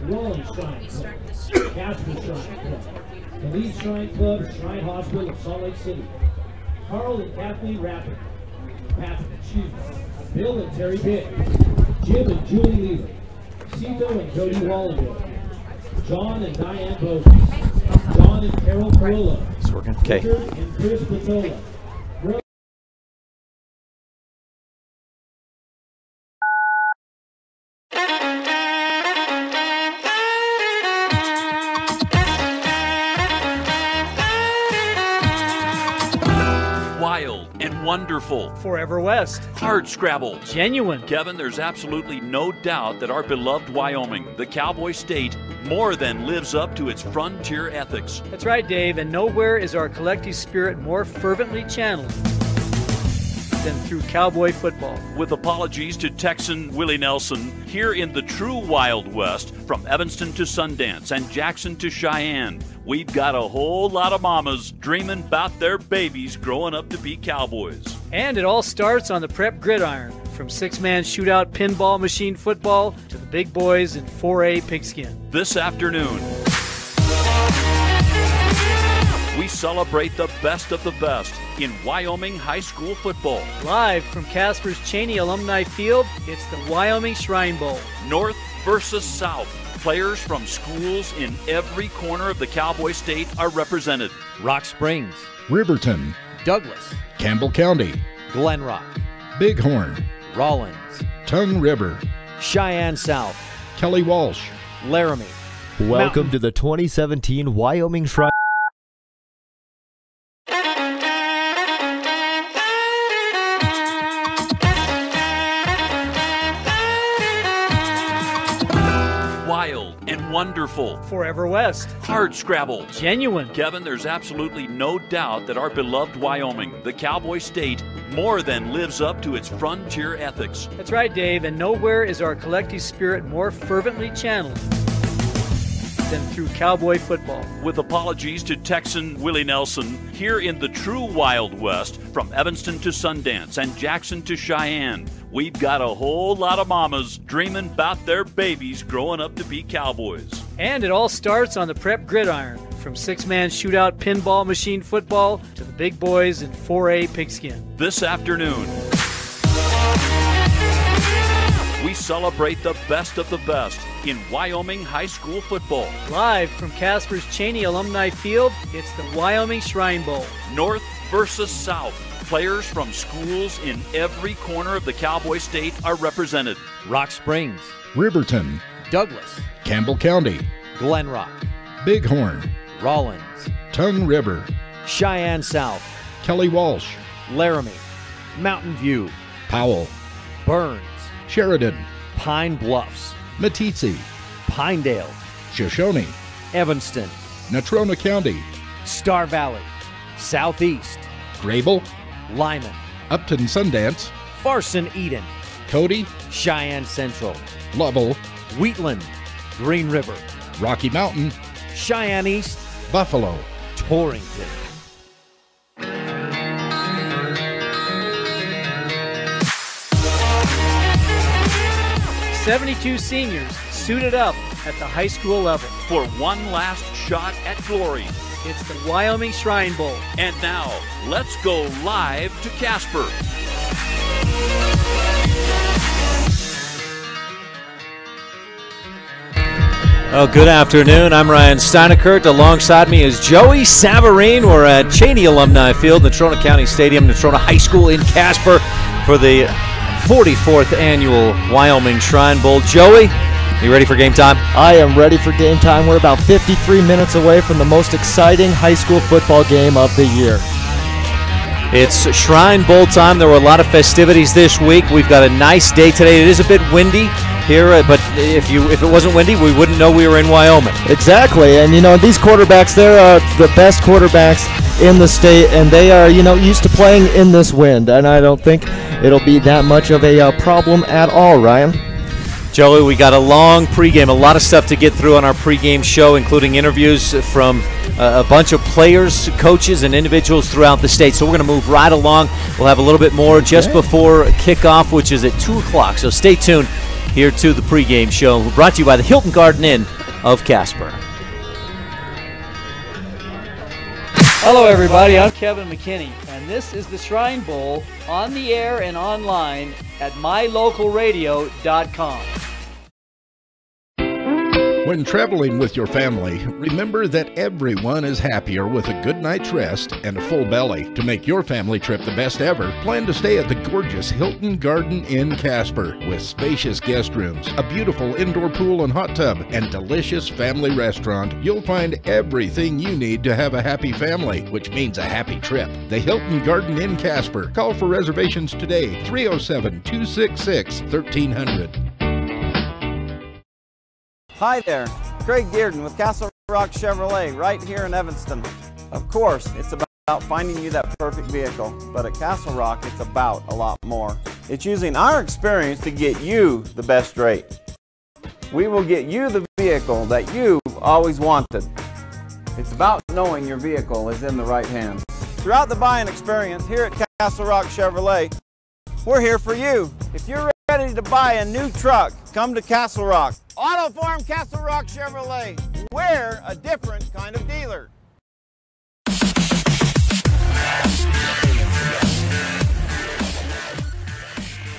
Roland Shrine Club, Casper Shrine Club, the Lead Shrine Club, Shrine Hospital of Salt Lake City, Carl and Kathleen Rappert, Bill and Terry Pitt, Jim and Julie Lever, Cito and Jody Wallenville, John and Diane Bowes, John and Carol Carolla, It's working. Okay. Richard and Chris Patola. Wild and wonderful. Forever West. Hard scrabble. Genuine. Kevin, there's absolutely no doubt that our beloved Wyoming, the cowboy state, more than lives up to its frontier ethics. That's right, Dave, and nowhere is our collective spirit more fervently channeled than through cowboy football. With apologies to Texan Willie Nelson, here in the true Wild West, from Evanston to Sundance and Jackson to Cheyenne, we've got a whole lot of mamas dreaming about their babies growing up to be cowboys. And it all starts on the prep gridiron, from six-man shootout pinball machine football to the big boys in 4A pigskin. This afternoon, we celebrate the best of the best in Wyoming high school football. Live from Casper's Cheney Alumni Field, it's the Wyoming Shrine Bowl. North versus South. Players from schools in every corner of the cowboy state are represented. Rock Springs, Riverton, Douglas, Campbell County, Glen Rock, Bighorn, Rawlins, Tongue River, Cheyenne South, Kelly Walsh. Laramie. Welcome to the 2017 Wyoming Shrine. Wild and wonderful. Forever West. Hard scrabble. Genuine. Kevin, there's absolutely no doubt that our beloved Wyoming, the cowboy state, more than lives up to its frontier ethics. That's right, Dave, and nowhere is our collective spirit more fervently channeled than through cowboy football. With apologies to Texan Willie Nelson, here in the true Wild West, from Evanston to Sundance and Jackson to Cheyenne, we've got a whole lot of mamas dreaming about their babies growing up to be cowboys. And it all starts on the prep gridiron, from six-man shootout pinball machine football to the big boys in 4A pigskin. This afternoon, we celebrate the best of the best in Wyoming high school football. Live from Casper's Cheney Alumni Field, it's the Wyoming Shrine Bowl. North versus South. Players from schools in every corner of the cowboy state are represented. Rock Springs, Riverton, Douglas, Campbell County, Glen Rock, Bighorn, Rawlins, Tongue River, Cheyenne South, Kelly Walsh, Laramie, Mountain View, Powell, Burns, Sheridan, Pine Bluffs, Meeteetse, Pinedale, Shoshone, Evanston, Natrona County, Star Valley, Southeast, Grable, Lyman, Upton Sundance, Farson Eden, Cody, Cheyenne Central, Lovell, Wheatland, Green River, Rocky Mountain, Cheyenne East, Buffalo, Torrington. "72 seniors suited up at the high school level for one last shot at glory. It's the Wyoming Shrine Bowl. And now, let's go live to Casper. Oh, good afternoon. I'm Ryan Steinekert. Alongside me is Joey Savarine. We're at Cheney Alumni Field, Natrona County Stadium, Natrona High School in Casper for the 44th annual Wyoming Shrine Bowl. Joey, you ready for game time? I am ready for game time. We're about 53 minutes away from the most exciting high school football game of the year. It's Shrine Bowl time. There were a lot of festivities this week. We've got a nice day today. It is a bit windy here, but if it wasn't windy, we wouldn't know we were in Wyoming. Exactly, and these quarterbacks, they're the best quarterbacks in the state, and they are used to playing in this wind, and I don't think it'll be that much of a problem at all, Ryan. Joey, we got a long pregame, a lot of stuff to get through on our pregame show, including interviews from a bunch of players, coaches, and individuals throughout the state. So we're going to move right along. We'll have a little bit more just before kickoff, which is at 2 o'clock. So stay tuned here to the pregame show, brought to you by the Hilton Garden Inn of Casper. Hello, everybody. I'm Kevin McKinney, and this is the Shrine Bowl on the air and online at mylocalradio.com. When traveling with your family, remember that everyone is happier with a good night's rest and a full belly. To make your family trip the best ever, plan to stay at the gorgeous Hilton Garden Inn Casper with spacious guest rooms, a beautiful indoor pool and hot tub, and delicious family restaurant. You'll find everything you need to have a happy family, which means a happy trip. The Hilton Garden Inn Casper. Call for reservations today, 307-266-1300. Hi there, Craig Dearden with Castle Rock Chevrolet right here in Evanston. Of course, it's about finding you that perfect vehicle, but at Castle Rock, it's about a lot more. It's using our experience to get you the best rate. We will get you the vehicle that you've always wanted. It's about knowing your vehicle is in the right hands. Throughout the buying experience here at Castle Rock Chevrolet, we're here for you. If you're ready to buy a new truck, come to Castle Rock. Auto Farm Castle Rock Chevrolet. We're a different kind of dealer.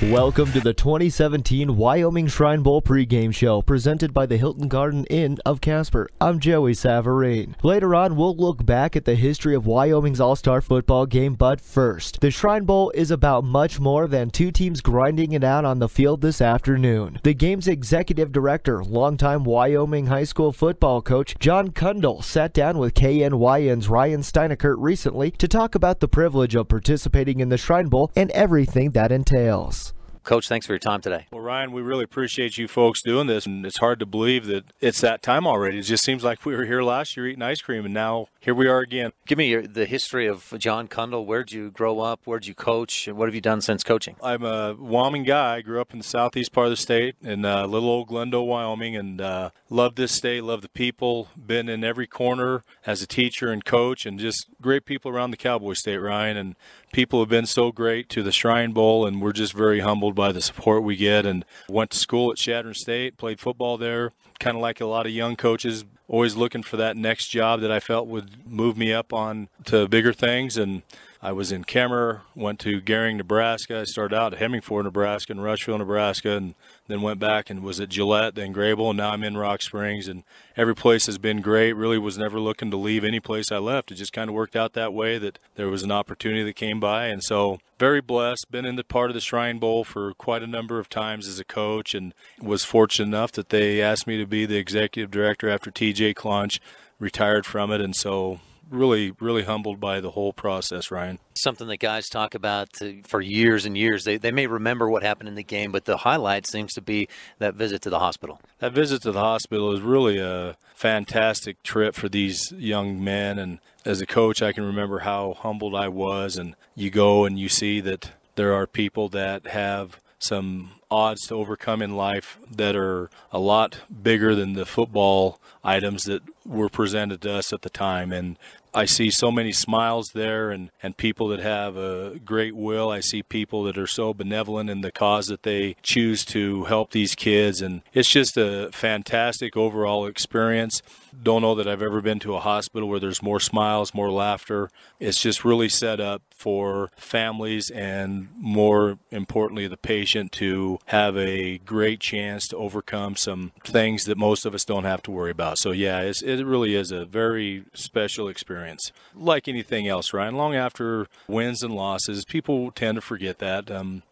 Welcome to the 2017 Wyoming Shrine Bowl pregame show presented by the Hilton Garden Inn of Casper. I'm Joey Savarine. Later on, we'll look back at the history of Wyoming's all-star football game, but first, the Shrine Bowl is about much more than two teams grinding it out on the field this afternoon. The game's executive director, longtime Wyoming high school football coach John Kundle, sat down with KNYN's Ryan Steinekert recently to talk about the privilege of participating in the Shrine Bowl and everything that entails. Coach, thanks for your time today. Well, Ryan, we really appreciate you folks doing this, and it's hard to believe that it's that time already. It just seems like we were here last year eating ice cream, and now here we are again. Give me the history of John Kundle. Where'd you grow up? Where'd you coach? And what have you done since coaching? I'm a Wyoming guy. I grew up in the southeast part of the state in little old Glendale, Wyoming, and love this state, love the people. Been in every corner as a teacher and coach, and just great people around the Cowboy State, Ryan, and people have been so great to the Shrine Bowl, and we're just very humbled by the support we get. And went to school at Chadron State, played football there, kind of like a lot of young coaches, always looking for that next job that I felt would move me up on to bigger things. And I was in Kemmer, went to Gering, Nebraska. I started out at Hemingford, Nebraska, and Rushville, Nebraska, and then went back and was at Gillette, then Grable, and now I'm in Rock Springs. And every place has been great. Really was never looking to leave any place I left. It just kind of worked out that way, that there was an opportunity that came by. And so very blessed, been in the part of the Shrine Bowl for quite a number of times as a coach, and was fortunate enough that they asked me to be the executive director after TJ Klunch retired from it. And so really, really humbled by the whole process, Ryan. Something that guys talk about for years and years. They may remember what happened in the game, but the highlight seems to be that visit to the hospital. That visit to the hospital is really a fantastic trip for these young men. And as a coach, I can remember how humbled I was. And you go and you see that there are people that have some odds to overcome in life that are a lot bigger than the football items that were presented to us at the time. And I see so many smiles there, and people that have a great will. I see people that are so benevolent in the cause that they choose to help these kids, and it's just a fantastic overall experience. Don't know that I've ever been to a hospital where there's more smiles, more laughter. It's just really set up for families and, more importantly, the patient to have a great chance to overcome some things that most of us don't have to worry about. So, yeah, it really is a very special experience. Like anything else, Ryan, long after wins and losses, people tend to forget that.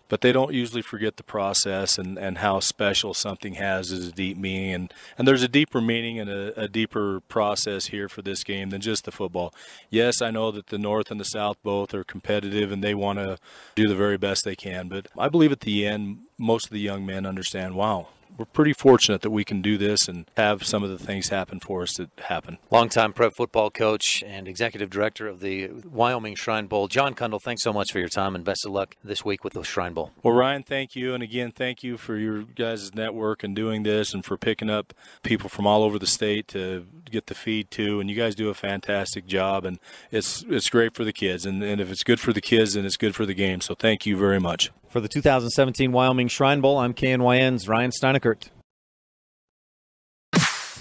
But they don't usually forget the process and how special something has as a deep meaning. And there's a deeper meaning and a deeper process here for this game than just the football. Yes, I know that the North and the South both are competitive and they want to do the very best they can. But I believe at the end, most of the young men understand, wow, we're pretty fortunate that we can do this and have some of the things happen for us that happen. Longtime prep football coach and executive director of the Wyoming Shrine Bowl, John Kundle, thanks so much for your time and best of luck this week with the Shrine Bowl. Well, Ryan, thank you. And again, thank you for your guys' network and doing this and for picking up people from all over the state to get the feed to. And you guys do a fantastic job, and it's great for the kids. And if it's good for the kids, then it's good for the game. So thank you very much. For the 2017 Wyoming Shrine Bowl, I'm KNYN's Ryan Steinekert.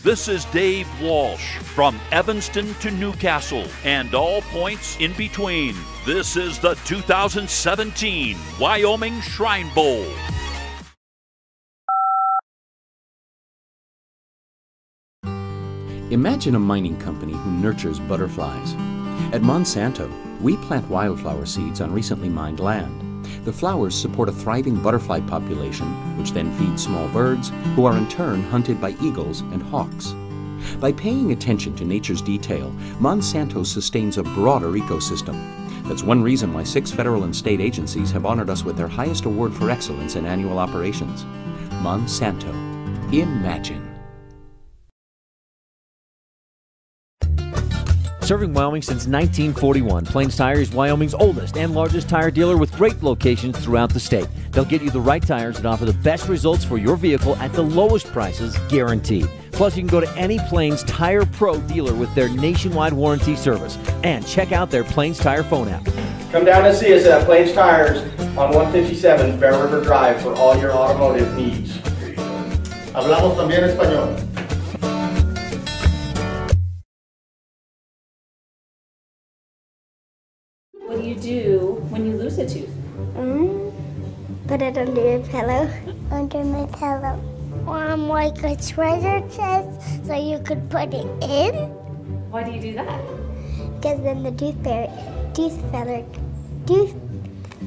This is Dave Walsh from Evanston to Newcastle and all points in between. This is the 2017 Wyoming Shrine Bowl. Imagine a mining company who nurtures butterflies. At Monsanto, we plant wildflower seeds on recently mined land. The flowers support a thriving butterfly population, which then feeds small birds, who are in turn hunted by eagles and hawks. By paying attention to nature's detail, Monsanto sustains a broader ecosystem. That's one reason why 6 federal and state agencies have honored us with their highest award for excellence in annual operations. Monsanto. Imagine. Serving Wyoming since 1941, Plains Tire is Wyoming's oldest and largest tire dealer with great locations throughout the state. They'll get you the right tires and offer the best results for your vehicle at the lowest prices, guaranteed. Plus, you can go to any Plains Tire Pro dealer with their nationwide warranty service. And check out their Plains Tire phone app. Come down and see us at Plains Tires on 157 Bear River Drive for all your automotive needs. Hablamos también español. What do you do when you lose a tooth? Put it under your pillow. Under my pillow. Like a treasure chest so you could put it in. Why do you do that? Because then the tooth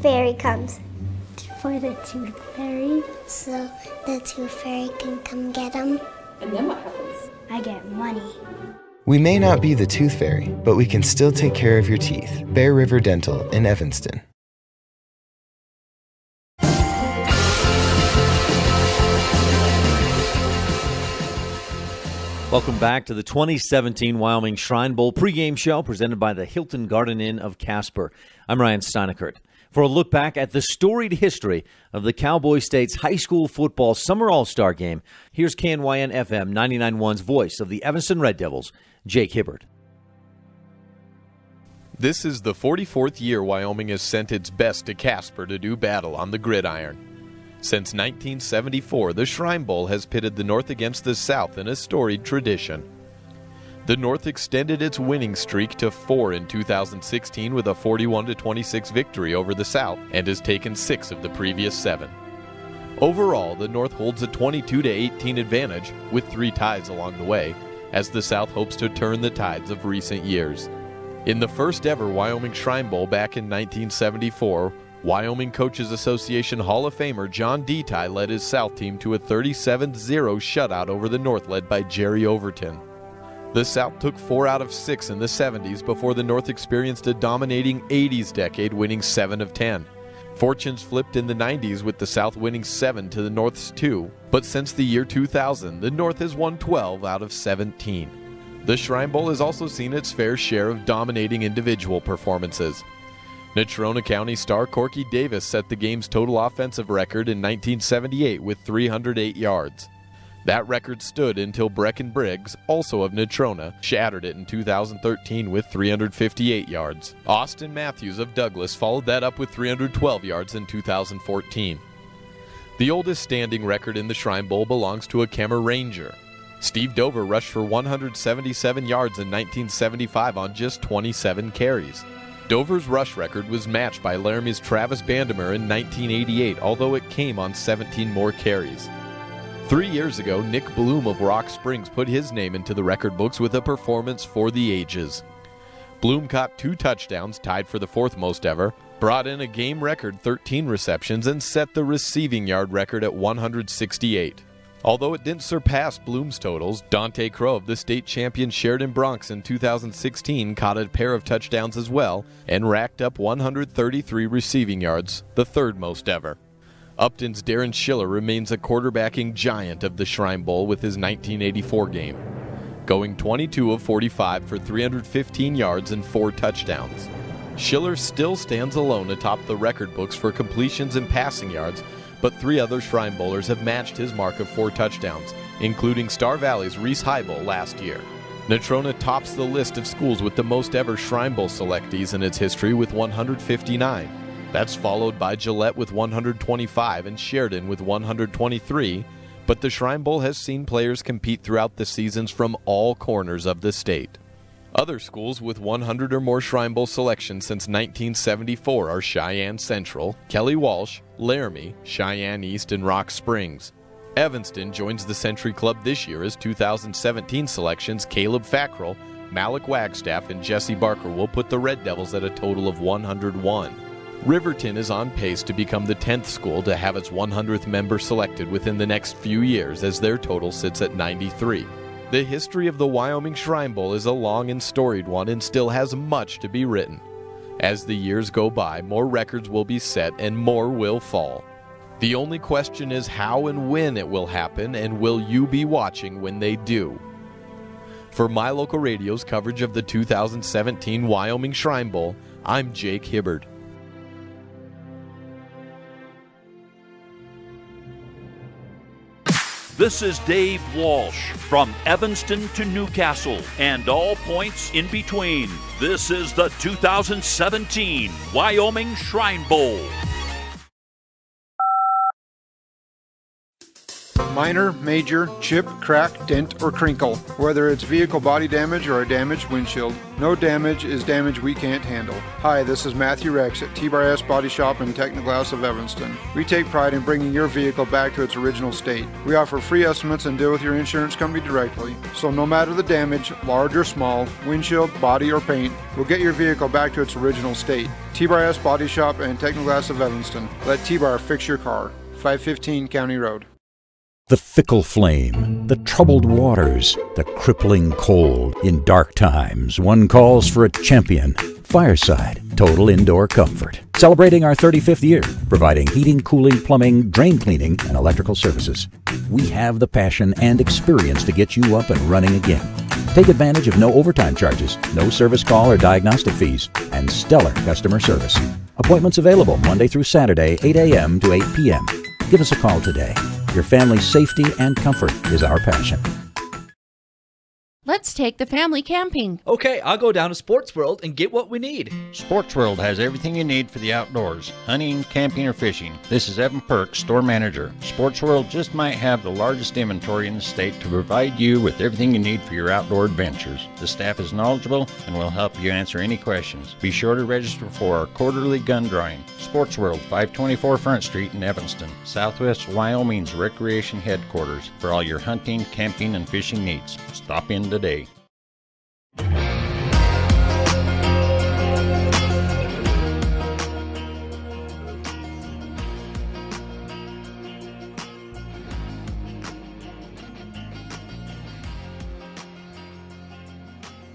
fairy comes. For the tooth fairy. So the tooth fairy can come get them. And then what happens? I get money. We may not be the tooth fairy, but we can still take care of your teeth. Bear River Dental in Evanston. Welcome back to the 2017 Wyoming Shrine Bowl pregame show presented by the Hilton Garden Inn of Casper. I'm Ryan Steinekert. For a look back at the storied history of the Cowboy State's high school football summer all-star game, here's KNYN FM 99.1's voice of the Evanston Red Devils, Jake Hibbert. This is the 44th year Wyoming has sent its best to Casper to do battle on the gridiron. Since 1974, the Shrine Bowl has pitted the North against the South in a storied tradition. The North extended its winning streak to 4 in 2016 with a 41-26 victory over the South and has taken 6 of the previous 7. Overall, the North holds a 22-18 advantage with 3 ties along the way, as the South hopes to turn the tides of recent years. In the first ever Wyoming Shrine Bowl back in 1974, Wyoming Coaches Association Hall of Famer John Detai led his South team to a 37-0 shutout over the North led by Jerry Overton. The South took 4 out of 6 in the 70s before the North experienced a dominating 80s decade, winning 7 of 10. Fortunes flipped in the 90s with the South winning 7 to the North's 2, but since the year 2000, the North has won 12 out of 17. The Shrine Bowl has also seen its fair share of dominating individual performances. Natrona County star Corky Davis set the game's total offensive record in 1978 with 308 yards. That record stood until Brecken Briggs, also of Natrona, shattered it in 2013 with 358 yards. Austin Matthews of Douglas followed that up with 312 yards in 2014. The oldest standing record in the Shrine Bowl belongs to a Kemmer Ranger. Steve Dover rushed for 177 yards in 1975 on just 27 carries. Dover's rush record was matched by Laramie's Travis Bandemer in 1988, although it came on 17 more carries. 3 years ago, Nick Bloom of Rock Springs put his name into the record books with a performance for the ages. Bloom caught 2 touchdowns, tied for the 4th most ever, brought in a game record 13 receptions, and set the receiving yard record at 168. Although it didn't surpass Bloom's totals, Dante Crow of the state champion Sheridan Bronx in 2016 caught a pair of touchdowns as well and racked up 133 receiving yards, the 3rd most ever. Upton's Darren Schiller remains a quarterbacking giant of the Shrine Bowl with his 1984 game, going 22 of 45 for 315 yards and 4 touchdowns. Schiller still stands alone atop the record books for completions and passing yards, but 3 other Shrine Bowlers have matched his mark of 4 touchdowns, including Star Valley's Reese Highbowl last year. Natrona tops the list of schools with the most ever Shrine Bowl selectees in its history with 159. That's followed by Gillette with 125 and Sheridan with 123, But the Shrine Bowl has seen players compete throughout the seasons from all corners of the state. Other schools with 100 or more Shrine Bowl selections since 1974 are Cheyenne Central, Kelly Walsh, Laramie, Cheyenne East, and Rock Springs. Evanston joins the Century Club this year as 2017 selections Caleb Fackrell, Malik Wagstaff, and Jesse Barker will put the Red Devils at a total of 101. Riverton is on pace to become the 10th school to have its 100th member selected within the next few years, as their total sits at 93. The history of the Wyoming Shrine Bowl is a long and storied one and still has much to be written. As the years go by, more records will be set and more will fall. The only question is how and when it will happen, and will you be watching when they do? For My Local Radio's coverage of the 2017 Wyoming Shrine Bowl, I'm Jake Hibbard. This is Dave Walsh from Evanston to Newcastle and all points in between. This is the 2017 Wyoming Shrine Bowl. Minor, major, chip, crack, dent, or crinkle. Whether it's vehicle body damage or a damaged windshield, no damage is damage we can't handle. Hi, this is Matthew Rex at T-S Body Shop and Technoglass of Evanston. We take pride in bringing your vehicle back to its original state. We offer free estimates and deal with your insurance company directly. So no matter the damage, large or small, windshield, body, or paint, we'll get your vehicle back to its original state. T-S Body Shop and Technoglass of Evanston. Let T-Bar fix your car. 515 County Road. The fickle flame, the troubled waters, the crippling cold. In dark times, one calls for a champion. Fireside, total indoor comfort. Celebrating our 35th year, providing heating, cooling, plumbing, drain cleaning, and electrical services. We have the passion and experience to get you up and running again. Take advantage of no overtime charges, no service call or diagnostic fees, and stellar customer service. Appointments available Monday through Saturday, 8 a.m. to 8 p.m. Give us a call today. Your family's safety and comfort is our passion. Let's take the family camping. Okay, I'll go down to Sports World and get what we need. Sports World has everything you need for the outdoors, hunting, camping, or fishing. This is Evan Perk, store manager. Sports World just might have the largest inventory in the state to provide you with everything you need for your outdoor adventures. The staff is knowledgeable and will help you answer any questions. Be sure to register for our quarterly gun drawing. Sports World, 524 Front Street in Evanston, Southwest Wyoming's recreation headquarters for all your hunting, camping, and fishing needs. Stop in today.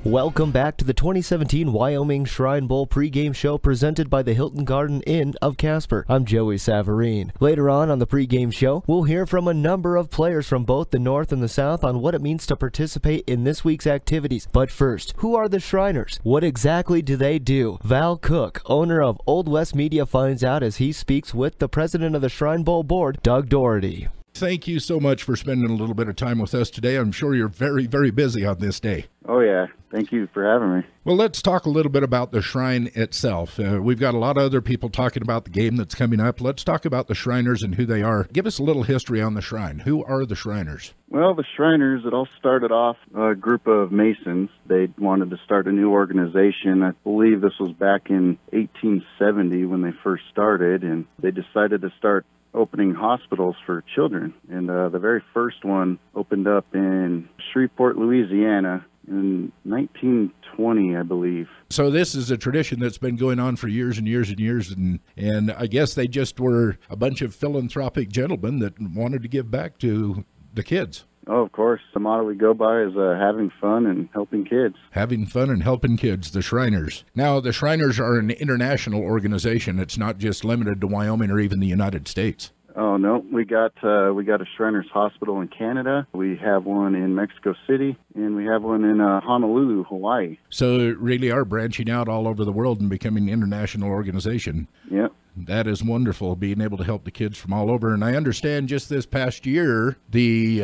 Welcome back to the 2017 Wyoming Shrine Bowl pregame show presented by the Hilton Garden Inn of Casper. I'm Joey Savarine. Later on the pregame show, we'll hear from a number of players from both the North and the South on what it means to participate in this week's activities. But first, who are the Shriners? What exactly do they do? Val Cook, owner of Old West Media, finds out as he speaks with the president of the Shrine Bowl board, Doug Doherty. Thank you so much for spending a little bit of time with us today. I'm sure you're very, very busy on this day. Oh, yeah. Thank you for having me. Well, let's talk a little bit about the Shrine itself. We've got a lot of other people talking about the game that's coming up. Let's talk about the Shriners and who they are. Give us a little history on the Shrine. Who are the Shriners? Well, the Shriners, it all started off a group of Masons. They wanted to start a new organization. I believe this was back in 1870 when they first started, and they decided to start opening hospitals for children. And the very first one opened up in Shreveport, Louisiana in 1920, I believe. So this is a tradition that's been going on for years and years and years, and I guess they just were a bunch of philanthropic gentlemen that wanted to give back to the kids. Oh, of course. The motto we go by is having fun and helping kids. Having fun and helping kids, the Shriners. Now, the Shriners are an international organization. It's not just limited to Wyoming or even the United States. Oh, no. We got a Shriners Hospital in Canada. We have one in Mexico City, and we have one in Honolulu, Hawaii. So really are branching out all over the world and becoming an international organization. Yep. That is wonderful, being able to help the kids from all over. And I understand just this past year, the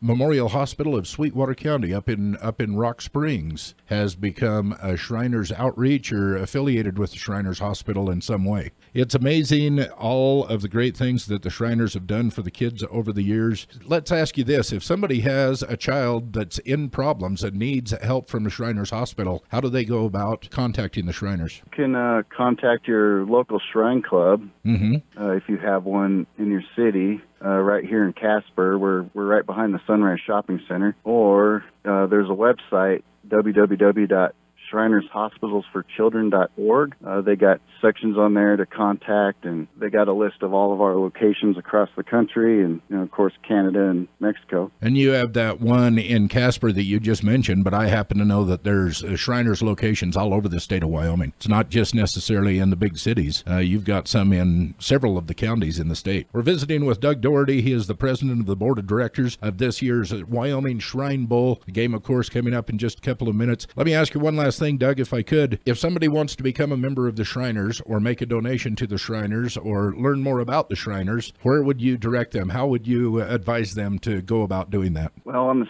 Memorial Hospital of Sweetwater County up in Rock Springs has become a Shriners Outreach or affiliated with the Shriners Hospital in some way. It's amazing all of the great things that the Shriners have done for the kids over the years. Let's ask you this. If somebody has a child that's in problems and needs help from the Shriners Hospital, how do they go about contacting the Shriners? You can contact your local Shrine Club if you have one in your city. Right here in Casper, we're right behind the Sunrise Shopping Center. Or there's a website, www.shrinershospitalsforchildren.org. They got sections on there to contact, and they got a list of all of our locations across the country and, of course, Canada and Mexico. And you have that one in Casper that you just mentioned, but I happen to know that there's Shriners locations all over the state of Wyoming. It's not just necessarily in the big cities. You've got some in several of the counties in the state. We're visiting with Doug Doherty. He is the president of the board of directors of this year's Wyoming Shrine Bowl. The game, of course, coming up in just a couple of minutes. Let me ask you one last thing, Doug, if I could. If somebody wants to become a member of the Shriners or make a donation to the Shriners or learn more about the Shriners, where would you direct them? How would you advise them to go about doing that? Well, in the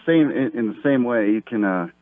same way, you can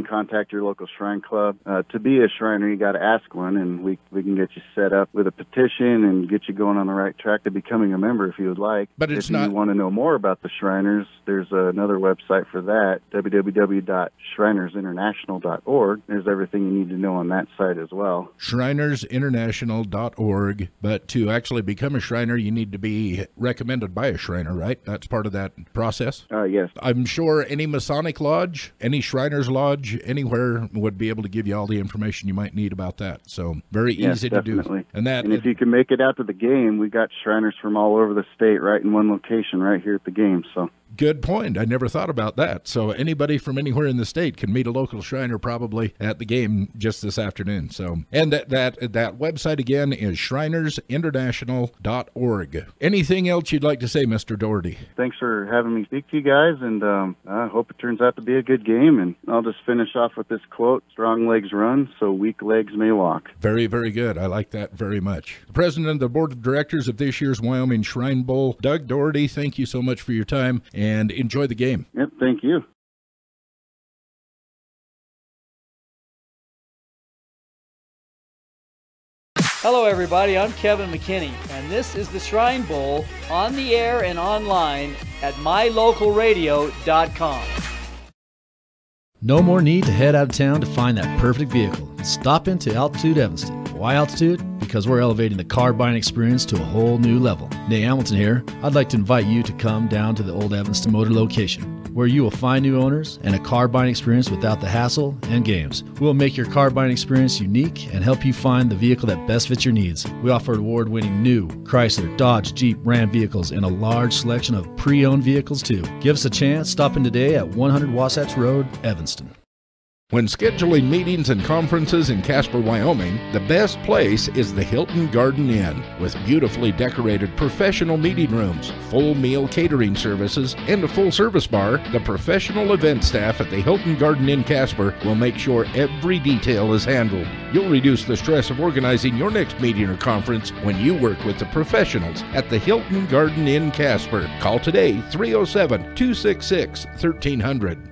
contact your local Shrine Club. To be a Shriner, you got to ask one, and we can get you set up with a petition and get you going on the right track to becoming a member if you would like. But it's if not... you want to know more about the Shriners, there's another website for that, www.shrinersinternational.org. There's everything you need to know on that site as well. Shrinersinternational.org. But to actually become a Shriner, you need to be recommended by a Shriner, right? That's part of that process? Yes. I'm sure any Masonic Lodge, any Shriners Lodge, anywhere would be able to give you all the information you might need about that. So very easy to do. And if you can make it out to the game, we got Shriners from all over the state right in one location right here at the game. So good point. I never thought about that. So anybody from anywhere in the state can meet a local Shriner probably at the game just this afternoon. So, and that website again is shrinersinternational.org. Anything else you'd like to say, Mr. Doherty? Thanks for having me speak to you guys, and I hope it turns out to be a good game. And I'll just finish off with this quote: "Strong legs run, so weak legs may walk." Very, very good. I like that very much. The president of the board of directors of this year's Wyoming Shrine Bowl, Doug Doherty, thank you so much for your time. And enjoy the game. Yep, thank you. Hello, everybody. I'm Kevin McKinney, and this is the Shrine Bowl on the air and online at mylocalradio.com. No more need to head out of town to find that perfect vehicle. Stop into Altitude Evanston. Why Altitude? Because we're elevating the car buying experience to a whole new level. Nate Hamilton here. I'd like to invite you to come down to the old Evanston Motor location, where you will find new owners and a car buying experience without the hassle and games. We'll make your car buying experience unique and help you find the vehicle that best fits your needs. We offer award-winning new Chrysler, Dodge, Jeep, Ram vehicles and a large selection of pre-owned vehicles too. Give us a chance. Stop in today at 100 Wasatch Road, Evanston. When scheduling meetings and conferences in Casper, Wyoming, the best place is the Hilton Garden Inn. With beautifully decorated professional meeting rooms, full meal catering services, and a full service bar, the professional event staff at the Hilton Garden Inn Casper will make sure every detail is handled. You'll reduce the stress of organizing your next meeting or conference when you work with the professionals at the Hilton Garden Inn Casper. Call today, 307-266-1300.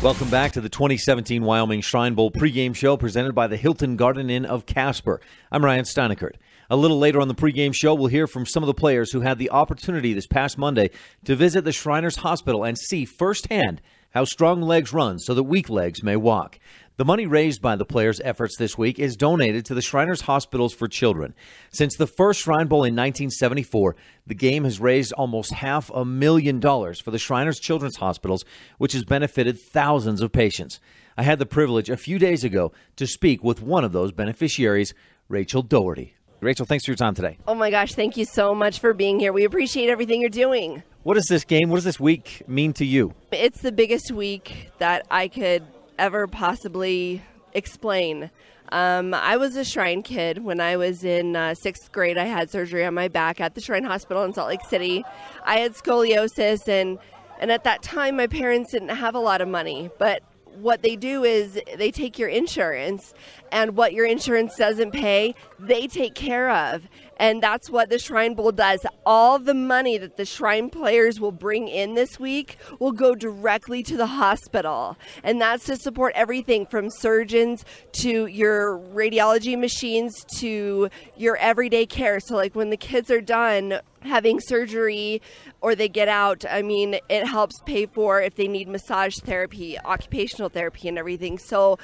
Welcome back to the 2017 Wyoming Shrine Bowl pregame show presented by the Hilton Garden Inn of Casper. I'm Ryan Steinekert. A little later on the pregame show, we'll hear from some of the players who had the opportunity this past Monday to visit the Shriners Hospital and see firsthand how strong legs run so that weak legs may walk. The money raised by the players' efforts this week is donated to the Shriners Hospitals for Children. Since the first Shrine Bowl in 1974, the game has raised almost $500,000 for the Shriners Children's Hospitals, which has benefited thousands of patients. I had the privilege a few days ago to speak with one of those beneficiaries, Rachel Doherty. Rachel, thanks for your time today. Oh my gosh, thank you so much for being here. We appreciate everything you're doing. What does this game, what does this week mean to you? It's the biggest week that I could ever possibly explain. I was a Shrine kid. When I was in 6th grade, I had surgery on my back at the Shrine Hospital in Salt Lake City. I had scoliosis, and at that time, my parents didn't have a lot of money. But what they do is they take your insurance, and what your insurance doesn't pay, they take care of. And that's what the Shrine Bowl does. All the money that the Shrine players will bring in this week will go directly to the hospital. And that's to support everything from surgeons to your radiology machines to your everyday care. So like when the kids are done having surgery or they get out, I mean, it helps pay for if they need massage therapy, occupational therapy, and everything. So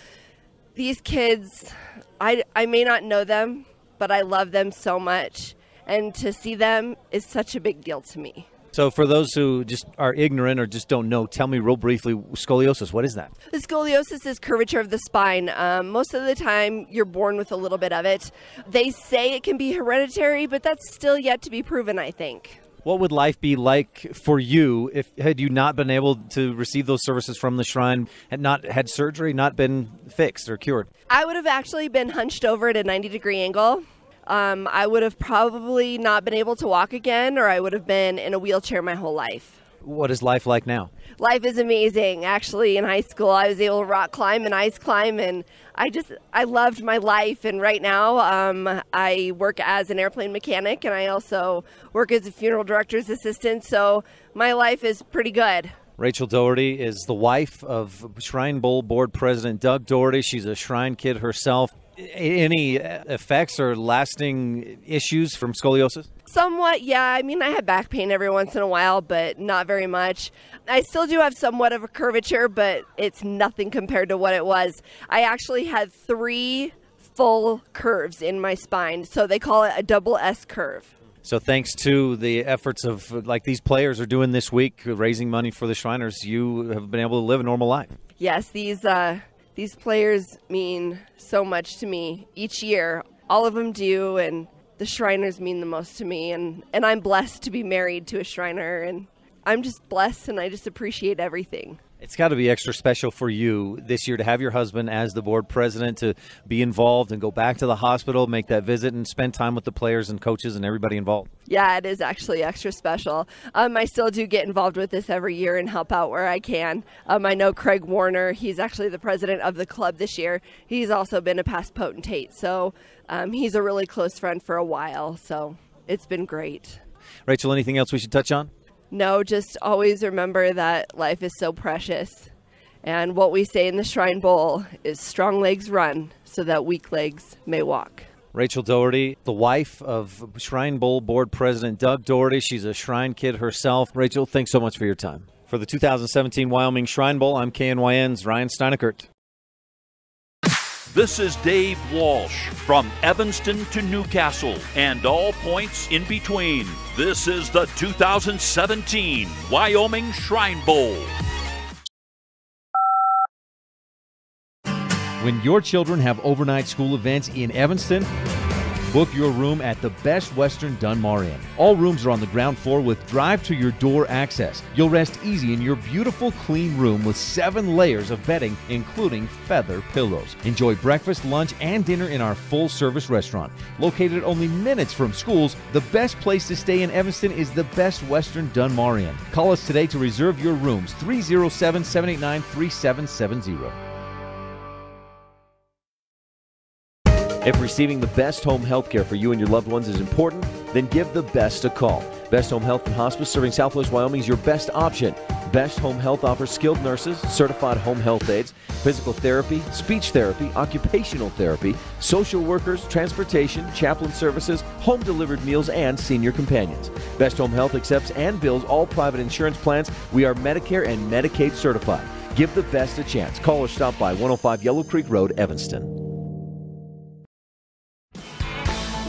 these kids, I may not know them, but I love them so much, and to see them is such a big deal to me. So for those who just are ignorant or just don't know, tell me real briefly, scoliosis, what is that? The scoliosis is curvature of the spine. Most of the time, you're born with a little bit of it. They say it can be hereditary, but that's still yet to be proven, I think. What would life be like for you if had you not been able to receive those services from the Shrine, had not had surgery, not been fixed or cured? I would have actually been hunched over at a 90-degree angle. I would have probably not been able to walk again, or I would have been in a wheelchair my whole life. What is life like now? Life is amazing. Actually, in high school, I was able to rock climb and ice climb, and I loved my life. And right now, I work as an airplane mechanic, and I also work as a funeral director's assistant, so my life is pretty good. Rachel Doherty is the wife of Shrine Bowl Board President Doug Doherty. She's a Shrine kid herself. Any effects or lasting issues from scoliosis? Somewhat, yeah. I mean, I have back pain every once in a while, but not very much. I still do have somewhat of a curvature, but it's nothing compared to what it was. I actually had 3 full curves in my spine, so they call it a double S curve. So thanks to the efforts of, like these players are doing this week, raising money for the Shriners, you have been able to live a normal life. Yes, these players mean so much to me each year. All of them do, and the Shriners mean the most to me. And I'm blessed to be married to a Shriner, and I'm just blessed, and I just appreciate everything. It's got to be extra special for you this year to have your husband as the board president, to be involved and go back to the hospital, make that visit, and spend time with the players and coaches and everybody involved. Yeah, it is actually extra special. I still do get involved with this every year and help out where I can. I know Craig Warner, he's actually the president of the club this year. He's also been a past potentate, so he's a really close friend for a while, so it's been great. Rachel, anything else we should touch on? No, just always remember that life is so precious. And what we say in the Shrine Bowl is strong legs run so that weak legs may walk. Rachel Doherty, the wife of Shrine Bowl Board President Doug Doherty. She's a Shrine kid herself. Rachel, thanks so much for your time. For the 2017 Wyoming Shrine Bowl, I'm KNYN's Ryan Steinekert. This is Dave Walsh from Evanston to Newcastle and all points in between. This is the 2017 Wyoming Shrine Bowl. When your children have overnight school events in Evanston, book your room at the Best Western Dunmar Inn. All rooms are on the ground floor with drive-to-your-door access. You'll rest easy in your beautiful, clean room with 7 layers of bedding, including feather pillows. Enjoy breakfast, lunch, and dinner in our full-service restaurant. Located only minutes from schools, the best place to stay in Evanston is the Best Western Dunmar Inn. Call us today to reserve your rooms, 307-789-3770. If receiving the best home health care for you and your loved ones is important, then give the Best a call. Best Home Health and Hospice, serving Southwest Wyoming, is your best option. Best Home Health offers skilled nurses, certified home health aides, physical therapy, speech therapy, occupational therapy, social workers, transportation, chaplain services, home-delivered meals, and senior companions. Best Home Health accepts and bills all private insurance plans. We are Medicare and Medicaid certified. Give the Best a chance. Call or stop by 105 Yellow Creek Road, Evanston.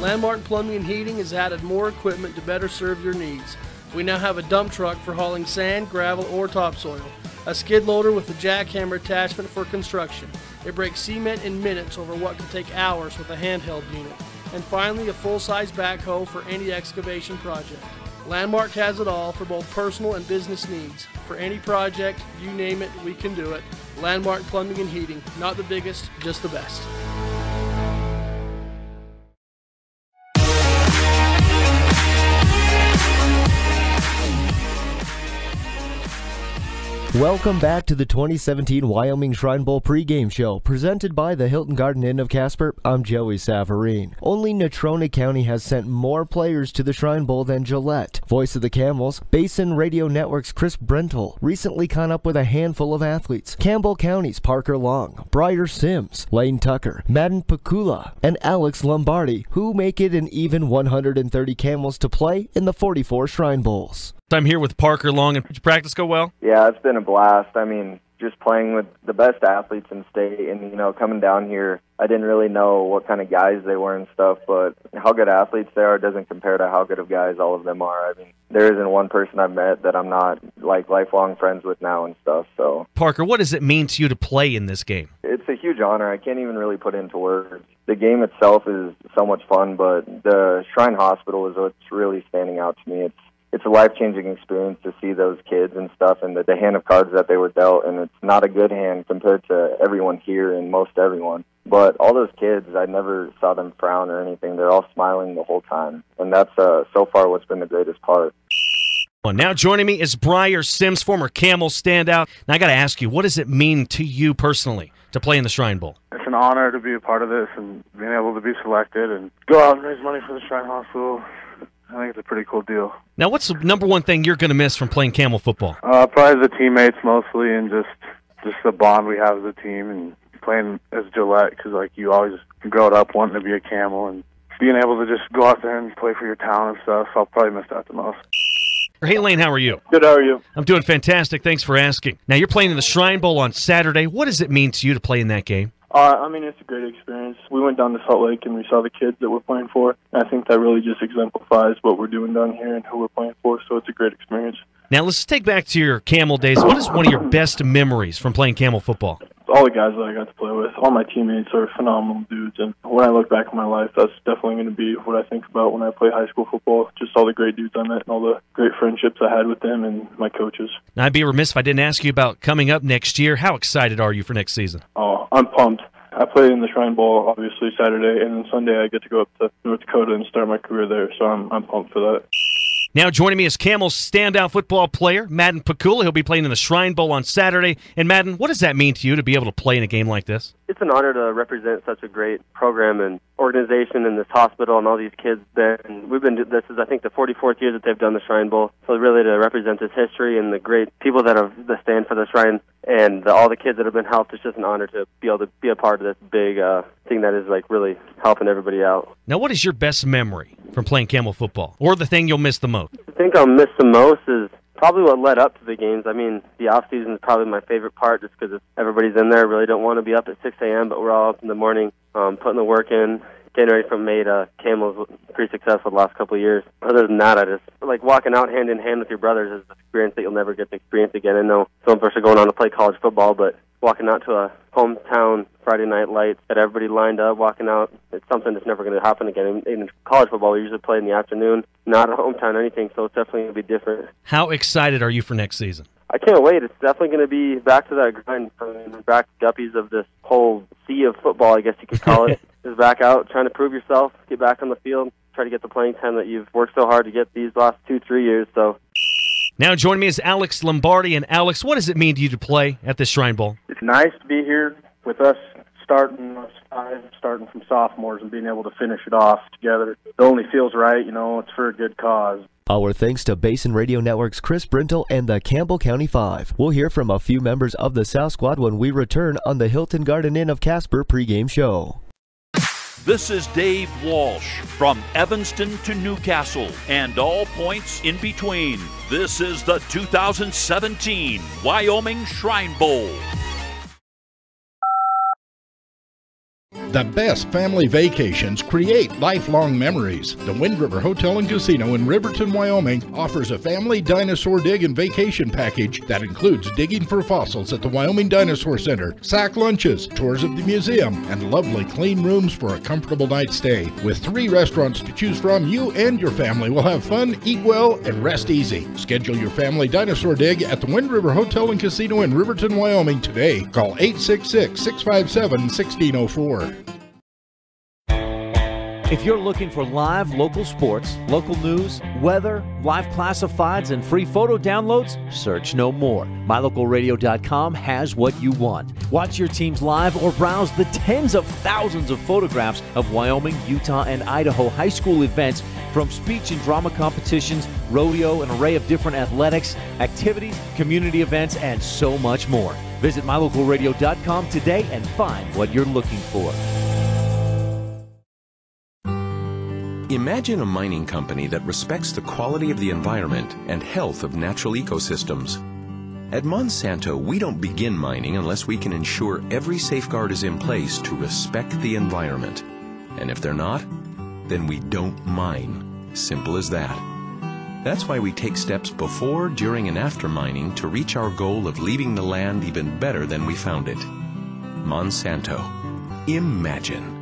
Landmark Plumbing and Heating has added more equipment to better serve your needs. We now have a dump truck for hauling sand, gravel, or topsoil, a skid loader with a jackhammer attachment for construction. It breaks cement in minutes over what can take hours with a handheld unit. And finally, a full-size backhoe for any excavation project. Landmark has it all for both personal and business needs. For any project, you name it, we can do it. Landmark Plumbing and Heating, not the biggest, just the best. Welcome back to the 2017 Wyoming Shrine Bowl pregame show, presented by the Hilton Garden Inn of Casper. I'm Joey Savarine. Only Natrona County has sent more players to the Shrine Bowl than Gillette. Voice of the Camels, Basin Radio Network's Chris Brentel recently caught up with a handful of athletes. Campbell County's Parker Long, Briar Sims, Lane Tucker, Madden Pakula, and Alex Lombardi, who make it an even 130 Camels to play in the 44 Shrine Bowls. I'm here with Parker Long. And did your practice go well? Yeah, it's been a blast. I mean, just playing with the best athletes in state, and coming down here, I didn't really know what kind of guys they were and stuff, but how good athletes they are doesn't compare to how good of guys all of them are. I mean, there isn't one person I've met that I'm not lifelong friends with now and stuff. So, Parker, what does it mean to you to play in this game? It's a huge honor. I can't even really put into words. The game itself is so much fun, but the Shrine Hospital is what's really standing out to me. It's a life-changing experience to see those kids and stuff and the hand of cards that they were dealt, and it's not a good hand compared to everyone here and most everyone. But all those kids, I never saw them frown or anything. They're all smiling the whole time, and that's so far what's been the greatest part. Well, now joining me is Briar Sims, former Camel standout. Now I got to ask you, what does it mean to you personally to play in the Shrine Bowl? It's an honor to be a part of this and being able to be selected and go out and raise money for the Shrine Hospital. I think it's a pretty cool deal. Now, what's the number one thing you're going to miss from playing Camel football? Probably the teammates mostly, and just the bond we have as a team, and playing as Gillette, because you always grow up wanting to be a Camel, and being able to just go out there and play for your town and stuff. I'll probably miss that the most. Hey, Lane, how are you? Good, how are you? I'm doing fantastic. Thanks for asking. Now, you're playing in the Shrine Bowl on Saturday. What does it mean to you to play in that game? I mean, it's a great experience. We went down to Salt Lake and we saw the kids that we're playing for. And I think that really just exemplifies what we're doing down here and who we're playing for, so it's a great experience. Now, let's take back to your Camel days. What is one of your best memories from playing Camel football? All the guys that I got to play with, all my teammates are phenomenal dudes. And when I look back in my life, that's definitely going to be what I think about when I play high school football. Just all the great dudes I met and all the great friendships I had with them and my coaches. Now, I'd be remiss if I didn't ask you about coming up next year. How excited are you for next season? Oh, I'm pumped. I played in the Shrine Bowl, obviously, Saturday, and then Sunday I get to go up to North Dakota and start my career there, so I'm pumped for that. Now joining me is Camel's standout football player, Madden Pakula. He'll be playing in the Shrine Bowl on Saturday. And Madden, what does that mean to you to be able to play in a game like this? It's an honor to represent such a great program and organization in this hospital and all these kids there. And this is, I think, the 44th year that they've done the Shrine Bowl. So really to represent this history and the great people that stand for the Shrine and all the kids that have been helped, it's just an honor to be able to be a part of this big thing that is really helping everybody out. Now, what is your best memory from playing Camel football, or the thing you'll miss the most? The thing I'll miss the most is probably what led up to the games. I mean, the off-season is probably my favorite part just because everybody's in there, really don't want to be up at 6 a.m., but we're all up in the morning putting the work in, getting ready for May. Camel's pretty successful the last couple of years. Other than that, I just walking out hand in hand with your brothers is an experience that you'll never get to experience again. I know some of us are going on to play college football, but walking out to a hometown Friday night lights, got everybody lined up, walking out, it's something that's never going to happen again. In college football, we usually play in the afternoon, not a hometown or anything, so it's definitely going to be different. How excited are you for next season? I can't wait. It's definitely going to be back to that grind. Back guppies of this whole sea of football, I guess you could call it. Is back out, trying to prove yourself, get back on the field, try to get the playing time that you've worked so hard to get these last 2-3 years. So. Now joining me is Alex Lombardi. And Alex, what does it mean to you to play at this Shrine Bowl? It's nice to be here with us starting from sophomores and being able to finish it off together. It only feels right, it's for a good cause. Our thanks to Basin Radio Network's Chris Brentel and the Campbell County 5. We'll hear from a few members of the South Squad when we return on the Hilton Garden Inn of Casper pregame show. This is Dave Walsh from Evanston to Newcastle and all points in between. This is the 2017 Wyoming Shrine Bowl. The best family vacations create lifelong memories. The Wind River Hotel and Casino in Riverton, Wyoming offers a family dinosaur dig and vacation package that includes digging for fossils at the Wyoming Dinosaur Center, sack lunches, tours of the museum, and lovely clean rooms for a comfortable night's stay. With 3 restaurants to choose from, you and your family will have fun, eat well, and rest easy. Schedule your family dinosaur dig at the Wind River Hotel and Casino in Riverton, Wyoming today. Call 866-657-1604. If you're looking for live local sports, local news, weather, live classifieds, and free photo downloads, search no more. MyLocalRadio.com has what you want. Watch your teams live or browse the tens of thousands of photographs of Wyoming, Utah, and Idaho high school events, from speech and drama competitions, rodeo, an array of different athletics, activities, community events, and so much more. Visit MyLocalRadio.com today and find what you're looking for. Imagine a mining company that respects the quality of the environment and health of natural ecosystems. At Monsanto, we don't begin mining unless we can ensure every safeguard is in place to respect the environment. And if they're not, then we don't mine. Simple as that. That's why we take steps before, during, and after mining to reach our goal of leaving the land even better than we found it. Monsanto. Imagine.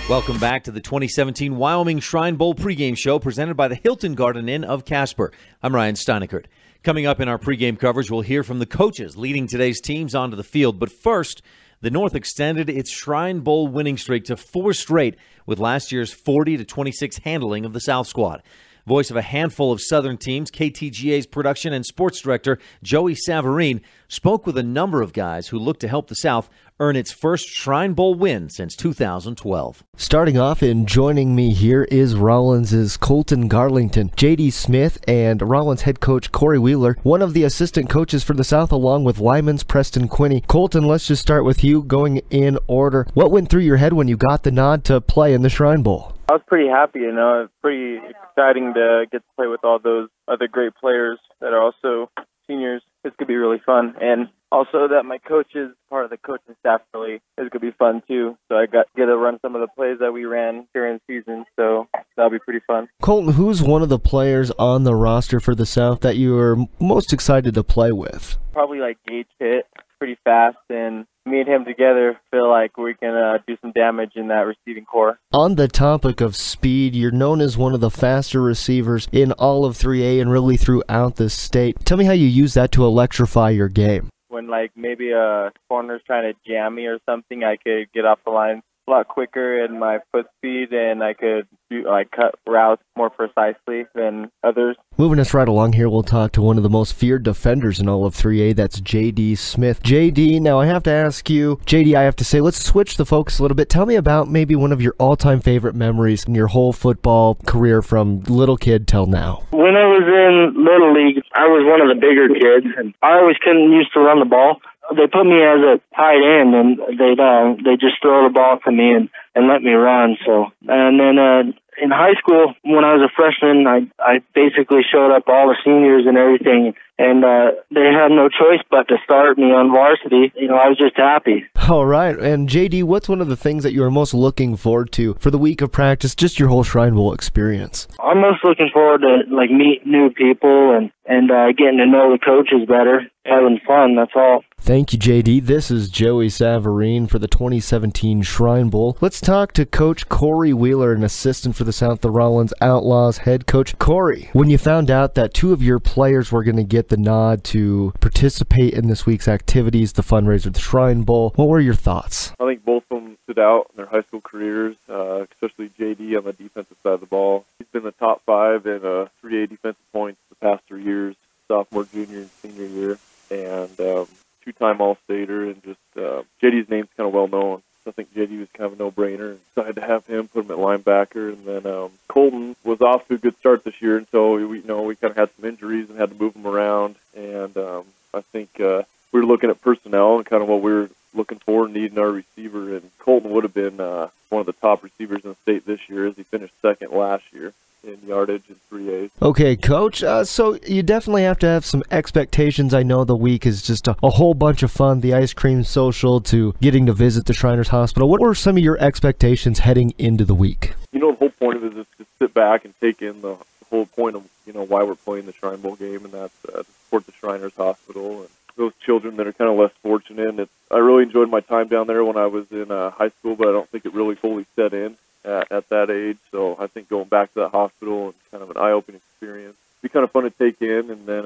Welcome back to the 2017 Wyoming Shrine Bowl pregame show presented by the Hilton Garden Inn of Casper. I'm Ryan Steinekert. Coming up in our pregame coverage, we'll hear from the coaches leading today's teams onto the field. But first, the North extended its Shrine Bowl winning streak to 4 straight with last year's 40-26 handling of the South squad. Voice of a handful of Southern teams, KTGA's production and sports director Joey Savarine spoke with a number of guys who look to help the South earn its first Shrine Bowl win since 2012. Starting off and joining me here is Rollins' Colton Garlington, J.D. Smith, and Rollins head coach Corey Wheeler, one of the assistant coaches for the South, along with Lyman's Preston Quinney. Colton, let's just start with you going in order. What went through your head when you got the nod to play in the Shrine Bowl? I was pretty happy, you know. It's pretty exciting to get to play with all those other great players that are also seniors. It's going to be really fun. And also that my coach is part of the coaching staff, really, is going to be fun too. So I get to run some of the plays that we ran during the season, so that'll be pretty fun. Colton, who's one of the players on the roster for the South that you are most excited to play with? Probably like Gage Pitt, pretty fast, and me and him together feel like we can do some damage in that receiving core. On the topic of speed, you're known as one of the faster receivers in all of 3A and really throughout the state. Tell me how you use that to electrify your game. When like maybe a corner's trying to jam me or something, I could get off the line a lot quicker in my foot speed, and I could cut routes more precisely than others. Moving us right along here, we'll talk to one of the most feared defenders in all of 3A. That's J.D. Smith. J.D., now I have to ask you, J.D., I have to say, let's switch the focus a little bit. Tell me about maybe one of your all-time favorite memories in your whole football career from little kid till now. When I was in Little League, I was one of the bigger kids, and I always couldn't used to run the ball. They put me as a tight end, and they just throw the ball to me and let me run. So, and then in high school, when I was a freshman, I basically showed up all the seniors and everything, and they had no choice but to start me on varsity. You know, I was just happy. All right. And JD, what's one of the things that you are most looking forward to for the week of practice, just your whole Shrine Bowl experience? I'm most looking forward to meet new people and getting to know the coaches better, having fun. That's all. Thank you, JD. This is Joey Savarine for the 2017 Shrine Bowl. Let's talk to Coach Corey Wheeler, an assistant for the South Rollins Outlaws head coach. Corey, when you found out that 2 of your players were going to get the nod to participate in this week's activities, the fundraiser, the Shrine Bowl, what were your thoughts? I think both of them stood out in their high school careers, especially JD on the defensive side of the ball. He's been the top 5 in 3A defensive points the past 3 years, sophomore, junior, and senior year, and 2-time All-Stater, and just JD's name's kind of well known. So I think JD was kind of a no-brainer. Decided to have him, put him at linebacker, and then Colton was off to a good start this year until we kind of had some injuries and had to move him around. And I think we were looking at personnel and kind of what we were looking for, needing our receiver, and Colton would have been one of the top receivers in the state this year, as he finished second last year in yardage in 3A. Okay, Coach, so you definitely have to have some expectations. I know the week is just a whole bunch of fun, the ice cream social to getting to visit the Shriners Hospital. What were some of your expectations heading into the week? You know, the whole point of it is just to sit back and take in the whole point of, why we're playing the Shrine Bowl game, and that's to support the Shriners Hospital and those children that are kind of less fortunate. I really enjoyed my time down there when I was in high school, but I don't think it really fully set in at that age. So I think going back to that hospital and kind of an eye-opening experience be kind of fun to take in. And then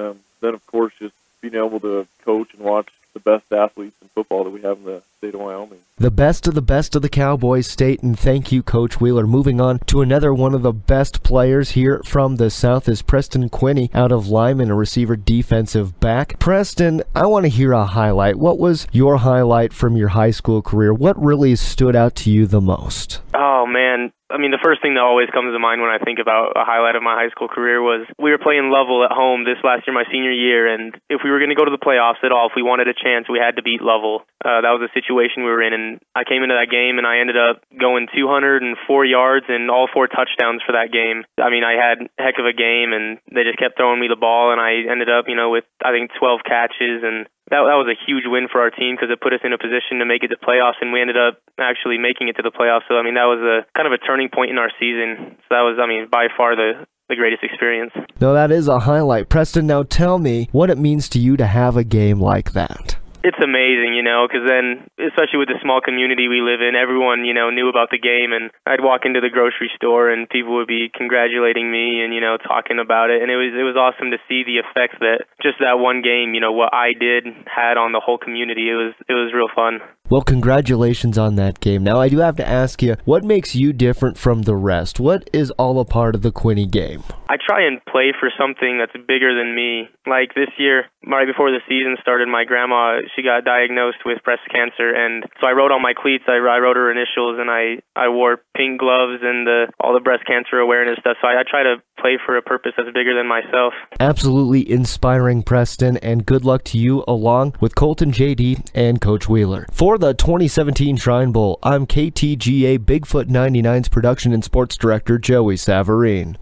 of course, just being able to coach and watch the best athletes in football that we have in the state of Wyoming. The best of the Cowboys state, and thank you, Coach Wheeler. Moving on to another one of the best players here from the South is Preston Quinney out of Lyman, a receiver defensive back. Preston, I want to hear a highlight. What was your highlight from your high school career? What really stood out to you the most? Oh, man. I mean, the first thing that always comes to mind when I think about a highlight of my high school career was we were playing Lovell at home this last year, my senior year, and if we were going to go to the playoffs at all, if we wanted a chance, we had to beat Lovell. That was the situation we were in, and I came into that game, and I ended up going 204 yards and all 4 touchdowns for that game. I mean, I had a heck of a game, and they just kept throwing me the ball, and I ended up, with, I think, 12 catches, and that was a huge win for our team because it put us in a position to make it to playoffs, and we ended up actually making it to the playoffs. So, I mean, that was a kind of a turning point in our season. So that was, by far the greatest experience. No, that is a highlight. Preston, now tell me what it means to you to have a game like that. It's amazing, because then, especially with the small community we live in, everyone, knew about the game, and I'd walk into the grocery store and people would be congratulating me and, talking about it, and it was awesome to see the effects that just that one game, what I did had on the whole community. It was real fun. Well, congratulations on that game. Now, I do have to ask you, what makes you different from the rest? What is all a part of the Quinney game? I try and play for something that's bigger than me. Like this year, right before the season started, my grandma, she got diagnosed with breast cancer, and so I wrote on my cleats, I wrote her initials, and I wore pink gloves and all the breast cancer awareness stuff. So I try to play for a purpose that's bigger than myself. Absolutely inspiring, Preston, and good luck to you along with Colton, JD, and Coach Wheeler. For the 2017 Shrine Bowl, I'm KTGA Bigfoot 99's production and sports director, Joey Savarine.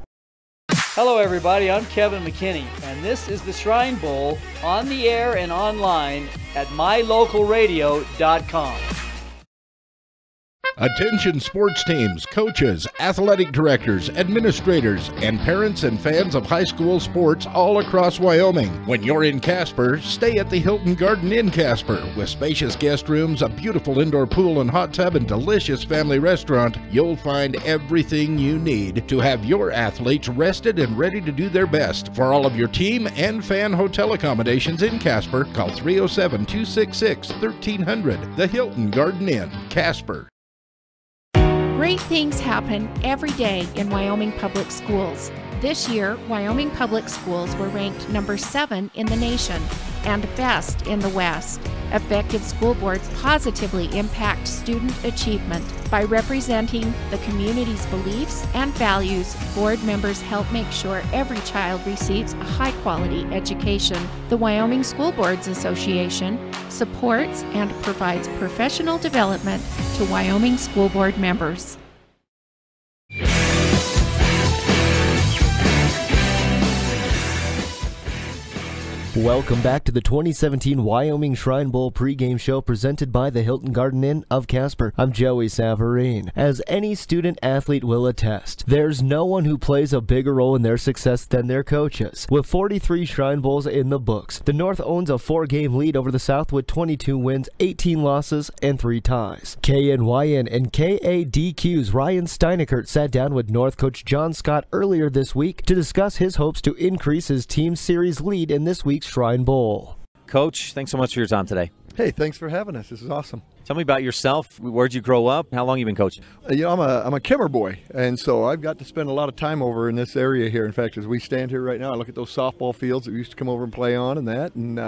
Hello, everybody. I'm Kevin McKinney, and this is the Shrine Bowl on the air and online at mylocalradio.com. Attention sports teams, coaches, athletic directors, administrators, and parents and fans of high school sports all across Wyoming. When you're in Casper, stay at the Hilton Garden Inn Casper. With spacious guest rooms, a beautiful indoor pool and hot tub, and delicious family restaurant, you'll find everything you need to have your athletes rested and ready to do their best. For all of your team and fan hotel accommodations in Casper, call 307-266-1300. The Hilton Garden Inn, Casper. Great things happen every day in Wyoming Public Schools. This year, Wyoming Public Schools were ranked number 7 in the nation and best in the West. Effective school boards positively impact student achievement. By representing the community's beliefs and values, board members help make sure every child receives a high-quality education. The Wyoming School Boards Association supports and provides professional development to Wyoming school board members. Welcome back to the 2017 Wyoming Shrine Bowl pregame show presented by the Hilton Garden Inn of Casper. I'm Joey Savarine. As any student athlete will attest, there's no one who plays a bigger role in their success than their coaches. With 43 Shrine Bowls in the books, the North owns a 4-game lead over the South with 22 wins, 18 losses, and 3 ties. KNYN and KADQ's Ryan Steinekert sat down with North coach John Scott earlier this week to discuss his hopes to increase his team's series lead in this week's Shrine Bowl. Coach, thanks so much for your time today. Hey, thanks for having us. This is awesome. Tell me about yourself. Where'd you grow up? How long you been coaching? I'm a Kimmer boy, and so I've got to spend a lot of time over in this area here. In fact, as we stand here right now, I look at those softball fields that we used to come over and play on and that. And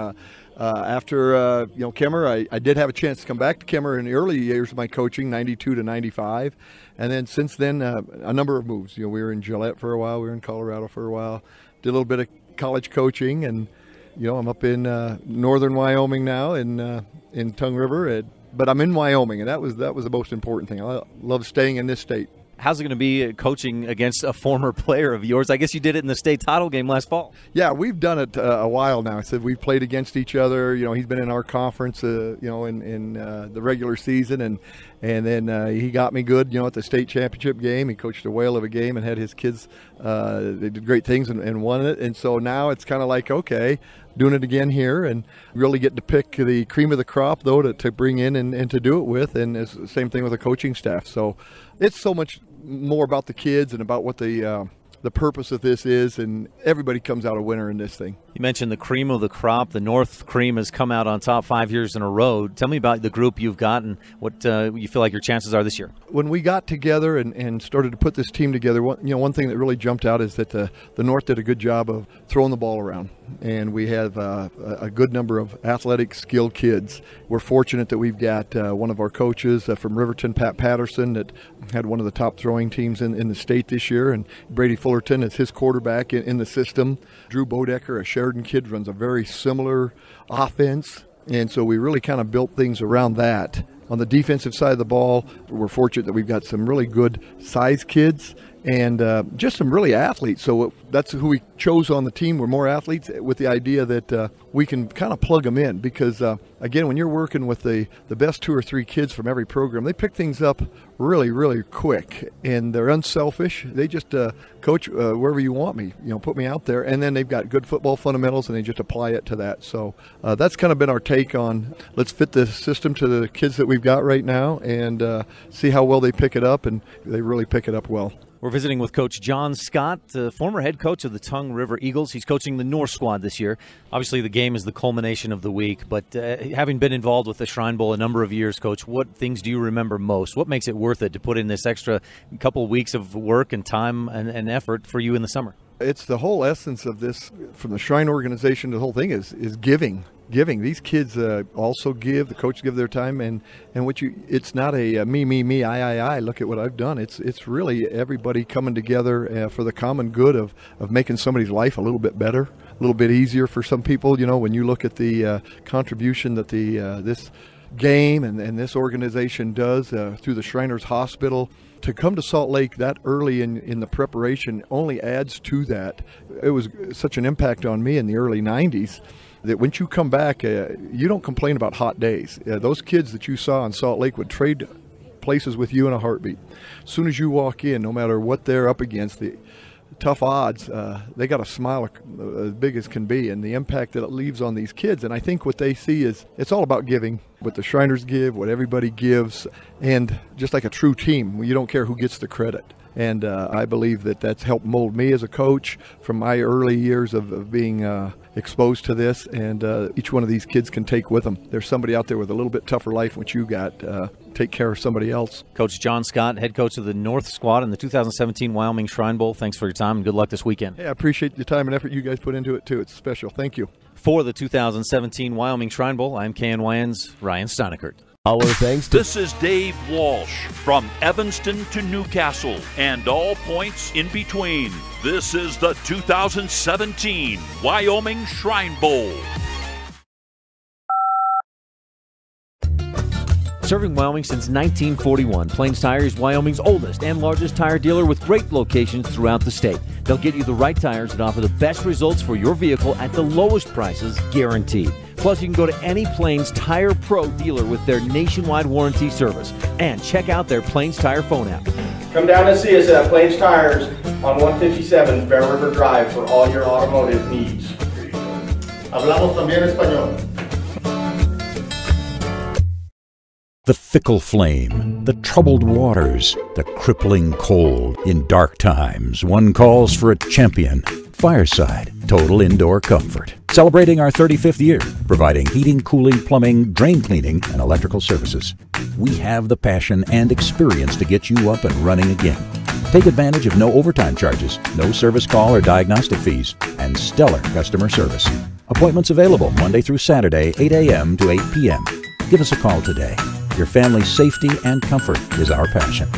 after Kimmer, I did have a chance to come back to Kimmer in the early years of my coaching, 92 to 95. And then since then, a number of moves. We were in Gillette for a while. We were in Colorado for a while. Did a little bit of college coaching, and I'm up in northern Wyoming now in Tongue River, but I'm in Wyoming, and that was the most important thing. I love staying in this state. How's it going to be coaching against a former player of yours? I guess you did it in the state title game last fall. Yeah, we've done it a while now. So we've played against each other. He's been in our conference, in the regular season, and then he got me good, at the state championship game. He coached a whale of a game and had his kids. They did great things and won it. And so now it's kind of like, okay, doing it again here, and really getting to pick the cream of the crop, though, to bring in and to do it with. And it's the same thing with the coaching staff. So it's so much more about the kids and about what the the purpose of this is, and everybody comes out a winner in this thing. You mentioned the cream of the crop. The North cream has come out on top 5 years in a row. Tell me about the group you've got and what you feel like your chances are this year. When we got together and started to put this team together, one thing that really jumped out is that the North did a good job of throwing the ball around, and we have a good number of athletic, skilled kids. We're fortunate that we've got one of our coaches from Riverton, Pat Patterson, that had one of the top throwing teams in the state this year, and Brady Fullerton is his quarterback in the system. Drew Bodecker, a Sheridan kid, runs a very similar offense, and so we really kind of built things around that. On the defensive side of the ball, we're fortunate that we've got some really good size kids and just some really athletes. So that's who we chose on the team. We're more athletes with the idea that we can kind of plug them in because, again, when you're working with the best 2 or 3 kids from every program, they pick things up really, really quick, and they're unselfish. They just, coach, wherever you want me, put me out there. And then they've got good football fundamentals, and they just apply it to that. So that's kind of been our take on let's fit the system to the kids that we've got right now and see how well they pick it up, and they really pick it up well. We're visiting with Coach John Scott, former head coach of the Tongue River Eagles. He's coaching the North squad this year. Obviously, the game is the culmination of the week, but having been involved with the Shrine Bowl a number of years, Coach, what things do you remember most? What makes it worth it to put in this extra couple weeks of work and time and effort for you in the summer? It's the whole essence of this, from the Shrine organization, the whole thing is giving. These kids also give. The coaches give their time, and it's not a me, I. Look at what I've done. It's really everybody coming together for the common good of making somebody's life a little bit better, a little bit easier for some people. When you look at the contribution that this game and this organization does through the Shriners Hospital. To come to Salt Lake that early in the preparation only adds to that. It was such an impact on me in the early 90s that when you come back, you don't complain about hot days. Those kids that you saw in Salt Lake would trade places with you in a heartbeat. As soon as you walk in, no matter what they're up against, the tough odds, they got a smile as big as can be, and the impact that it leaves on these kids. And I think what they see is it's all about giving. What the Shriners give, what everybody gives, and just like a true team, you don't care who gets the credit. And I believe that that's helped mold me as a coach from my early years of being exposed to this, and each one of these kids can take with them. There's somebody out there with a little bit tougher life than what you got. Take care of somebody else. Coach John Scott, head coach of the North squad in the 2017 Wyoming Shrine Bowl. Thanks for your time, and good luck this weekend. Hey, I appreciate the time and effort you guys put into it, too. It's special. Thank you. For the 2017 Wyoming Shrine Bowl, I'm KNYN's Ryan Steinekert. Our thanks to This is Dave Walsh from Evanston to Newcastle and all points in between. This is the 2017 Wyoming Shrine Bowl. Serving Wyoming since 1941, Plains Tire is Wyoming's oldest and largest tire dealer with great locations throughout the state. They'll get you the right tires that offer the best results for your vehicle at the lowest prices, guaranteed. Plus, you can go to any Plains Tire Pro dealer with their nationwide warranty service. And check out their Plains Tire phone app. Come down and see us at Plains Tires on 157 Bear River Drive for all your automotive needs. Hablamos también español. The fickle flame, the troubled waters, the crippling cold. In dark times, one calls for a champion. Fireside, total indoor comfort. Celebrating our 35th year, providing heating, cooling, plumbing, drain cleaning, and electrical services. We have the passion and experience to get you up and running again. Take advantage of no overtime charges, no service call or diagnostic fees, and stellar customer service. Appointments available Monday through Saturday, 8 a.m. to 8 p.m. Give us a call today. Your family's safety and comfort is our passion.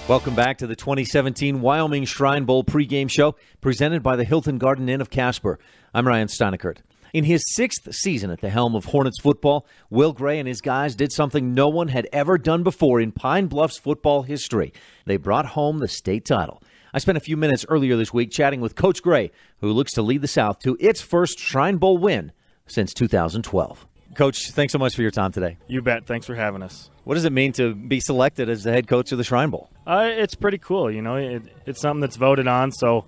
Welcome back to the 2017 Wyoming Shrine Bowl pregame show presented by the Hilton Garden Inn of Casper. I'm Ryan Steinekert. In his 6th season at the helm of Hornets football, Will Gray and his guys did something no one had ever done before in Pine Bluff's football history. They brought home the state title. I spent a few minutes earlier this week chatting with Coach Gray, who looks to lead the South to its first Shrine Bowl win since 2012. Coach, thanks so much for your time today. You bet. Thanks for having us. What does it mean to be selected as the head coach of the Shrine Bowl? It's pretty cool. You know, it's something that's voted on, so,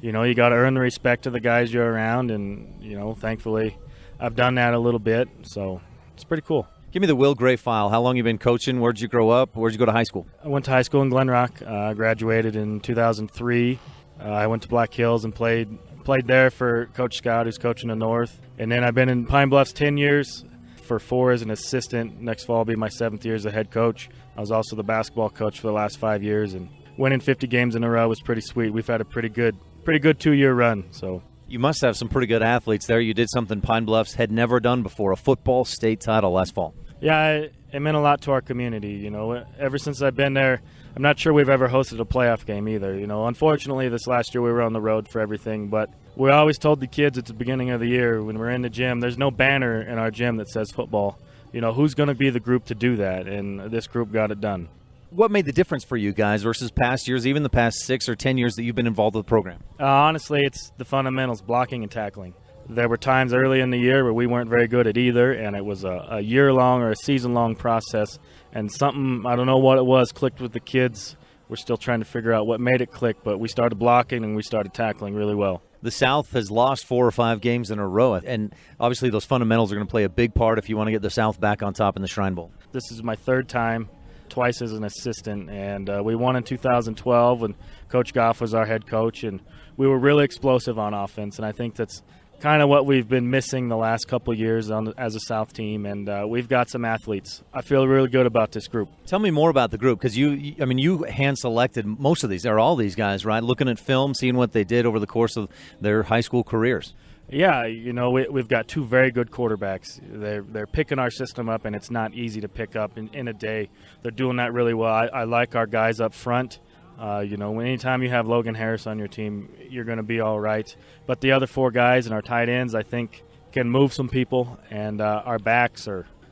you know, you got to earn the respect of the guys you're around, and, you know, thankfully I've done that a little bit, so it's pretty cool. Give me the Will Gray file. How long you been coaching? Where'd you grow up? Where'd you go to high school? I went to high school in Glen Rock. Graduated in 2003. I went to Black Hills and played there for Coach Scott, who's coaching the North. And then I've been in Pine Bluffs 10 years, for 4 as an assistant. Next fall will be my 7th year as a head coach. I was also the basketball coach for the last 5 years, and winning 50 games in a row was pretty sweet. We've had a pretty good 2-year run. So you must have some pretty good athletes there. You did something Pine Bluffs had never done before, a football state title last fall. Yeah, it meant a lot to our community. You know, ever since I've been there, I'm not sure we've ever hosted a playoff game either. You know, unfortunately, this last year we were on the road for everything, but we always told the kids at the beginning of the year when we're in the gym, there's no banner in our gym that says football. You know, who's going to be the group to do that? And this group got it done. What made the difference for you guys versus past years, even the past 6 or 10 years that you've been involved with the program? Honestly, it's the fundamentals, blocking and tackling. There were times early in the year where we weren't very good at either, and it was a year-long or a season-long process. And something, I don't know what it was, clicked with the kids. We're still trying to figure out what made it click, but we started blocking and we started tackling really well. The South has lost 4 or 5 games in a row, and obviously those fundamentals are going to play a big part if you want to get the South back on top in the Shrine Bowl. This is my 3rd time, twice as an assistant, and we won in 2012 when Coach Goff was our head coach, and we were really explosive on offense, and I think that's kind of what we've been missing the last couple of years as a South team, and we've got some athletes. I feel really good about this group. Tell me more about the group, because you hand-selected most of these, or all these guys, right? Looking at film, seeing what they did over the course of their high school careers. Yeah, you know, we've got 2 very good quarterbacks. They're picking our system up, and it's not easy to pick up in a day. They're doing that really well. I like our guys up front. You know, anytime you have Logan Harris on your team, you're going to be all right. But the other 4 guys and our tight ends, I think, can move some people. And our backs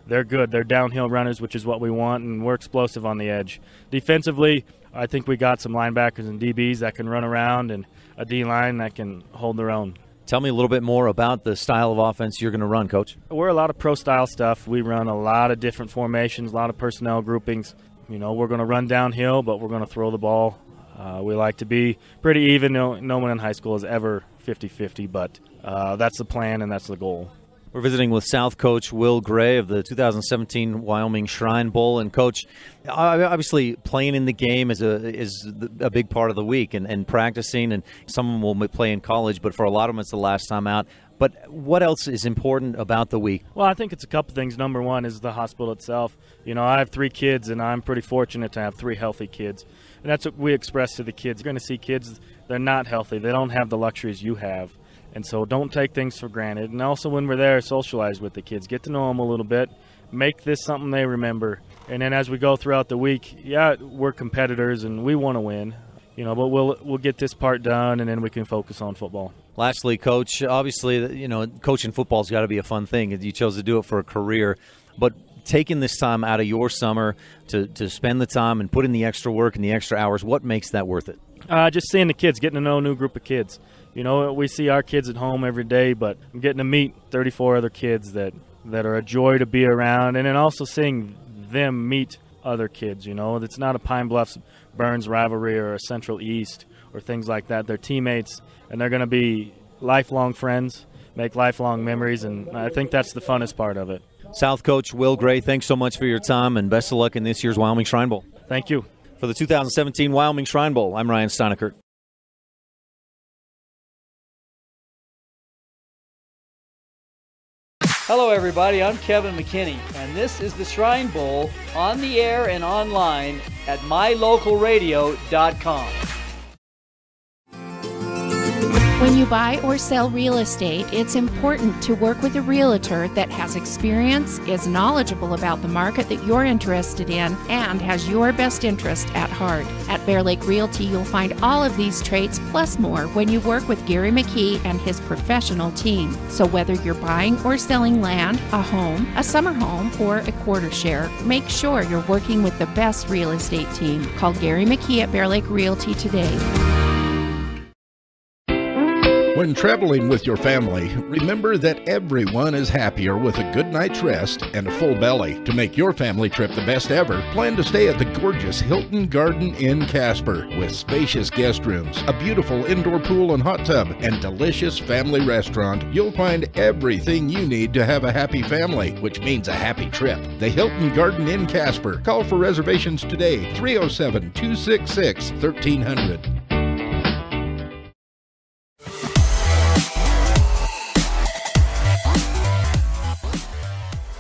they're good. They're downhill runners, which is what we want, and we're explosive on the edge. Defensively, I think we got some linebackers and DBs that can run around and a D-line that can hold their own. Tell me a little bit more about the style of offense you're going to run, Coach. We're a lot of pro-style stuff. We run a lot of different formations, a lot of personnel groupings. You know, we're going to run downhill, but we're going to throw the ball. We like to be pretty even. No one in high school is ever 50-50, but that's the plan and that's the goal. We're visiting with South coach Will Gray of the 2017 Wyoming Shrine Bowl. And, Coach, obviously playing in the game is a big part of the week and practicing, and some of them will play in college, but for a lot of them it's the last time out. But what else is important about the week? Well, I think it's a couple things. Number one is the hospital itself. You know, I have 3 kids, and I'm pretty fortunate to have 3 healthy kids. And that's what we express to the kids. You're going to see kids, they're not healthy. They don't have the luxuries you have. And so don't take things for granted. And also when we're there, socialize with the kids. Get to know them a little bit. Make this something they remember. And then as we go throughout the week, yeah, we're competitors and we want to win. You know, but we'll get this part done, and then we can focus on football. Lastly, Coach, obviously, you know, coaching football's got to be a fun thing. You chose to do it for a career. But taking this time out of your summer to spend the time and put in the extra work and the extra hours, what makes that worth it? Just seeing the kids, getting to know a new group of kids. You know, we see our kids at home every day, but I'm getting to meet 34 other kids that are a joy to be around, and then also seeing them meet other kids. You know, it's not a Pine Bluffs Burns rivalry or a Central East or things like that. They're teammates, and they're going to be lifelong friends, make lifelong memories, and I think that's the funnest part of it. South coach Will Gray, thanks so much for your time, and best of luck in this year's Wyoming Shrine Bowl. Thank you. For the 2017 Wyoming Shrine Bowl, I'm Ryan Steinekert. Hello, everybody. I'm Kevin McKinney, and this is the Shrine Bowl on the air and online at mylocalradio.com. When you buy or sell real estate, it's important to work with a realtor that has experience, is knowledgeable about the market that you're interested in, and has your best interest at heart. At Bear Lake Realty, you'll find all of these traits plus more when you work with Gary McKee and his professional team. So whether you're buying or selling land, a home, a summer home, or a quarter share, make sure you're working with the best real estate team. Call Gary McKee at Bear Lake Realty today. When traveling with your family, remember that everyone is happier with a good night's rest and a full belly. To make your family trip the best ever, plan to stay at the gorgeous Hilton Garden Inn Casper with spacious guest rooms, a beautiful indoor pool and hot tub, and delicious family restaurant. You'll find everything you need to have a happy family, which means a happy trip. The Hilton Garden Inn Casper. Call for reservations today, 307-266-1300.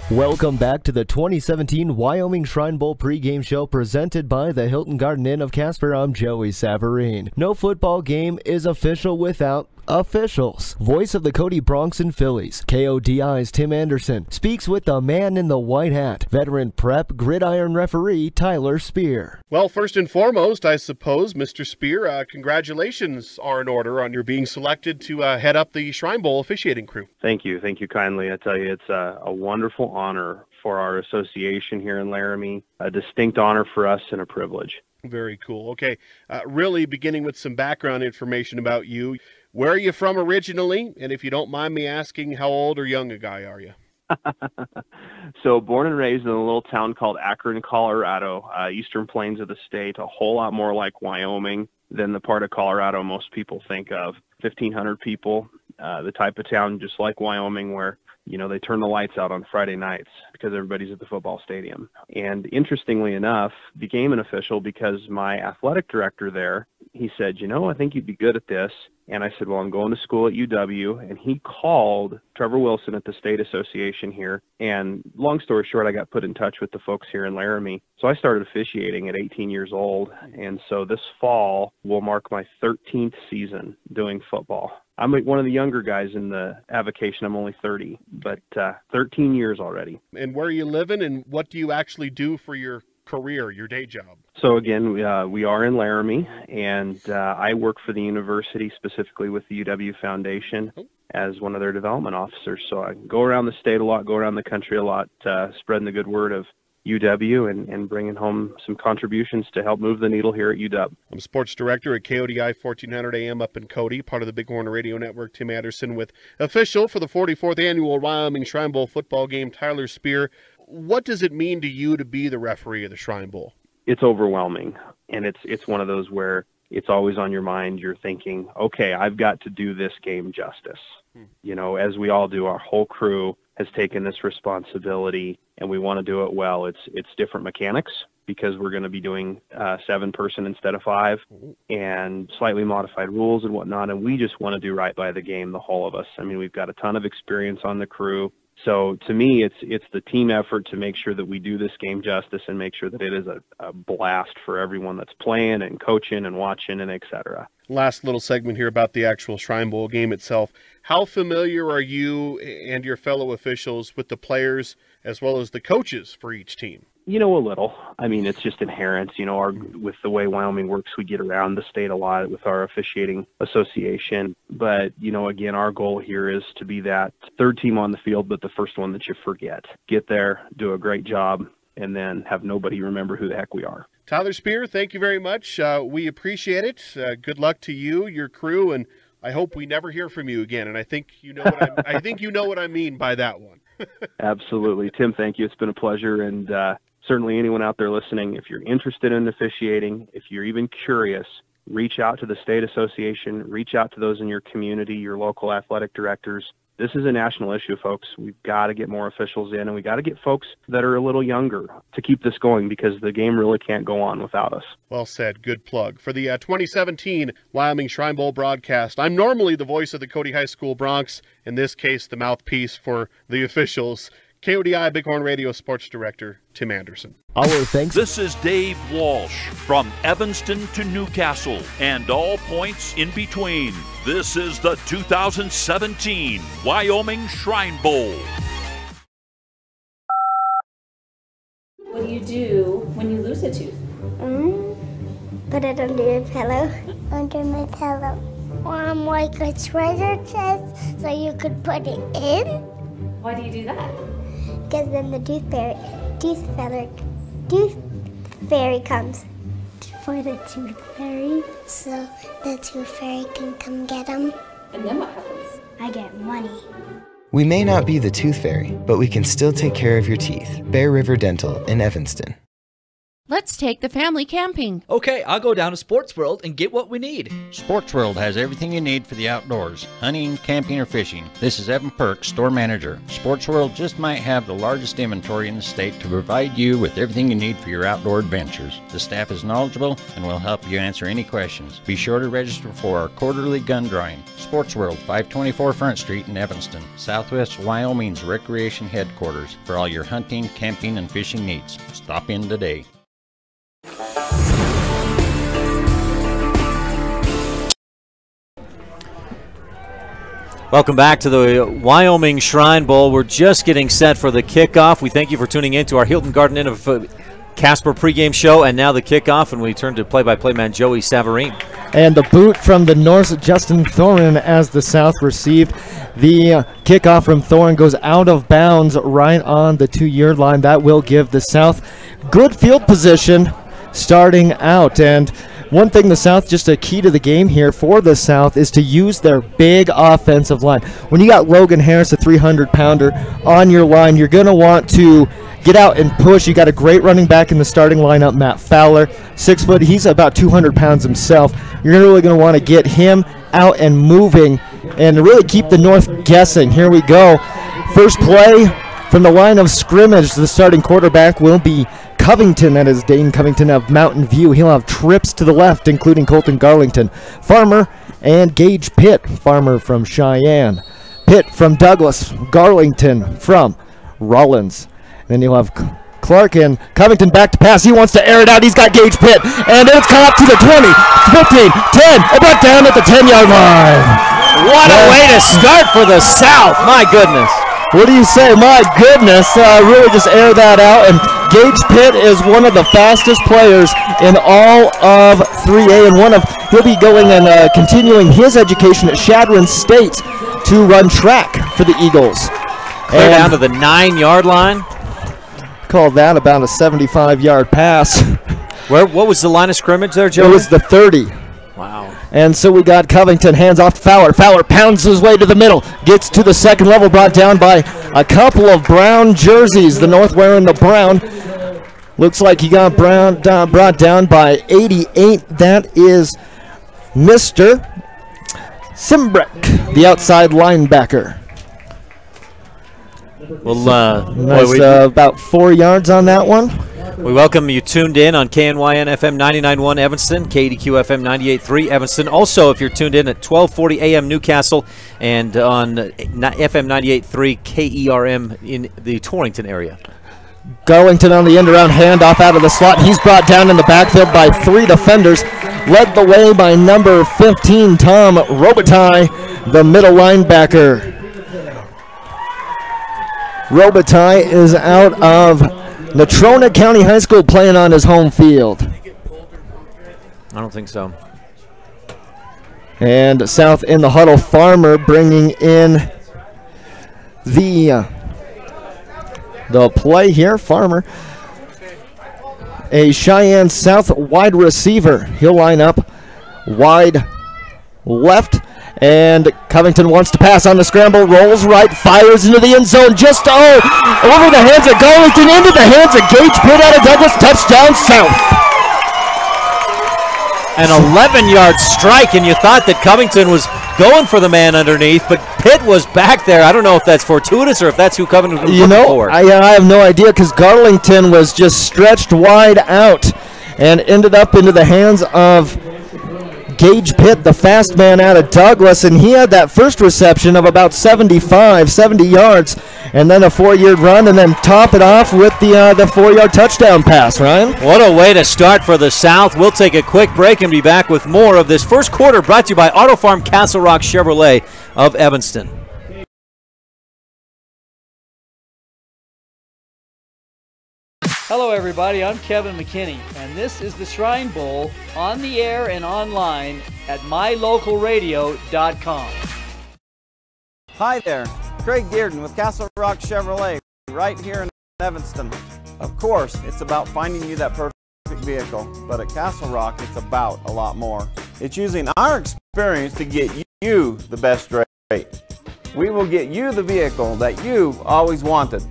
Welcome back to the 2017 Wyoming Shrine Bowl pregame show presented by the Hilton Garden Inn of Casper. I'm Joey Savarine. No football game is official without officials. Voice of the Cody Bronx and Phillies, KODI's Tim Anderson, speaks with the man in the white hat, veteran prep gridiron referee Tyler Spear. Well, first and foremost, I suppose, Mr. Spear, congratulations are in order on your being selected to head up the Shrine Bowl officiating crew. Thank you kindly. I tell you, it's a wonderful honor for our association here in Laramie, a distinct honor for us and a privilege. Very cool. Okay, really beginning with some background information about you. Where are you from originally? And if you don't mind me asking, how old or young a guy are you? So born and raised in a little town called Akron, Colorado, eastern plains of the state, a whole lot more like Wyoming than the part of Colorado most people think of. 1,500 people, the type of town just like Wyoming where, you know, they turn the lights out on Friday nights because everybody's at the football stadium. And interestingly enough, became an official because my athletic director there, he said, you know, I think you'd be good at this. And I said, well, I'm going to school at UW. And he called Trevor Wilson at the state association here. And long story short, I got put in touch with the folks here in Laramie. So I started officiating at 18 years old. And so this fall will mark my 13th season doing football. I'm one of the younger guys in the avocation. I'm only 30, but 13 years already. And where are you living and what do you actually do for your career, your day job? So again, we are in Laramie, and I work for the university, specifically with the UW Foundation, as one of their development officers. So I go around the state a lot, go around the country a lot, spreading the good word of UW and bringing home some contributions to help move the needle here at UW. I'm sports director at KODI 1400 AM up in Cody, part of the Bighorn Radio Network. Tim Anderson with official for the 44th annual Wyoming Shrine Bowl football game, Tyler Spear. What does it mean to you to be the referee of the Shrine Bowl? It's overwhelming, and it's one of those where it's always on your mind. You're thinking, okay, I've got to do this game justice. You know, as we all do, our whole crew has taken this responsibility, and we want to do it well. It's different mechanics because we're going to be doing 7-person instead of 5, and slightly modified rules and whatnot, and we just want to do right by the game, the whole of us. I mean, we've got a ton of experience on the crew. So to me, it's the team effort to make sure that we do this game justice and make sure that it is a blast for everyone that's playing and coaching and watching and et cetera. Last little segment here about the actual Shrine Bowl game itself. How familiar are you and your fellow officials with the players as well as the coaches for each team? You know, a little. I mean, it's just inherent. You know, with the way Wyoming works, we get around the state a lot with our officiating association. But, you know, again, our goal here is to be that third team on the field, but the first one that you forget. Get there, do a great job, and then have nobody remember who the heck we are. Tyler Spear, thank you very much. We appreciate it. Good luck to you, your crew, and I hope we never hear from you again. And I think you know what I think you know what I mean by that one. Absolutely. Tim, thank you. It's been a pleasure. And certainly anyone out there listening, if you're interested in officiating, if you're even curious, reach out to the state association, reach out to those in your community, your local athletic directors. This is a national issue, folks. We've got to get more officials in, and we got to get folks that are a little younger to keep this going because the game really can't go on without us. Well said. Good plug. For the 2017 Wyoming Shrine Bowl broadcast, I'm normally the voice of the Cody High School Bronx, in this case the mouthpiece for the officials. KODI Bighorn Radio Sports Director Tim Anderson. Our thanks. This is Dave Walsh from Evanston to Newcastle and all points in between. This is the 2017 Wyoming Shrine Bowl. What do you do when you lose a tooth? Put it under your pillow. Under my pillow. Like a treasure chest so you could put it in. Why do you do that? Because then the tooth fairy comes for the tooth fairy, so the tooth fairy can come get them. And then what happens? I get money. We may not be the tooth fairy, but we can still take care of your teeth. Bear River Dental in Evanston. Let's take the family camping. Okay, I'll go down to Sports World and get what we need. Sports World has everything you need for the outdoors, hunting, camping, or fishing. This is Evan Perks, store manager. Sports World just might have the largest inventory in the state to provide you with everything you need for your outdoor adventures. The staff is knowledgeable and will help you answer any questions. Be sure to register for our quarterly gun drawing. Sports World, 524 Front Street in Evanston, Southwest Wyoming's recreation headquarters for all your hunting, camping, and fishing needs. Stop in today. Welcome back to the Wyoming Shrine Bowl. We're just getting set for the kickoff. We thank you for tuning in to our Hilton Garden Inn of Casper pregame show, and now the kickoff, and we turn to play-by-play man Joey Savarine. And the boot from the Norse, Justin Thorin, as the South received. The kickoff from Thorin goes out of bounds right on the 2-yard line. That will give the South good field position starting out. And one thing the South, just a key to the game here for the South, is to use their big offensive line. When you got Logan Harris, a 300-pounder, on your line, you're going to want to get out and push. You got a great running back in the starting lineup, Matt Fowler, 6 foot. He's about 200 pounds himself. You're really going to want to get him out and moving and really keep the North guessing. Here we go. First play from the line of scrimmage. The starting quarterback will be Covington. That is Dane Covington of Mountain View. He'll have trips to the left, including Colton Garlington, Farmer, and Gage Pitt. Farmer from Cheyenne, Pitt from Douglas, Garlington from Rollins. Then you'll have Clark and Covington back to pass. He wants to air it out. He's got Gage Pitt, and it's caught to the 20, 15, 10, and brought down at the 10-yard line. What a way to start for the South. My goodness. What do you say? My goodness. Really just air that out. And Gage Pitt is one of the fastest players in all of 3A, and he'll be going and continuing his education at Shadron State to run track for the Eagles. Clear down to the 9-yard line. Call that about a 75-yard pass. What was the line of scrimmage there, Joe? It was the 30. Wow. And so we got Covington, hands off to Fowler. Fowler pounds his way to the middle, gets to the second level, brought down by a couple of brown jerseys. The North wearing the brown. Looks like he got brought down by 88. That is Mr. Simbrick, the outside linebacker. Well, nice, about 4 yards on that one. We welcome you tuned in on KNYN FM 99.1 Evanston, KDQ FM 98.3 Evanston. Also, if you're tuned in at 1240 AM Newcastle and on FM 98.3 KERM in the Torrington area. Garlington on the end-around handoff out of the slot. He's brought down in the backfield by 3 defenders. Led the way by number 15, Tom Robitaille, the middle linebacker. Robitaille is out of Natrona County High School, playing on his home field. I don't think so. And South in the huddle. Farmer bringing in the play here. Farmer, a Cheyenne South wide receiver. He'll line up wide left. And Covington wants to pass on the scramble, rolls right, fires into the end zone, just over the hands of Garlington, into the hands of Gage Pitt out of Douglas, touchdown South. An 11-yard strike, and you thought that Covington was going for the man underneath, but Pitt was back there. I don't know if that's fortuitous or if that's who Covington was looking for. I have no idea, because Garlington was just stretched wide out and ended up into the hands of Gage Pitt, the fast man out of Douglas, and he had that first reception of about 70 yards, and then a 4-yard run, and then top it off with the 4-yard touchdown pass, Ryan. What a way to start for the South. We'll take a quick break and be back with more of this first quarter, brought to you by Auto Farm Castle Rock Chevrolet of Evanston. Hello everybody, I'm Kevin McKinney, and this is the Shrine Bowl on the air and online at mylocalradio.com. Hi there, Craig Dearden with Castle Rock Chevrolet, right here in Evanston. Of course, it's about finding you that perfect vehicle, but at Castle Rock, it's about a lot more. It's using our experience to get you the best rate. We will get you the vehicle that you've always wanted.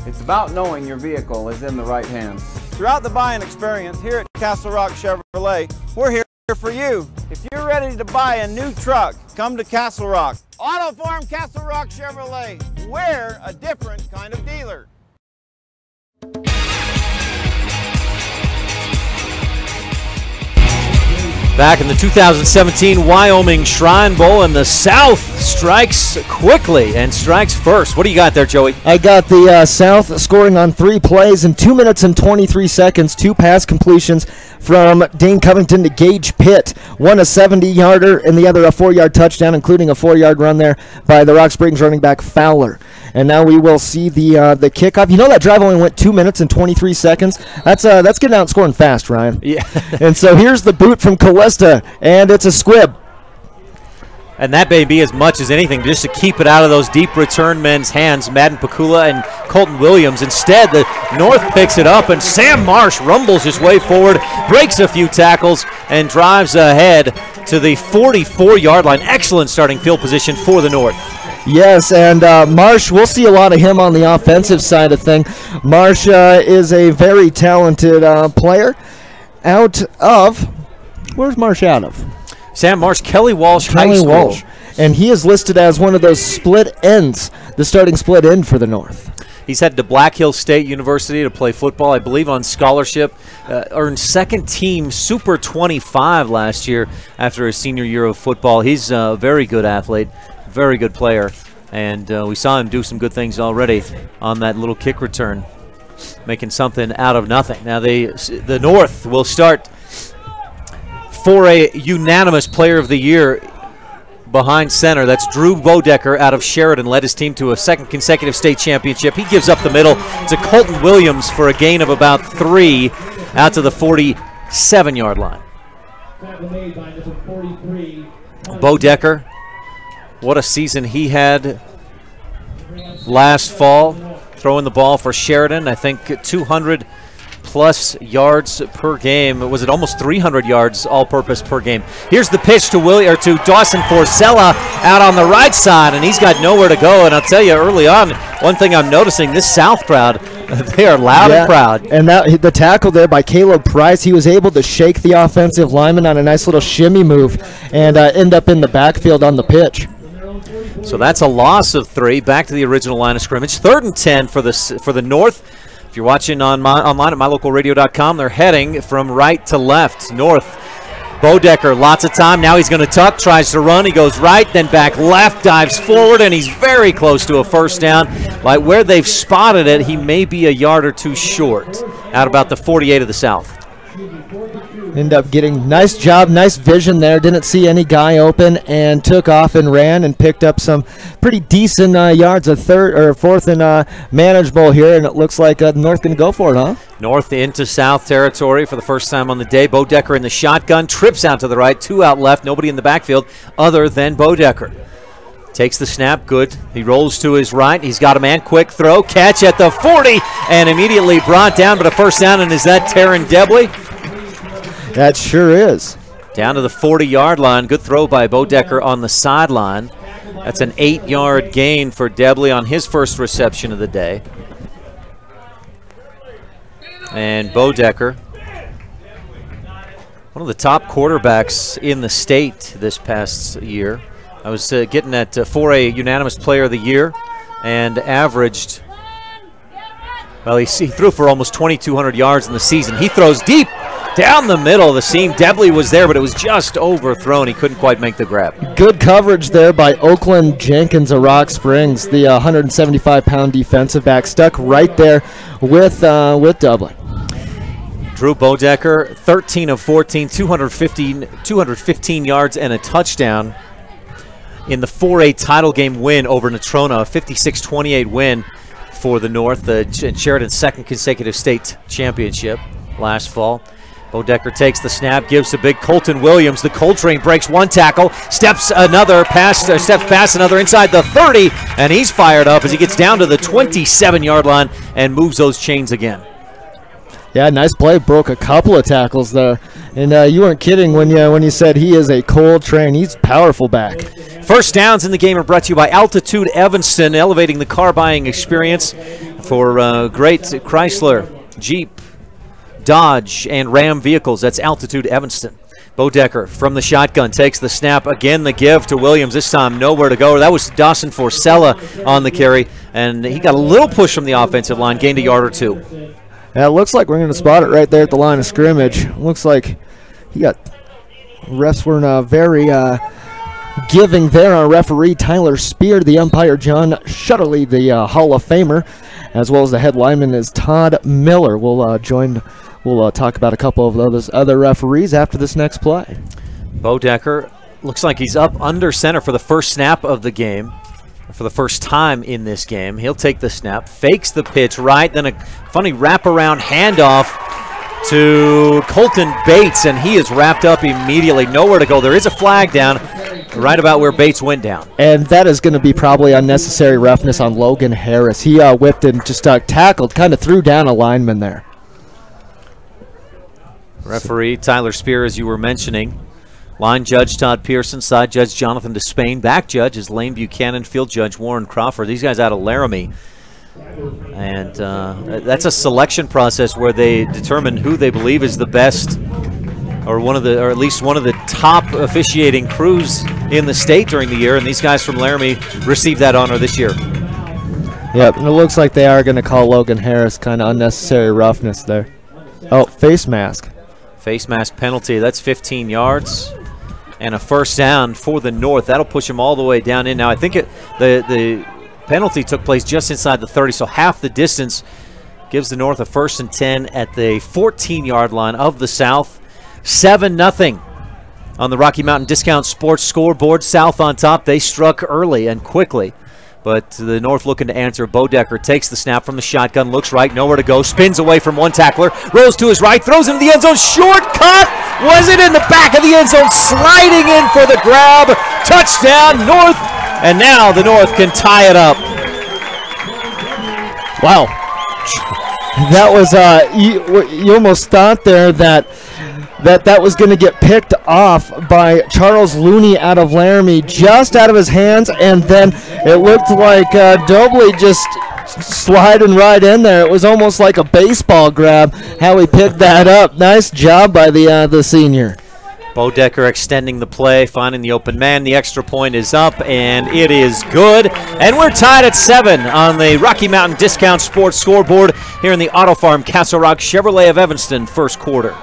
It's about knowing your vehicle is in the right hands. Throughout the buying experience here at Castle Rock Chevrolet, we're here for you. If you're ready to buy a new truck, come to Castle Rock. Auto Farm Castle Rock Chevrolet. We're a different kind of dealer. Back in the 2017 Wyoming Shrine Bowl, and the South strikes quickly and strikes first. What do you got there, Joey? I got the South scoring on 3 plays in 2 minutes and 23 seconds, 2 pass completions from Dane Covington to Gage Pitt. One a 70-yarder and the other a 4-yard touchdown, including a 4-yard run there by the Rock Springs running back Fowler. And now we will see the kickoff. You know that drive only went 2 minutes and 23 seconds? That's getting out and scoring fast, Ryan. Yeah. And so here's the boot from Callista, and it's a squib. And that may be as much as anything just to keep it out of those deep return men's hands, Madden Pakula and Colton Williams. Instead, the North picks it up, and Sam Marsh rumbles his way forward, breaks a few tackles, and drives ahead to the 44-yard line. Excellent starting field position for the North. Yes, and Marsh, we'll see a lot of him on the offensive side of thing. Marsh is a very talented player out of, where's Marsh out of? Sam Marsh, Kelly Walsh High School. Walsh. And he is listed as one of those split ends, the starting split end for the North. He's headed to Black Hills State University to play football, I believe on scholarship. Earned second team Super 25 last year after his senior year of football. He's a very good athlete, very good player. And we saw him do some good things already on that little kick return, making something out of nothing. Now the North will start for a unanimous player of the year behind center. That's Drew Bodecker out of Sheridan, led his team to a second consecutive state championship. He gives up the middle to Colton Williams for a gain of about 3 out to the 47-yard line. Bodecker, what a season he had last fall, throwing the ball for Sheridan. I think 200+ yards per game. Was it almost 300 yards all-purpose per game? Here's the pitch to Dawson Forcella out on the right side, and he's got nowhere to go. And I'll tell you, early on, one thing I'm noticing, this South crowd, they are loud and proud. And the tackle there by Caleb Price, he was able to shake the offensive lineman on a nice little shimmy move and end up in the backfield on the pitch. So that's a loss of 3. Back to the original line of scrimmage. 3rd and 10 for the North. If you're watching online at mylocalradio.com, they're heading from right to left. North, Bodecker, lots of time. Now he's going to tuck, tries to run. He goes right, then back left, dives forward, and he's very close to a first down. Like where they've spotted it, he may be a yard or 2 short out about the 48 of the South. End up getting nice job, nice vision there. Didn't see any guy open and took off and ran and picked up some pretty decent yards. A 4th and manageable here, and it looks like North going to go for it, huh? North into South territory for the first time on the day. Bodecker in the shotgun, trips out to the right, 2 out left, nobody in the backfield other than Bodecker. Takes the snap, good. He rolls to his right. He's got a man, quick throw, catch at the 40, and immediately brought down, but a first down, and is that Taryn Debley? That sure is. Down to the 40-yard line. Good throw by Bodecker on the sideline. That's an 8-yard gain for Debley on his first reception of the day. And Bodecker, one of the top quarterbacks in the state this past year. I was getting at 4A unanimous player of the year and averaged, well, he threw for almost 2,200 yards in the season. He throws deep down the middle of the seam. Debley was there, but it was just overthrown. He couldn't quite make the grab. Good coverage there by Oakland Jenkins of Rock Springs, the 175-pound defensive back, stuck right there with Debley. Drew Bodecker, 13 of 14, 215 yards and a touchdown in the 4A title game win over Natrona, a 56-28 win for the North, and Sheridan's second consecutive state championship last fall. Bodecker takes the snap, gives to big Colton Williams. The Coltrane breaks one tackle, steps past another inside the 30, and he's fired up as he gets down to the 27-yard line and moves those chains again. Yeah, nice play. Broke a couple of tackles there. And you weren't kidding when you said he is a cold train. He's powerful back. First downs in the game are brought to you by Altitude Evanston, elevating the car buying experience for great Chrysler, Jeep, Dodge, and Ram vehicles. That's Altitude Evanston. Bodecker from the shotgun takes the snap. Again, the give to Williams. This time nowhere to go. That was Dawson Forcella on the carry, and he got a little push from the offensive line, gained a yard or two. Yeah, it looks like we're going to spot it right there at the line of scrimmage. Looks like refs were very giving there. Our referee, Tyler Spear, the umpire, John Shutterly, the Hall of Famer, as well as the head lineman is Todd Miller. We'll talk about a couple of those other referees after this next play. Bodecker looks like he's up under center for the first snap of the game. For the first time in this game. He'll take the snap, fakes the pitch right, then a funny wraparound handoff to Colton Bates, and he is wrapped up immediately. Nowhere to go. There is a flag down right about where Bates went down. And that is going to be probably unnecessary roughness on Logan Harris. He whipped and just tackled, kind of threw down a lineman there. Referee Tyler Spear, as you were mentioning. Line judge Todd Pearson, side judge Jonathan Despain, back judge is Lane Buchanan, field judge Warren Crawford. These guys out of Laramie. And that's a selection process where they determine who they believe is the best or at least one of the top officiating crews in the state during the year, and these guys from Laramie received that honor this year. Yep, and it looks like they are going to call Logan Harris kind of unnecessary roughness there. Oh, face mask. Face mask penalty. That's 15 yards. And a first down for the North. That'll push them all the way down in. Now, I think the penalty took place just inside the 30, so half the distance gives the North a 1st and 10 at the 14-yard line of the South. 7-0 on the Rocky Mountain Discount Sports scoreboard. South on top. They struck early and quickly, but the North looking to answer. Bodecker takes the snap from the shotgun, looks right, nowhere to go, spins away from one tackler, rolls to his right, throws into the end zone, shortcut! Was it in the back of the end zone, sliding in for the grab? Touchdown, North! And now the North can tie it up. Wow. That was, you almost thought there that was going to get picked off by Charles Looney out of Laramie, just out of his hands, and then it looked like Dobley just sliding right in there. It was almost like a baseball grab, how he picked that up. Nice job by the senior. Bodecker extending the play, finding the open man. The extra point is up, and it is good. And we're tied at 7 on the Rocky Mountain Discount Sports scoreboard here in the Auto Farm Castle Rock Chevrolet of Evanston first quarter.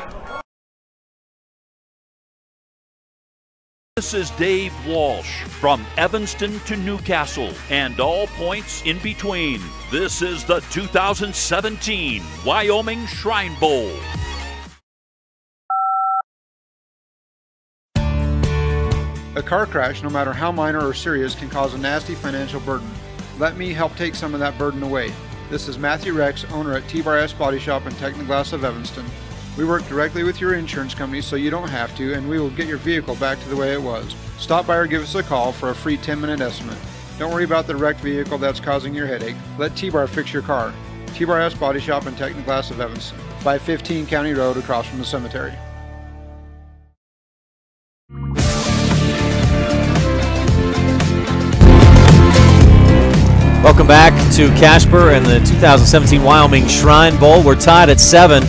This is Dave Walsh from Evanston to Newcastle and all points in between. This is the 2017 Wyoming Shrine Bowl. A car crash, no matter how minor or serious, can cause a nasty financial burden. Let me help take some of that burden away. This is Matthew Rex, owner at T-Bar S Body Shop and Technoglass of Evanston. We work directly with your insurance company so you don't have to, and we will get your vehicle back to the way it was. Stop by or give us a call for a free 10-minute estimate. Don't worry about the wrecked vehicle that's causing your headache. Let T-Bar fix your car. T-Bar S Body Shop and Technoglass of Evanston, 515 County Road across from the cemetery. Welcome back to Casper and the 2017 Wyoming Shrine Bowl. We're tied at 7.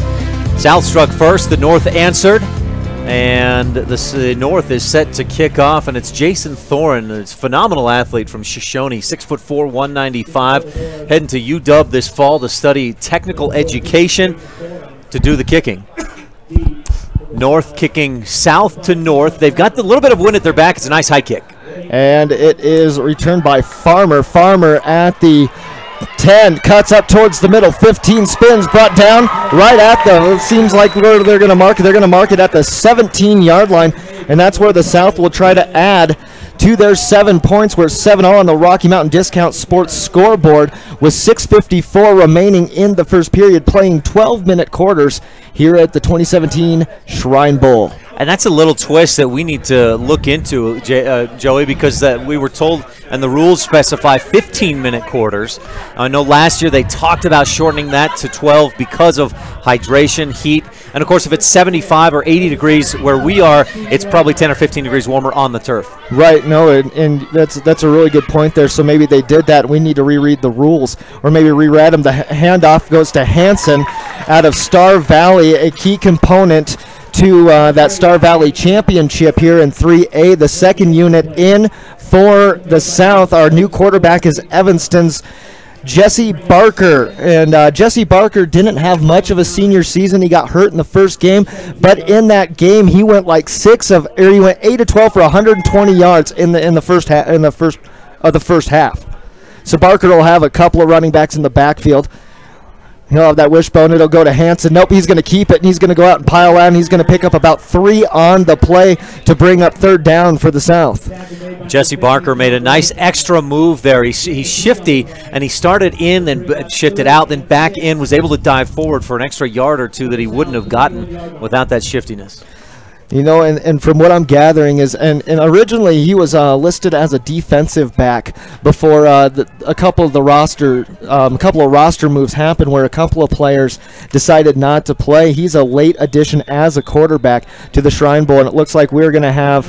South struck first, the North answered, and the North is set to kick off, and it's Jason Thorin, a phenomenal athlete from Shoshone, 6'4", 195, heading to UW this fall to study technical education to do the kicking. North kicking south to north. They've got a little bit of wind at their back. It's a nice high kick. And it is returned by Farmer. Farmer at the 10, cuts up towards the middle, 15 spins, brought down right at it seems like where they're going to mark it. They're going to mark it at the 17-yard line, and that's where the South will try to add to their 7 points. We're 7-0 on the Rocky Mountain Discount Sports scoreboard with 6:54 remaining in the first period, playing 12-minute quarters here at the 2017 Shrine Bowl. And that's a little twist that we need to look into, Joey, because we were told, and the rules specify 15-minute quarters. I know last year they talked about shortening that to 12 because of hydration, heat, and of course if it's 75 or 80 degrees where we are, it's probably 10 or 15 degrees warmer on the turf. Right, no, and that's a really good point there. So maybe they did that. We need to reread the rules, or maybe reread them. The handoff goes to Hansen out of Star Valley, a key component to that Star Valley championship here in 3A. The second unit in for the South. Our new quarterback is Evanston's Jesse Barker, and Jesse Barker didn't have much of a senior season. He got hurt in the first game, but in that game he went like he went 8 of 12 for 120 yards in the first half. So Barker will have a couple of running backs in the backfield. He'll have that wishbone. It'll go to Hansen. Nope, he's going to keep it, and he's going to go out and pile out, and he's going to pick up about 3 on the play to bring up third down for the South. Jesse Barker made a nice extra move there. He's shifty, and he started in, then shifted out, then back in, was able to dive forward for an extra yard or two that he wouldn't have gotten without that shiftiness. You know, and from what I'm gathering is, and originally he was listed as a defensive back before a couple of roster moves happened where a couple of players decided not to play. He's a late addition as a quarterback to the Shrine Bowl, and it looks like we're going to have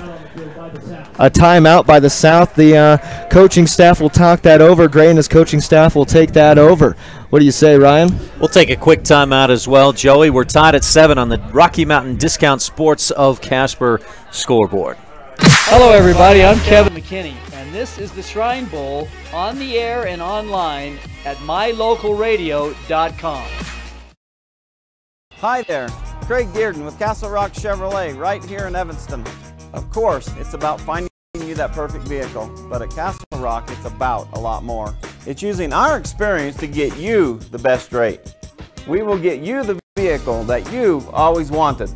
a timeout by the South. The coaching staff will talk that over. Gray and his coaching staff will take that over. What do you say, Ryan? We'll take a quick timeout as well, Joey. We're tied at 7 on the Rocky Mountain Discount Sports of Casper scoreboard. Hello, everybody. I'm Kevin McKinney, and this is the Shrine Bowl on the air and online at mylocalradio.com. Hi there, Craig Dearden with Castle Rock Chevrolet right here in Evanston. Of course, it's about finding you that perfect vehicle, but at Castle Rock, it's about a lot more. It's using our experience to get you the best rate. We will get you the vehicle that you've always wanted.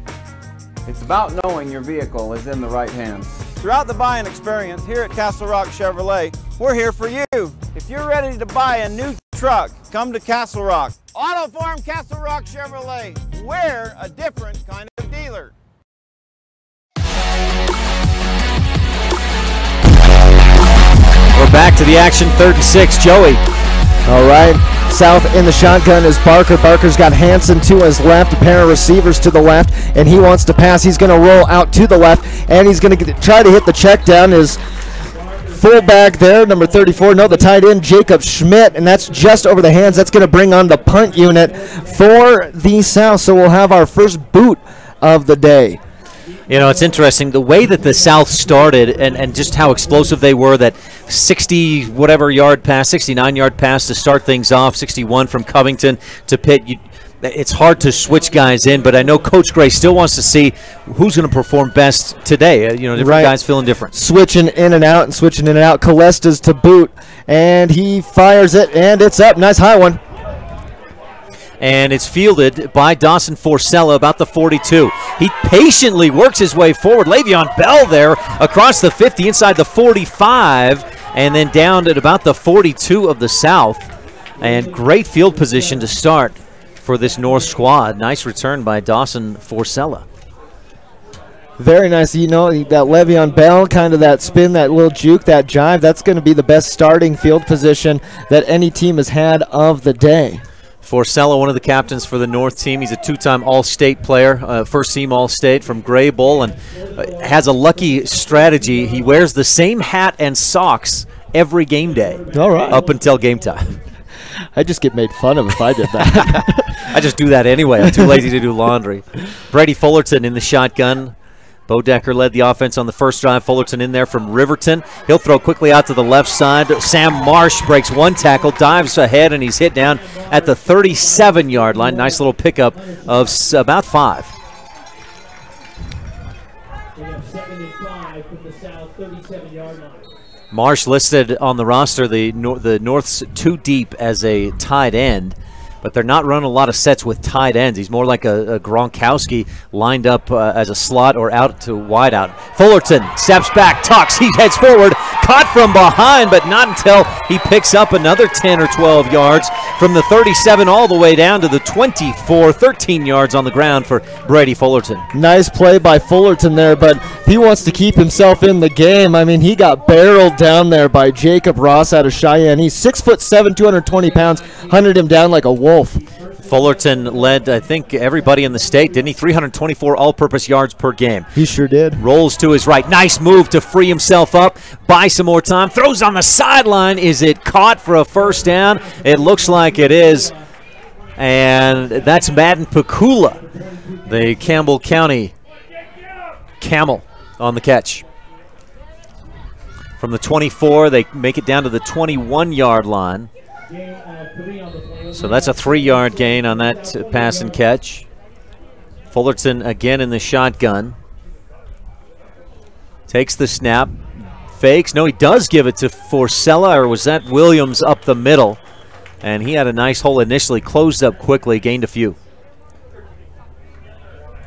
It's about knowing your vehicle is in the right hands. Throughout the buying experience here at Castle Rock Chevrolet, we're here for you. If you're ready to buy a new truck, come to Castle Rock. Auto Farm Castle Rock Chevrolet. We're a different kind of dealer. We're back to the action, 3rd and 6. Joey. All right. South in the shotgun is Barker. Barker's got Hansen to his left, a pair of receivers to the left, and he wants to pass. He's going to roll out to the left, and he's going to try to hit the check down. His fullback there, number 34, no, the tight end, Jacob Schmidt, and that's just over the hands. That's going to bring on the punt unit for the South, so we'll have our first boot of the day. You know, it's interesting, the way that the South started and just how explosive they were, that 69-yard pass to start things off, 61 from Covington to Pitt. It's hard to switch guys in, but I know Coach Gray still wants to see who's going to perform best today. Different guys feeling different. Switching in and out. Calesta's to boot, and he fires it, and it's up. Nice high one. And it's fielded by Dawson Forcella about the 42. He patiently works his way forward. Le'Veon Bell there across the 50, inside the 45, and then down at about the 42 of the South. And great field position to start for this North squad. Nice return by Dawson Forcella. Very nice. You know, that Le'Veon Bell, kind of that spin, that little juke, that jive, that's going to be the best starting field position that any team has had of the day. Forcella, one of the captains for the North team. He's a 2-time All-State player, first-team All-State from Gray Bowl, and has a lucky strategy. He wears the same hat and socks every game day. All right. Up until game time. I just get made fun of if I did that. I just do that anyway. I'm too lazy to do laundry. Brady Fullerton in the shotgun. Bo Decker led the offense on the first drive. Fullerton in there from Riverton. He'll throw quickly out to the left side. Sam Marsh breaks one tackle, dives ahead, and he's hit down at the 37-yard line. Nice little pickup of about 5. Marsh listed on the roster, the North's too deep as a tight end. but they're not running a lot of sets with tight ends. He's more like a Gronkowski lined up as a slot or out to wide out. Fullerton steps back, tucks, he heads forward, caught from behind, but not until he picks up another 10 or 12 yards from the 37 all the way down to the 24, 13 yards on the ground for Brady Fullerton. Nice play by Fullerton there, but he wants to keep himself in the game. I mean, he got barreled down there by Jacob Ross out of Cheyenne. He's 6'7", 220 pounds, hunted him down like a wolf. Fullerton led, I think, everybody in the state, didn't he? 324 all-purpose yards per game. He sure did. Rolls to his right. Nice move to free himself up, buy some more time. Throws on the sideline. Is it caught for a first down? It looks like it is. And that's Madden Pakula, the Campbell County Camel, on the catch. From the 24, they make it down to the 21-yard line. So that's a 3-yard gain on that pass and catch. Fullerton again in the shotgun. Takes the snap. Fakes. No, he does give it to Forcella, or was that Williams up the middle? And he had a nice hole initially, closed up quickly, gained a few.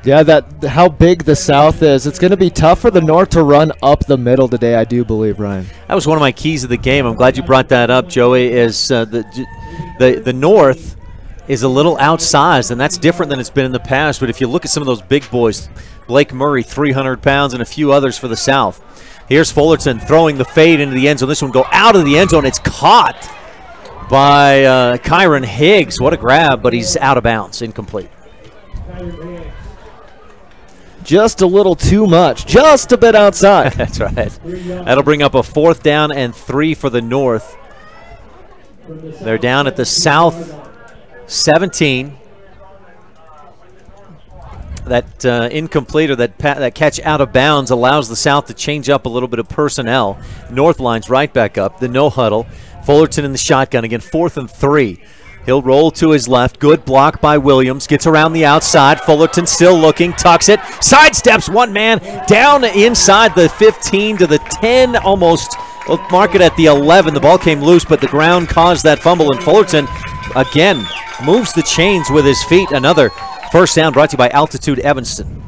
Yeah, how big the South is. It's going to be tough for the North to run up the middle today, I do believe, Ryan. That was one of my keys of the game. I'm glad you brought that up, Joey, is the North is a little outsized, and that's different than it's been in the past. But if you look at some of those big boys, Blake Murray, 300 pounds, and a few others for the South. Here's Fullerton throwing the fade into the end zone. This one go out of the end zone. It's caught by Kyron Higgs. What a grab, but he's out of bounds, incomplete. Just a little too much, just a bit outside. That's right. That'll bring up a 4th down and 3 for the North. They're down at the South 17. That incomplete, or that catch out of bounds, allows the South to change up a little bit of personnel. North lines right back up, the no huddle. Fullerton in the shotgun again, 4th and 3. He'll roll to his left. Good block by Williams. Gets around the outside. Fullerton still looking. Tucks it. Sidesteps one man down inside the 15 to the 10. Almost. We'll mark it at the 11. The ball came loose, but the ground caused that fumble. And Fullerton, again, moves the chains with his feet. Another first down brought to you by Altitude Evanston.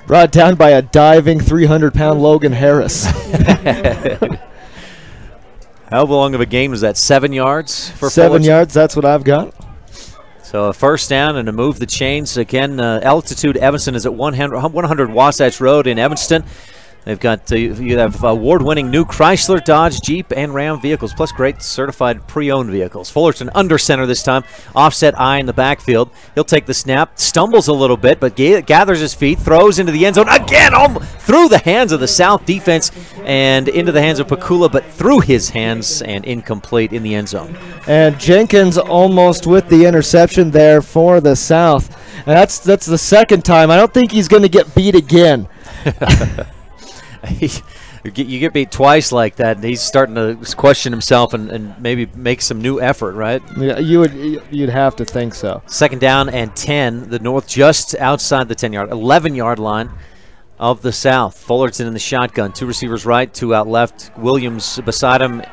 Brought down by a diving 300-pound Logan Harris. How long of a gain was that? 7 yards for 7 Fullerton? yards, that's what I've got. So a first down and to move the chains. Again, Altitude Evanston is at 100 Wasatch Road in Evanston. They've got you have award-winning new Chrysler, Dodge, Jeep, and Ram vehicles, plus great certified pre-owned vehicles. Fullerton under center this time, offset eye in the backfield. He'll take the snap, stumbles a little bit, but gathers his feet, throws into the end zone again, through the hands of the South defense and into the hands of Pakula, but through his hands and incomplete in the end zone. And Jenkins almost with the interception there for the South. And that's the second time. I don't think he's going to get beat again. You get beat twice like that, and he's starting to question himself and maybe make some new effort, right? Yeah, you'd have to think so. 2nd down and 10. The North just outside the 10-yard, 11-yard line of the South. Fullerton in the shotgun. 2 receivers right, 2 out left. Williams beside him.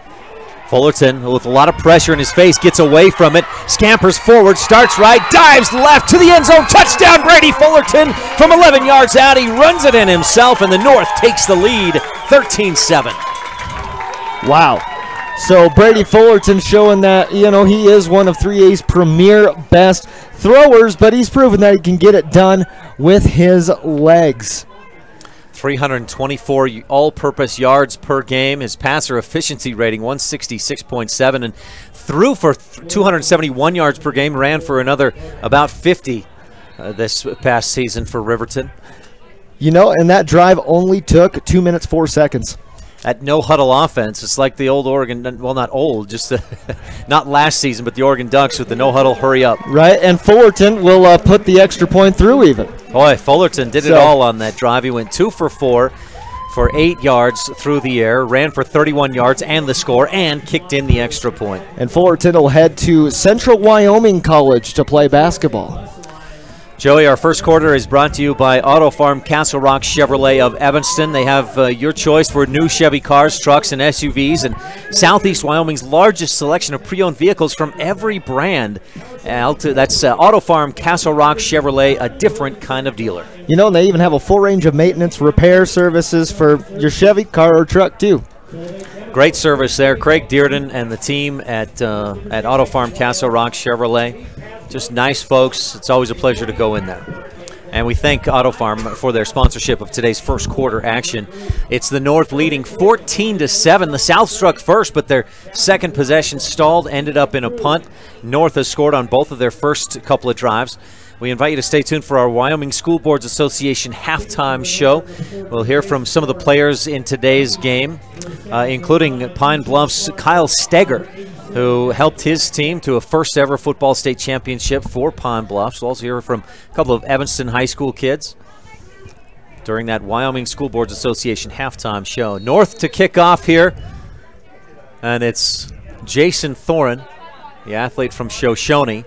Fullerton, with a lot of pressure in his face, gets away from it, scampers forward, starts right, dives left to the end zone. Touchdown, Brady Fullerton from 11 yards out. He runs it in himself, and the North takes the lead, 13-7. Wow. So Brady Fullerton showing that, he is one of 3A's premier best throwers, but he's proven that he can get it done with his legs. 324 all-purpose yards per game. His passer efficiency rating, 166.7, and threw for 271 yards per game, ran for another about 50 this past season for Riverton. And that drive only took 2 minutes, 4 seconds. That no-huddle offense, it's like the old Oregon, well, not old, just not last season, but the Oregon Ducks with the no-huddle, hurry up. Right, and Fullerton will put the extra point through even. Boy, Fullerton did it all on that drive. He went 2 for 4 for 8 yards through the air, ran for 31 yards and the score, and kicked in the extra point. And Fullerton will head to Central Wyoming College to play basketball. Joey, our first quarter is brought to you by Auto Farm Castle Rock Chevrolet of Evanston. They have your choice for new Chevy cars, trucks, and SUVs, and Southeast Wyoming's largest selection of pre-owned vehicles from every brand. That's Auto Farm Castle Rock Chevrolet, a different kind of dealer. You know, and they even have a full range of maintenance, repair services for your Chevy car or truck, too. Great service there. Craig Dearden and the team at Auto Farm Castle Rock Chevrolet. Just nice folks. It's always a pleasure to go in there. And we thank Auto Farm for their sponsorship of today's first quarter action. It's the North leading 14-7. The South struck first, but their second possession stalled, ended up in a punt. North has scored on both of their first couple of drives. We invite you to stay tuned for our Wyoming School Boards Association halftime show. We'll hear from some of the players in today's game, including Pine Bluff's Kyle Steger, who helped his team to a first-ever football state championship for Pine Bluffs. We'll also hear from a couple of Evanston high school kids during that Wyoming School Boards Association halftime show. North to kick off here, and it's Jason Thorin, the athlete from Shoshone.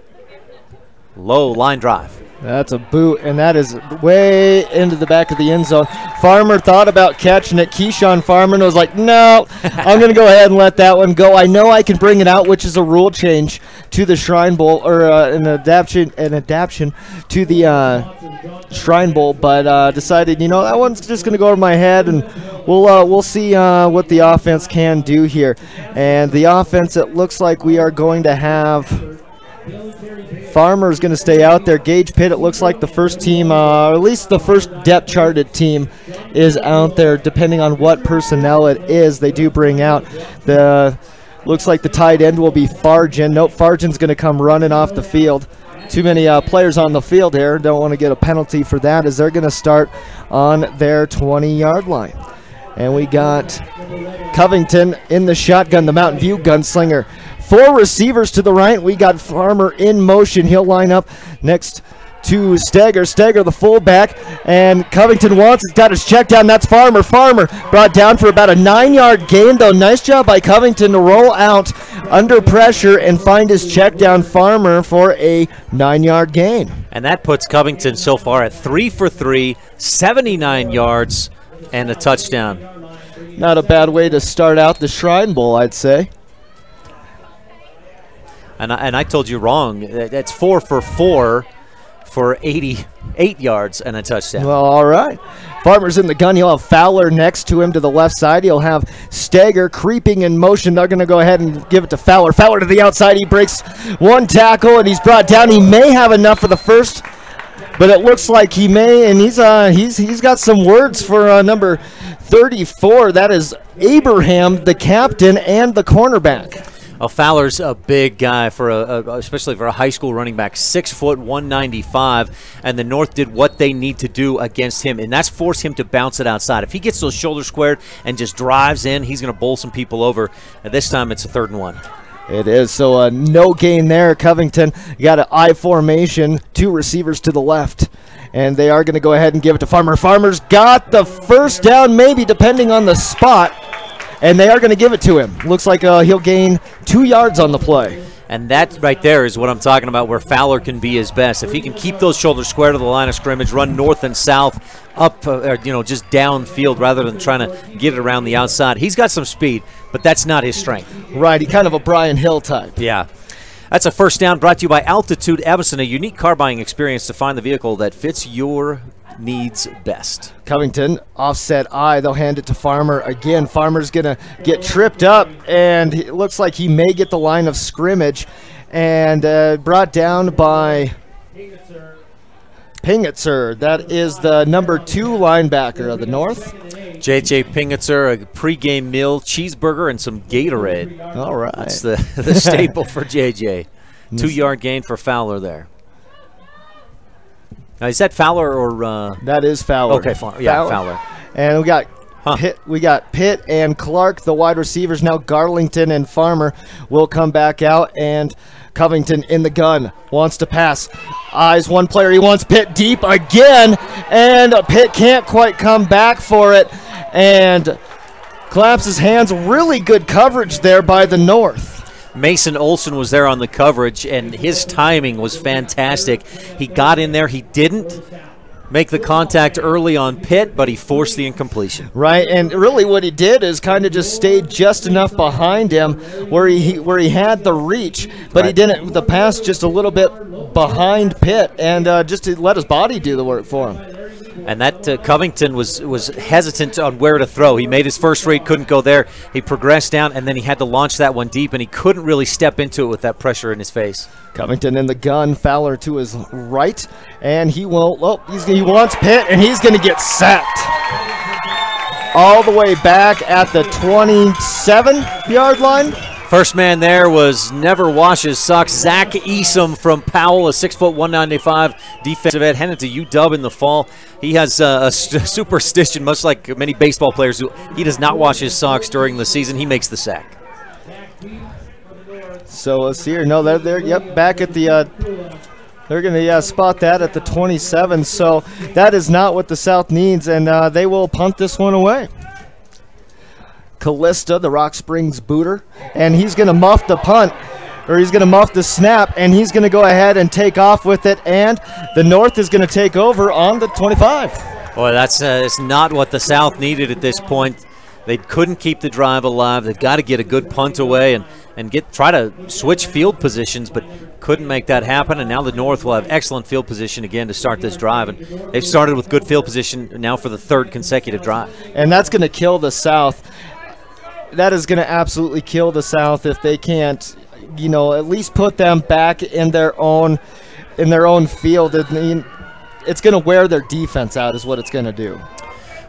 Low line drive. That's a boot, and that is way into the back of the end zone. Farmer thought about catching it. Keyshawn Farmer was like, no, I'm going to go ahead and let that one go. I know I can bring it out, which is a rule change to the Shrine Bowl, or an adaptation to the Shrine Bowl, but decided, you know, that one's just going to go over my head, and we'll see what the offense can do here. And the offense, it looks like we are going to have Farmer's going to stay out there. Gage Pitt, it looks like the first team, or at least the first depth charted team is out there, depending on what personnel it is. They do bring out looks like the tight end will be Farjan. Nope, Farjan's going to come running off the field. Too many players on the field here. Don't want to get a penalty for that, as they're going to start on their 20-yard line. And we got Covington in the shotgun, the Mountain View gunslinger. 4 receivers to the right. We got Farmer in motion. He'll line up next to Steger. Steger, the fullback, and Covington wants it. Got his check down. That's Farmer. Farmer brought down for about a 9-yard gain, though. Nice job by Covington to roll out under pressure and find his check down. Farmer for a 9-yard gain. And that puts Covington so far at 3 for 3, 79 yards, and a touchdown. Not a bad way to start out the Shrine Bowl, I'd say. And I told you wrong. That's 4 for 4 for 88 yards and a touchdown. Well, all right. Farmer's in the gun. He'll have Fowler next to him to the left side. He'll have Steger creeping in motion. They're going to go ahead and give it to Fowler. Fowler to the outside. He breaks one tackle, and he's brought down. He may have enough for the first, but it looks like he may, and he's got some words for number 34. That is Abraham, the captain, and the cornerback. Fowler's a big guy especially for a high school running back, 6 foot, 195, and the North did what they need to do against him, and that's force him to bounce it outside. If he gets those shoulders squared and just drives in, he's going to bowl some people over. And this time it's a 3rd and 1. It is, so no gain there. Covington got an I formation, 2 receivers to the left, and they are going to go ahead and give it to Farmer. Farmer's got the first down, maybe, depending on the spot. And they are going to give it to him. Looks like he'll gain 2 yards on the play. And that right there is what I'm talking about, where Fowler can be his best. If he can keep those shoulders square to the line of scrimmage, run north and south, up, just downfield rather than trying to get it around the outside. He's got some speed, but that's not his strength. Right, he's kind of a Brian Hill type. Yeah. That's a first down brought to you by Altitude Evanston, a unique car buying experience to find the vehicle that fits your needs best. Covington, offset I. They'll hand it to Farmer again. Farmer's going to get tripped up, and it looks like he may get the line of scrimmage, and brought down by Pingitzer. That is the number 2 linebacker of the North. J.J. Pingitzer, a pregame meal, cheeseburger, and some Gatorade. All right. That's the staple for J.J. 2-yard gain for Fowler there. Now, is that Fowler or that is Fowler. Okay, Fowler. And we got Pitt and Clark, the wide receivers. Now Garlington and Farmer will come back out, and Covington in the gun wants to pass. Eyes one player. He wants Pitt deep again, and Pitt can't quite come back for it, and claps his hands. Really good coverage there by the North. Mason Olson was there on the coverage, and his timing was fantastic. He got in there. He didn't make the contact early on Pitt, but he forced the incompletion. Right, and really what he did is kind of just stayed just enough behind him where he had the reach, but he didn't. The pass just a little bit behind Pitt, and just to let his body do the work for him. And that Covington was hesitant on where to throw. He made his first read, couldn't go there. He progressed down, and then he had to launch that one deep, and he couldn't really step into it with that pressure in his face. Covington in the gun, Fowler to his right, and he will. Oh, he wants Pitt, and he's going to get sacked all the way back at the 27-yard line. First man there was never washes socks. Zach Easom from Powell, a 6', 195 defensive end, headed to UW in the fall. He has a superstition, much like many baseball players do. He does not wash his socks during the season. He makes the sack. So let's see here. No, they're yep, back at the. They're going to spot that at the 27. So that is not what the South needs, and they will punt this one away. Callista, the Rock Springs booter, and he's going to muff the punt, or he's going to muff the snap, and he's going to go ahead and take off with it, and the North is going to take over on the 25. Boy, that's it's not what the South needed at this point. They couldn't keep the drive alive. They've got to get a good punt away and try to switch field positions, but couldn't make that happen. And now the North will have excellent field position again to start this drive. And they've started with good field position now for the third consecutive drive. And that's going to kill the South. That is going to absolutely kill the South if they can't, at least put them back in their own field. It's going to wear their defense out is what it's going to do.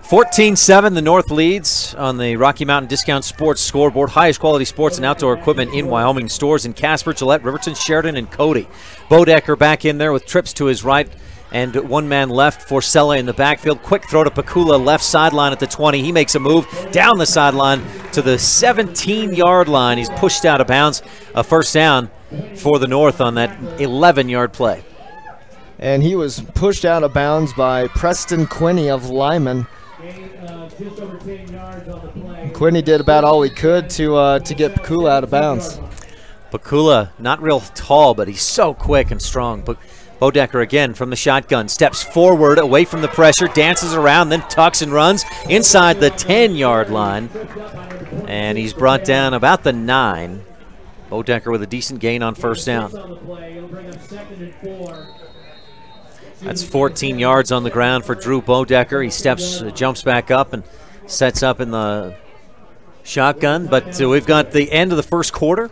14-7, the North leads on the Rocky Mountain Discount Sports scoreboard. Highest quality sports and outdoor equipment in Wyoming stores in Casper, Gillette, Riverton, Sheridan, and Cody. Bodecker back in there with trips to his right and one man left for Sella in the backfield. Quick throw to Pakula, left sideline at the 20. He makes a move down the sideline to the 17-yard line. He's pushed out of bounds. A first down for the North on that 11-yard play. And he was pushed out of bounds by Preston Quinney of Lyman. Quinney did about all he could to get Pakula out of bounds. Pakula, not real tall, but he's so quick and strong. But Bodecker again from the shotgun, steps forward away from the pressure, dances around, then tucks and runs inside the 10-yard line. And he's brought down about the 9. Bodecker with a decent gain on first down. That's 14 yards on the ground for Drew Bodecker. He jumps back up and sets up in the shotgun. But we've got the end of the first quarter.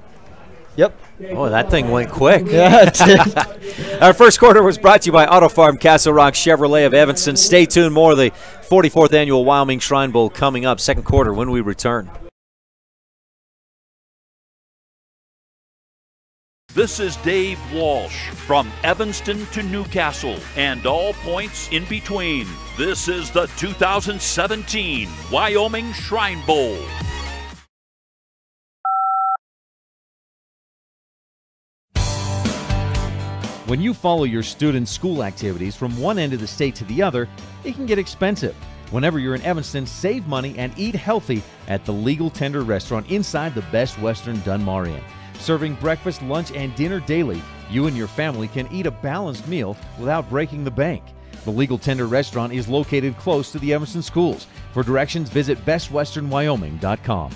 Yep. Oh, that thing went quick. Yeah, it did. Our first quarter was brought to you by Auto Farm Castle Rock Chevrolet of Evanston. Stay tuned. More of the 44th Annual Wyoming Shrine Bowl coming up second quarter when we return. This is Dave Walsh from Evanston to Newcastle and all points in between. This is the 2017 Wyoming Shrine Bowl. When you follow your students' school activities from one end of the state to the other, it can get expensive. Whenever you're in Evanston, save money and eat healthy at the Legal Tender Restaurant inside the Best Western Dunmar Inn. Serving breakfast, lunch, and dinner daily, you and your family can eat a balanced meal without breaking the bank. The Legal Tender Restaurant is located close to the Evanston schools. For directions, visit bestwesternwyoming.com.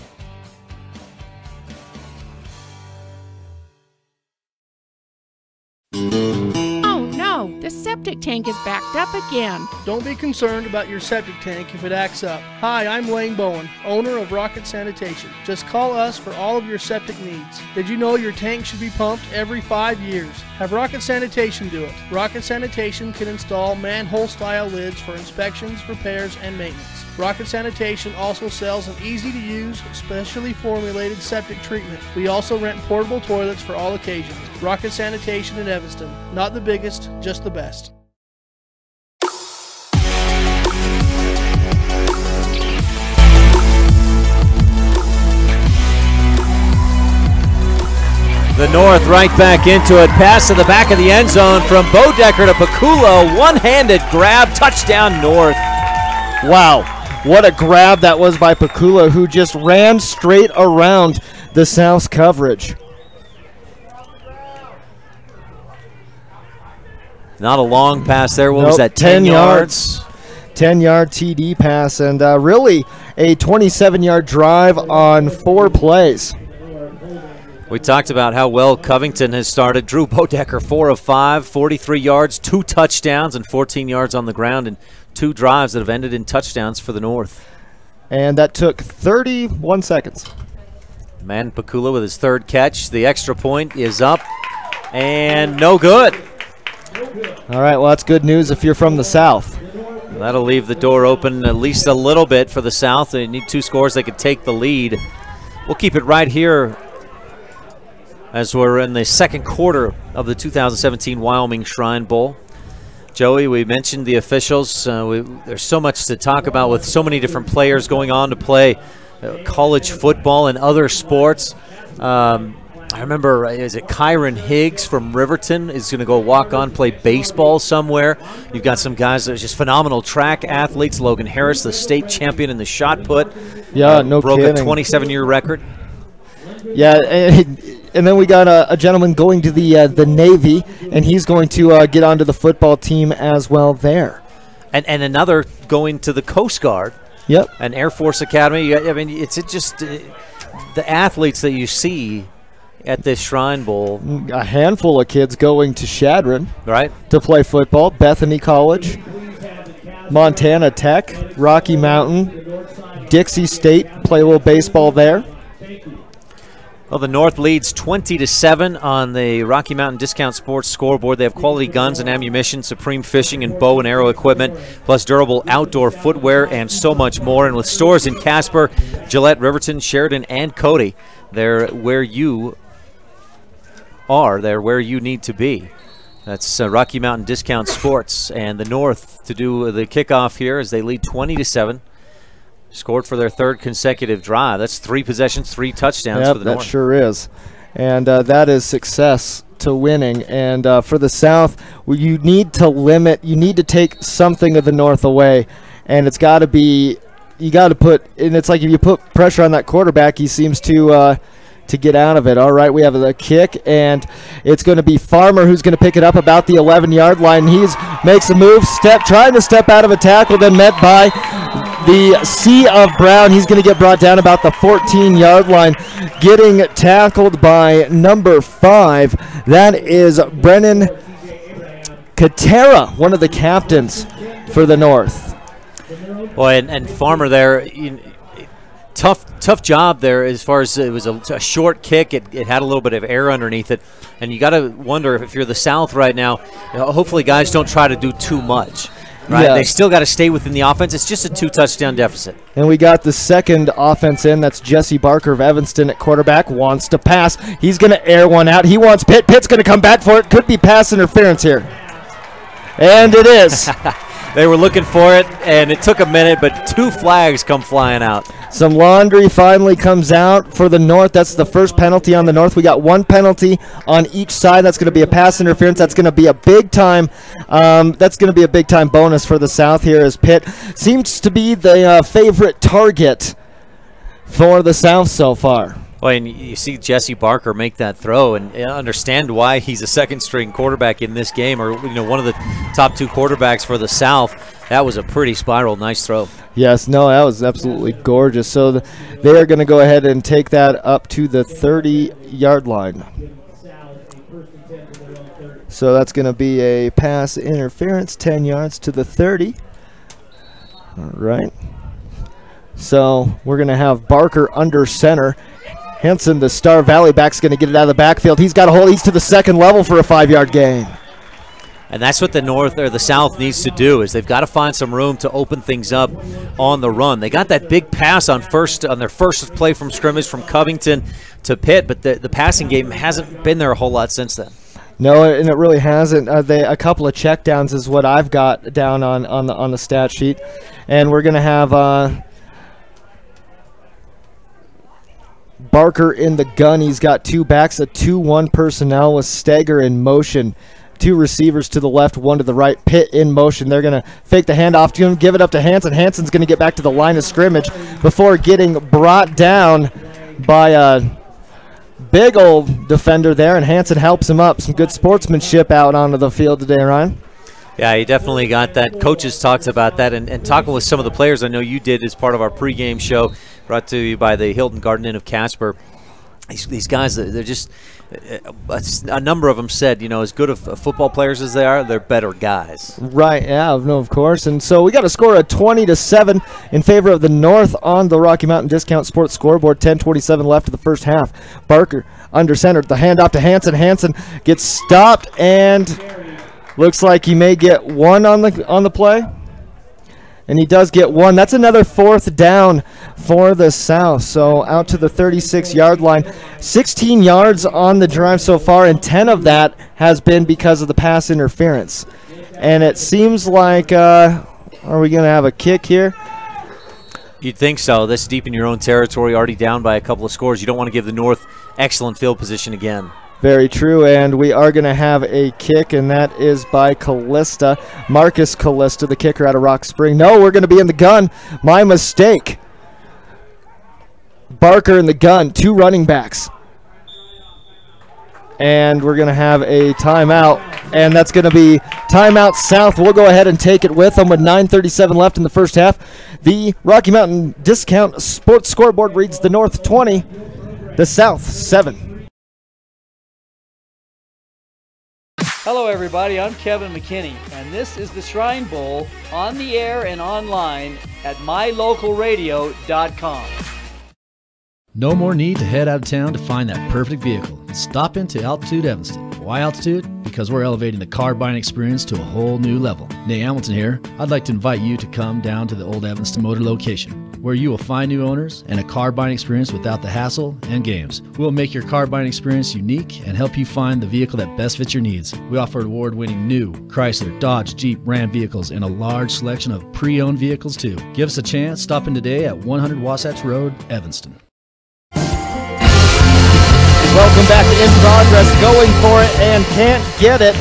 Oh no, the septic tank is backed up again. Don't be concerned about your septic tank if it acts up. Hi, I'm Wayne Bowen, owner of Rocket Sanitation. Just call us for all of your septic needs. Did you know your tank should be pumped every 5 years? Have Rocket Sanitation do it. Rocket Sanitation can install manhole-style lids for inspections, repairs, and maintenance. Rocket Sanitation also sells an easy-to-use, specially formulated septic treatment. We also rent portable toilets for all occasions. Rocket Sanitation in Evanston. Not the biggest, just the best. The North right back into it. Pass to the back of the end zone from Bodecker to Pakula. One-handed grab. Touchdown North. Wow. What a grab that was by Pakula, who just ran straight around the South's coverage. Not a long pass there. What was that, 10 yards? 10-yard TD pass, and really a 27-yard drive on 4 plays. We talked about how well Covington has started. Drew Bodecker, 4 of 5, 43 yards, 2 touchdowns, and 14 yards on the ground, and 2 drives that have ended in touchdowns for the North. And that took 31 seconds. Man Pakula with his 3rd catch. The extra point is up, and no good. All right, well, that's good news if you're from the South. That'll leave the door open at least a little bit for the South. They need 2 scores. They could take the lead. We'll keep it right here as we're in the 2nd quarter of the 2017 Wyoming Shrine Bowl. Joey, we mentioned the officials. There's so much to talk about with so many different players going on to play college football and other sports. I remember, is it Kyron Higgs from Riverton is going to go walk on, play baseball somewhere. You've got some guys that are just phenomenal track athletes. Logan Harris, the state champion in the shot put. Yeah, no broke kidding. a 27-year record. Yeah, and then we got a gentleman going to the Navy, and he's going to get onto the football team as well there. And another going to the Coast Guard. Yep. An Air Force Academy. I mean, it's just the athletes that you see at this Shrine Bowl. A handful of kids going to Shadron, right, to play football. Bethany College, Montana Tech, Rocky Mountain, Dixie State, play a little baseball there. Well, the North leads 20-7 on the Rocky Mountain Discount Sports scoreboard. They have quality guns and ammunition, supreme fishing and bow and arrow equipment, plus durable outdoor footwear and so much more. And with stores in Casper, Gillette, Riverton, Sheridan, and Cody, they're where you are. They're where you need to be. That's Rocky Mountain Discount Sports. And the North to do the kickoff here as they lead 20-7. Scored for their 3rd consecutive drive. That's 3 possessions, 3 touchdowns for the North. That sure is. And that is success to winning. And for the South, you need to limit, you need to take something of the North away. And it's got to be, you got to put, and it's like if you put pressure on that quarterback, he seems to get out of it. All right, we have the kick, and it's going to be Farmer who's going to pick it up about the 11-yard line. He makes a move, trying to step out of a tackle, then met by the Sea of Brown. He's going to get brought down about the 14-yard line, getting tackled by number 5. That is Brennan Katera, one of the captains for the North. Boy, and Farmer there, tough job there as far as it was a short kick. It had a little bit of air underneath it. And you got to wonder if you're the South right now, hopefully guys don't try to do too much. Right? Yeah. They still got to stay within the offense. It's just a 2-touchdown deficit. And we got the 2nd offense in. That's Jesse Barker of Evanston at quarterback. Wants to pass. He's going to air one out. He wants Pitt. Pitt's going to come back for it. Could be pass interference here. And it is. They were looking for it, and it took a minute, but 2 flags come flying out. Some laundry finally comes out for the North. That's the first penalty on the North. We got 1 penalty on each side. That's going to be a pass interference. That's going to be a big time. That's going to be a big time bonus for the South here, as Pitt seems to be the favorite target for the South so far. Well, and you see Jesse Barker make that throw, and understand why he's a 2nd-string quarterback in this game, or one of the top 2 quarterbacks for the South. That was a pretty spiral, nice throw. Yes, no, that was absolutely gorgeous. So they are going to go ahead and take that up to the 30-yard line. So that's going to be a pass interference, 10 yards to the 30. All right. So we're going to have Barker under center. Henson, the Star Valley back, is going to get it out of the backfield. He's got a hold. He's to the 2nd level for a 5-yard gain. And that's what the North or the South needs to do, is they've got to find some room to open things up on the run. They got that big pass on their first play from scrimmage from Covington to Pitt, but the passing game hasn't been there a whole lot since then. No, and it really hasn't. A couple of checkdowns is what I've got down on the stat sheet, and we're going to have Barker in the gun. He's got 2 backs, a 2-1 personnel with Steger in motion. 2 receivers to the left, 1 to the right. Pitt in motion. They're going to fake the handoff to him, give it up to Hanson. Hanson's going to get back to the line of scrimmage before getting brought down by a big old defender there, and Hanson helps him up. Some good sportsmanship out onto the field today, Ryan. Yeah, he definitely got that. Coaches talked about that, and talking with some of the players, I know you did as part of our pregame show, brought to you by the Hilton Garden Inn of Casper. These guys, they're just, a number of them said, as good of football players as they are, they're better guys. Right, yeah, no, of course. And so we got a score of 20-7 in favor of the North on the Rocky Mountain Discount Sports scoreboard. 10:27 left of the first half. Barker under center, the handoff to Hanson. Hanson gets stopped, and looks like he may get one on the play. And he does get one. That's another 4th down for the South. So out to the 36-yard line. 16 yards on the drive so far, and 10 of that has been because of the pass interference. And it seems like, are we going to have a kick here? You'd think so. This deep in your own territory, already down by a couple of scores. You don't want to give the North excellent field position again. Very true, and we are going to have a kick, and that is by Callista. Marcus Callista, the kicker out of Rock Spring. No, we're going to be in the gun. My mistake. Barker in the gun, 2 running backs. And we're going to have a timeout, and that's going to be timeout South. We'll go ahead and take it with them with 9:37 left in the first half. The Rocky Mountain Discount Sports scoreboard reads the North 20, the South 7. Hello, everybody. I'm Kevin McKinney, and this is the Shrine Bowl on the air and online at mylocalradio.com. No more need to head out of town to find that perfect vehicle. Stop into Altitude Evanston. Why Altitude? Because we're elevating the car buying experience to a whole new level. Nate Hamilton here. I'd like to invite you to come down to the old Evanston Motor location, where you will find new owners and a car buying experience without the hassle and games. We'll make your car buying experience unique and help you find the vehicle that best fits your needs. We offer award-winning new Chrysler, Dodge, Jeep, Ram vehicles and a large selection of pre-owned vehicles too. Give us a chance. Stop in today at 100 Wasatch Road, Evanston. Welcome back to In Progress, going for it and can't get it.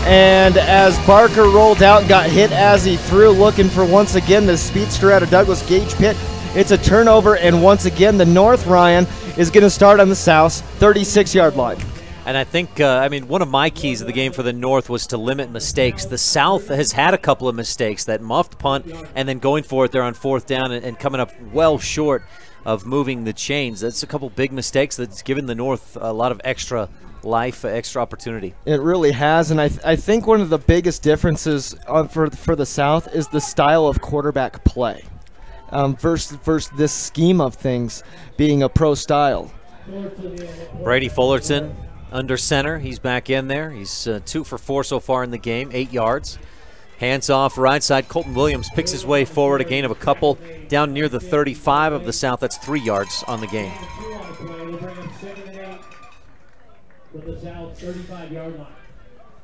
And as Barker rolled out and got hit as he threw, looking for once again the speedster out of Douglas Gage Pitt. It's a turnover, and once again the North, Ryan, is going to start on the South's 36-yard line. And I think, one of my keys of the game for the North was to limit mistakes. The South has had a couple of mistakes, that muffed punt and then going for it there on 4th down and coming up well short of moving the chains. That's a couple big mistakes that's given the North a lot of extra life, extra opportunity. It really has, and I think one of the biggest differences for the South is the style of quarterback play versus this scheme of things being a pro style. Brady Fullerton under center. He's back in there. He's 2 for 4 so far in the game, 8 yards. Hands off right side. Colton Williams picks his way forward, a gain of a couple down near the 35 of the South. That's 3 yards on the game.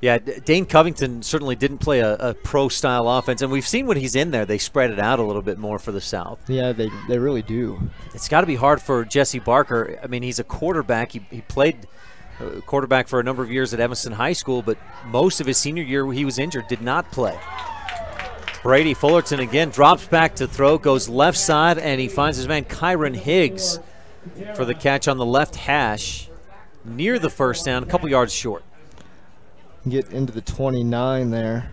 Yeah, Dane Covington certainly didn't play a pro-style offense, and we've seen when he's in there, they spread it out a little bit more for the South. Yeah, they really do. It's got to be hard for Jesse Barker. I mean, he's a quarterback. He played quarterback for a number of years at Evanston High School, but most of his senior year he was injured, did not play. Brady Fullerton again drops back to throw, goes left side, and he finds his man Kyron Higgs for the catch on the left hash near the first down, a couple yards short. Get into the 29 there.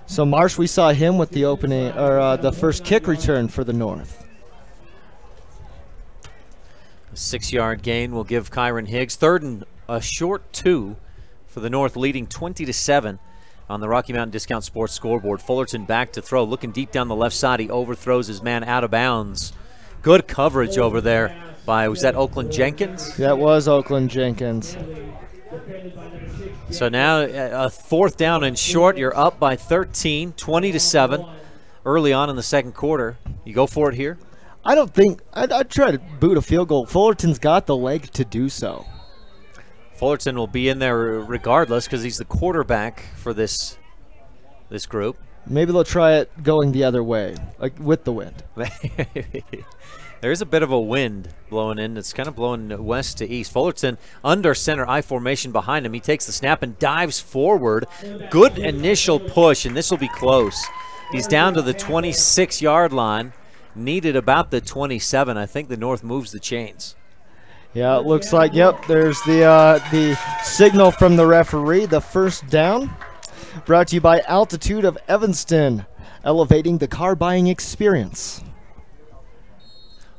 So Marsh, we saw him with the opening, or the first kick return for the North. A 6-yard gain will give Kyron Higgs. 3rd and a short 2 for the North, leading 20-7 on the Rocky Mountain Discount Sports scoreboard. Fullerton back to throw, looking deep down the left side. He overthrows his man out of bounds. Good coverage over there by, was that Oakland Jenkins? That was Oakland Jenkins. So now a 4th down and short. You're up by 13, 20-7 early on in the second quarter. You go for it here? I don't think I'd try to boot a field goal. Fullerton's got the leg to do so. Fullerton will be in there regardless because he's the quarterback for this group. Maybe they'll try it going the other way, like with the wind. There's a bit of a wind blowing in. It's kind of blowing west to east. Fullerton under center I formation behind him. He takes the snap and dives forward. Good initial push, and this will be close. He's down to the 26-yard line. Needed about the 27. I think the North moves the chains. Yeah, it looks like, yep, there's the signal from the referee, the first down. Brought to you by Altitude of Evanston, elevating the car buying experience.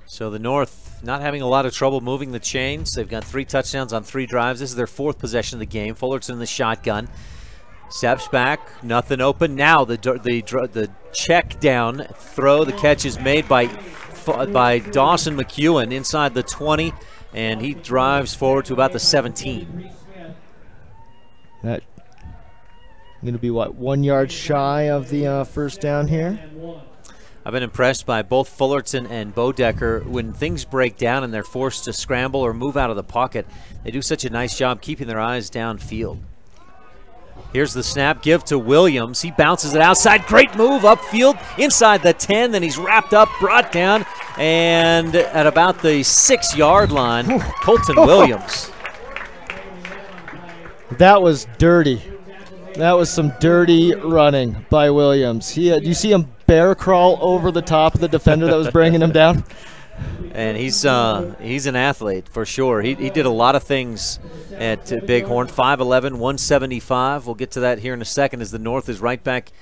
So the North not having a lot of trouble moving the chains. They've got 3 touchdowns on 3 drives. This is their 4th possession of the game. Fullerton in the shotgun. Steps back, nothing open. Now the check down throw. The catch is made by Dawson McEwen inside the 20, and he drives forward to about the 17. That going to be, what, 1 yard shy of the first down here? I've been impressed by both Fullerton and Bodecker. When things break down and they're forced to scramble or move out of the pocket, they do such a nice job keeping their eyes downfield. Here's the snap, give to Williams. He bounces it outside. Great move upfield inside the 10. Then he's wrapped up, brought down, and at about the 6-yard line, Colton Williams. That was dirty. That was some dirty running by Williams. You see him bear crawl over the top of the defender that was bringing him down? And he's an athlete for sure. He did a lot of things at Bighorn. 5'11", 175. We'll get to that here in a second as the North is right back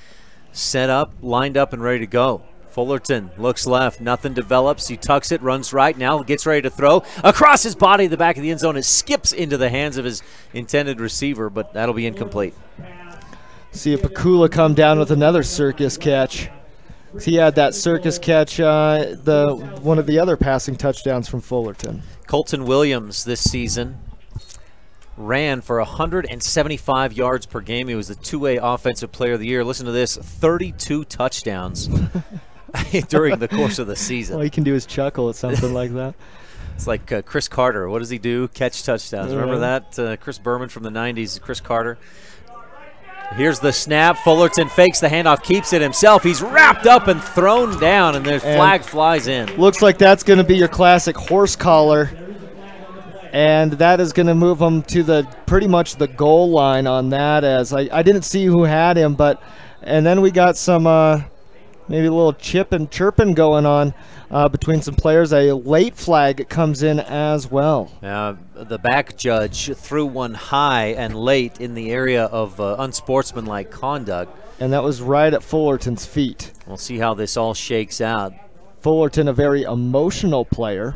set up, lined up, and ready to go. Fullerton looks left. Nothing develops. He tucks it, runs right. Now gets ready to throw. Across his body, the back of the end zone. It skips into the hands of his intended receiver, but that'll be incomplete. See if Pakula come down with another circus catch. He had that circus catch, one of the other passing touchdowns from Fullerton. Colton Williams this season ran for 175 yards per game. He was the 2A Offensive Player of the Year. Listen to this, 32 touchdowns during the course of the season. All he can do is chuckle at something like that. It's like Chris Carter. What does he do? Catch touchdowns. Remember that? Chris Berman from the 90s, Chris Carter. Here's the snap. Fullerton fakes the handoff, keeps it himself. He's wrapped up and thrown down, and the flag flies in. Looks like that's going to be your classic horse collar, and that is going to move him to pretty much the goal line on that. As I didn't see who had him, and then we got some maybe a little chip and chirping going on between some players. A late flag comes in as well. The back judge threw one high and late in the area of unsportsmanlike conduct. And that was right at Fullerton's feet. We'll see how this all shakes out. Fullerton, a very emotional player.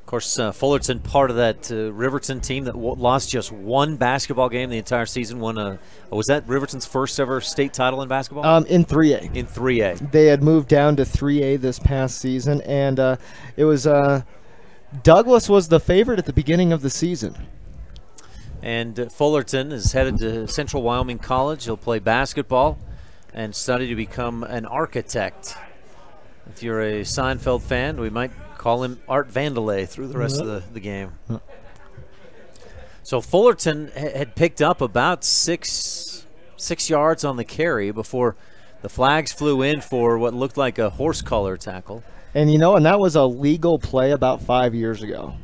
Of course, Fullerton, part of that Riverton team that lost just one basketball game the entire season. Was that Riverton's first ever state title in basketball? In 3A. In 3A. They had moved down to 3A this past season, and it was Douglas was the favorite at the beginning of the season. And Fullerton is headed to Central Wyoming College. He'll play basketball and study to become an architect. If you're a Seinfeld fan, we might call him Art Vandelay through the rest of the game. So Fullerton had picked up about six yards on the carry before the flags flew in for what looked like a horse collar tackle. And and that was a legal play about 5 years ago.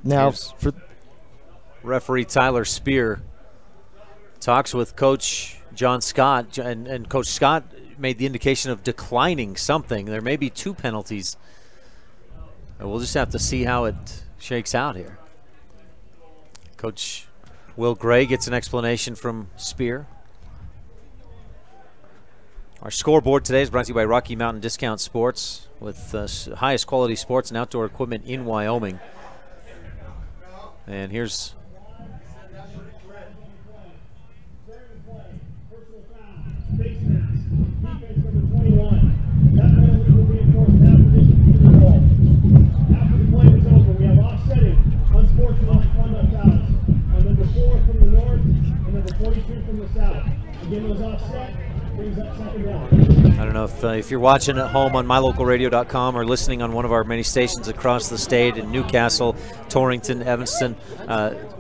Now, for referee Tyler Spear talks with Coach John Scott, and Coach Scott made the indication of declining something. There may be 2 penalties. We'll just have to see how it shakes out here. Coach Will Gray gets an explanation from Spear. Our scoreboard today is brought to you by Rocky Mountain Discount Sports, with the highest quality sports and outdoor equipment in Wyoming. And here's I don't know if you're watching at home on mylocalradio.com or listening on one of our many stations across the state in Newcastle, Torrington, Evanston.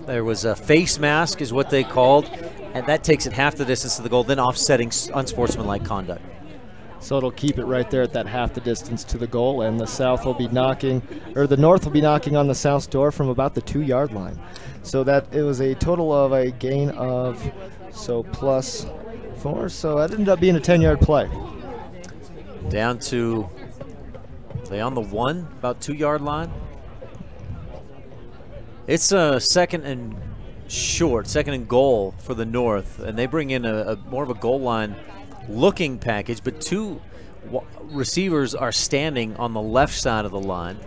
There was a face mask is what they called, and that takes it half the distance to the goal, then offsetting unsportsmanlike conduct. So it'll keep it right there at that half the distance to the goal, and the North will be knocking on the South's door from about the 2-yard line. So that it was a total of a gain of plus 4. So that ended up being a 10-yard play. Down to, are they on the 1, about 2-yard line? It's a second and short, second and goal for the North, and they bring in a more of a goal line looking package, but two receivers are standing on the left side of the line.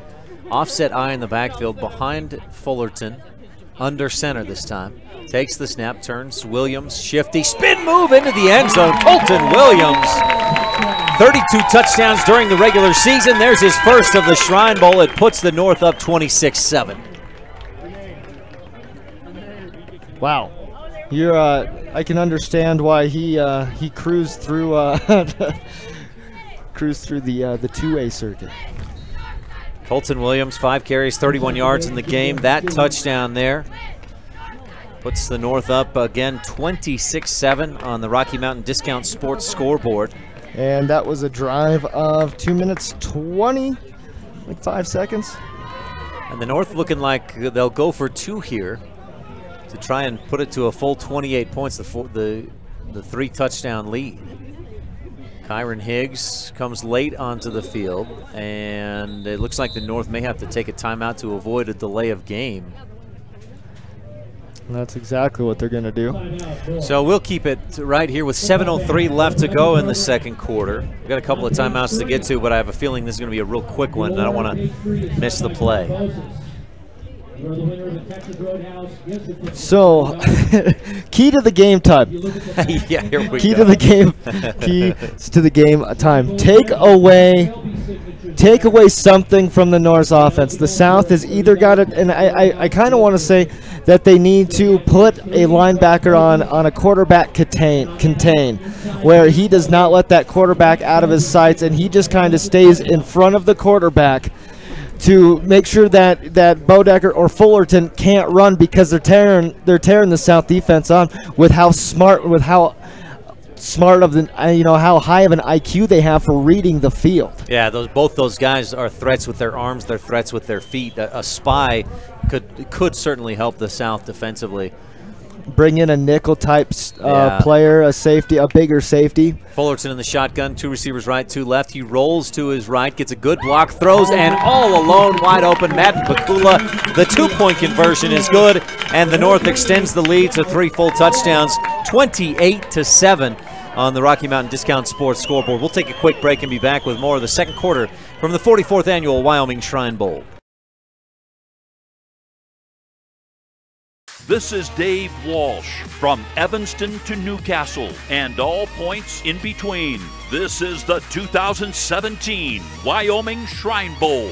Offset eye in the backfield behind Fullerton, under center this time. Takes the snap, turns, Williams, shifty, spin move into the end zone. Colton Williams, 32 touchdowns during the regular season. There's his first of the Shrine Bowl. It puts the North up 26-7. Wow. I can understand why he cruised through cruised through the 2A circuit. Colton Williams, 5 carries, 31 yards in the game. That touchdown there puts the North up again 26-7 on the Rocky Mountain Discount Sports scoreboard. And that was a drive of 2 minutes 20, like 5 seconds. And the North looking like they'll go for 2 here to try and put it to a full 28 points, the 3-touchdown lead. Kyron Higgs comes late onto the field, and it looks like the North may have to take a timeout to avoid a delay of game. That's exactly what they're going to do. So we'll keep it right here with 7:03 left to go in the second quarter. We've got a couple of timeouts to get to, but I have a feeling this is going to be a real quick one, and I don't want to miss the play. So, key to the game time. Yeah, here we key go. to the game. Keys to the game time. Take away something from the North's offense. The South has either got it, and I kind of want to say that they need to put a linebacker on a quarterback contain, where he does not let that quarterback out of his sights, and he just kind of stays in front of the quarterback to make sure that Bodecker or Fullerton can't run, because they're tearing the South defense on with how smart of the how high of an IQ they have for reading the field. Yeah, both those guys are threats with their arms, they're threats with their feet. A spy could certainly help the South defensively. Bring in a nickel type player, a safety, a bigger safety. Fullerton in the shotgun, 2 receivers right, 2 left. He rolls to his right, gets a good block, throws, and all alone, wide open, Madden Pakula. The 2-point conversion is good, and the North extends the lead to 3 full touchdowns, 28-7 on the Rocky Mountain Discount Sports scoreboard. We'll take a quick break and be back with more of the second quarter from the 44th Annual Wyoming Shrine Bowl. This is Dave Walsh from Evanston to Newcastle and all points in between. This is the 2017 Wyoming Shrine Bowl.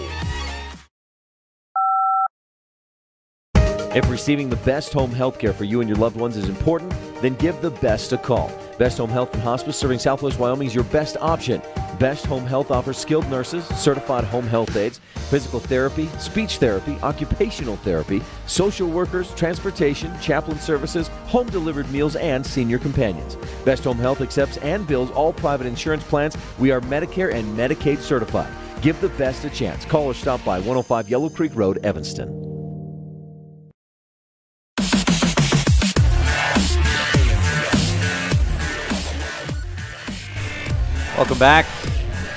If receiving the best home health care for you and your loved ones is important, then give the Best a call. Best Home Health and Hospice serving Southwest Wyoming is your best option. Best Home Health offers skilled nurses, certified home health aides, physical therapy, speech therapy, occupational therapy, social workers, transportation, chaplain services, home delivered meals, and senior companions. Best Home Health accepts and bills all private insurance plans. We are Medicare and Medicaid certified. Give the Best a chance. Call or stop by 105 Yellow Creek Road, Evanston. Welcome back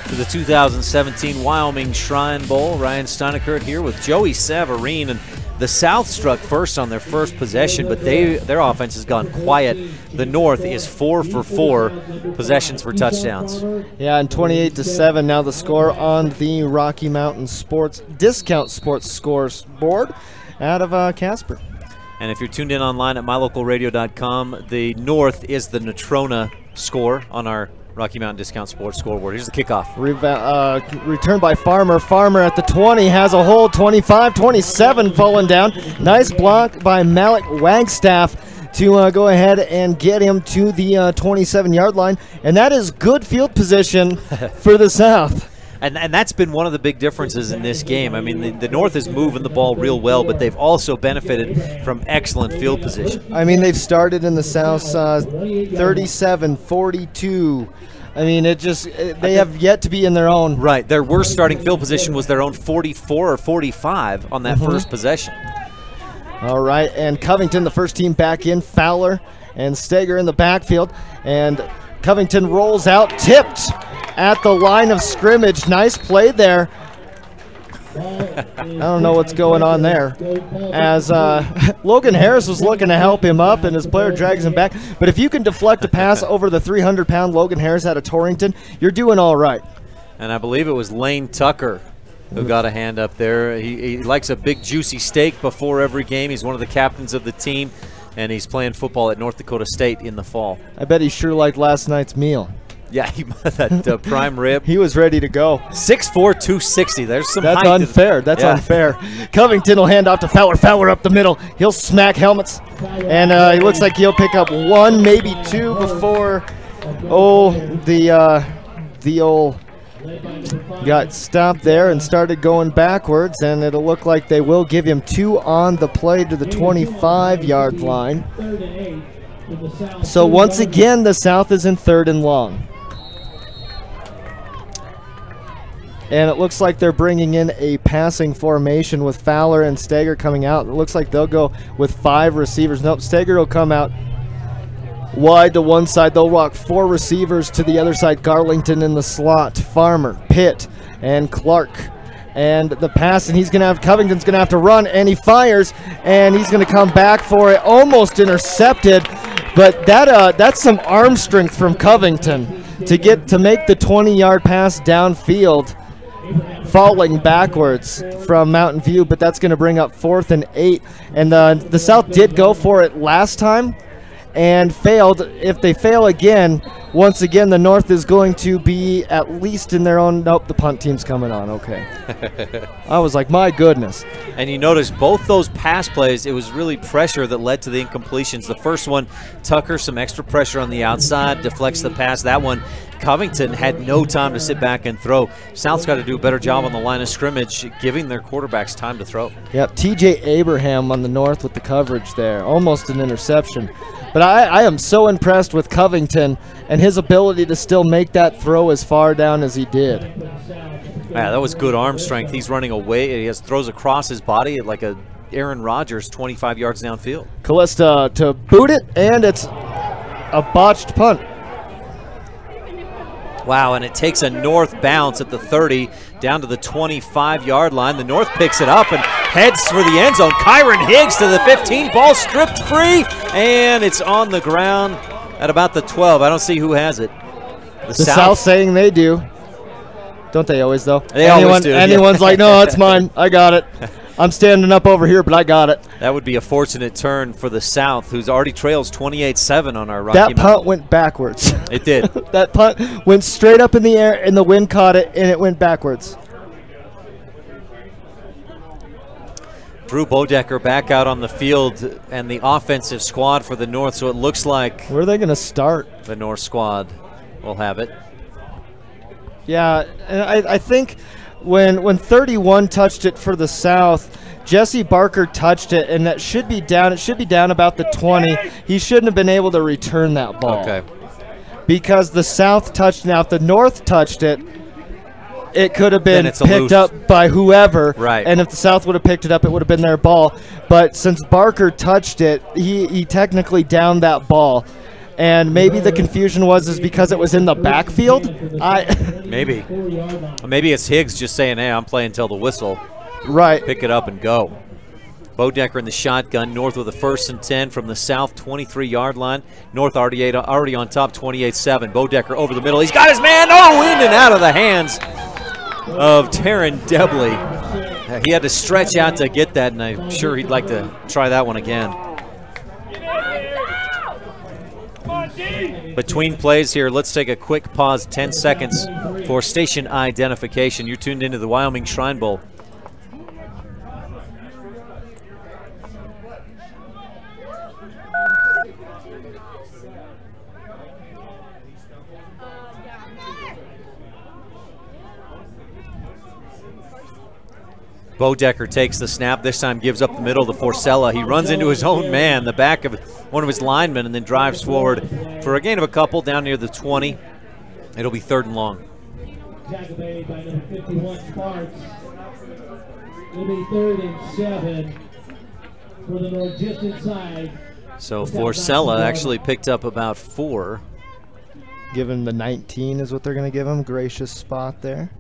to the 2017 Wyoming Shrine Bowl. Ryan Steinekert here with Joey Savarine, and the South struck first on their first possession, but their offense has gone quiet. The North is 4 for 4 possessions for touchdowns. Yeah, and 28-7 now the score on the Rocky Mountain Discount Sports scores board out of Casper. And if you're tuned in online at mylocalradio.com, the North is the Natrona score on our Rocky Mountain Discount Sports scoreboard. Here's the kickoff. Return by Farmer. Farmer at the 20 has a hold. 25, 27 falling down. Nice block by Malik Wagstaff to go ahead and get him to the 27-yard line. And that is good field position for the South. And that's been one of the big differences in this game. I mean, the North is moving the ball real well, but they've also benefited from excellent field position. I mean, they've started in the South's 37-42. I mean, they have yet to be in their own. Right. Their worst starting field position was their own 44 or 45 on that first possession. All right, and Covington, the first team back in. Fowler and Steger in the backfield. And Covington rolls out, tipped at the line of scrimmage. Nice play there I don't know what's going on there. As Logan Harris was looking to help him up, and his player drags him back. But if you can deflect a pass over the 300-pound Logan Harris out of Torrington, you're doing all right. And I believe it was Lane Tucker who got a hand up there. He likes a big, juicy steak before every game. He's one of the captains of the team, and he's playing football at North Dakota State in the fall. I bet he sure liked last night's meal. Yeah, that prime rib. He was ready to go. 6'4", 260. There's some That's height. unfair. That's unfair. Covington will hand off to Fowler. Fowler up the middle. He'll smack helmets. And he looks like he'll pick up one, maybe two before, the old got stopped there and started going backwards. And it'll look like they will give him 2 on the play to the 25-yard line. So once again, the South is in 3rd and long. And it looks like they're bringing in a passing formation with Fowler and Steger coming out. It looks like they'll go with 5 receivers. Nope, Steger will come out wide to one side. They'll rock 4 receivers to the other side. Garlington in the slot, Farmer, Pitt, and Clark. And the pass, and Covington's going to have to run, and he fires, and he's going to come back for it. Almost intercepted, but that's some arm strength from Covington to make the 20-yard pass downfield, falling backwards from Mountain View, but that's going to bring up 4th and 8. And the South did go for it last time and failed. If they fail again, once again, the North is going to be at least in their own. Nope, the punt team's coming on. Okay. I was like, my goodness. And you notice both those pass plays, it was really pressure that led to the incompletions. The first one, Tucker, some extra pressure on the outside, deflects the pass. That one, Covington had no time to sit back and throw. South's got to do a better job on the line of scrimmage, giving their quarterbacks time to throw. Yep, TJ Abraham on the North with the coverage there. Almost an interception. But I am so impressed with Covington and his ability to still make that throw as far down as he did. Yeah, that was good arm strength. He's running away. He throws across his body like a Aaron Rodgers 25 yards downfield. Callista to boot it, and it's a botched punt. Wow, and it takes a North bounce at the 30 down to the 25-yard line. The North picks it up and heads for the end zone. Kyron Higgs to the 15, ball stripped free, and it's on the ground at about the 12. I don't see who has it. The South saying they do. Don't they always, though? They always do. Anyone's like, no, it's mine. I got it. I'm standing up over here, but I got it. That would be a fortunate turn for the South, who's already trails 28-7 on our Rocky That punt went backwards. It did. That punt went straight up in the air, and the wind caught it, and it went backwards. Drew Bodecker back out on the field, and the offensive squad for the North, so it looks like... Where are they going to start? The North squad will have it. Yeah, and I think... When 31 touched it for the South, Jesse Barker touched it, and that should be down. It should be down about the 20. He shouldn't have been able to return that ball. Okay. Because the South touched. Now, if the North touched it, it could have been picked up by whoever. Right. And if the South would have picked it up, it would have been their ball. But since Barker touched it, he technically downed that ball. And maybe the confusion is because it was in the backfield. Maybe it's Higgs just saying, "Hey, I'm playing till the whistle." Right. Pick it up and go. Bodecker in the shotgun. North with a 1st and 10 from the South 23-yard line. North already on top, 28-7. Bodecker over the middle. He's got his man. Oh, in and out of the hands of Taryn Debley. He had to stretch out to get that, and I'm sure he'd like to try that one again. Between plays here, let's take a quick pause, 10 seconds for station identification. You're tuned into the Wyoming Shrine Bowl. Bodecker takes the snap, this time gives up the middle to Forcella. He runs into his own man, the back of one of his linemen, and then drives forward for a gain of a couple down near the 20. It'll be 3rd and long. Tackle made by number 51, Sparks. It'll be 3rd and 7 for the North, just inside. So Forcella actually picked up about 4. Give him the 19 is what they're going to give him. Gracious spot there.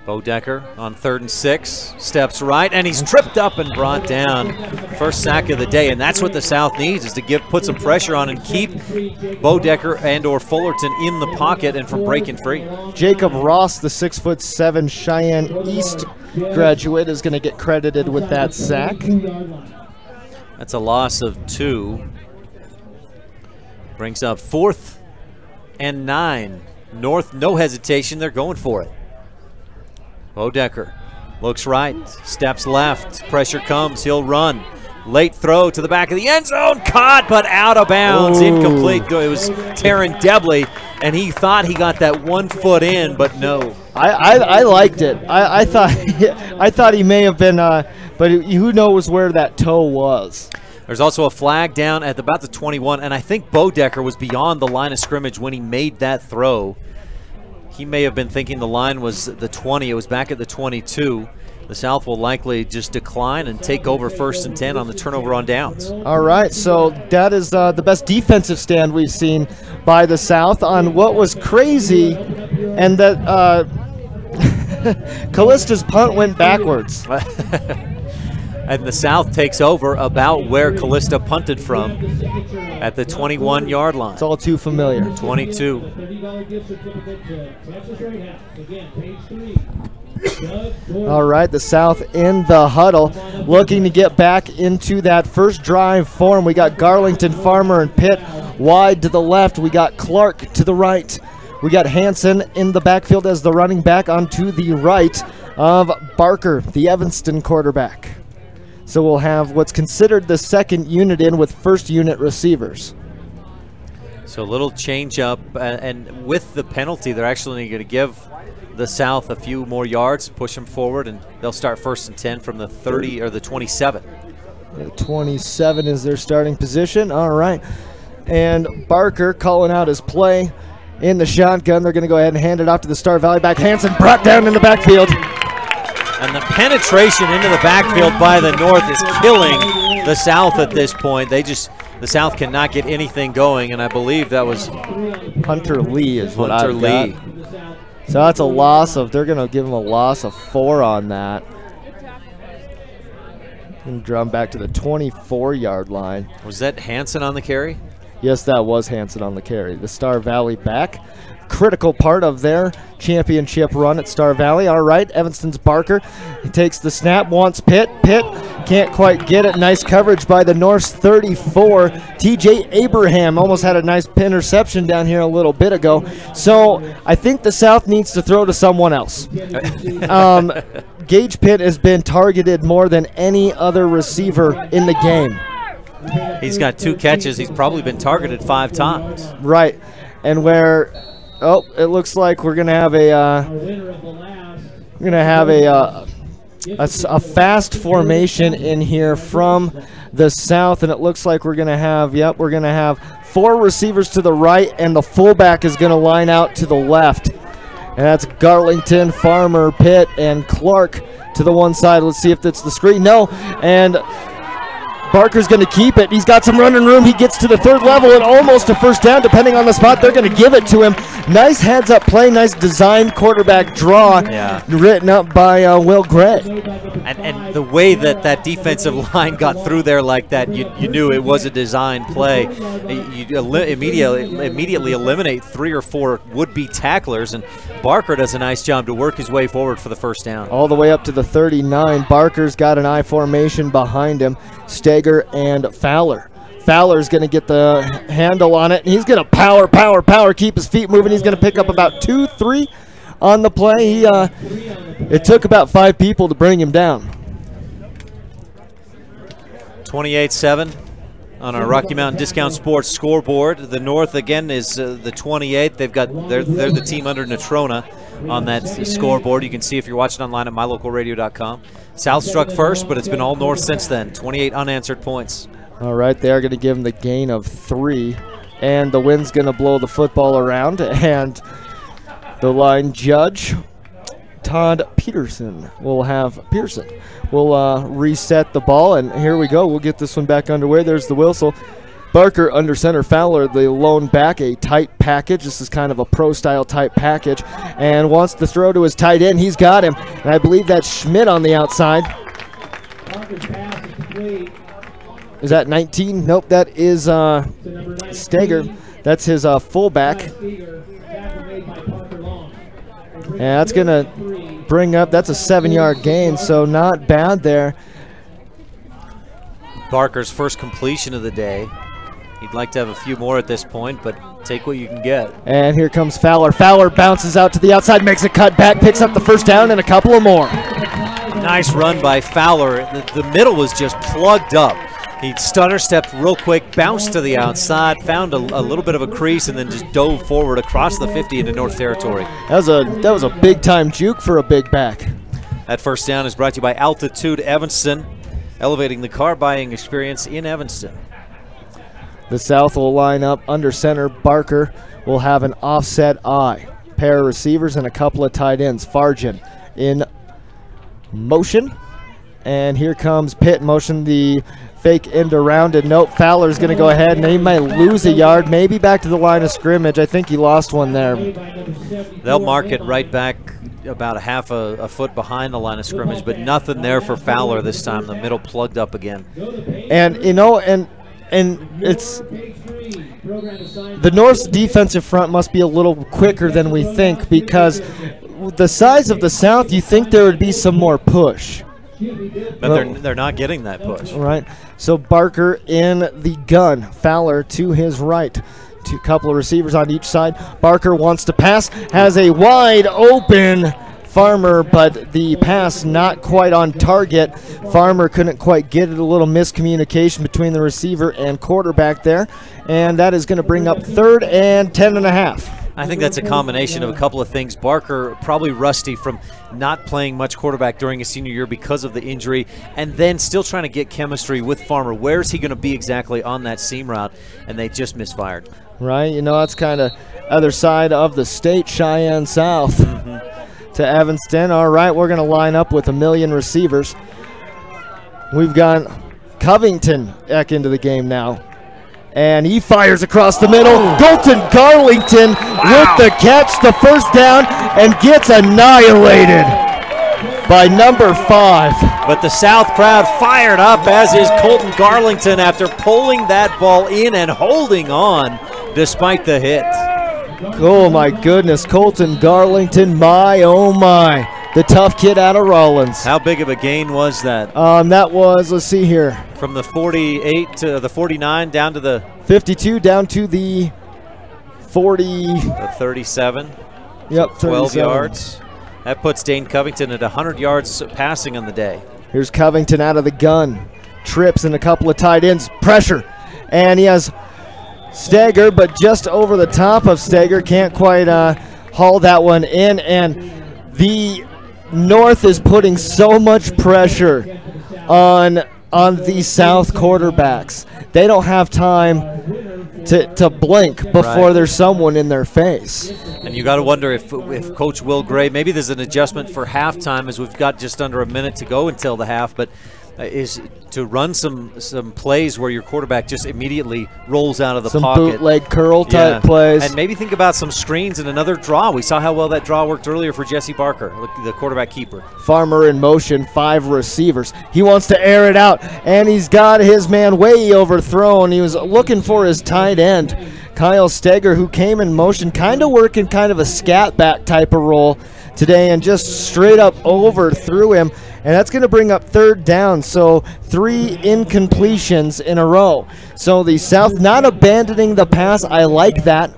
Bodecker on 3rd and 6, steps right, and he's tripped up and brought down. First sack of the day, and that's what the South needs, is to put some pressure on and keep Bodecker and or Fullerton in the pocket and from breaking free. Jacob Ross, the 6'7" Cheyenne East graduate, is going to get credited with that sack. That's a loss of 2. Brings up 4th and 9. North, no hesitation, they're going for it. Bodecker looks right, steps left, pressure comes, he'll run. Late throw to the back of the end zone, caught but out of bounds, incomplete. It was Taryn Debley, and he thought he got that 1 foot in, but no. I liked it. I thought he may have been, but who knows where that toe was. There's also a flag down at about the 21, and I think Bodecker was beyond the line of scrimmage when he made that throw. He may have been thinking the line was the 20. It was back at the 22. The South will likely just decline and take over 1st and 10 on the turnover on downs. All right, so that is the best defensive stand we've seen by the South on what was crazy, and that Callista's punt went backwards. And the South takes over about where Callista punted from at the 21-yard line. It's all too familiar. 22. All right, the South in the huddle, looking to get back into that first drive form. We got Garlington, Farmer, and Pitt wide to the left. We got Clark to the right. We got Hanson in the backfield as the running back onto the right of Barker, the Evanston quarterback. So we'll have what's considered the second unit in with first unit receivers. So a little change up, and with the penalty, they're actually going to give the South a few more yards, push them forward, and they'll start 1st and 10 from the 30 or the 27. 27 is their starting position. All right. And Barker calling out his play in the shotgun. They're going to go ahead and hand it off to the Star Valley back. Hanson brought down in the backfield. And the penetration into the backfield by the North is killing the South at this point. The South cannot get anything going, and I believe that was Hunter Lee is what Hunter I've Lee. got. So that's a loss of, they're going to give him a loss of 4 on that. And drum back to the 24-yard line. Was that Hanson on the carry? Yes, that was Hanson on the carry. The Star Valley back. Critical part of their championship run at Star Valley. All right, Evanston's Barker. He takes the snap, wants Pitt. Pitt can't quite get it. Nice coverage by the North's 34. TJ Abraham almost had a nice interception down here a little bit ago. So I think the South needs to throw to someone else. Gage Pitt has been targeted more than any other receiver in the game. He's got 2 catches. He's probably been targeted 5 times. Right, and where, oh, it looks like we're gonna have a fast formation in here from the South, and it looks like we're gonna have 4 receivers to the right, and the fullback is gonna line out to the left, and that's Garlington, Farmer, Pitt, and Clark to the one side. Let's see if that's the screen. No, and Barker's going to keep it. He's got some running room. He gets to the 3rd level and almost a first down, depending on the spot. They're going to give it to him. Nice heads-up play, nice designed quarterback draw written up by Will Gray. And the way that defensive line got through there like that, you knew it was a designed play. You immediately eliminate 3 or 4 would-be tacklers, and Barker does a nice job to work his way forward for the first down. All the way up to the 39. Barker's got an I formation behind him. Steger and Fowler. Fowler's going to get the handle on it, and he's going to power, keep his feet moving. He's going to pick up about 2-3 on the play. It took about 5 people to bring him down. 28-7 on our Rocky Mountain Discount Sports scoreboard. The North, again, is the 28. They're the team under Natrona on that scoreboard. You can see if you're watching online at mylocalradio.com. South struck first, but it's been all North since then. 28 unanswered points. All right, they are going to give him the gain of 3, and the wind's going to blow the football around, and the line judge, Todd Pearson will reset the ball, and here we go. We'll get this one back underway. There's the whistle. Barker under center, Fowler, the lone back, a tight package. This is kind of a pro-style type package, and wants to throw to his tight end. He's got him, and I believe that's Schmidt on the outside. Is that 19? Nope, that is Steger. That's his fullback. And that's going to bring up, that's a 7-yard gain, so not bad there. Barker's first completion of the day. He'd like to have a few more at this point, but take what you can get. And here comes Fowler. Fowler bounces out to the outside, makes a cut back, picks up the first down, and a couple of more. Nice run by Fowler. The middle was just plugged up. He stutter stepped real quick, bounced to the outside, found a little bit of a crease, and then just dove forward across the 50 into North Territory. That was a big-time juke for a big back. That first down is brought to you by Altitude Evanston, elevating the car buying experience in Evanston. The South will line up under center. Barker will have an offset eye. Pair of receivers and a couple of tight ends. Farjan in motion. And here comes Pitt in motion. The fake end around, and nope, Fowler's going to go ahead, and he might lose a yard, maybe back to the line of scrimmage. I think he lost one there. They'll mark it right back about a half a foot behind the line of scrimmage, but nothing there for Fowler this time. The middle plugged up again. And, you know, and it's the North's defensive front must be a little quicker than we think, because the size of the South, you think there would be some more push. But they're not getting that push. Right. So Barker in the gun. Fowler to his right. A couple of receivers on each side. Barker wants to pass. Has a wide open Farmer, but the pass not quite on target. Farmer couldn't quite get it. A little miscommunication between the receiver and quarterback there. And that is going to bring up 3rd and 10.5. I think that's a combination of a couple of things. Barker probably rusty from not playing much quarterback during his senior year because of the injury, and then still trying to get chemistry with Farmer. Where is he going to be exactly on that seam route? And they just misfired. Right, you know, that's kind of other side of the state, Cheyenne South to Evanston. All right, we're going to line up with a million receivers. We've got Covington back into the game now. And he fires across the middle. Colton Garlington with the catch, the first down, and gets annihilated by number 5. But the South crowd fired up, as is Colton Garlington, after pulling that ball in and holding on despite the hit. Oh, my goodness. Colton Garlington, my, oh, my. The tough kid out of Rollins. How big of a gain was that? That was, let's see here. From the 48 to the 49 down to the 52 down to the 40. The 37. Yep, so 12 yards. That puts Dane Covington at 100 yards passing on the day. Here's Covington out of the gun. Trips and a couple of tight ends. Pressure. And he has Steger, but just over the top of Steger. Can't quite haul that one in. And the North is putting so much pressure on the South quarterbacks. They don't have time to blink before there's someone in their face. And you got to wonder if Coach Will Gray, maybe there's an adjustment for halftime, as we've got just under a minute to go until the half, but is to run some plays where your quarterback just immediately rolls out of the pocket. Some bootleg curl type plays. And maybe think about some screens and another draw. We saw how well that draw worked earlier for Jesse Barker, the quarterback keeper. Farmer in motion, 5 receivers. He wants to air it out, and he's got his man way overthrown. He was looking for his tight end, Kyle Steger, who came in motion, kind of working kind of a scat back type of role today, and just straight up overthrew him. And that's going to bring up 3rd down, so 3 incompletions in a row. So the South not abandoning the pass. I like that,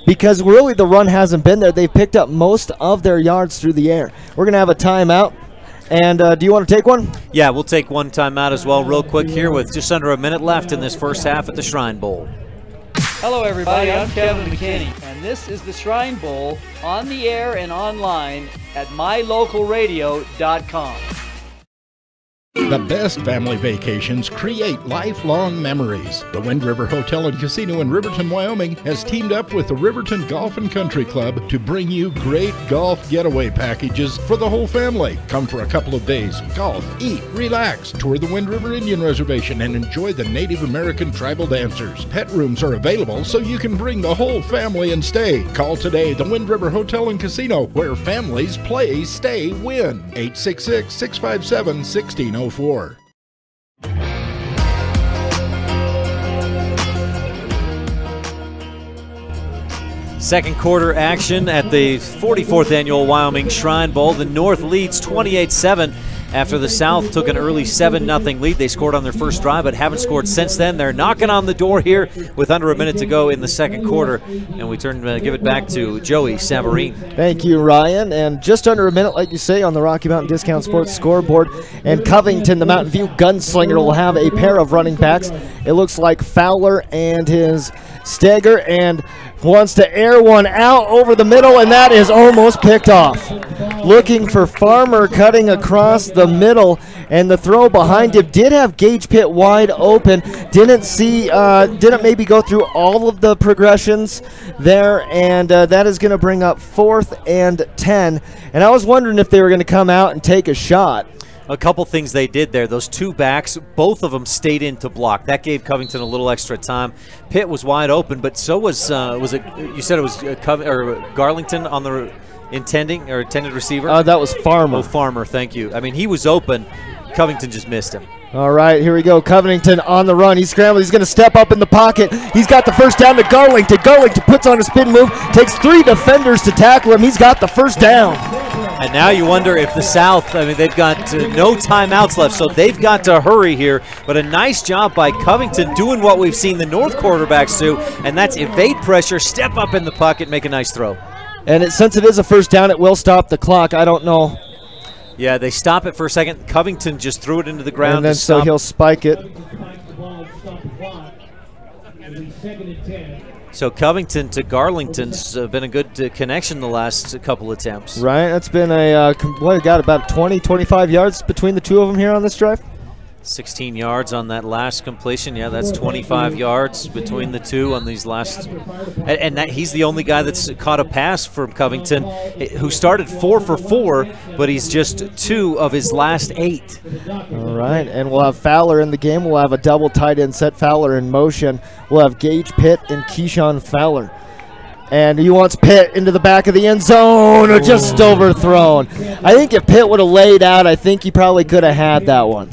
because really the run hasn't been there. They've picked up most of their yards through the air. We're going to have a timeout. And do you want to take one? Yeah, we'll take one timeout as well real quick here with just under a minute left in this first half at the Shrine Bowl. Hello, everybody. I'm Kevin McKinney, and this is the Shrine Bowl on the air and online at mylocalradio.com. The best family vacations create lifelong memories. The Wind River Hotel and Casino in Riverton, Wyoming has teamed up with the Riverton Golf and Country Club to bring you great golf getaway packages for the whole family. Come for a couple of days, golf, eat, relax, tour the Wind River Indian Reservation, and enjoy the Native American tribal dancers. Pet rooms are available so you can bring the whole family and stay. Call today the Wind River Hotel and Casino, where families play, stay, win. 866-657-1604. Second quarter action at the 44th Annual Wyoming Shrine Bowl. The North leads 28-7 after the South took an early 7-0 lead. They scored on their first drive but haven't scored since then. They're knocking on the door here with under a minute to go in the second quarter. And we give it back to Joey Savarine. Thank you, Ryan. And just under a minute, like you say, on the Rocky Mountain Discount Sports scoreboard. And Covington, the Mountain View gunslinger, will have a pair of running backs. It looks like Fowler and his Steger, and wants to air one out over the middle, and that is almost picked off. Looking for Farmer cutting across the middle, and the throw behind him did have Gage Pitt wide open. Didn't maybe go through all of the progressions there, and that is going to bring up 4th and 10. And I was wondering if they were going to come out and take a shot. A couple things they did there. Those two backs, both of them stayed in to block. That gave Covington a little extra time. Pitt was wide open, but so was it? You said it was Garlington on the intended receiver? That was Farmer. Oh, Farmer, thank you. I mean, he was open. Covington just missed him. All right, here we go. Covington on the run. He's scrambling. He's going to step up in the pocket. He's got the first down to Garlington. Garlington puts on a spin move, takes 3 defenders to tackle him. He's got the first down. And now you wonder if the South, I mean, they've got no timeouts left, so they've got to hurry here. But a nice job by Covington doing what we've seen the North quarterbacks do, and that's evade pressure, step up in the pocket, make a nice throw. And since it is a first down, it will stop the clock. I don't know. Yeah, they stop it for a second. Covington just threw it into the ground. And then so he'll spike it. So Covington to Garlington's been a good connection the last couple attempts. Right, that's been got about 20, 25 yards between the two of them here on this drive. 16 yards on that last completion. Yeah, that's 25 yards between the two on these last. And he's the only guy that's caught a pass from Covington, who started 4 for 4, but he's just 2 of his last 8. All right, and we'll have Fowler in the game. We'll have a double tight end set, Fowler in motion. We'll have Gage Pitt and Keyshawn Fowler. And he wants Pitt into the back of the end zone, or just overthrown. I think if Pitt would have laid out, I think he probably could have had that one.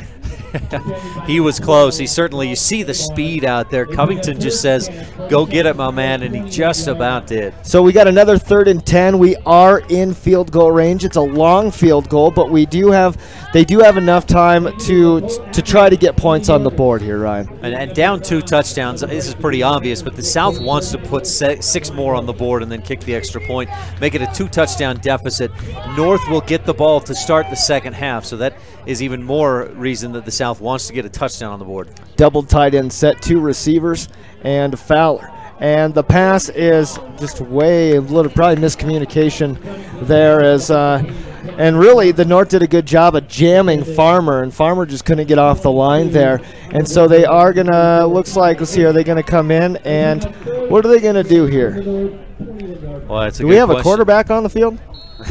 He was close. He certainly, you see the speed out there. Covington just says, go get it, my man, and he just about did. So we got another 3rd and 10. We are in field goal range. It's a long field goal, but they do have enough time to try to get points on the board here, Ryan. And down 2 touchdowns. This is pretty obvious, but the South wants to put 6 more on the board and then kick the extra point, make it a 2-touchdown deficit. North will get the ball to start the second half, so that is even more reason that the South wants to get a touchdown on the board. Double tight end set, 2 receivers, and Fowler. And the pass is just probably miscommunication there and really the North did a good job of jamming Farmer, and Farmer just couldn't get off the line there. And so they are going to, let's see, are they going to come in, and what are they going to do here? Well, do we have a quarterback on the field?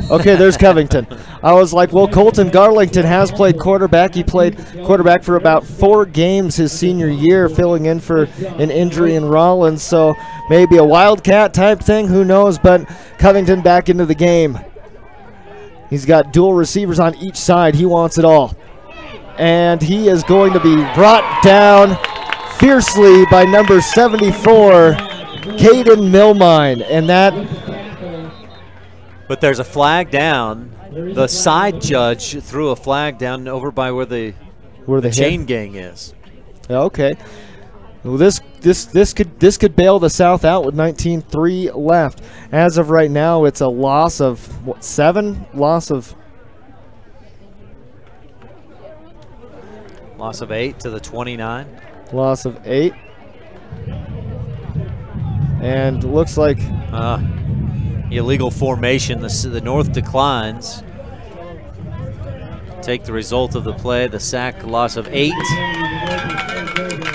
Okay, there's Covington. I was like, well, Colton Garlington has played quarterback. He played quarterback for about 4 games his senior year, filling in for an injury in Rollins. So maybe a Wildcat type thing, who knows? But Covington back into the game. He's got dual receivers on each side. He wants it all. And he is going to be brought down fiercely by number 74, Caden Milmine. And that... But there's a flag down. The side judge threw a flag down over by where the chain gang is. Okay. Well, this could bail the South out with 19-3 left. As of right now, it's a loss of 7? Loss of 8 to the 29. Loss of 8. And looks like illegal formation. The North declines. take the result of the play, the sack loss of 8.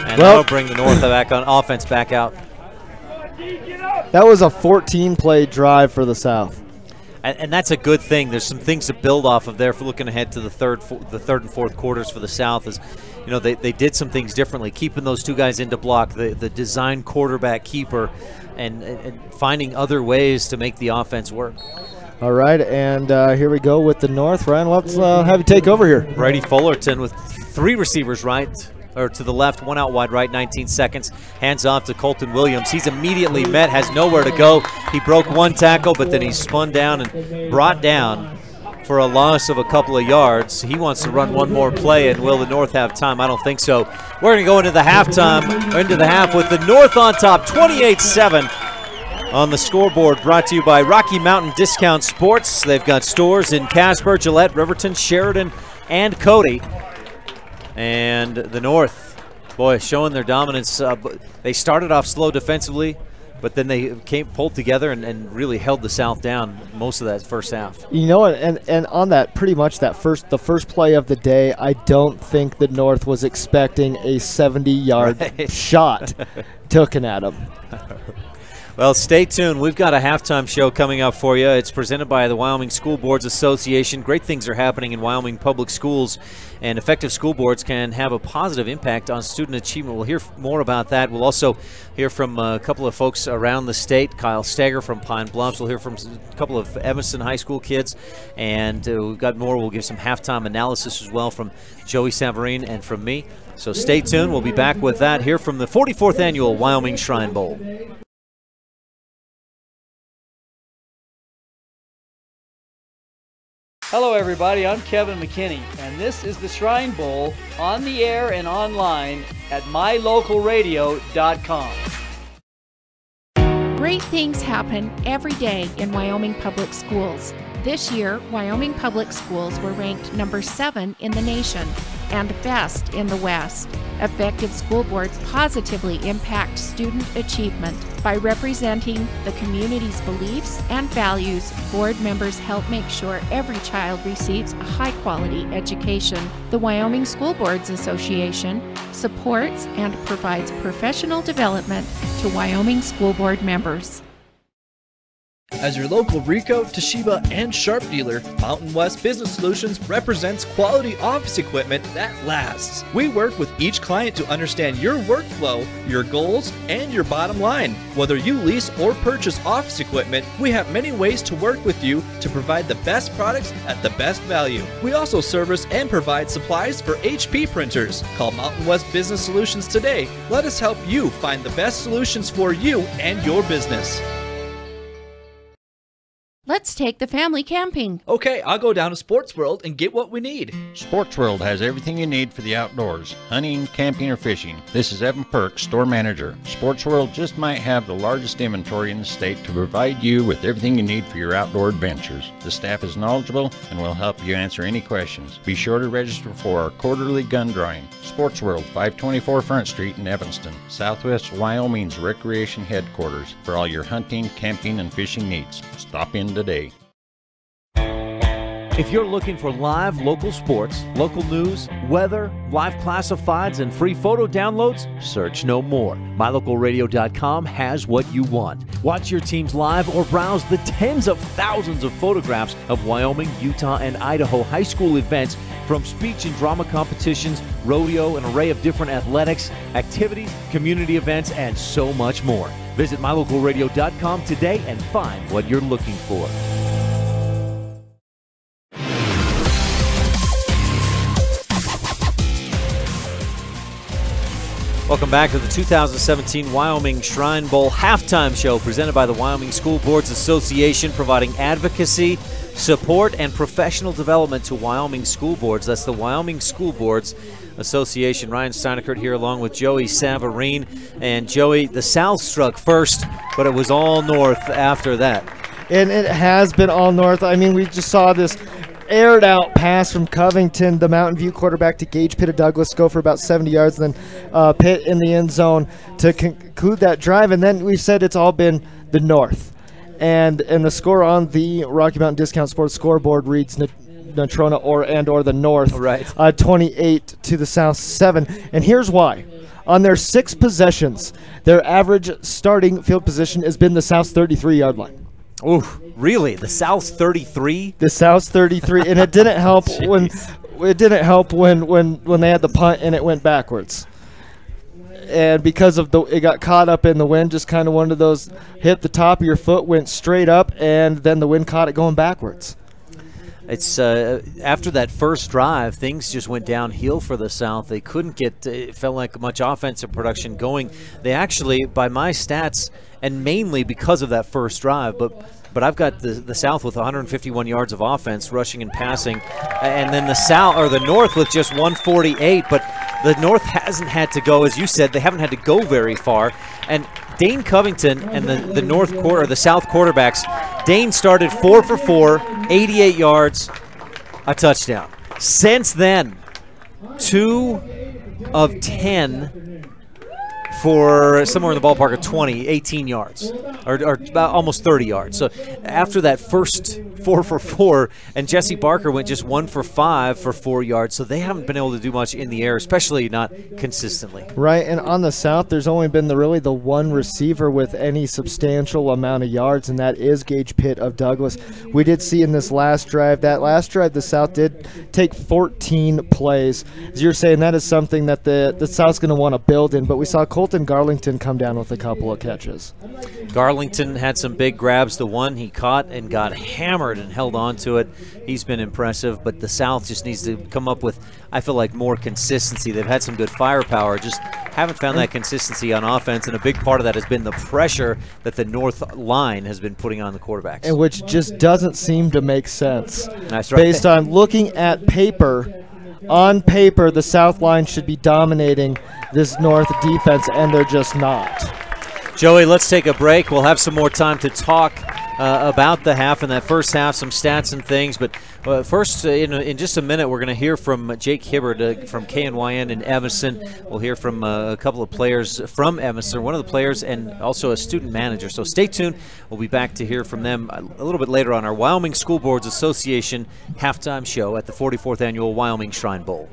And that'll bring the North back on offense back out. That was a 14-play drive for the South. And that's a good thing. There's some things to build off of there for looking ahead to the third and fourth quarters for the South. Is, you know, they did some things differently, keeping those two guys into block, the design quarterback keeper, and finding other ways to make the offense work. All right, and here we go with the North. Ryan, let's have you take over here. Brady Fullerton with 3 receivers right, or to the left, 1 out wide right, 19 seconds. Hands off to Colton Williams. He's immediately met, has nowhere to go. He broke 1 tackle, but then he's spun down and brought down for a loss of a couple of yards. He wants to run one more play, and will the North have time? I don't think so. We're going to go into the half with the North on top, 28-7. On the scoreboard, brought to you by Rocky Mountain Discount Sports. They've got stores in Casper, Gillette, Riverton, Sheridan, and Cody. And the North, boy, showing their dominance. They started off slow defensively, but then they pulled together and really held the South down most of that first half. You know what, and on that, pretty much the first play of the day, I don't think the North was expecting a 70-yard shot taken at them. Well, stay tuned. We've got a halftime show coming up for you. It's presented by the Wyoming School Boards Association. Great things are happening in Wyoming public schools, and effective school boards can have a positive impact on student achievement. We'll hear more about that. We'll also hear from a couple of folks around the state. Kyle Stager from Pine Bluffs. We'll hear from a couple of Evanston High School kids, and we've got more. We'll give some halftime analysis as well from Joey Savarine and from me. So stay tuned. We'll be back with that here from the 44th Annual Wyoming Shrine Bowl. Hello everybody, I'm Kevin McKinney, and this is the Shrine Bowl on the air and online at mylocalradio.com. Great things happen every day in Wyoming public schools. This year, Wyoming public schools were ranked number 7 in the nation and best in the West. Effective school boards positively impact student achievement. By representing the community's beliefs and values, board members help make sure every child receives a high-quality education. The Wyoming School Boards Association supports and provides professional development to Wyoming school board members. As your local Ricoh, Toshiba, and Sharp dealer, Mountain West Business Solutions represents quality office equipment that lasts. We work with each client to understand your workflow, your goals, and your bottom line. Whether you lease or purchase office equipment, we have many ways to work with you to provide the best products at the best value. We also service and provide supplies for HP printers. Call Mountain West Business Solutions today. Let us help you find the best solutions for you and your business. Let's take the family camping. Okay, I'll go down to Sports World and get what we need. Sports World has everything you need for the outdoors, hunting, camping, or fishing. This is Evan Perks, store manager. Sports World just might have the largest inventory in the state to provide you with everything you need for your outdoor adventures. The staff is knowledgeable and will help you answer any questions. Be sure to register for our quarterly gun drawing. Sports World, 524 Front Street in Evanston, Southwest Wyoming's recreation headquarters for all your hunting, camping, and fishing needs. Stop in today. If you're looking for live local sports, local news, weather, live classifieds, and free photo downloads, search no more. MyLocalRadio.com has what you want. Watch your teams live or browse the tens of thousands of photographs of Wyoming, Utah, and Idaho high school events, from speech and drama competitions, rodeo, an array of different athletics, activities, community events, and so much more. Visit MyLocalRadio.com today and find what you're looking for. Welcome back to the 2017 Wyoming Shrine Bowl halftime show presented by the Wyoming School Boards Association, providing advocacy, support, and professional development to Wyoming school boards. That's the Wyoming School Boards Association. Ryan Steinekert here along with Joey Savarine. And Joey, the South struck first, but it was all North after that. And it has been all North. I mean, we just saw this aired out pass from Covington, the Mountain View quarterback, to Gage Pitt of Douglas, go for about 70 yards, and then Pitt in the end zone to conclude that drive. And then we said it's all been the North. And the score on the Rocky Mountain Discount Sports scoreboard reads Natrona or the North. Right. 28 to the South 7. And here's why. On their 6 possessions, their average starting field position has been the South's 33-yard line. Ooh, really? The South's 33? The South's 33, and it didn't help when they had the punt and it went backwards. And because of it got caught up in the wind, just kind of one of those hit the top of your foot, went straight up, and then the wind caught it going backwards. It's after that first drive, things just went downhill for the South. They couldn't get, it felt like, much offensive production going. They actually, by my stats, and mainly because of that first drive, but I've got the South with 151 yards of offense, rushing and passing, and then the North with just 148. But the North hasn't had to go, as you said, they haven't had to go very far. And Dane Covington and the South quarterbacks, Dane started 4 for 4, 88 yards, a touchdown. Since then, 2 of 10 for somewhere in the ballpark of 20, 18 yards, or about almost 30 yards. So after that first 4 for 4, and Jesse Barker went just 1 for 5 for 4 yards, so they haven't been able to do much in the air, especially not consistently. Right, and on the South, there's only been really the one receiver with any substantial amount of yards, and that is Gage Pitt of Douglas. We did see in this last drive, the South did take 14 plays. As you're saying, that is something that the South's going to want to build in, but we saw Colton Garlington come down with a couple of catches. Garlington had some big grabs. The one he caught and got hammered and held on to it. He's been impressive, but the South just needs to come up with, I feel like, more consistency. They've had some good firepower, just haven't found that consistency on offense, and a big part of that has been the pressure that the North line has been putting on the quarterbacks. And which just doesn't seem to make sense. That's right. Based on looking at paper, on paper, the South line should be dominating this North defense, and they're just not. Joey, let's take a break. We'll have some more time to talk about the half and that first half, some stats and things. But first, in just a minute, we're going to hear from Jake Hibbard from KNYN in Evanston. We'll hear from a couple of players from Evanston, one of the players, and also a student manager. So stay tuned. We'll be back to hear from them a little bit later on our Wyoming School Boards Association halftime show at the 44th Annual Wyoming Shrine Bowl.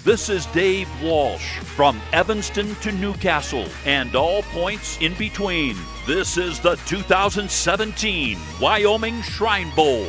This is Dave Walsh from Evanston to Newcastle and all points in between. This is the 2017 Wyoming Shrine Bowl.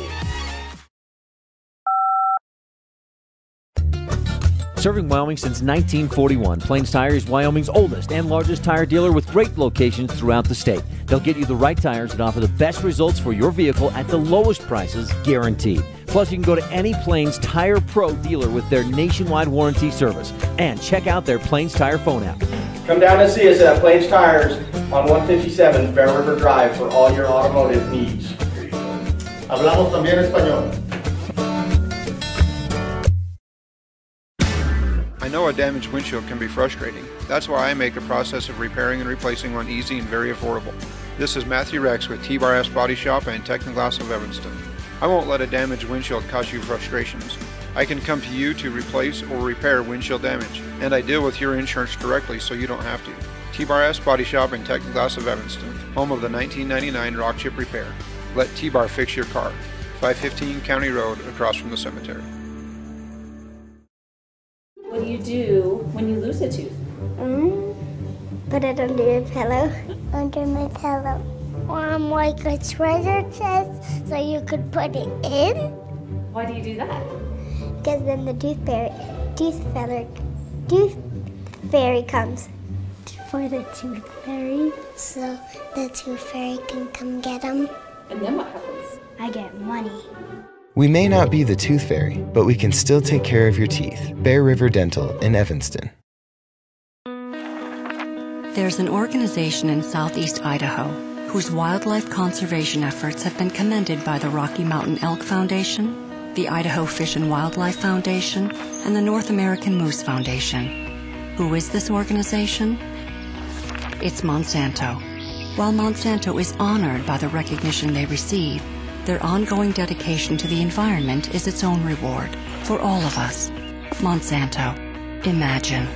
Serving Wyoming since 1941, Plains Tire is Wyoming's oldest and largest tire dealer with great locations throughout the state. They'll get you the right tires and offer the best results for your vehicle at the lowest prices, guaranteed. Plus, you can go to any Plains Tire Pro dealer with their nationwide warranty service. And check out their Plains Tire phone app. Come down and see us at Plains Tires on 157 Bear River Drive for all your automotive needs. Hablamos también español. I know a damaged windshield can be frustrating. That's why I make the process of repairing and replacing one easy and very affordable. This is Matthew Rex with T-Bar Body Shop and Technoglass of Evanston. I won't let a damaged windshield cause you frustrations. I can come to you to replace or repair windshield damage, and I deal with your insurance directly so you don't have to. T-Bar Body Shop and Technoglass of Evanston, home of the 1999 Rock Chip Repair. Let T-Bar fix your car. 515 County Road across from the cemetery. What do you do when you lose a tooth? Put it under your pillow. Under my pillow. Like a treasure chest so you could put it in. Why do you do that? Because then the tooth fairy comes. For the tooth fairy. So the tooth fairy can come get them. And then what happens? I get money. We may not be the tooth fairy, but we can still take care of your teeth. Bear River Dental in Evanston. There's an organization in southeast Idaho whose wildlife conservation efforts have been commended by the Rocky Mountain Elk Foundation, the Idaho Fish and Wildlife Foundation, and the North American Moose Foundation. Who is this organization? It's Monsanto. While Monsanto is honored by the recognition they receive, their ongoing dedication to the environment is its own reward for all of us. Monsanto. Imagine.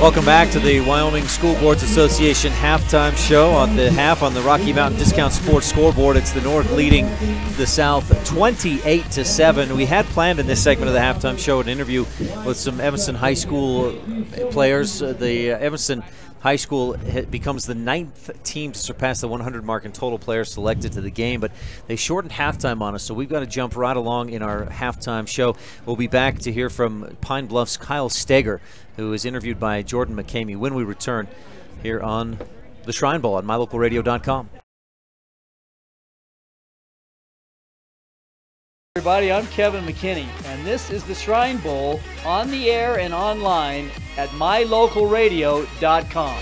Welcome back to the Wyoming School Boards Association halftime show. On the half on the Rocky Mountain Discount Sports scoreboard, it's the North leading the South 28-7. We had planned in this segment of the halftime show an interview with some Evanston High School players. The Evanston High School becomes the 9th team to surpass the 100 mark in total players selected to the game, but they shortened halftime on us, so we've got to jump right along in our halftime show. We'll be back to hear from Pine Bluff's Kyle Steger, who is interviewed by Jordan McCamey when we return here on the Shrine Bowl on mylocalradio.com. Everybody, I'm Kevin McKinney, and this is the Shrine Bowl on the air and online at mylocalradio.com.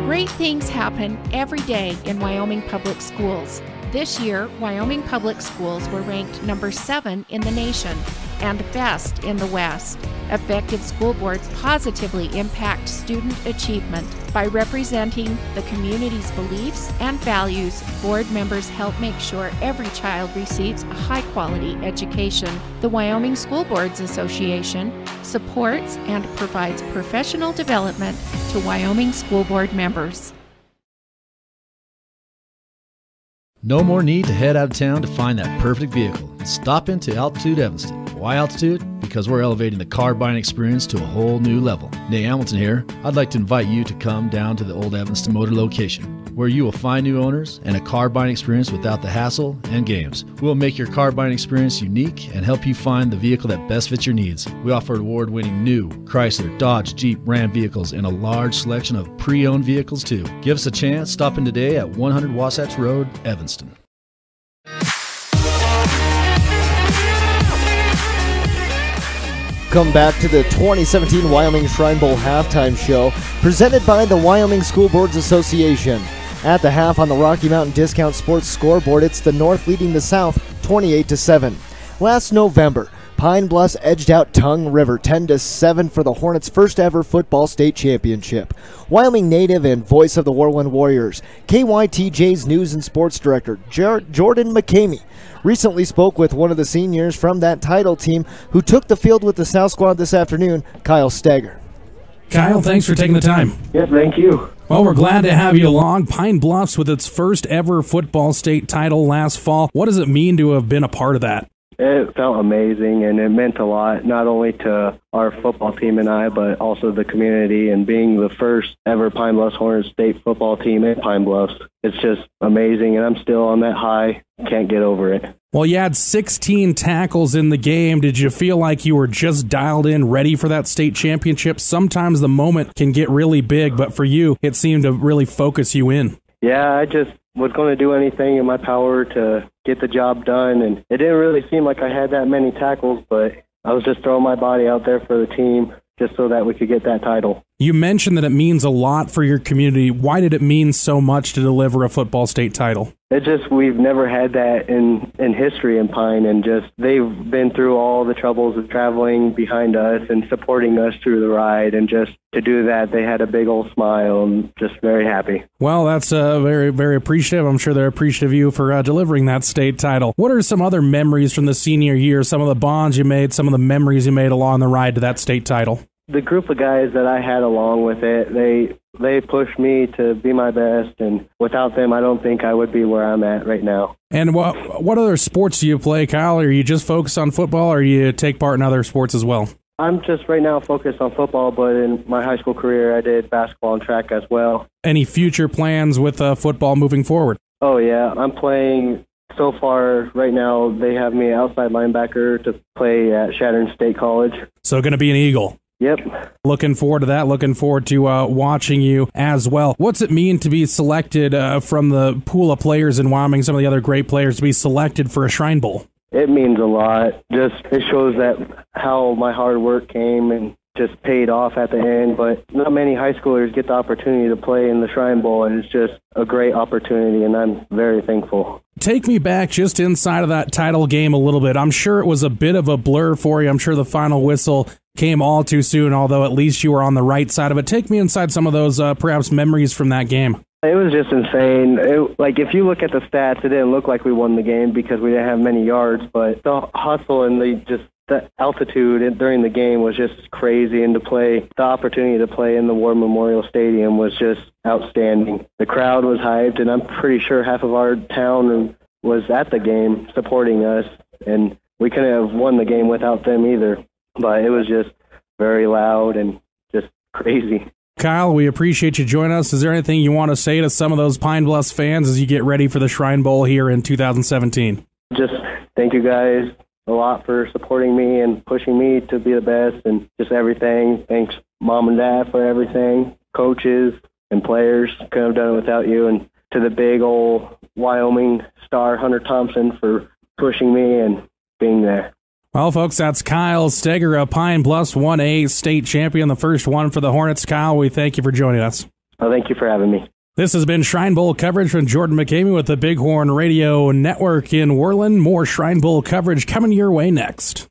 Great things happen every day in Wyoming Public Schools. This year, Wyoming Public Schools were ranked number 7 in the nation and best in the West. Effective school boards positively impact student achievement. By representing the community's beliefs and values, board members help make sure every child receives a high-quality education. The Wyoming School Boards Association supports and provides professional development to Wyoming school board members. No more need to head out of town to find that perfect vehicle. Stop into Altitude Evanston. Why Altitude? Because we're elevating the car buying experience to a whole new level. Nate Hamilton here. I'd like to invite you to come down to the old Evanston Motor location, where you will find new owners and a car buying experience without the hassle and games. We'll make your car buying experience unique and help you find the vehicle that best fits your needs. We offer award-winning new Chrysler, Dodge, Jeep, Ram vehicles and a large selection of pre-owned vehicles too. Give us a chance. Stop in today at 100 Wasatch Road, Evanston. Come back to the 2017 Wyoming Shrine Bowl halftime show, presented by the Wyoming School Boards Association. At the half on the Rocky Mountain Discount Sports scoreboard, it's the North leading the South 28-7. Last November, Pine Bluffs edged out Tongue River 10-7 for the Hornets' first ever football state championship. Wyoming native and voice of the Warland Warriors, KYTJ's news and sports director, Jordan McCamey, recently spoke with one of the seniors from that title team who took the field with the South squad this afternoon, Kyle Steger. Kyle, thanks for taking the time. Yes, thank you. Well, we're glad to have you along. Pine Bluffs with its first ever football state title last fall. What does it mean to have been a part of that? It felt amazing, and it meant a lot, not only to our football team and I, but also the community, and being the first ever Pine Bluffs Hornets state football team in Pine Bluffs. It's just amazing, and I'm still on that high. Can't get over it. Well, you had 16 tackles in the game. Did you feel like you were just dialed in, ready for that state championship? Sometimes the moment can get really big, but for you, it seemed to really focus you in. Yeah, I just was going to do anything in my power to get the job done, and it didn't really seem like I had that many tackles, but I was just throwing my body out there for the team just so that we could get that title. You mentioned that it means a lot for your community. Why did it mean so much to deliver a football state title? It just, we've never had that in history in Pine, and just they've been through all the troubles of traveling behind us and supporting us through the ride, and just to do that, they had a big old smile and just very happy. Well, that's very, very appreciative. I'm sure they're appreciative of you for delivering that state title. What are some other memories from the senior year, some of the bonds you made, some of the memories you made along the ride to that state title? The group of guys that I had along with it, they pushed me to be my best, and without them, I don't think I would be where I'm at right now. And what other sports do you play, Kyle? Are you just focused on football, or do you take part in other sports as well? I'm just right now focused on football, but in my high school career, I did basketball and track as well. Any future plans with football moving forward? Oh, yeah. I'm playing. So far, right now, they have me outside linebacker to play at Shattern State College. So going to be an Eagle. Yep. Looking forward to that. Looking forward to watching you as well. What's it mean to be selected from the pool of players in Wyoming, some of the other great players, to be selected for a Shrine Bowl? It means a lot. Just it shows that how my hard work came and just paid off at the end. But not many high schoolers get the opportunity to play in the Shrine Bowl, and it's just a great opportunity, and I'm very thankful. Take me back just inside of that title game a little bit. I'm sure it was a bit of a blur for you. I'm sure the final whistle came all too soon, although at least you were on the right side of it. Take me inside some of those perhaps memories from that game. It was just insane. If you look at the stats, it didn't look like we won the game because we didn't have many yards, but the hustle and the altitude during the game was just crazy, and the opportunity to play in the War Memorial Stadium was just outstanding. The crowd was hyped, and I'm pretty sure half of our town was at the game supporting us, and we couldn't have won the game without them either. But it was just very loud and just crazy. Kyle, we appreciate you joining us. Is there anything you want to say to some of those Pine Bluff fans as you get ready for the Shrine Bowl here in 2017? Just thank you guys a lot for supporting me and pushing me to be the best and just everything. Thanks, Mom and Dad, for everything, coaches and players. Couldn't have done it without you. And to the big old Wyoming star, Hunter Thompson, for pushing me and being there. Well, folks, that's Kyle Steger, a Pine Bluffs 1A state champion, the first one for the Hornets. Kyle, we thank you for joining us. Oh, thank you for having me. This has been Shrine Bowl coverage from Jordan McCamey with the Bighorn Radio Network in Worland. More Shrine Bowl coverage coming your way next.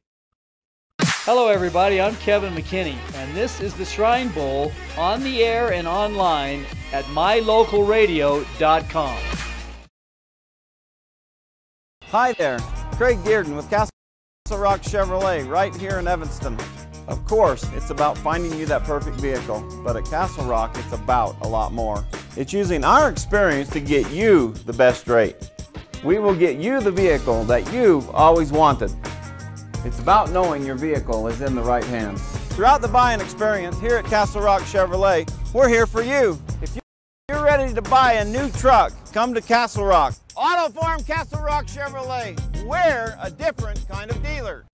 Hello, everybody. I'm Kevin McKinney, and this is the Shrine Bowl on the air and online at mylocalradio.com. Hi there, Craig Dearden with Castle Rock Chevrolet right here in Evanston. Of course, it's about finding you that perfect vehicle, but at Castle Rock, it's about a lot more. It's using our experience to get you the best rate. We will get you the vehicle that you've always wanted. It's about knowing your vehicle is in the right hands. Throughout the buying experience here at Castle Rock Chevrolet, we're here for you. If you're ready to buy a new truck, come to Castle Rock. Auto Farm Castle Rock Chevrolet. We're a different kind of dealer.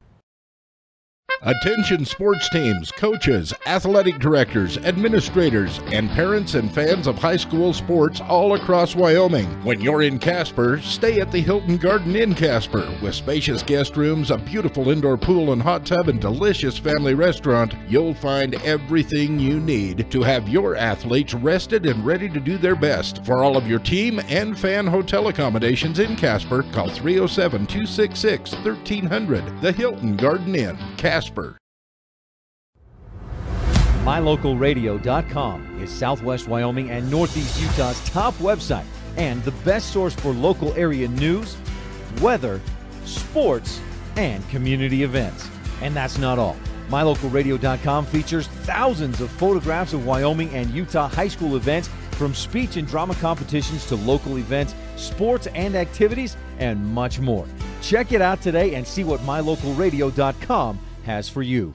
Attention sports teams, coaches, athletic directors, administrators, and parents and fans of high school sports all across Wyoming. When you're in Casper, stay at the Hilton Garden Inn Casper. With spacious guest rooms, a beautiful indoor pool and hot tub, and delicious family restaurant, you'll find everything you need to have your athletes rested and ready to do their best. For all of your team and fan hotel accommodations in Casper, call 307-266-1300. The Hilton Garden Inn, Casper. MyLocalRadio.com is Southwest Wyoming and Northeast Utah's top website and the best source for local area news, weather, sports, and community events. And that's not all. MyLocalRadio.com features thousands of photographs of Wyoming and Utah high school events, from speech and drama competitions to local events, sports and activities, and much more. Check it out today and see what MyLocalRadio.com has for you.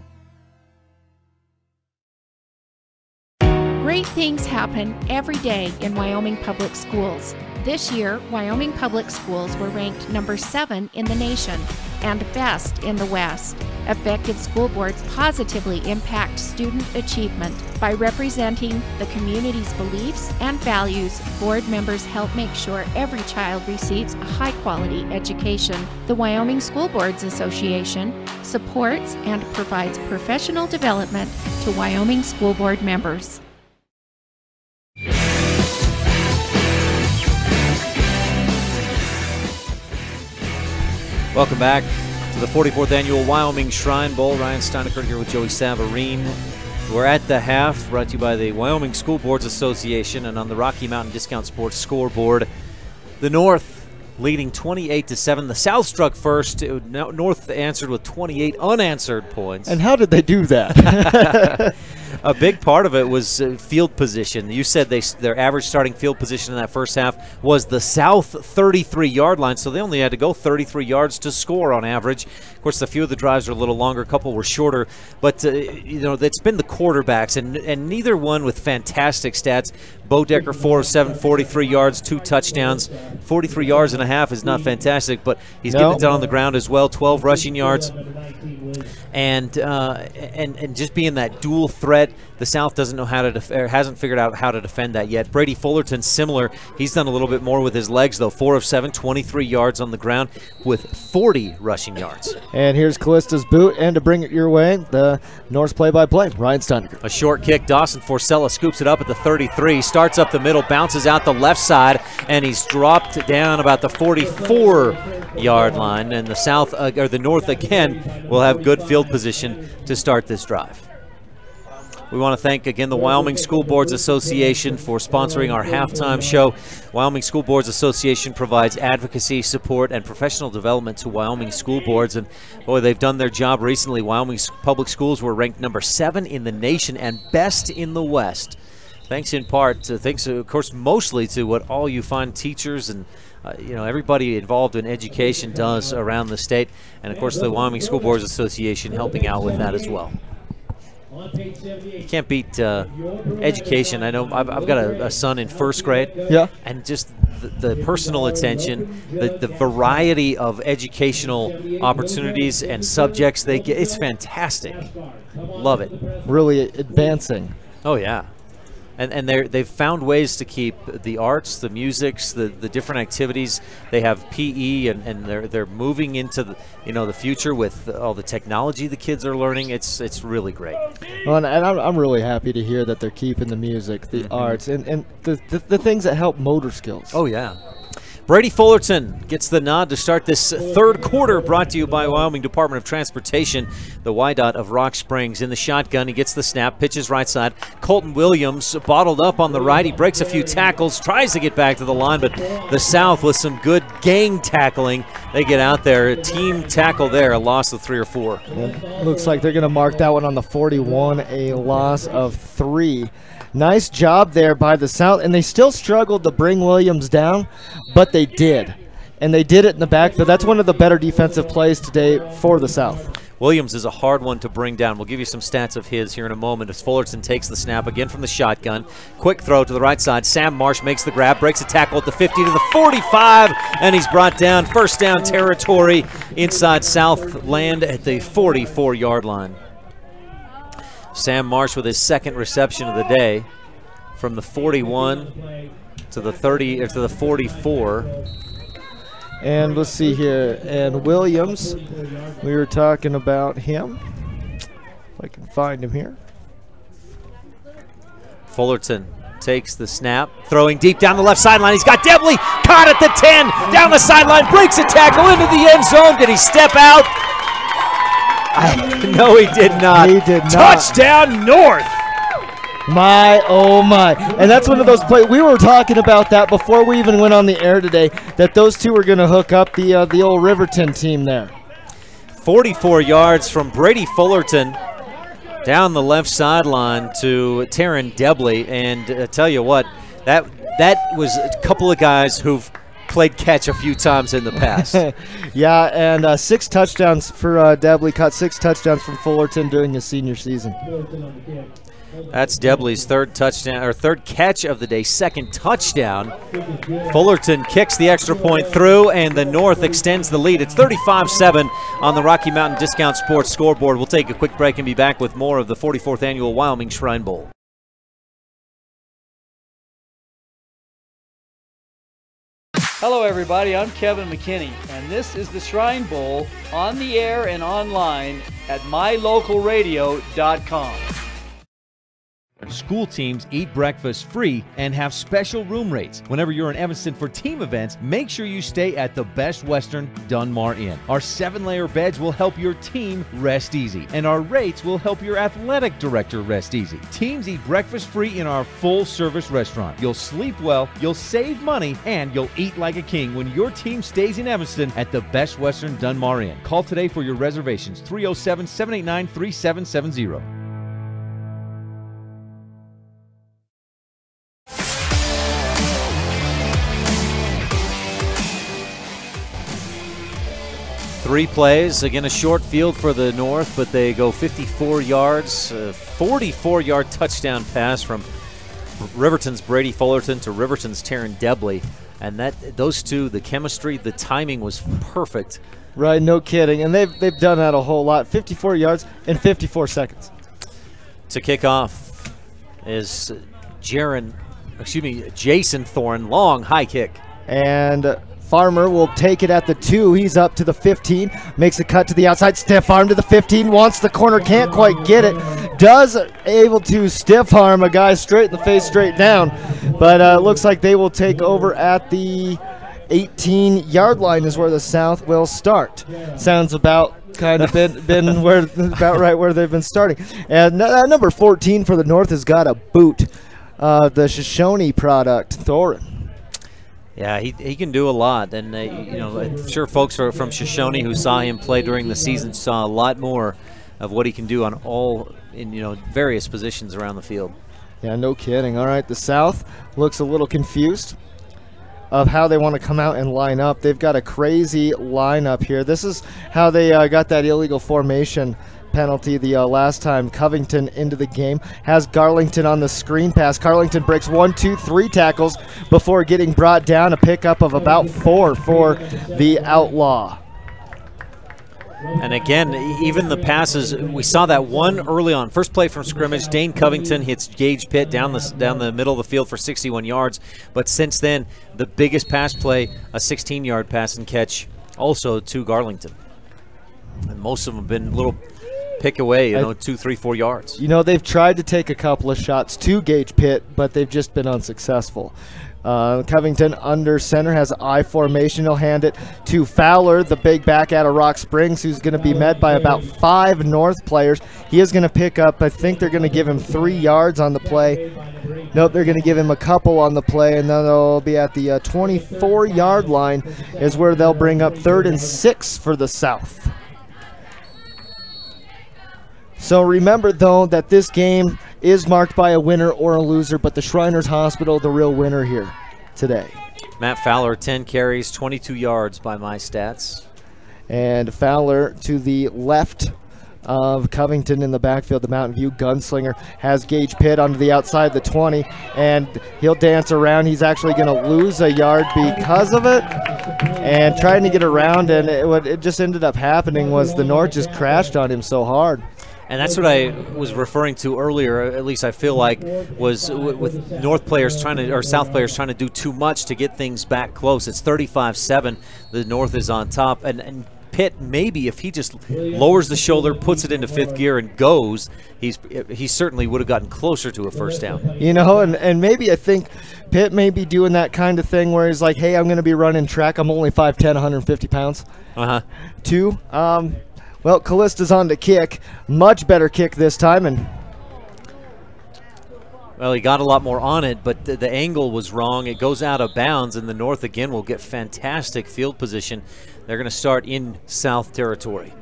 Great things happen every day in Wyoming Public Schools. This year, Wyoming Public Schools were ranked number 7 in the nation and best in the West. Effective school boards positively impact student achievement. By representing the community's beliefs and values, board members help make sure every child receives a high-quality education. The Wyoming School Boards Association supports and provides professional development to Wyoming school board members. Welcome back to the 44th Annual Wyoming Shrine Bowl. Ryan Steinekert here with Joey Savarine. We're at the half, brought to you by the Wyoming School Boards Association and on the Rocky Mountain Discount Sports scoreboard. The North leading 28-7. The South struck first. North answered with 28 unanswered points. And how did they do that? A big part of it was field position. You said their average starting field position in that first half was the south 33-yard line, so they only had to go 33 yards to score on average. Of course, a few of the drives were a little longer, a couple were shorter, but it's been the quarterbacks, and neither one with fantastic stats. Bo Decker, 4 of 7, 43 yards, 2 touchdowns. 43 yards and a half is not fantastic, but he's getting it done on the ground as well. 12 rushing yards, and just being that dual threat. The South doesn't know how to hasn't figured out how to defend that yet. Brady Fullerton, similar. He's done a little bit more with his legs, though. 4 of 7, 23 yards on the ground with 40 rushing yards. And here's Callista's boot, and to bring it your way, the Norse play-by-play, Ryan Steinekert. A short kick. Dawson Forcella scoops it up at the 33, starts up the middle, bounces out the left side, and he's dropped down about the 44-yard line. And the South, or the North again, will have good field position to start this drive. We want to thank, again, the Wyoming School Boards Association for sponsoring our halftime show. Wyoming School Boards Association provides advocacy, support, and professional development to Wyoming school boards. And, boy, they've done their job recently. Wyoming public schools were ranked number 7 in the nation and best in the West. Thanks in part to, of course, mostly to what all you fine teachers and everybody involved in education does around the state. And, of course, the Wyoming School Boards Association helping out with that as well. You can't beat education. I know I've got a son in first grade. Yeah. And just the personal attention, the variety of educational opportunities and subjects they get, it's fantastic. Love it. Really advancing. Oh, yeah. And they've found ways to keep the arts, the musics, the different activities. They have PE, and they're moving into the future with all the technology the kids are learning. It's really great. Well, and I'm really happy to hear that they're keeping the music, the arts, and the things that help motor skills. Oh, yeah. Brady Fullerton gets the nod to start this third quarter, brought to you by Wyoming Department of Transportation, the YDOT of Rock Springs. In the shotgun, he gets the snap, pitches right side. Colton Williams bottled up on the right. He breaks a few tackles, tries to get back to the line, but the South with some good gang tackling. They get out there. Team tackle there, a loss of 3 or 4. Yeah, looks like they're going to mark that one on the 41, a loss of 3. Nice job there by the South, and they still struggled to bring Williams down, but they did. And they did it in the backfield. That's one of the better defensive plays today for the South. Williams is a hard one to bring down. We'll give you some stats of his here in a moment as Fullerton takes the snap again from the shotgun. Quick throw to the right side. Sam Marsh makes the grab, breaks a tackle at the 50 to the 45, and he's brought down. First down territory inside Southland at the 44-yard line. Sam Marsh with his second reception of the day from the 41 to the 30 or to the 44. And let's see here. And Williams, we were talking about him. If I can find him here. Fullerton takes the snap, throwing deep down the left sideline. He's got Debley caught at the 10, down the sideline, breaks a tackle into the end zone. Did he step out? No, he did not. He did not. Touchdown North. My, oh my. And that's one of those plays. We were talking about that before we even went on the air today, that those two were going to hook up the old Riverton team there. 44 yards from Brady Fullerton down the left sideline to Taryn Debley. And tell you what, that was a couple of guys who've played catch a few times in the past. Yeah, and 6 touchdowns for Debley. Caught 6 touchdowns from Fullerton during his senior season. That's Debley's third touchdown, or third catch of the day, second touchdown. Fullerton kicks the extra point through, and the North extends the lead. It's 35-7 on the Rocky Mountain Discount Sports scoreboard. We'll take a quick break and be back with more of the 44th Annual Wyoming Shrine Bowl. Hello everybody, I'm Kevin McKinney, and this is the Shrine Bowl on the air and online at mylocalradio.com. School teams eat breakfast free and have special room rates. Whenever you're in Evanston for team events, make sure you stay at the Best Western Dunmar Inn. Our 7-layer beds will help your team rest easy, and our rates will help your athletic director rest easy. Teams eat breakfast free in our full-service restaurant. You'll sleep well, you'll save money, and you'll eat like a king when your team stays in Evanston at the Best Western Dunmar Inn. Call today for your reservations, 307-789-3770. 3 plays. Again, a short field for the North, but they go 54 yards. 44-yard touchdown pass from Riverton's Brady Fullerton to Riverton's Taryn Debley. And those two, the chemistry, the timing was perfect. Right, no kidding. And they've done that a whole lot. 54 yards in 54 seconds. To kick off is Jason Thorne. Long, high kick. And Farmer will take it at the 2. He's up to the 15. Makes a cut to the outside. Stiff arm to the 15. Wants the corner. Can't quite get it. Does able to stiff arm a guy straight in the face, straight down. But looks like they will take over at the 18-yard line is where the South will start. Sounds about kind of been where about right where they've been starting. And number 14 for the North has got a boot, the Shoshone product, Thorin. Yeah, he can do a lot, and I'm sure folks from Shoshone who saw him play during the season saw a lot more of what he can do on various positions around the field. Yeah, no kidding. All right, the South looks a little confused of how they want to come out and line up. They've got a crazy lineup here. This is how they got that illegal formation penalty the last time. Covington into the game, has Garlington on the screen pass. Garlington breaks 1, 2, 3 tackles before getting brought down, a pickup of about 4 for the Outlaw. And again, even the passes, we saw that one early on. First play from scrimmage, Dane Covington hits Gage Pitt down the middle of the field for 61 yards. But since then, the biggest pass play, a 16-yard pass and catch, also to Garlington. And most of them have been little pick away, 2, 3, 4 yards. They've tried to take a couple of shots to Gage Pitt, but they've just been unsuccessful. Covington under center has I formation. He'll hand it to Fowler, the big back out of Rock Springs, who's going to be met by about 5 North players. He is going to pick up, I think they're going to give him 3 yards on the play. Nope, they're going to give him a couple on the play, and then they'll be at the 24-yard line is where they'll bring up 3rd and 6 for the South. So remember, though, that this game is marked by a winner or a loser, but the Shriners Hospital, the real winner here today. Matt Fowler, 10 carries, 22 yards by my stats. And Fowler to the left of Covington in the backfield, the Mountain View gunslinger, has Gage Pitt onto the outside of the 20, and he'll dance around. He's actually going to lose a yard because of it, and trying to get around, and what it just ended up happening was the North just crashed on him so hard. And that's what I was referring to earlier, at least I feel like, was with North players or South players trying to do too much to get things back close. It's 35-7. The North is on top. And Pitt, maybe if he just lowers the shoulder, puts it into 5th gear, and goes, he certainly would have gotten closer to a first down. And maybe I think Pitt may be doing that kind of thing where he's like, hey, I'm going to be running track. I'm only 5'10", 150 pounds. Well, Callista's on to kick. Much better kick this time. Well, he got a lot more on it, but the angle was wrong. It goes out of bounds, and the North again will get fantastic field position. They're going to start in South territory.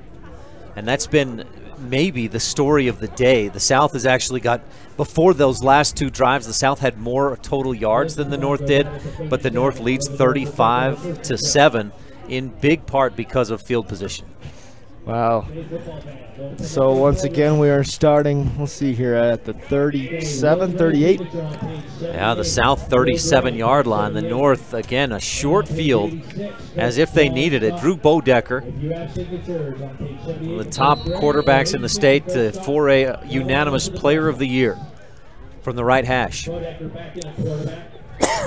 And that's been maybe the story of the day. The South has actually got, before those last 2 drives, the South had more total yards than the North did, but the North leads 35-7 in big part because of field position. Wow. So once again, we are starting, let's see here, at the 37, 38. Yeah, the South 37-yard line. The North, again, a short field as if they needed it. Drew Bodecker, one of the top quarterbacks in the state, for a unanimous player of the year from the right hash.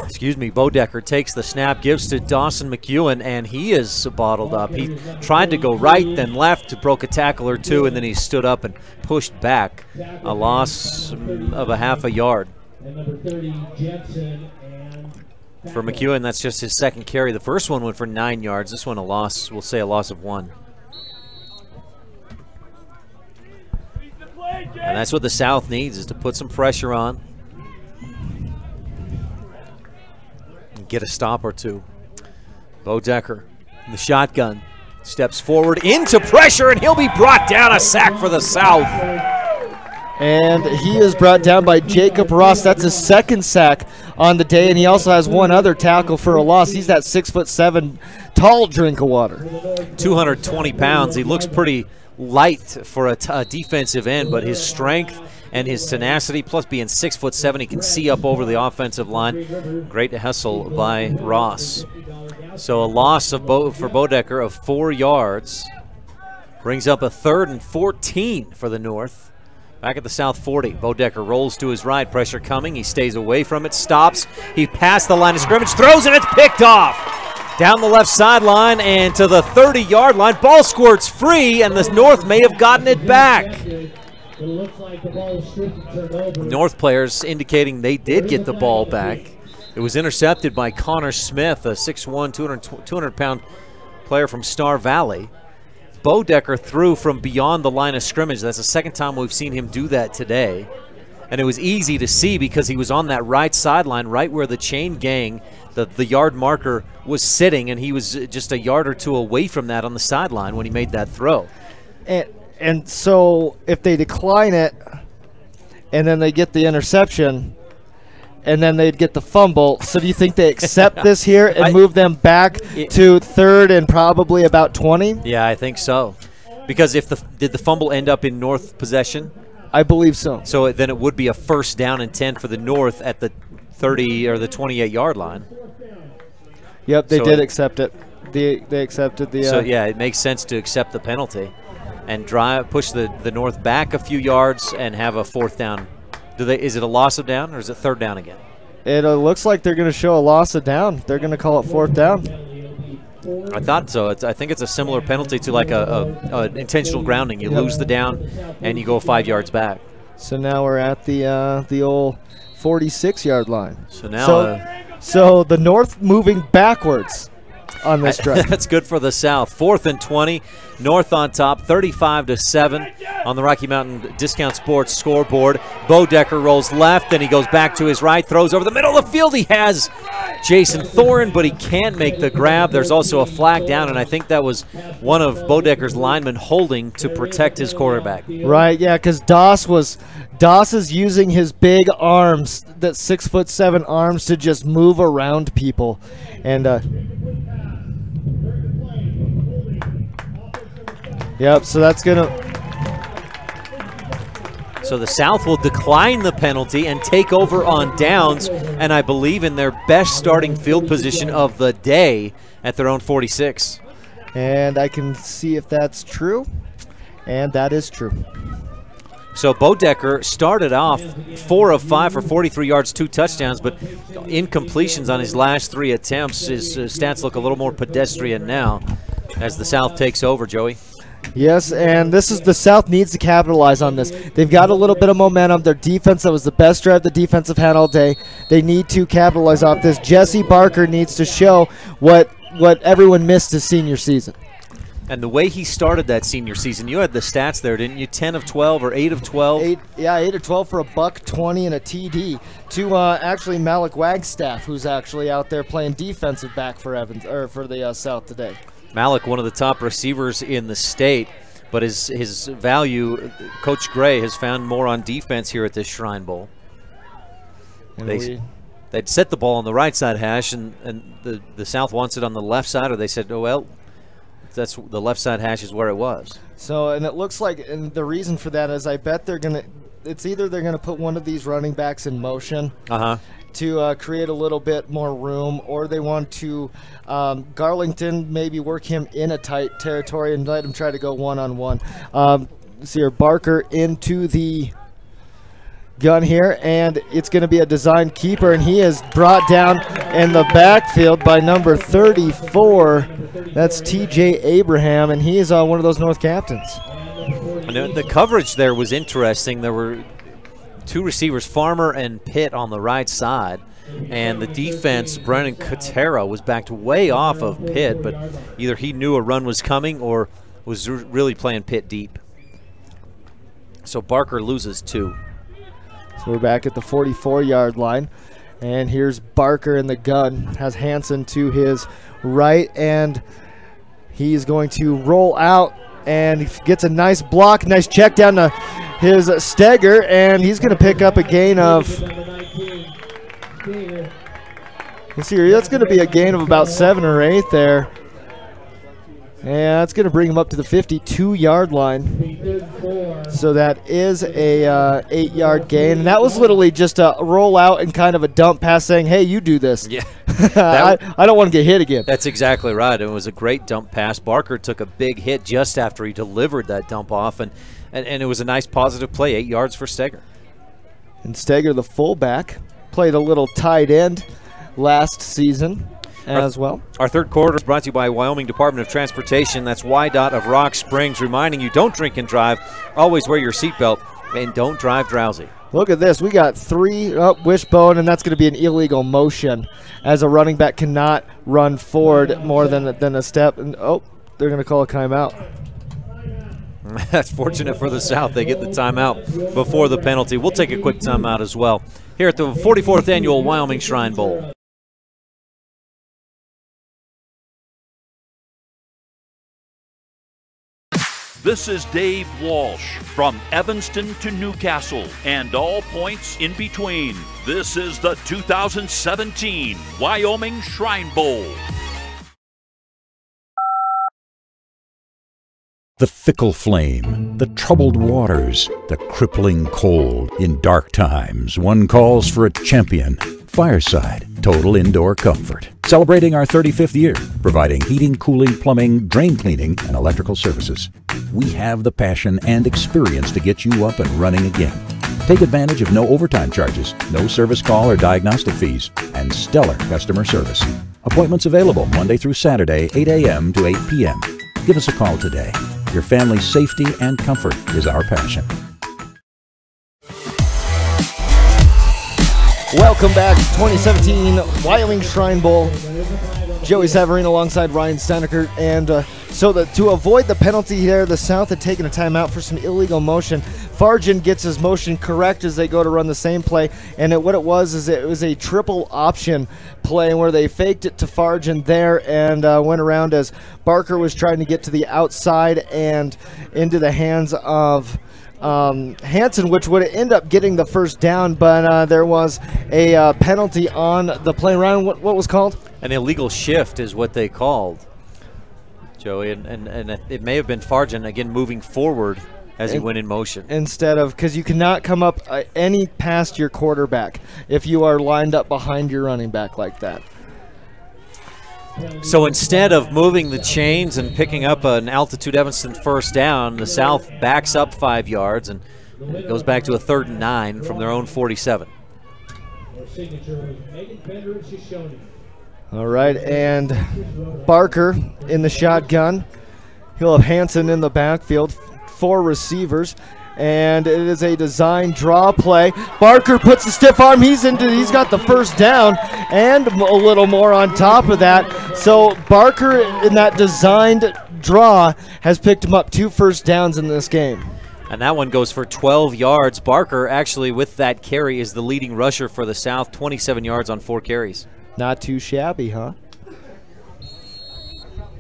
Excuse me, Bodecker takes the snap, gives to Dawson McEwen, and he is bottled up. He tried to go right, then left, broke a tackle or 2, and then he stood up and pushed back. A loss of a half a yard. For McEwen, that's just his 2nd carry. The first one went for 9 yards. This one a loss, we'll say a loss of 1. And that's what the South needs, is to put some pressure on. Get a stop or 2. Bodecker in the shotgun steps forward into pressure, and he'll be brought down. A sack for the South. And he is brought down by Jacob Ross. That's his 2nd sack on the day, and he also has 1 other tackle for a loss. He's that 6'7" tall drink of water. 220 pounds. He looks pretty light for a defensive end, but his strength and his tenacity, plus being 6'7", he can see up over the offensive line. Great hustle by Ross. So a loss of for Bodecker of 4 yards. Brings up a 3rd and 14 for the North. Back at the South 40, Bodecker rolls to his right, pressure coming. He stays away from it, stops. He passed the line of scrimmage, throws, and it's picked off. Down the left sideline and to the 30-yard line. Ball squirts free, and the North may have gotten it back. North players indicating they did get the ball back. It was intercepted by Connor Smith, a 6'1", 200-pound player from Star Valley. Bodecker threw from beyond the line of scrimmage. That's the second time we've seen him do that today. And it was easy to see because he was on that right sideline, right where the chain gang, the yard marker, was sitting, and he was just a yard or two away from that on the sideline when he made that throw. And so if they decline it and then they get the interception and then they'd get the fumble, so do you think they accept this here and move them back to third and probably about 20? Yeah, I think so. Because did the fumble end up in North possession? I believe so. So then it would be a first down and 10 for the North at the 30 or the 28-yard line. Yep, they did accept it. They accepted the. So yeah, it makes sense to accept the penalty and push the North back a few yards and have a fourth down. Is it a loss of down or is it third down again? It looks like they're going to show a loss of down. They're going to call it fourth down. I thought so. I think it's a similar penalty to like a intentional grounding. You lose the down and you go 5 yards back. So now we're at the old 46-yard line. So now so the North moving backwards on this drive. That's good for the South. 4th and 20. North on top, 35-7 on the Rocky Mountain Discount Sports scoreboard. Bodecker rolls left, then he goes back to his right, throws over the middle of the field. He has Jason Thorin, but he can't make the grab. There's also a flag down, and I think that was one of Bodecker's linemen holding to protect his quarterback. Right, yeah, because Doss is using his big arms, that 6'7" arms, to just move around people. And yep, so that's going to... So the South will decline the penalty and take over on downs, and I believe in their best starting field position of the day at their own 46. And I can see if that's true, and that is true. So Bodecker started off 4 of 5 for 43 yards, 2 touchdowns, but incompletions on his last 3 attempts. His stats look a little more pedestrian now as the South takes over, Joey. Yes, and the South needs to capitalize on this. They've got a little bit of momentum. Their defense, that was the best drive the defense have had all day. They need to capitalize off this. Jesse Barker needs to show what everyone missed his senior season. And the way he started that senior season, you had the stats there, didn't you? 10 of 12 or 8 of 12? 8 of 12 for a $120 and a TD to actually Malik Wagstaff, who's actually out there playing defensive back for for the South today. Malik, one of the top receivers in the state, but his value, Coach Gray has found more on defense here at this Shrine Bowl. They'd set the ball on the right side hash, and the South wants it on the left side, or they said, oh, well, that's the left side hash is where it was. So, and it looks like, and the reason for that is I bet it's either they're going to put one of these running backs in motion to create a little bit more room, or they want to Garlington maybe work him in a tight territory and let him try to go one-on-one. See here, Barker into the gun here, and it's going to be a design keeper, and he is brought down in the backfield by number 34. That's TJ Abraham, and he is one of those North captains. And the coverage there was interesting. There were 2 receivers, Farmer and Pitt, on the right side, and the defense, Brennan Katera, was backed way off of Pitt, but either he knew a run was coming or was really playing Pitt deep. So Barker loses 2. So we're back at the 44-yard line, and here's Barker in the gun, has Hansen to his right, and he's going to roll out and gets a nice block, nice check down to his Steger, and he's going to pick up a gain of, let's see here, that's going to be a gain of about 7 or 8 there. And that's going to bring him up to the 52-yard line. So that is a 8-yard gain. And that was literally just a roll out and kind of a dump pass saying, hey, you do this. Yeah. I don't want to get hit again. That's exactly right. It was a great dump pass. Barker took a big hit just after he delivered that dump off, and it was a nice positive play, 8 yards for Steger. And Steger, the fullback, played a little tight end last season as well. Our third quarter is brought to you by Wyoming Department of Transportation. That's YDOT of Rock Springs, reminding you, don't drink and drive. Always wear your seatbelt, and don't drive drowsy. Look at this. We got 3 wishbone, and that's going to be an illegal motion, as a running back cannot run forward more than a step. And they're going to call a timeout. That's fortunate for the South. They get the timeout before the penalty. We'll take a quick timeout as well here at the 44th Annual Wyoming Shrine Bowl. This is Dave Walsh from Evanston to Newcastle and all points in between. This is the 2017 Wyoming Shrine Bowl. The fickle flame, the troubled waters, the crippling cold. In dark times, one calls for a champion. Fireside, total indoor comfort. Celebrating our 35th year, providing heating, cooling, plumbing, drain cleaning, and electrical services. We have the passion and experience to get you up and running again. Take advantage of no overtime charges, no service call or diagnostic fees, and stellar customer service. Appointments available Monday through Saturday, 8 a.m. to 8 p.m. Give us a call today. Your family's safety and comfort is our passion. Welcome back to 2017 Wyoming Shrine Bowl. Joey Savarino alongside Ryan Steinekert. And to avoid the penalty there, the South had taken a timeout for some illegal motion. Farjan gets his motion correct as they go to run the same play. And what it was a triple option play where they faked it to Farjan there and went around as Barker was trying to get to the outside and into the hands of Hansen, which would end up getting the first down, but there was a penalty on the play. Ryan, what was called? An illegal shift is what they called, Joey, and it may have been Farjan, again, moving forward as he went in motion. Instead of, because you cannot come up any past your quarterback if you are lined up behind your running back like that. So instead of moving the chains and picking up an Altitude Evanston first down, the South backs up 5 yards and it goes back to a 3rd and 9 from their own 47. All right, and Barker in the shotgun. He'll have Hansen in the backfield, 4 receivers. And it is a design draw play. Barker puts the stiff arm. He's got the first down and a little more on top of that. So Barker in that designed draw has picked him up 2 first downs in this game. And that one goes for 12 yards. Barker actually with that carry is the leading rusher for the South, 27 yards on 4 carries. Not too shabby, huh?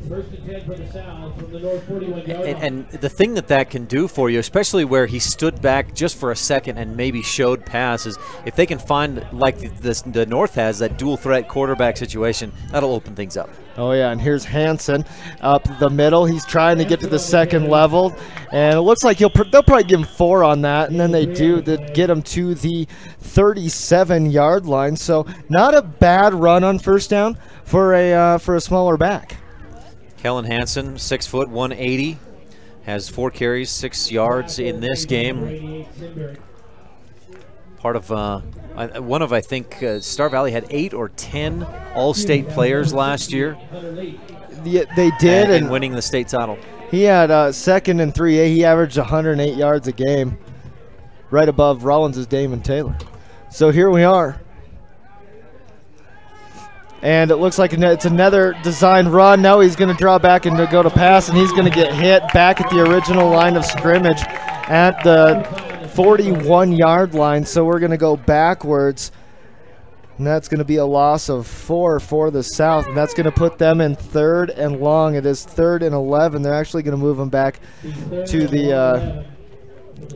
First and 10 for the South from the North 41-yard line. And the thing that can do for you, especially where he stood back just for a second and maybe showed pass, is if they can find, like the North has, that dual threat quarterback situation, that'll open things up. Oh, yeah, and here's Hansen up the middle. He's trying to get to the second level, and it looks like they'll probably give him 4 on that, and then they get him to the 37-yard line. So not a bad run on first down for a smaller back. Kellen Hansen, 6 foot, 180, has 4 carries, 6 yards in this game. Part of I think Star Valley had 8 or 10 All-State players last year. Yeah, they did, and winning the state title. He had 2nd and 3A. He averaged 108 yards a game, right above Rollins' Damon Taylor. So here we are. And it looks like it's another design run. Now he's going to draw back and go to pass, and he's going to get hit back at the original line of scrimmage at the 41-yard line. So we're going to go backwards, and that's going to be a loss of 4 for the South, and that's going to put them in 3rd and long. It is 3rd and 11. They're actually going to move them back to the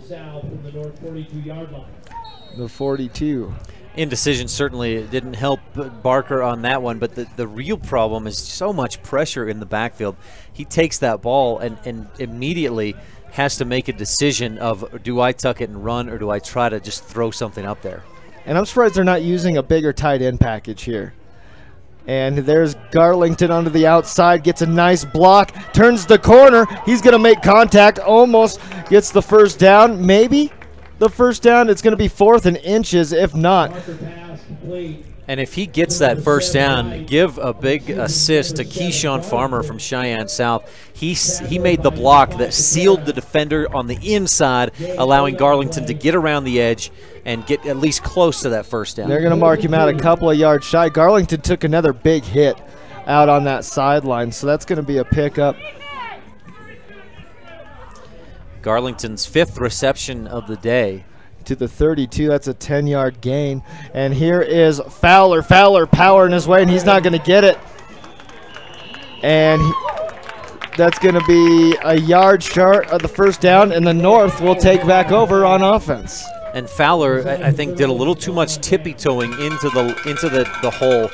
South from the North 42-yard line. The 42. Indecision certainly didn't help Barker on that one, but the real problem is so much pressure in the backfield. He takes that ball and immediately has to make a decision of, do I tuck it and run, or do I try to just throw something up there? And I'm surprised they're not using a bigger tight end package here. And there's Garlington onto the outside, gets a nice block, turns the corner. He's going to make contact, almost gets the first down, maybe. The first down, it's going to be 4th and inches, if not. And if he gets that first down, give a big assist to Keyshawn Farmer from Cheyenne South. He made the block that sealed the defender on the inside, allowing Garlington to get around the edge and get at least close to that first down. They're going to mark him out a couple of yards shy. Garlington took another big hit out on that sideline, so that's going to be a pickup. Garlington's 5th reception of the day. To the 32, that's a 10-yard gain. And here is Fowler. Fowler powering his way, and he's not going to get it. And that's going to be a yard short of the first down, and the North will take back over on offense. And Fowler, I think, did a little too much tippy-toeing into the hole.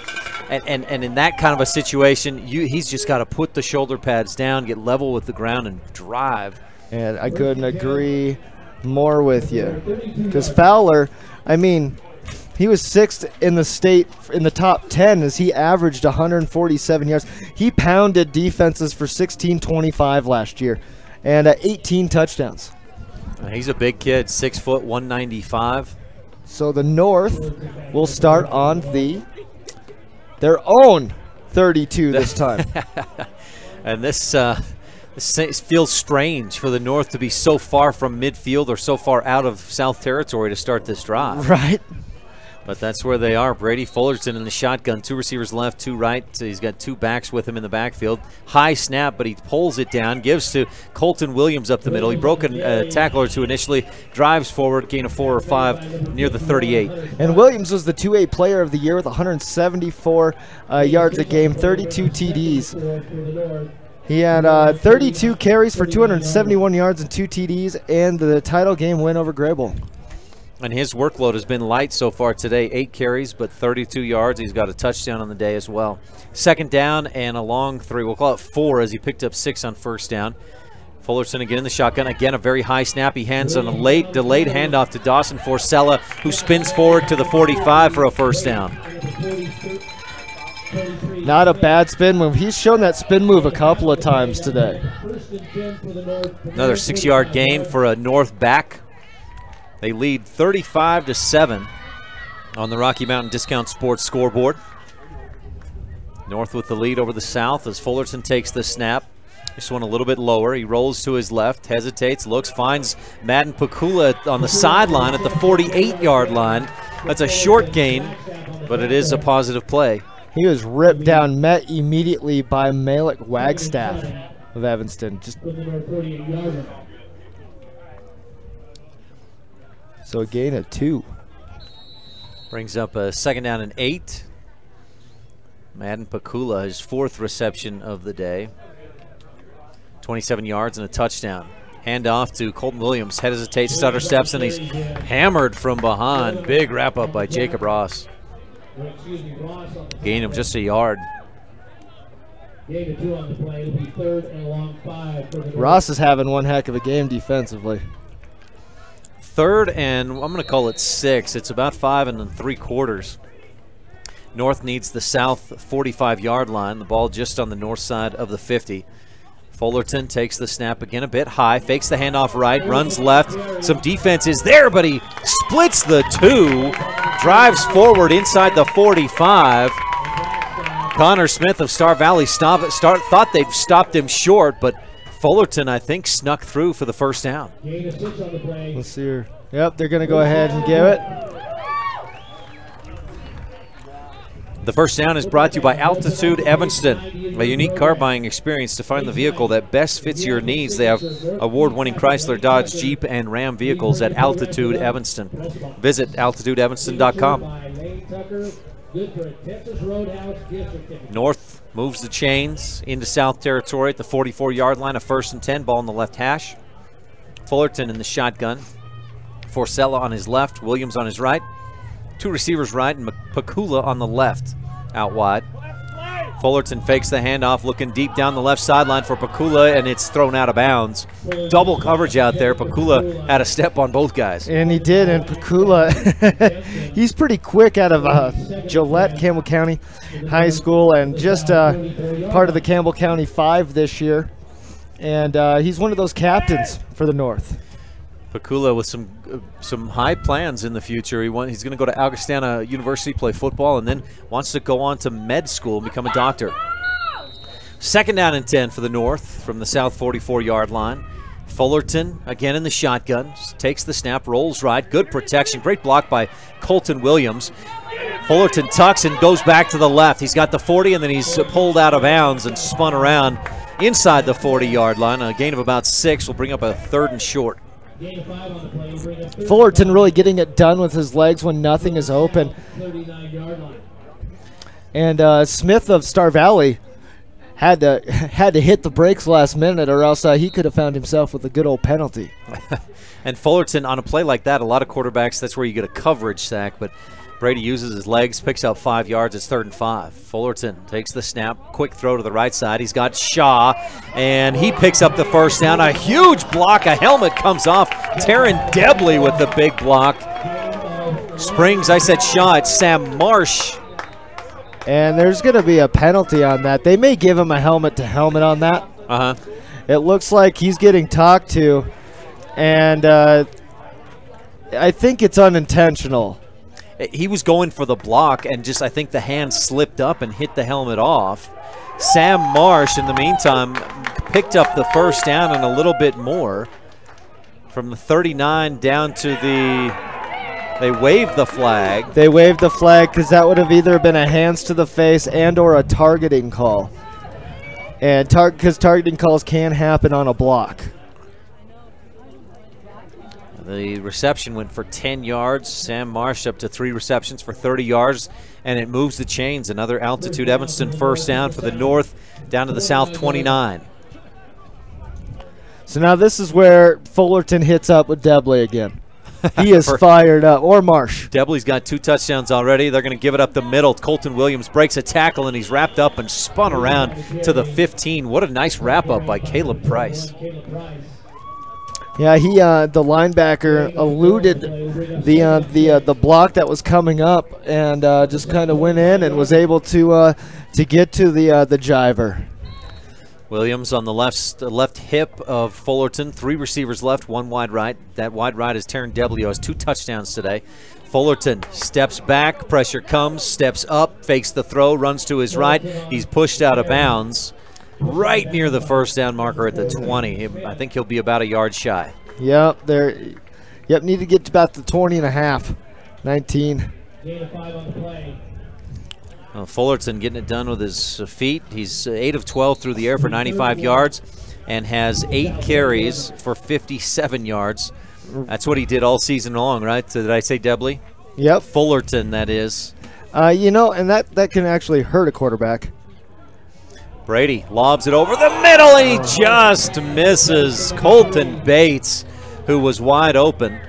And in that kind of a situation, he's just got to put the shoulder pads down, get level with the ground, and drive. And I couldn't agree more with you. Because Fowler, I mean, he was 6th in the state in the top 10 as he averaged 147 yards. He pounded defenses for 16-25 last year and 18 touchdowns. He's a big kid, 6 foot, 195. So the North will start on their own 32 this time. And this feels strange for the North to be so far from midfield or so far out of South territory to start this drive. Right. But that's where they are. Brady Fullerton in the shotgun. 2 receivers left, 2 right. So he's got 2 backs with him in the backfield. High snap, but he pulls it down. Gives to Colton Williams up the middle. He broke a tackle or 2 initially. Drives forward, gain of 4 or 5 near the 38. And Williams was the 2A player of the year with 174 yards a game, 32 TDs. He had 32 carries for 271 yards and 2 TDs, and the title game win over Grable. And his workload has been light so far today. 8 carries, but 32 yards. He's got a touchdown on the day as well. Second down and a long 3. We'll call it 4 as he picked up 6 on first down. Fullerton again in the shotgun. Again, a very high snap. He hands on a late, delayed handoff to Dawson Forsella, who spins forward to the 45 for a first down. Not a bad spin move. He's shown that spin move a couple of times today. Another 6-yard gain for a North back. They lead 35-7 on the Rocky Mountain Discount Sports scoreboard. North with the lead over the South as Fullerton takes the snap. This one a little bit lower. He rolls to his left, hesitates, looks, finds Madden Pakula on the sideline at the 48-yard line. That's a short gain, but it is a positive play. He was ripped down, met immediately by Malik Wagstaff of Evanston. So a gain of 2. Brings up a second down and 8. Madden Pakula, his 4th reception of the day. 27 yards and a touchdown. Handoff to Colton Williams. Hesitates, stutter steps, and he's hammered from behind. Big wrap up by Jacob Ross. Gain of just a yard. Gain of 2 on the play. It'll be 3rd and a long 5. Ross is having one heck of a game defensively. 3rd and I'm going to call it 6. It's about 5 3/4. North needs the South 45-yard line. The ball just on the north side of the 50. Fullerton takes the snap again a bit high, fakes the handoff right, runs left. Some defense is there, but he splits the 2, drives forward inside the 45. Connor Smith of Star Valley thought they'd stopped him short, but Fullerton, I think, snuck through for the first down. Let's see here. Yep, they're going to go ahead and give it. The first down is brought to you by Altitude Evanston, a unique car buying experience to find the vehicle that best fits your needs. They have award-winning Chrysler, Dodge, Jeep, and Ram vehicles at Altitude Evanston. Visit altitudeevanston.com. North moves the chains into South territory at the 44-yard line, a 1st and 10, ball on the left hash. Fullerton in the shotgun. Forsella on his left, Williams on his right. 2 receivers right and Pakula on the left out wide. Fullerton fakes the handoff, looking deep down the left sideline for Pakula, and it's thrown out of bounds. Double coverage out there. Pakula had a step on both guys. And he did, and Pakula, he's pretty quick out of Gillette, Campbell County High School, and just part of the Campbell County 5 this year. And he's one of those captains for the North. Pakula with some high plans in the future. He's going to go to Augustana University, play football, and then wants to go on to med school and become a doctor. Second down and 10 for the North from the South 44-yard line. Fullerton again in the shotgun, takes the snap, rolls right, good protection, great block by Colton Williams. Fullerton tucks and goes back to the left. He's got the 40, and then he's pulled out of bounds and spun around inside the 40-yard line. A gain of about 6 will bring up a 3rd and short. Fullerton really getting it done with his legs when nothing is open. And Smith of Star Valley had to hit the brakes last minute, or else he could have found himself with a good old penalty. And Fullerton, on a play like that, a lot of quarterbacks, that's where you get a coverage sack, but Brady uses his legs, picks up 5 yards. It's 3rd and 5. Fullerton takes the snap, quick throw to the right side. He's got Shaw, and he picks up the first down. A huge block. A helmet comes off. Taryn Debley with the big block. Springs, I said Shaw. It's Sam Marsh. And there's going to be a penalty on that. They may give him a helmet-to-helmet on that. Uh-huh. It looks like he's getting talked to, and I think it's unintentional. He was going for the block, and just I think the hand slipped up and hit the helmet off. Sam Marsh, in the meantime, picked up the first down and a little bit more. From the 39 down to the... They waved the flag. They waved the flag because that would have either been a hands to the face and or a targeting call. And because targeting calls can happen on a block. The reception went for 10 yards. Sam Marsh up to 3 receptions for 30 yards, and it moves the chains. Another Altitude Evanston first down for the North, down to the South 29. So now this is where Fullerton hits up with Debley again. He is fired up, or Marsh. Debley's got 2 touchdowns already. They're going to give it up the middle. Colton Williams breaks a tackle, and he's wrapped up and spun around to the 15. What a nice wrap-up by Caleb Price. Yeah, the linebacker eluded the block that was coming up, and just kind of went in and was able to get to the jiver. Williams on the left hip of Fullerton. 3 receivers left, 1 wide right. That wide right is Taryn Debley, who has 2 touchdowns today. Fullerton steps back, pressure comes, steps up, fakes the throw, runs to his right. He's pushed out of bounds right near the first down marker at the 20. I think he'll be about a yard shy. Yep, need to get to about the 20 and a half. 19. Fullerton getting it done with his feet. He's 8 of 12 through the air for 95 yards and has 8 carries for 57 yards. That's what he did all season long, right? So did I say Debley? Yep. Fullerton, that is. And that can actually hurt a quarterback. Brady lobs it over the middle, and he just misses. Colton Bates, who was wide open.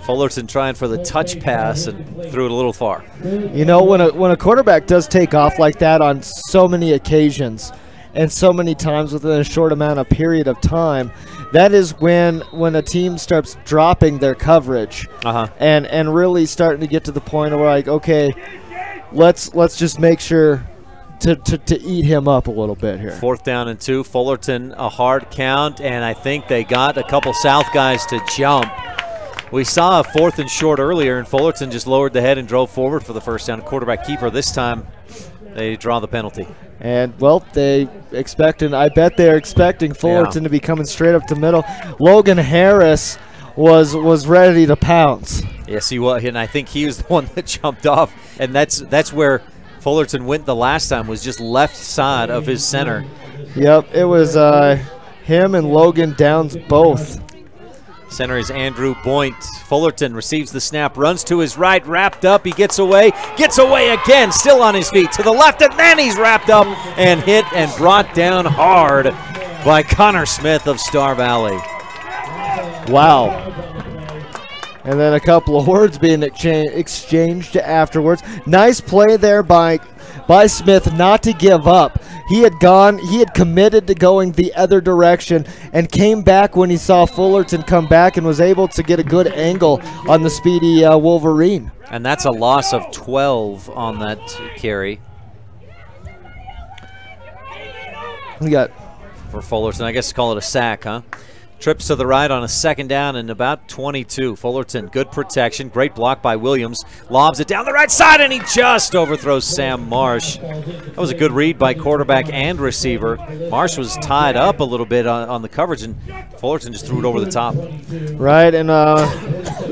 Fullerton trying for the touch pass and threw it a little far. You know, when a quarterback does take off like that on so many occasions and so many times within a short amount of period of time, that is when a team starts dropping their coverage and really starting to get to the point where, like, okay, let's just make sure to eat him up a little bit here. 4th down and 2. Fullerton, a hard count, and I think they got a couple South guys to jump. We saw a 4th and short earlier, and Fullerton just lowered the head and drove forward for the first down. Quarterback keeper this time, they draw the penalty. And, well, I bet they're expecting Fullerton to be coming straight up the middle. Logan Harris was ready to pounce. Yes, he was, and I think he was the one that jumped off, and that's where Fullerton went the last time, was just left side of his center. Yep, it was him and Logan Downs both. Center is Andrew Boynt. Fullerton receives the snap, runs to his right, wrapped up. He gets away again, still on his feet. To the left, and then he's wrapped up and hit and brought down hard by Connor Smith of Star Valley. Wow. And then a couple of words being exchanged afterwards. Nice play there by Smith not to give up. He had committed to going the other direction and came back when he saw Fullerton come back and was able to get a good angle on the speedy Wolverine. And that's a loss of 12 on that carry. We got for Fullerton, I guess call it a sack, huh? Trips to the right on a 2nd down and about 22. Fullerton, good protection, great block by Williams. Lobs it down the right side, and he just overthrows Sam Marsh. That was a good read by quarterback and receiver. Marsh was tied up a little bit on the coverage, and Fullerton just threw it over the top. Right, and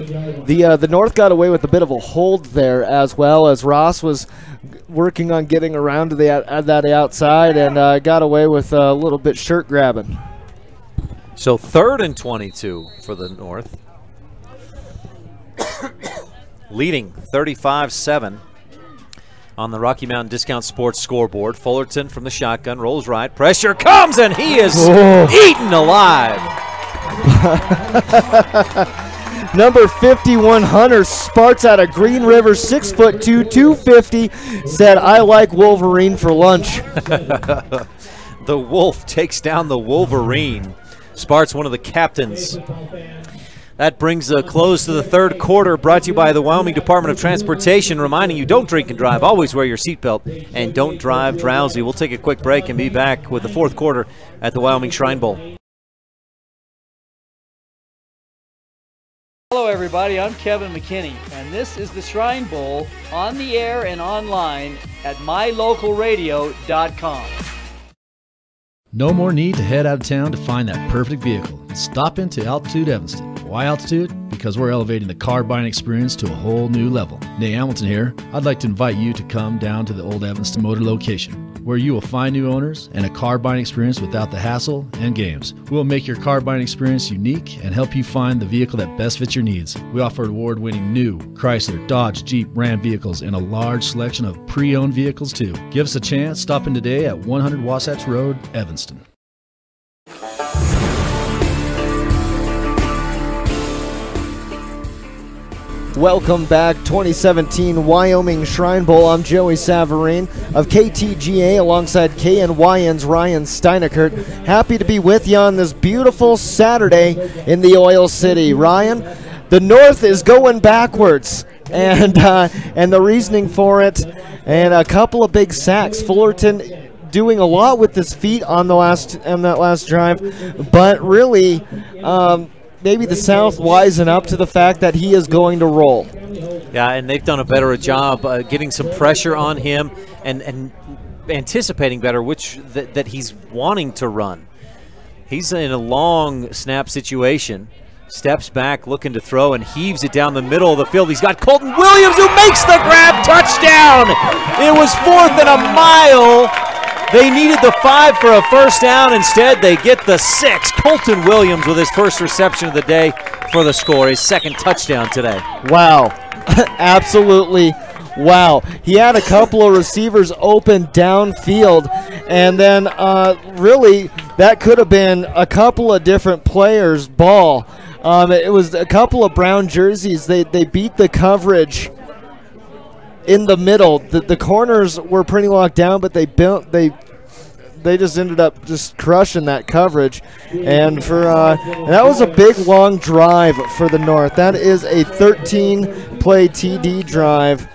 The North got away with a bit of a hold there as well, as Ross was working on getting around to that outside and got away with a little bit shirt grabbing. So 3rd and 22 for the North. Leading 35-7 on the Rocky Mountain Discount Sports scoreboard. Fullerton from the shotgun, rolls right, pressure comes, and he is eaten alive. Number 51, Hunter Sparts out of Green River, 6'2", 250, said, "I like Wolverine for lunch." The Wolf takes down the Wolverine. Sparts, one of the captains. That brings a close to the 3rd quarter, brought to you by the Wyoming Department of Transportation, reminding you, don't drink and drive, always wear your seatbelt, and don't drive drowsy. We'll take a quick break and be back with the 4th quarter at the Wyoming Shrine Bowl. Hello everybody, I'm Kevin McKinney, and this is the Shrine Bowl on the air and online at mylocalradio.com. No more need to head out of town to find that perfect vehicle. Stop into Altitude Evanston. Why Altitude? Because we're elevating the car buying experience to a whole new level. Nate Hamilton here. I'd like to invite you to come down to the old Evanston Motor location, where you will find new owners and a car buying experience without the hassle and games. We will make your car buying experience unique and help you find the vehicle that best fits your needs. We offer award-winning new Chrysler, Dodge, Jeep, Ram vehicles and a large selection of pre-owned vehicles too. Give us a chance. Stop in today at 100 Wasatch Road, Evanston. Welcome back, 2017 Wyoming Shrine Bowl. I'm Joey Savarine of KTGA alongside KNYN's Ryan Steinekert. Happy to be with you on this beautiful Saturday in the Oil City. Ryan, the North is going backwards, and the reasoning for it, and a couple of big sacks. Fullerton doing a lot with his feet on that last drive, but really maybe the South wisen up to the fact that he is going to roll. Yeah, and they've done a better job getting some pressure on him and anticipating better that he's wanting to run. He's in a long snap situation, steps back looking to throw and heaves it down the middle of the field. He's got Colton Williams who makes the grab, touchdown! It was 4th and a mile. They needed the 5 for a first down. Instead, they get the 6. Colton Williams with his first reception of the day for the score, his 2nd touchdown today. Wow. Absolutely wow. He had a couple of receivers open downfield, and then really that could have been a couple of different players' ball. It was a couple of brown jerseys. They beat the coverage in the middle. The corners were pretty locked down, but they just ended up just crushing that coverage. And that was a big long drive for the North. That is a 13-play TD drive.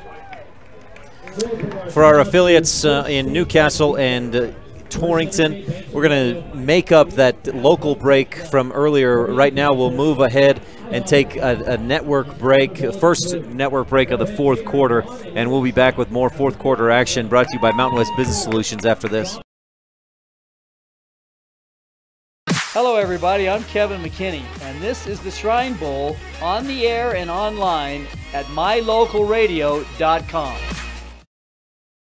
For our affiliates in Newcastle and Torrington, we're going to make up that local break from earlier. Right now we'll move ahead and take a network break, first network break of the 4th quarter, and we'll be back with more 4th quarter action brought to you by Mountain West Business Solutions after this. Hello everybody, I'm Kevin McKinney, and this is the Shrine Bowl on the air and online at mylocalradio.com.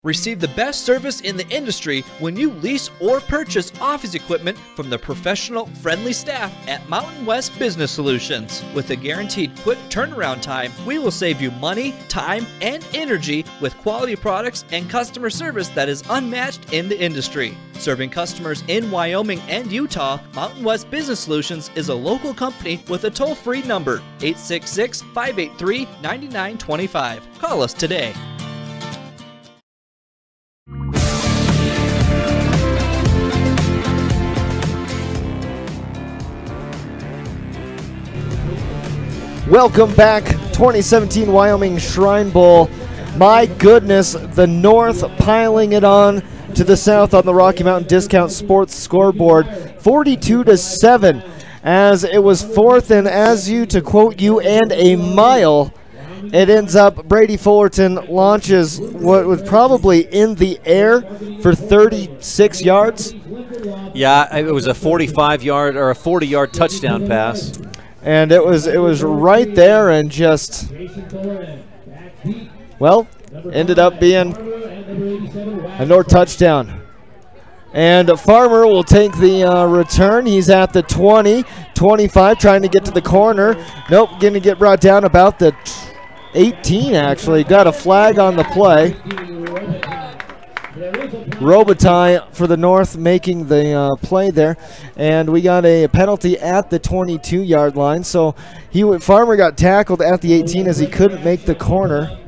Receive the best service in the industry when you lease or purchase office equipment from the professional, friendly staff at Mountain West Business Solutions. With a guaranteed quick turnaround time, we will save you money, time, and energy with quality products and customer service that is unmatched in the industry. Serving customers in Wyoming and Utah, Mountain West Business Solutions is a local company with a toll-free number, 866-583-9925. Call us today. Welcome back, 2017 Wyoming Shrine Bowl. My goodness, the North piling it on to the South on the Rocky Mountain Discount Sports scoreboard, 42-7, as it was 4th and as you, to quote you, and a mile. It ends up, Brady Fullerton launches what was probably in the air for 36 yards. Yeah, it was a 45-yard or a 40-yard touchdown pass. And it was right there and just, well, ended up being a North touchdown. And Farmer will take the return. He's at the 20, 25, trying to get to the corner. Nope, going to get brought down about the 18, actually. Got a flag on the play. Robitaille for the North making the play there. And we got a penalty at the 22-yard line. So Farmer got tackled at the 18 as he couldn't make the corner.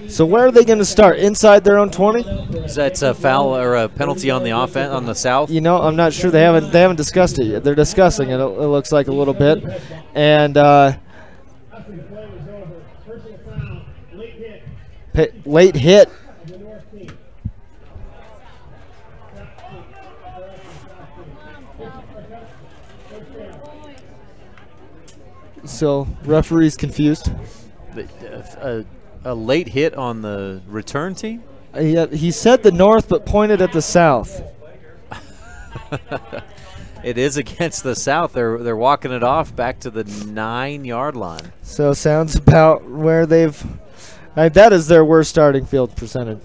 So where are they going to start? Inside their own 20? Is that a foul or a penalty on the offense on the South? You know, I'm not sure. They haven't discussed it yet. They're discussing it. It looks like a little bit, and late hit. So referee's confused. A late hit on the return team? He said the North but pointed at the South. It is against the South. They're walking it off back to the 9-yard line. So sounds about where they've that is their worst starting field percentage.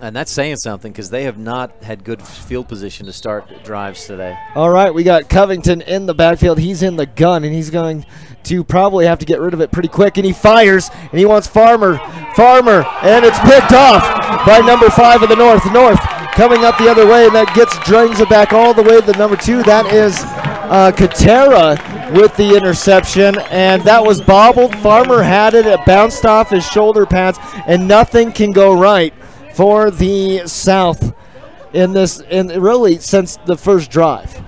And that's saying something because they have not had good field position to start drives today. All right, we got Covington in the backfield. He's in the gun, and he's going to probably have to get rid of it pretty quick. And he fires, and he wants Farmer, and it's picked off by number 5 of the North. North coming up the other way, and that drags it back all the way to the number 2. That is Katera with the interception, and that was bobbled. Farmer had it. It bounced off his shoulder pads, and nothing can go right for the South really since the first drive.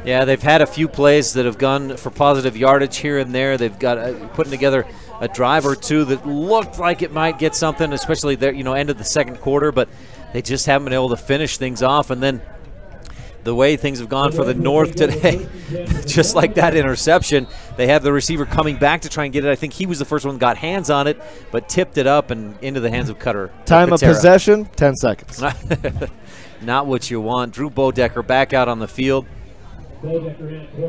Yeah, they've had a few plays that have gone for positive yardage here and there. They've got putting together a drive or two that looked like it might get something, especially there, end of the second quarter, but they just haven't been able to finish things off. And then the way things have gone for the North today, just like that interception, they have the receiver coming back to try and get it. I think he was the first one that got hands on it, but tipped it up and into the hands of Cutter. Time of possession, 10 seconds. Not what you want. Drew Bodecker back out on the field.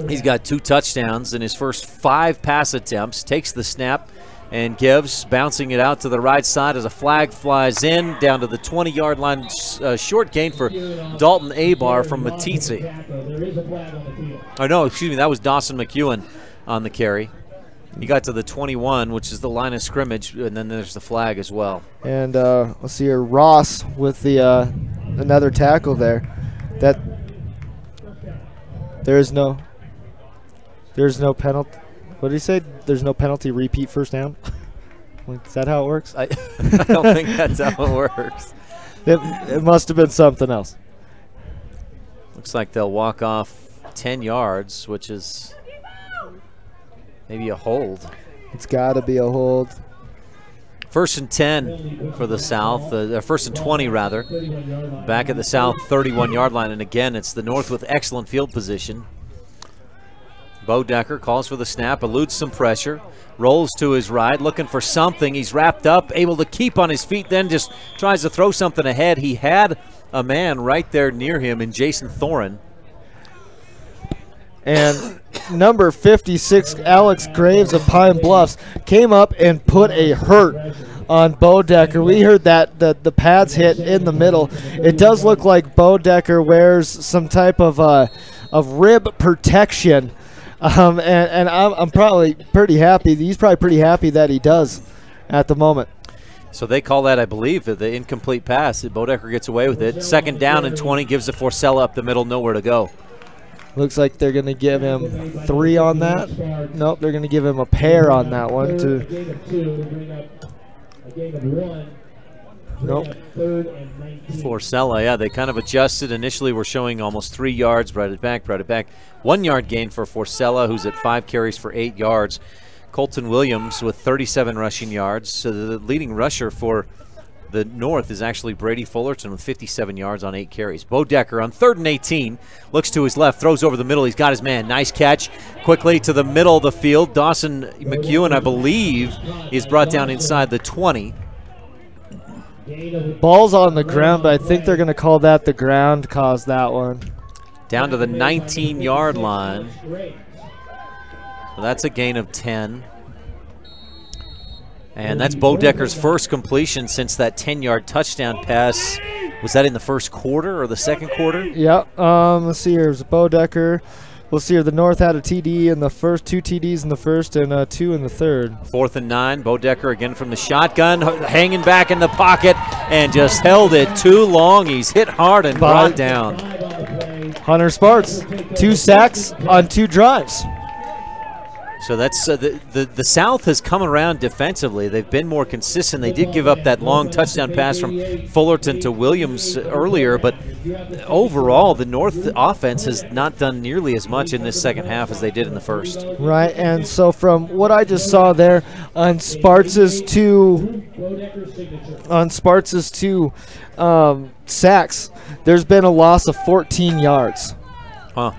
He's got 2 touchdowns in his first 5 pass attempts. Takes the snap and gives, bouncing it out to the right side as a flag flies in, down to the 20-yard line. Short gain for Dalton Abar from Matitsi. Oh, no, excuse me, that was Dawson McEwen on the carry. He got to the 21, which is the line of scrimmage, and then there's the flag as well. And let's see here, Ross with the another tackle there. There's no penalty. What did he say? There's no penalty, repeat first down? Is that how it works? I don't think that's how it works. It must have been something else. Looks like they'll walk off 10 yards, which is maybe a hold. It's got to be a hold. 1st and 10 for the South, 1st and 20 rather. Back at the South 31-yard line, and again, it's the North with excellent field position. Bodecker calls for the snap, eludes some pressure, rolls to his right, looking for something. He's wrapped up, able to keep on his feet, then just tries to throw something ahead. He had a man right there near him in Jason Thorin. And number 56, Alex Graves of Pine Bluffs, came up and put a hurt on Bodecker. We heard that the pads hit in the middle. It does look like Bodecker wears some type of rib protection. And I'm probably pretty happy. He's probably pretty happy that he does at the moment. So they call that, I believe, the incomplete pass. Bodecker gets away with it. 2nd down and 20, gives to Forcella up the middle, nowhere to go. Looks like they're going to give him 3 on that. Nope, they're going to give him a pair on that one. Nope. Forcella, yeah, they kind of adjusted. Initially, we're showing almost 3 yards, brought it back. 1-yard gain for Forcella, who's at 5 carries for 8 yards. Colton Williams with 37 rushing yards. So the leading rusher for the North is actually Brady Fullerton with 57 yards on 8 carries. Bodecker on 3rd and 18, looks to his left, throws over the middle. He's got his man. Nice catch. Quickly to the middle of the field. Dawson McEwen, I believe, is brought down inside the 20. Ball's on the ground, but I think they're going to call that the ground caused that one. Down to the 19-yard line. So that's a gain of 10. And that's Bodecker's first completion since that 10-yard touchdown pass. Was that in the first quarter or the second quarter? Yep. Let's see here. It was Bodecker. We'll see here. The North had a TD in the first, 2 TDs in the first, and 2 in the third. 4th and 9. Bodecker again from the shotgun, hanging back in the pocket, and just held it too long. He's hit hard and brought down. Hunter Sparks, 2 sacks on 2 drives. So that's the South has come around defensively. They've been more consistent. They did give up that long touchdown pass from Fullerton to Williams earlier, but overall the North offense has not done nearly as much in this second half as they did in the first. Right, and so from what I just saw there on Sparks' 2 sacks, there's been a loss of 14 yards. Huh.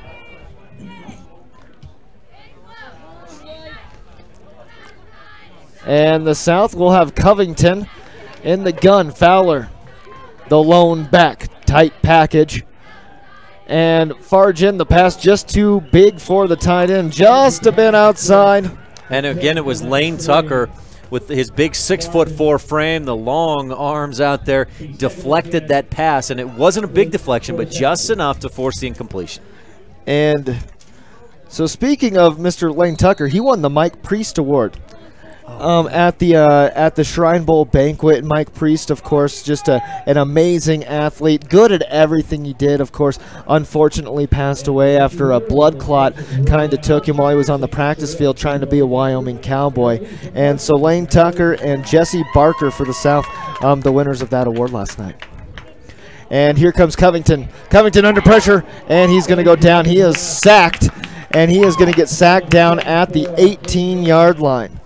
And the South will have Covington in the gun. Fowler, the lone back, tight package. And Fargin, the pass just too big for the tight end, just a bit outside. And again, it was Lane Tucker with his big 6'4" frame, the long arms out there, deflected that pass. And it wasn't a big deflection, but just enough to force the incompletion. And so speaking of Mr. Lane Tucker, he won the Mike Priest Award. At the Shrine Bowl banquet. Mike Priest, of course, just an amazing athlete, good at everything he did. Of course, unfortunately passed away after a blood clot kind of took him while he was on the practice field trying to be a Wyoming Cowboy. And so Lane Tucker and Jesse Barker for the South, the winners of that award last night. And here comes Covington. Covington under pressure, and he's going to go down. He is sacked, and he is going to get sacked down at the 18-yard line.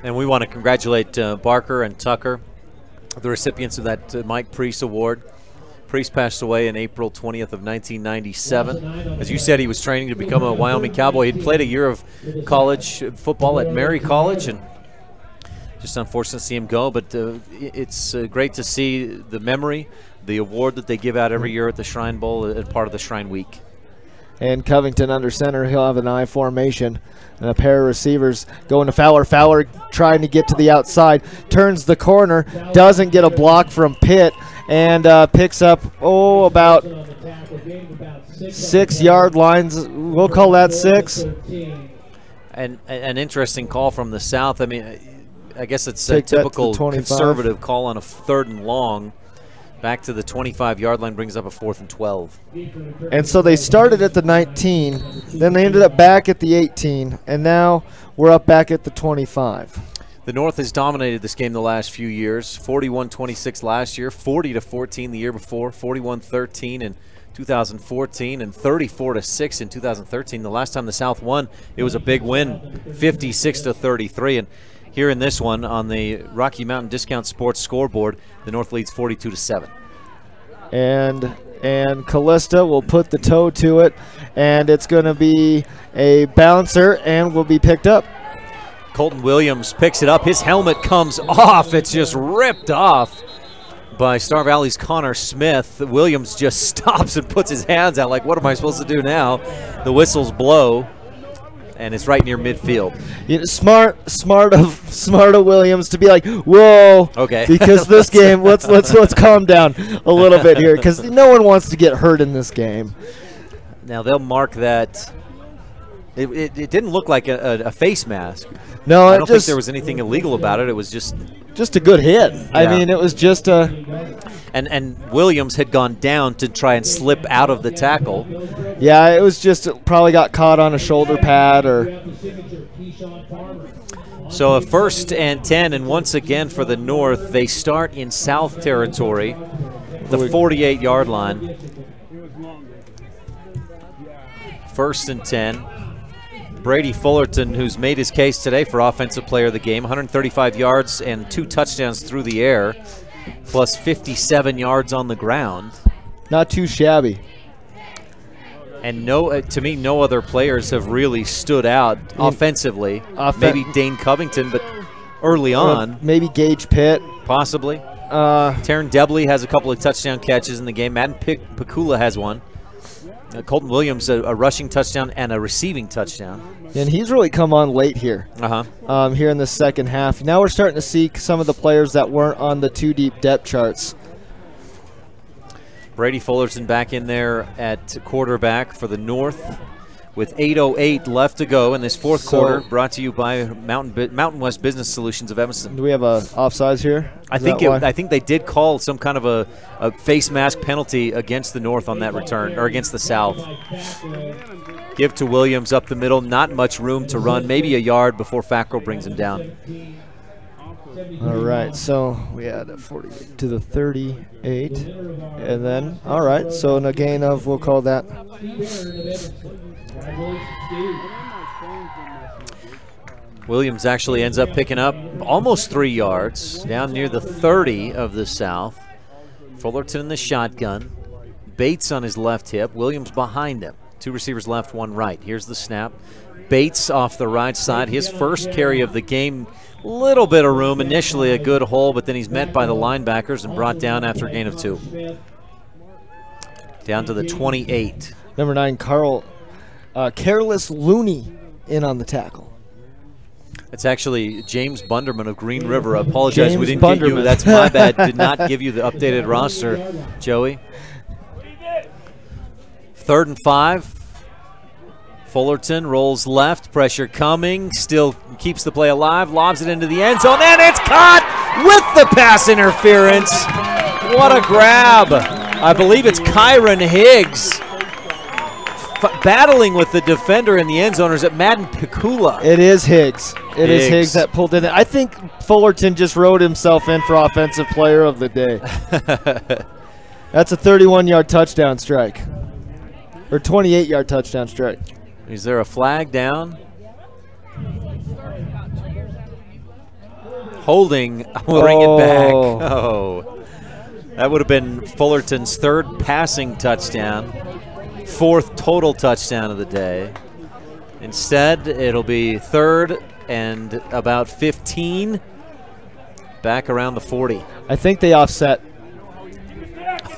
And we want to congratulate Barker and Tucker, the recipients of that Mike Priest Award. Priest passed away in April 20th of 1997. As you said, he was training to become a Wyoming Cowboy. He'd played a year of college football at Mary College, and just unfortunate to see him go. But it's great to see the memory, the award that they give out every year at the Shrine Bowl as part of the Shrine Week. And Covington under center, he'll have an I formation. And a pair of receivers going to Fowler. Fowler trying to get to the outside, turns the corner, doesn't get a block from Pitt, and picks up, about 6 yard lines. We'll call that 6. And an interesting call from the South. I mean, I guess it's a typical conservative call on a 3rd and long. Back to the 25-yard line, brings up a 4th and 12. And so they started at the 19, then they ended up back at the 18, and now we're up back at the 25. The North has dominated this game the last few years. 41-26 last year, 40-14 the year before, 41-13 in 2014, and 34-6 in 2013. The last time the South won, it was a big win, 56-33. And here in this one on the Rocky Mountain Discount Sports scoreboard, the North leads 42-7. And Callista will put the toe to it, and it's going to be a bouncer and will be picked up. Colton Williams picks it up. His helmet comes off. It's just ripped off by Star Valley's Connor Smith. Williams just stops and puts his hands out like, what am I supposed to do now? The whistles blow, and it's right near midfield. You know, smart of Williams to be like, whoa, okay, because this game, let's calm down a little bit here, because no one wants to get hurt in this game. Now they'll mark that. It didn't look like a face mask. No, I don't think there was anything illegal about it. It was just a good hit. Yeah. I mean, it was just a. And Williams had gone down to try and slip out of the tackle. Yeah, it was just probably got caught on a shoulder pad or. So a 1st and 10, and once again for the North, they start in South territory, the 48-yard line. 1st and 10. Brady Fullerton, who's made his case today for Offensive Player of the Game, 135 yards and 2 touchdowns through the air, plus 57 yards on the ground. Not too shabby. And to me, no other players have really stood out offensively. Maybe Dane Covington, but early on. Maybe Gage Pitt. Possibly. Taryn Debley has a couple of touchdown catches in the game. Madden Pekula has one. Colton Williams, a rushing touchdown and a receiving touchdown. And he's really come on late here. Here in the second half. Now we're starting to see some of the players that weren't on the 2-deep depth charts. Brady Fullerton back in there at quarterback for the North with 8:08 left to go in this fourth quarter, brought to you by Mountain West Business Solutions of Evanston. Do we have a offsides here? I think they did call some kind of a face mask penalty against the North on that return, or against the South. Give to Williams up the middle, not much room to run, maybe a yard before Fackrell brings him down. All right, so we had a 48 to the 38, and then, all right, so in a gain of, we'll call that. Williams actually ends up picking up almost 3 yards down near the 30 of the South. Fullerton in the shotgun. Bates on his left hip. Williams behind him. 2 receivers left, 1 right. Here's the snap. Bates off the right side. His first carry of the game. Little bit of room. Initially a good hole, but then he's met by the linebackers and brought down after a gain of 2. Down to the 28. Number 9, Careless Looney in on the tackle. It's actually James Bunderman of Green River. I apologize, James we didn't Bunderman. get you. That's my bad. Did not give you the updated roster, Joey. 3rd and 5. Fullerton rolls left, pressure coming, still keeps the play alive, lobs it into the end zone, and it's caught with the pass interference. What a grab. I believe it's Kyron Higgs battling with the defender in the end zone, or is it Madden Pekula? It is Higgs. It is Higgs that pulled in. I think Fullerton just wrote himself in for Offensive Player of the Day. That's a 31-yard touchdown strike, or 28-yard touchdown strike. Is there a flag down? Holding will bring it back. Oh, that would have been Fullerton's 3rd passing touchdown, 4th total touchdown of the day. Instead, it'll be 3rd and about 15, back around the 40. I think they offset.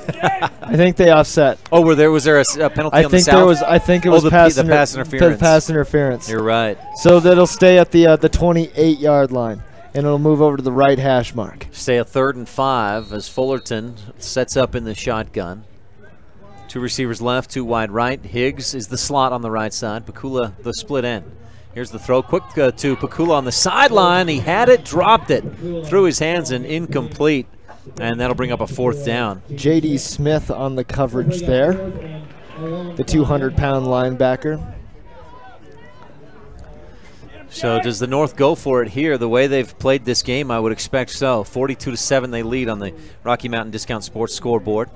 I think they offset. Oh, was there a penalty on the South? I think it was the pass interference. The pass interference. You're right. So that'll stay at the 28-yard line, and it'll move over to the right hash mark. Stay a 3rd and 5 as Fullerton sets up in the shotgun. 2 receivers left, 2 wide right. Higgs is the slot on the right side. Pekula the split end. Here's the throw. Quick to Pekula on the sideline. He had it, dropped it, threw his hands in, incomplete. And that'll bring up a 4th down. J.D. Smith on the coverage there, the 200-pound linebacker. So does the North go for it here? The way they've played this game, I would expect so. 42-7 they lead on the Rocky Mountain Discount Sports scoreboard.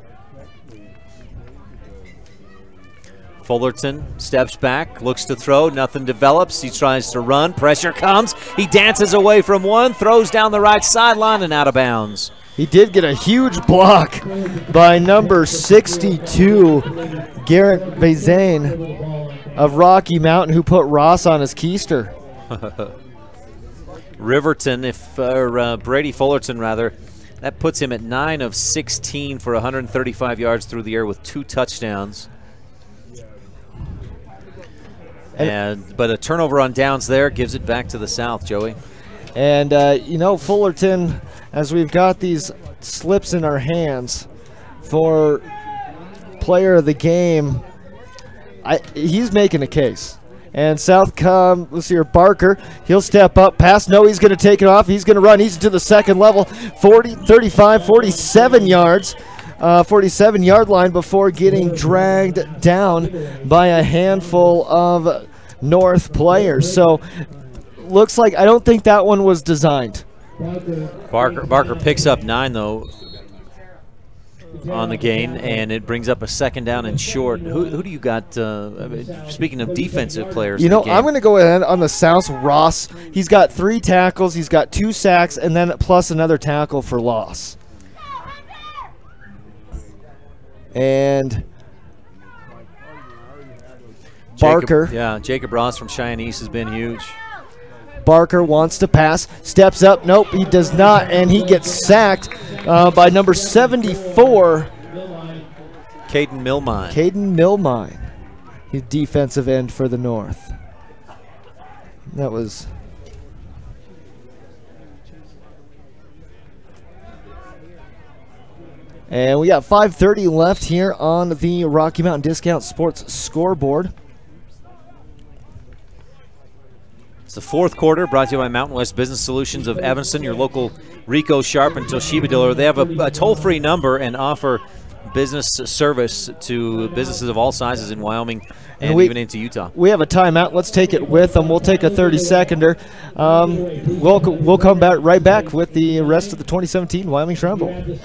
Fullerton steps back, looks to throw, nothing develops. He tries to run, pressure comes. He dances away from one, throws down the right sideline and out of bounds. He did get a huge block by number 62, Garrett Bazane of Rocky Mountain, who put Ross on his keister. Riverton, Brady Fullerton rather, that puts him at 9 of 16 for 135 yards through the air with 2 touchdowns. But a turnover on downs there gives it back to the South, Joey. And, Fullerton, as we've got these slips in our hands for player of the game, he's making a case. And South let's see here, Barker, he'll step up, pass, no, he's going to take it off, he's going to run, he's to the second level, 35, 47 yards. 47-yard line before getting dragged down by a handful of North players. So looks like, I don't think that one was designed. Barker picks up 9 though on the gain, and it brings up a 2nd down and short. Who do you got, speaking of defensive players? I'm going to go ahead on the South. Ross, he's got 3 tackles, he's got 2 sacks, and then plus another tackle for loss. And Barker. Jacob Ross from Cheyenne East has been huge. Barker wants to pass, steps up. Nope, he does not, and he gets sacked by number 74. Caden Milmine. Caden Milmine, his defensive end for the North. That was... And we got 5:30 left here on the Rocky Mountain Discount Sports scoreboard. It's the fourth quarter, brought to you by Mountain West Business Solutions of Evanston, your local Rico Sharp and Toshiba dealer. They have a toll-free number and offer business service to businesses of all sizes in Wyoming and even into Utah. We have a timeout. Let's take it with them. We'll take a 30-seconder. We'll come back right back with the rest of the 2017 Wyoming Shrine Bowl.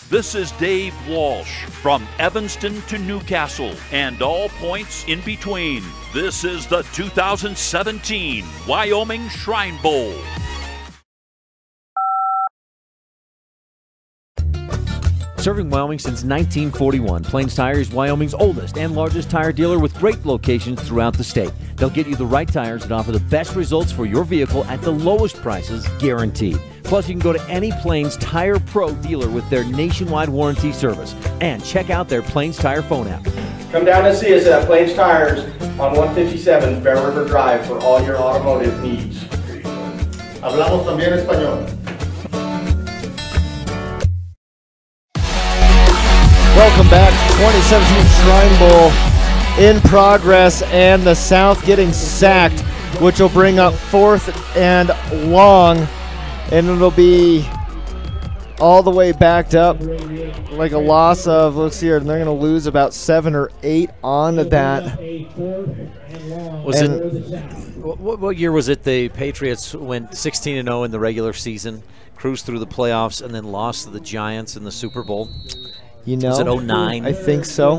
This is Dave Walsh from Evanston to Newcastle and all points in between. This is the 2017 Wyoming Shrine Bowl. Serving Wyoming since 1941, Plains Tire is Wyoming's oldest and largest tire dealer with great locations throughout the state. They'll get you the right tires that offer the best results for your vehicle at the lowest prices, guaranteed. Plus, you can go to any Plains Tire Pro dealer with their nationwide warranty service. And check out their Plains Tire phone app. Come down and see us at Plains Tires on 157 Bear River Drive for all your automotive needs. Hablamos también español. Welcome back. 2017 Shrine Bowl in progress, and the South getting sacked, which will bring up 4th and long, and it'll be all the way backed up, like a loss of, let's see here, and they're going to lose about 7 or 8 on that. What year was it the Patriots went 16-0 in the regular season, cruised through the playoffs, and then lost to the Giants in the Super Bowl? You know, was it 09? I think so.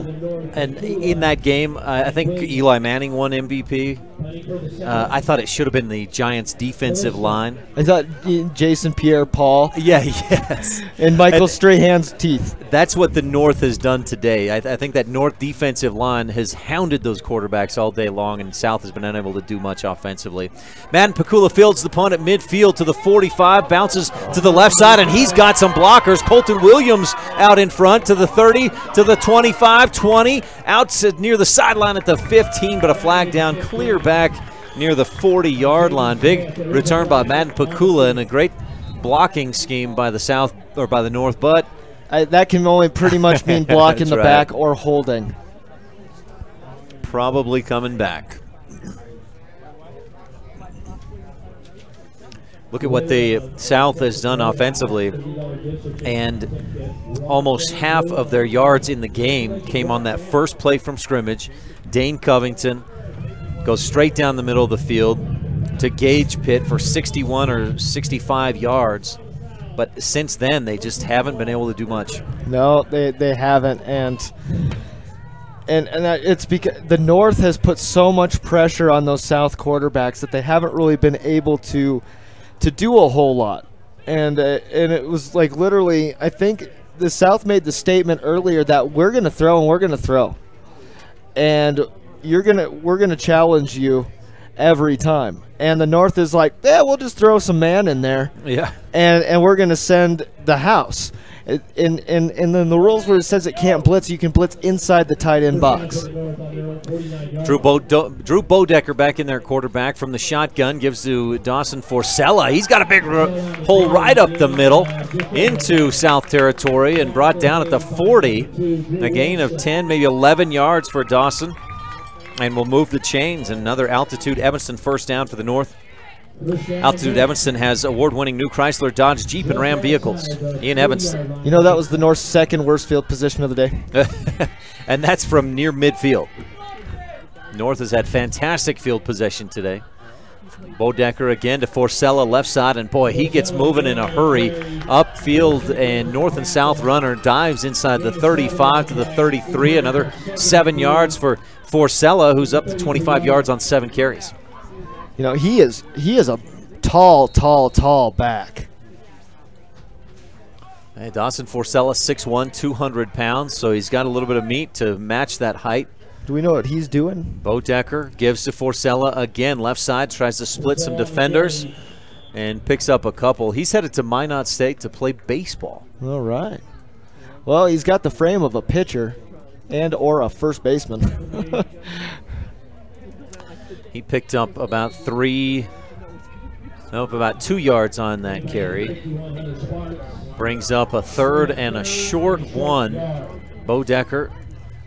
And in that game, I think Eli Manning won MVP. I thought it should have been the Giants' defensive line. I thought Jason Pierre-Paul. Yeah, yes. And Michael Strahan's teeth. That's what the North has done today. I think that North defensive line has hounded those quarterbacks all day long, and South has been unable to do much offensively. Madden Pakula fields the punt at midfield to the 45, bounces to the left side, and he's got some blockers. Colton Williams out in front to the 30, to the 25, 20, out to near the sideline at the 15, but a flag down, clear back near the 40-yard line. Big return by Madden Pakula and a great blocking scheme by the South, or by the North, but that can only pretty much mean block in the back or holding. Probably coming back. Look at what the South has done offensively, and almost half of their yards in the game came on that first play from scrimmage. Dane Covington goes straight down the middle of the field to Gage Pitt for 61 or 65 yards. But since then, they just haven't been able to do much. No, they haven't, and it's because the North has put so much pressure on those South quarterbacks that they haven't really been able to do a whole lot. And it was like literally, I think the South made the statement earlier that we're going to throw and we're going to throw, and we're going to challenge you every time. And the North is like, yeah, we'll just throw some man in there. Yeah. And we're going to send the house. And then the rules where it says it can't blitz, you can blitz inside the tight end box. Drew Bodecker back in there, quarterback from the shotgun, gives to Dawson Forcella. He's got a big hole right up the middle into South Territory and brought down at the 40. A gain of 10, maybe 11 yards for Dawson. And we'll move the chains. Another Altitude Evanston first down for the North. Altitude Evanston has award-winning new Chrysler, Dodge, Jeep, and Ram vehicles in Evanston. You know, that was the North's second worst field position of the day. And that's from near midfield. North has had fantastic field possession today. Bodecker again to Forcella, left side, and boy, he gets moving in a hurry. Upfield, and North and South runner dives inside the 35 to the 33. Another 7 yards for Forcella, who's up to 25 yards on 7 carries. You know, he is a tall back. Hey, Dawson Forcella, 6'1", 200 pounds, so he's got a little bit of meat to match that height. Do we know what he's doing? Bodecker gives to Forcella again. Left side, tries to split some defenders and picks up a couple. He's headed to Minot State to play baseball. All right. Well, he's got the frame of a pitcher and or a first baseman. He picked up about 2 yards on that carry. Brings up a third and a short one. Bodecker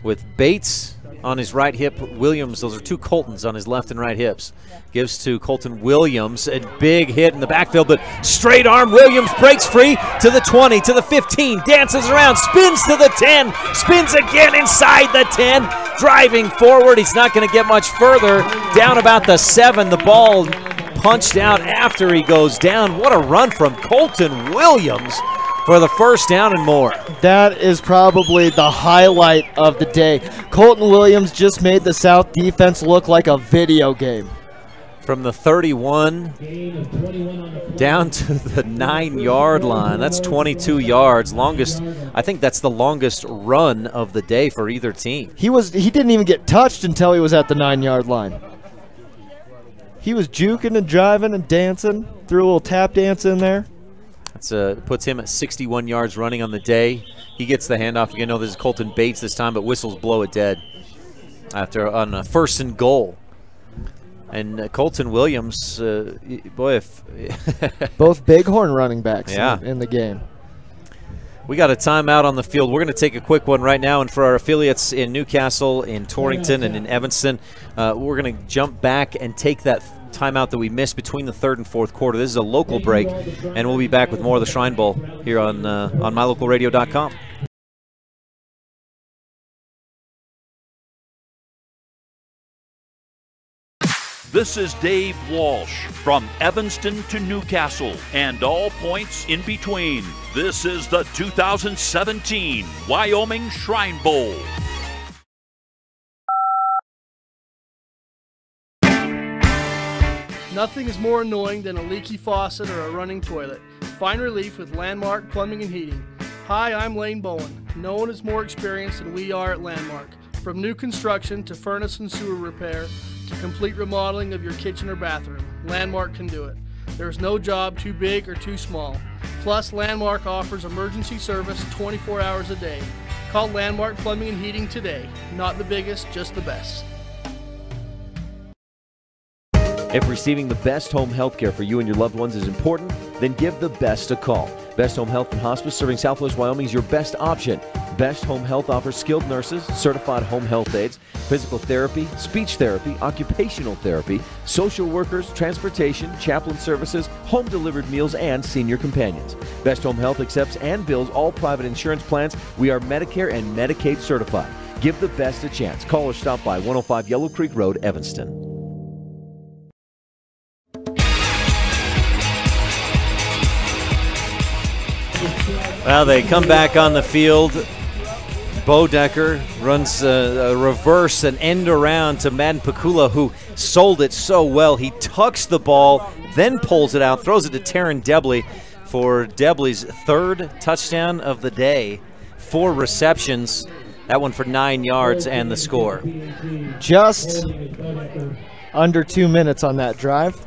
with Bates on his right hip. Williams, those are two Coltons on his left and right hips. Gives to Colton Williams. A big hit in the backfield, but straight arm. Williams breaks free to the 20, to the 15, dances around, spins to the 10, spins again inside the 10, driving forward. He's not going to get much further. Down about the 7. The ball punched out after he goes down. What a run from Colton Williams for the first down and more. That is probably the highlight of the day. Colton Williams just made the South defense look like a video game. From the 31 down to the 9-yard line. That's 22 yards. Longest, I think that's the longest run of the day for either team. He didn't even get touched until he was at the 9-yard line. He was juking and driving and dancing, threw a little tap dance in there. That's puts him at 61 yards running on the day. He gets the handoff again. No, this is Colton Bates this time, but whistles blow it dead after on a 1st and goal. And Colton Williams, boy, if both Bighorn running backs yeah. in the game. We got a timeout on the field. We're going to take a quick one right now, and for our affiliates in Newcastle, in Torrington, and in Evanston, we're going to jump back and take that timeout that we missed between the 3rd and 4th quarter. This is a local break, and we'll be back with more of the Shrine Bowl here on mylocalradio.com. This is Dave Walsh from Evanston to Newcastle and all points in between. This is the 2017 Wyoming Shrine Bowl. Nothing is more annoying than a leaky faucet or a running toilet. Find relief with Landmark Plumbing and Heating. Hi, I'm Lane Bowen. No one is more experienced than we are at Landmark. From new construction to furnace and sewer repair to complete remodeling of your kitchen or bathroom, Landmark can do it. There's no job too big or too small. Plus, Landmark offers emergency service 24 hours a day. Call Landmark Plumbing and Heating today. Not the biggest, just the best. If receiving the best home health care for you and your loved ones is important, then give the Best a call. Best Home Health and Hospice, serving Southwest Wyoming, is your best option. Best Home Health offers skilled nurses, certified home health aides, physical therapy, speech therapy, occupational therapy, social workers, transportation, chaplain services, home-delivered meals, and senior companions. Best Home Health accepts and bills all private insurance plans. We are Medicare and Medicaid certified. Give the Best a chance. Call or stop by 105 Yellow Creek Road, Evanston. Well, they come back on the field. Bodecker runs a reverse, an end around to Madden Pakula, who sold it so well. He tucks the ball, then pulls it out, throws it to Taryn Debley for Debley's 3rd touchdown of the day. 4 receptions, that one for 9 yards, and the score. Just under 2 minutes on that drive.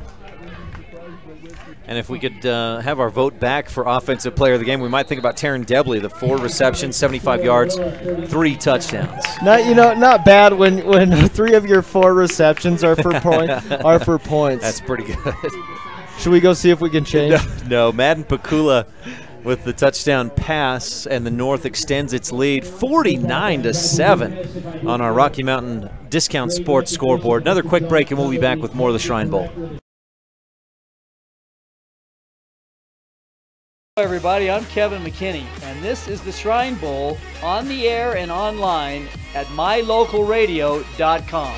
And if we could have our vote back for Offensive Player of the Game, we might think about Taryn Debley, the 4 receptions, 75 yards, 3 touchdowns. Not bad when 3 of your 4 receptions are for points. That's pretty good. Should we go see if we can change? No, Madden Pakula with the touchdown pass, and the North extends its lead 49-7 on our Rocky Mountain Discount Sports scoreboard. Another quick break, and we'll be back with more of the Shrine Bowl. Hello everybody, I'm Kevin McKinney, and this is the Shrine Bowl on the air and online at mylocalradio.com.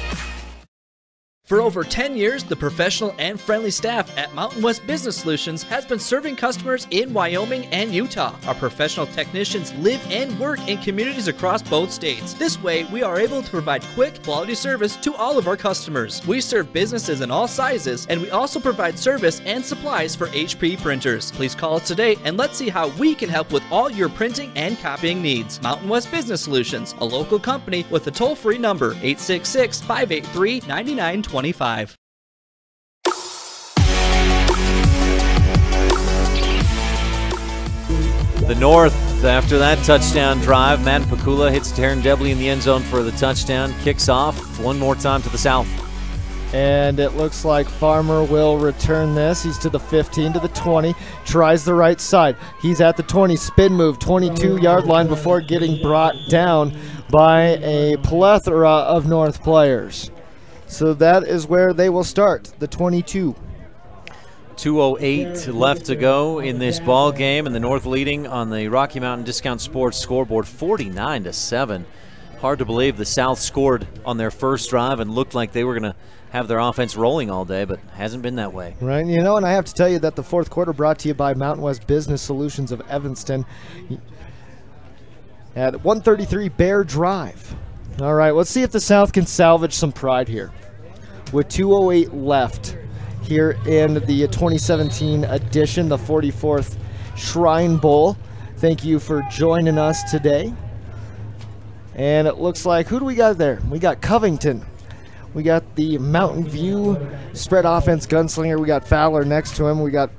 For over 10 years, the professional and friendly staff at Mountain West Business Solutions has been serving customers in Wyoming and Utah. Our professional technicians live and work in communities across both states. This way, we are able to provide quick, quality service to all of our customers. We serve businesses in all sizes, and we also provide service and supplies for HP printers. Please call us today and let's see how we can help with all your printing and copying needs. Mountain West Business Solutions, a local company with a toll-free number, 866-583-9925. The North, after that touchdown drive, Matt Pakula hits Taryn Debley in the end zone for the touchdown, kicks off one more time to the south. And it looks like Farmer will return this. He's to the 15, to the 20, tries the right side. He's at the 20, spin move, 22-yard line before getting brought down by a plethora of North players. So that is where they will start, the 22. 2:08 left to go in this ball game, and the North leading on the Rocky Mountain Discount Sports scoreboard 49-7. Hard to believe the South scored on their first drive and looked like they were going to have their offense rolling all day, but hasn't been that way. Right, you know, and I have to tell you that the fourth quarter brought to you by Mountain West Business Solutions of Evanston at 133 Bear Drive. All right, let's see if the South can salvage some pride here. With 2:08 left here in the 2017 edition, the 44th Shrine Bowl. Thank you for joining us today. And it looks like, who do we got there? We got Covington. We got the Mountain View spread offense gunslinger. We got Fowler next to him. We got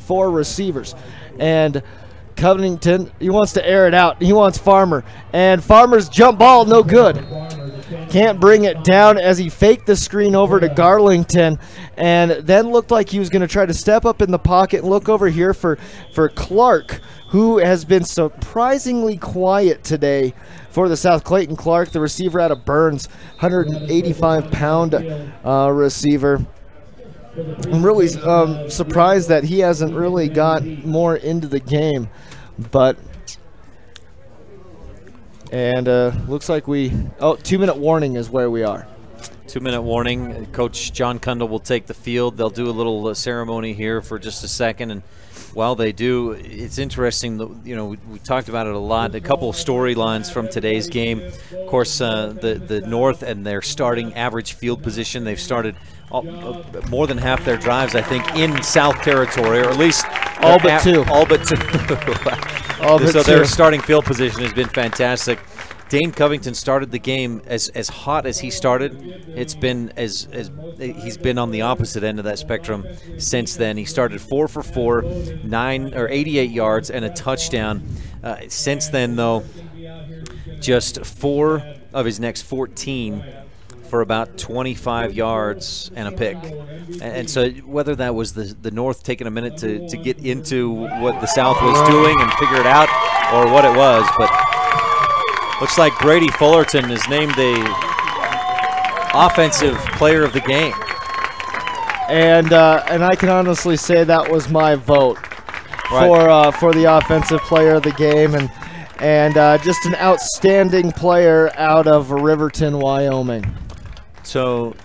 4 receivers. And Covington, he wants to air it out. He wants Farmer. And Farmer's jump ball, no good. Can't bring it down as he faked the screen over to Garlington and then looked like he was going to try to step up in the pocket and look over here for Clark, who has been surprisingly quiet today for the South. Clayton Clark, the receiver out of Burns, 185-pound receiver. I'm really surprised that he hasn't really got more into the game, but looks like 2-minute warning is where we are. 2-minute warning. Coach John Kundle will take the field. They'll do a little ceremony here for just a second, and while they do, it's interesting. You know, we talked about it a lot. A couple of storylines from today's game. Of course, the North and their starting average field position. They've started more than half their drives, I think, in South territory, or at least all but two. All but two. So their starting field position has been fantastic. Dane Covington started the game as hot as he started. It's been as he's been on the opposite end of that spectrum since then. He started 4 for 4, 88 yards and a touchdown. Since then, though, just 4 of his next 14 for about 25 yards and a pick. And so whether that was the North taking a minute to get into what the South was doing and figure it out, or what it was, but looks like Brady Fullerton is named the offensive player of the game. And I can honestly say that was my vote for the offensive player of the game, and just an outstanding player out of Riverton, Wyoming. So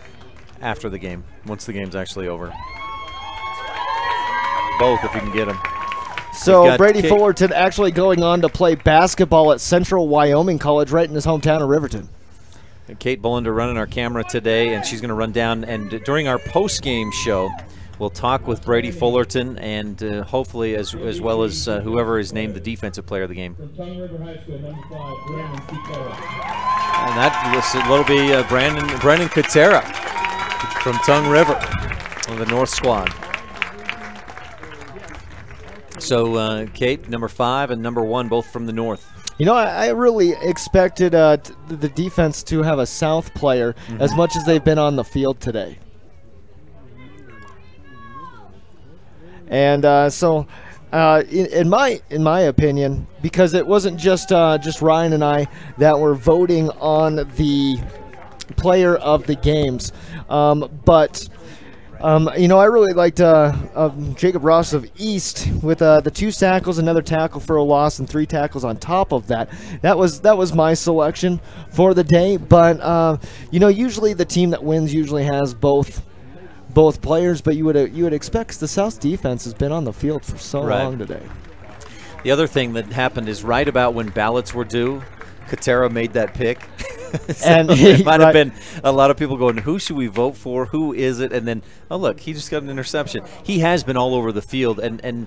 after the game, once the game's actually over, both if you can get them. So Brady Fullerton actually going on to play basketball at Central Wyoming College right in his hometown of Riverton. And Kate Bullender running our camera today, and she's going to run down, and during our post-game show, we'll talk with Brady Fullerton and hopefully as well as whoever is named the defensive player of the game. And that'll be Brandon Katera from Tongue River on the North squad. So, Kate, number 5 and number 1, both from the North. You know, I really expected the defense to have a South player as much as they've been on the field today. And in my opinion, because it wasn't just Ryan and I that were voting on the player of the games, but I really liked Jacob Ross of East with the 2 tackles, another tackle for a loss, and 3 tackles on top of that. That was my selection for the day. But usually the team that wins usually has both players. But you would expect the South defense has been on the field for so long today. The other thing that happened is right about when ballots were due, Katera made that pick. So and it might have been a lot of people going, who should we vote for? Who is it? And then, oh, look, he just got an interception. He has been all over the field. And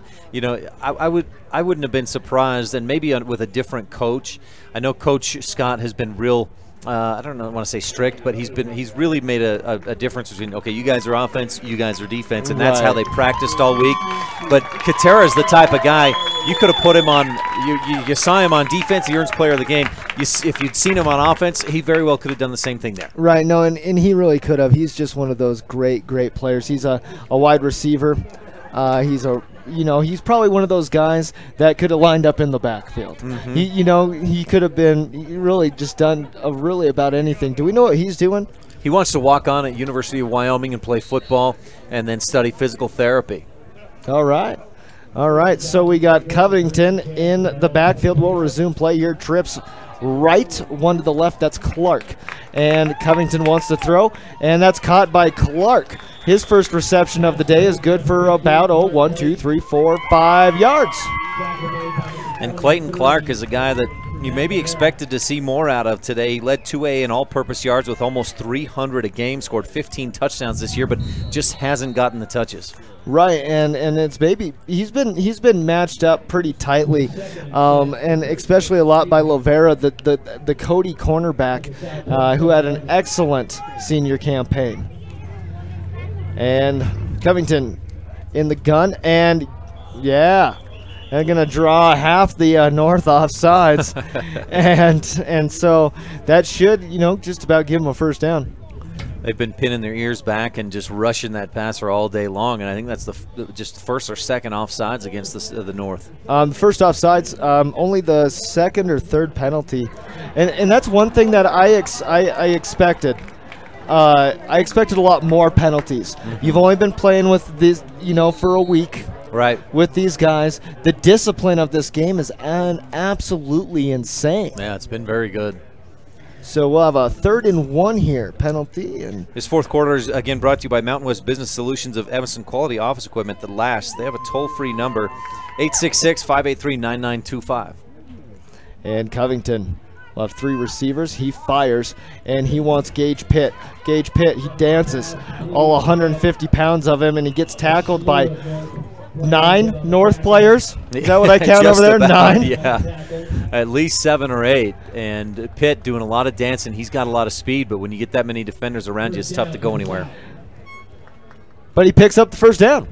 I wouldn't have been surprised, and maybe with a different coach. I know Coach Scott has been real I don't know, I want to say strict, but he's really made a difference between, okay, you guys are offense, you guys are defense, and that's how they practiced all week. But Katera is the type of guy, you could have put him on, you saw him on defense, he earns player of the game. If you'd seen him on offense, he very well could have done the same thing there. Right, no, and he really could have. He's just one of those great players. He's a wide receiver. He's probably one of those guys that could have lined up in the backfield. He could have been really just done really about anything. Do we know what he's doing? He wants to walk on at University of Wyoming and play football and then study physical therapy. All right. So we got Covington in the backfield. We'll resume play here. Trips right, one to the left. That's Clark. And Covington wants to throw, and that's caught by Clark. His first reception of the day is good for about 5 yards. And Clayton Clark is a guy that you maybe expected to see more out of today. He led 2A in all-purpose yards with almost 300 a game, scored 15 touchdowns this year, but just hasn't gotten the touches. Right, and it's he's been matched up pretty tightly, and especially a lot by Lovera, the Cody cornerback, who had an excellent senior campaign. And Covington in the gun, and yeah, they're gonna draw half the north offsides, and so that should just about give them a first down. They've been pinning their ears back and just rushing that passer all day long, and I think that's just the first or second offsides against the North. The first offsides, only the second or third penalty, and that's one thing that I expected. I expected a lot more penalties. You've only been playing with this, for a week. Right. With these guys, the discipline of this game is absolutely insane. Yeah, it's been very good. So we'll have a 3rd and 1 here, penalty. And this fourth quarter is again brought to you by Mountain West Business Solutions of Evanston, quality office equipment that lasts. They have a toll-free number, 866-583-9925. And Covington will have 3 receivers. He fires, and he wants Gage Pitt. Gage Pitt, he dances all 150 pounds of him, and he gets tackled by 9 North players. Is that what I count over there? About, 9? Yeah, at least 7 or 8. And Pitt doing a lot of dancing. He's got a lot of speed, but when you get that many defenders around you, it's tough to go anywhere. But he picks up the first down.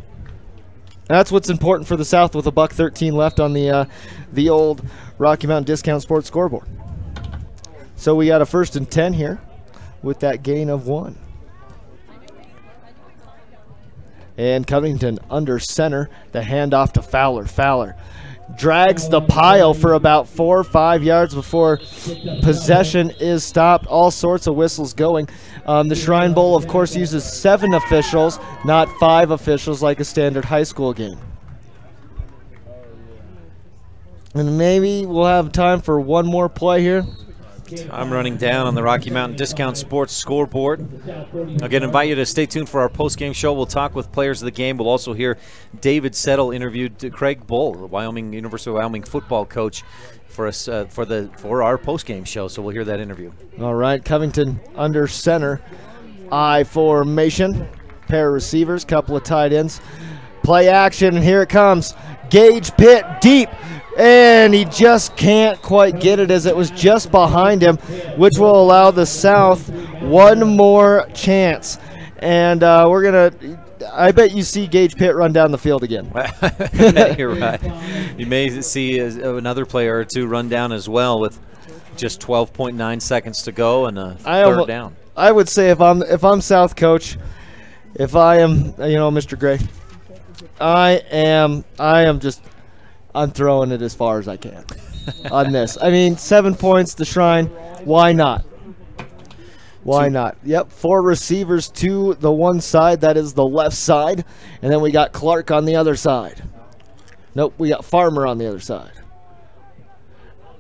That's what's important for the South with $1:13 left on the old Rocky Mountain Discount Sports scoreboard. So we got a 1st and 10 here with that gain of 1. And Covington under center, the handoff to Fowler. Fowler drags the pile for about 4 or 5 yards before possession is stopped. All sorts of whistles going. The Shrine Bowl, of course, uses 7 officials, not 5 officials like a standard high school game. And maybe we'll have time for one more play here. I'm running down on the Rocky Mountain Discount Sports scoreboard. Again, invite you to stay tuned for our post-game show. We'll talk with players of the game. We'll also hear David Settle interviewed Craig Bull, the University of Wyoming football coach, for us for our post-game show. So we'll hear that interview. All right, Covington under center, I formation, pair of receivers, couple of tight ends, play action, and here it comes. Gage Pitt deep. And he just can't quite get it as it was just behind him, which will allow the South one more chance. And I bet you see Gage Pitt run down the field again. You're right. You may see another player or two run down as well with just 12.9 seconds to go and a third down. I would say if I'm South coach, if I am Mr. Gray, I'm throwing it as far as I can on this. I mean, 7 points, the Shrine. Why not? Why not? Yep, 4 receivers to the one side. That is the left side. And then we got Clark on the other side. Nope, we got Farmer on the other side.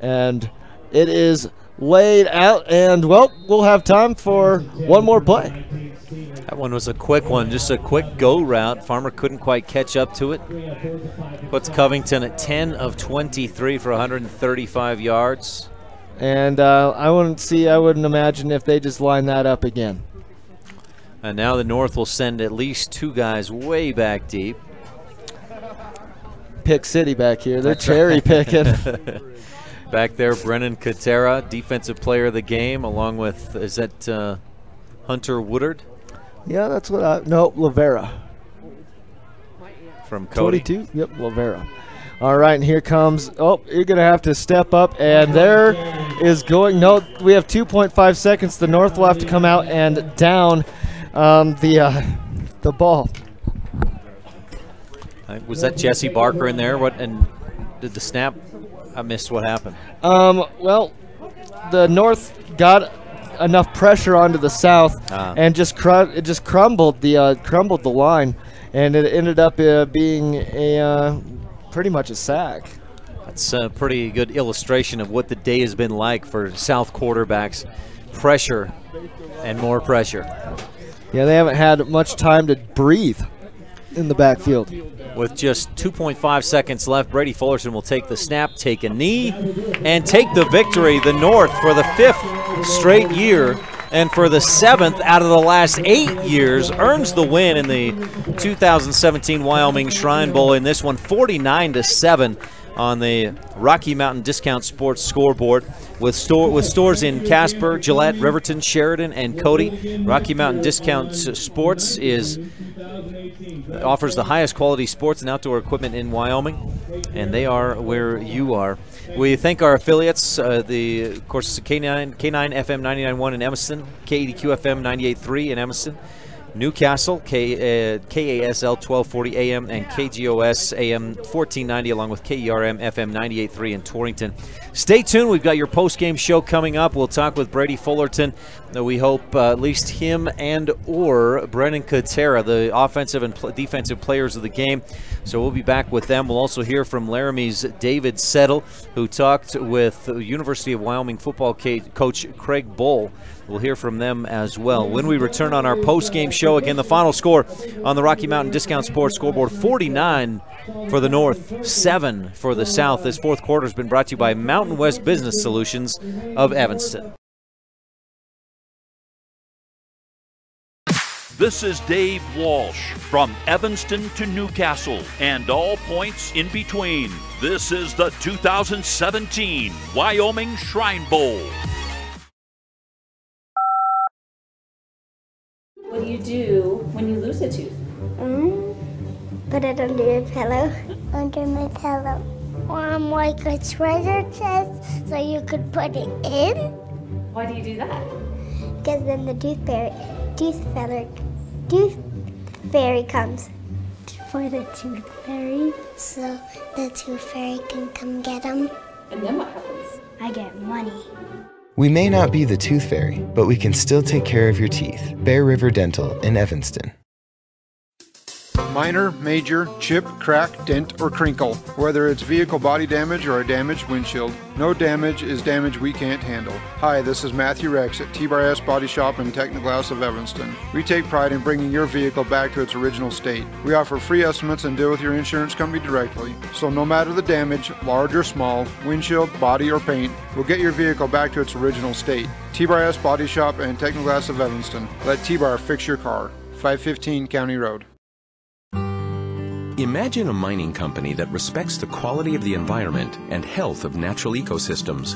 And it is laid out, and, well, we'll have time for one more play. That one was a quick one, just a quick go route. Farmer couldn't quite catch up to it. Puts Covington at 10 of 23 for 135 yards. And I wouldn't imagine if they just line that up again. And now the North will send at least 2 guys way back deep. Pick City back here. They're cherry picking. Back there, Brennan Katera, defensive player of the game, along with, is that Hunter Woodard? Yeah, that's what no, Lavera. From Cody. 22, yep, Lavera. All right, and here comes, you're going to have to step up, and there is going, we have 2.5 seconds. The North will have to come out and down the ball. Was that Jesse Barker in there? And did the snap? I missed what happened. Well, the North got enough pressure onto the South and just crumbled the line, and it ended up being a pretty much a sack. That's a pretty good illustration of what the day has been like for South quarterbacks. Pressure and more pressure. Yeah, they haven't had much time to breathe in the backfield. With just 2.5 seconds left, Brady Fullerton will take the snap, take a knee, and take the victory. The North, for the 5th straight year and for the 7th out of the last 8 years, earns the win in the 2017 Wyoming Shrine Bowl. In this one, 49-7 on the Rocky Mountain Discount Sports scoreboard. With stores in Casper, Gillette, Riverton, Sheridan, and Cody, Rocky Mountain Discount Sports offers the highest quality sports and outdoor equipment in Wyoming, and they are where you are. We thank our affiliates, of course, K9 FM 99.1 in Evanston, KEDQ FM 98.3 in Evanston, Newcastle, KASL 1240 AM, and KGOS AM 1490, along with KERM FM 98.3 in Torrington. Stay tuned. We've got your post-game show coming up. We'll talk with Brady Fullerton. We hope at least him and or Brennan Katera, the offensive and defensive players of the game. So we'll be back with them. We'll also hear from Laramie's David Settle, who talked with University of Wyoming football coach Craig Bull. We'll hear from them as well. When we return on our post-game show, again, the final score on the Rocky Mountain Discount Sports scoreboard, 49 for the North, 7 for the South. This fourth quarter has been brought to you by Mountain West Business Solutions of Evanston. This is Dave Walsh from Evanston to Newcastle and all points in between. This is the 2017 Wyoming Shrine Bowl. What do you do when you lose a tooth? Put it under your pillow. Under my pillow. Like a treasure chest so you could put it in. Why do you do that? Because then the tooth fairy comes for the tooth fairy. So the tooth fairy can come get them. And then what happens? I get money. We may not be the tooth fairy, but we can still take care of your teeth. Bear River Dental in Evanston. Minor, major, chip, crack, dent, or crinkle. Whether it's vehicle body damage or a damaged windshield, no damage is damage we can't handle. Hi, this is Matthew Rex at T-Bar Body Shop and Technoglass of Evanston. We take pride in bringing your vehicle back to its original state. We offer free estimates and deal with your insurance company directly. So no matter the damage, large or small, windshield, body, or paint, we'll get your vehicle back to its original state. T-Bar Body Shop and Technoglass of Evanston. Let T-Bar fix your car. 515 County Road. Imagine a mining company that respects the quality of the environment and health of natural ecosystems.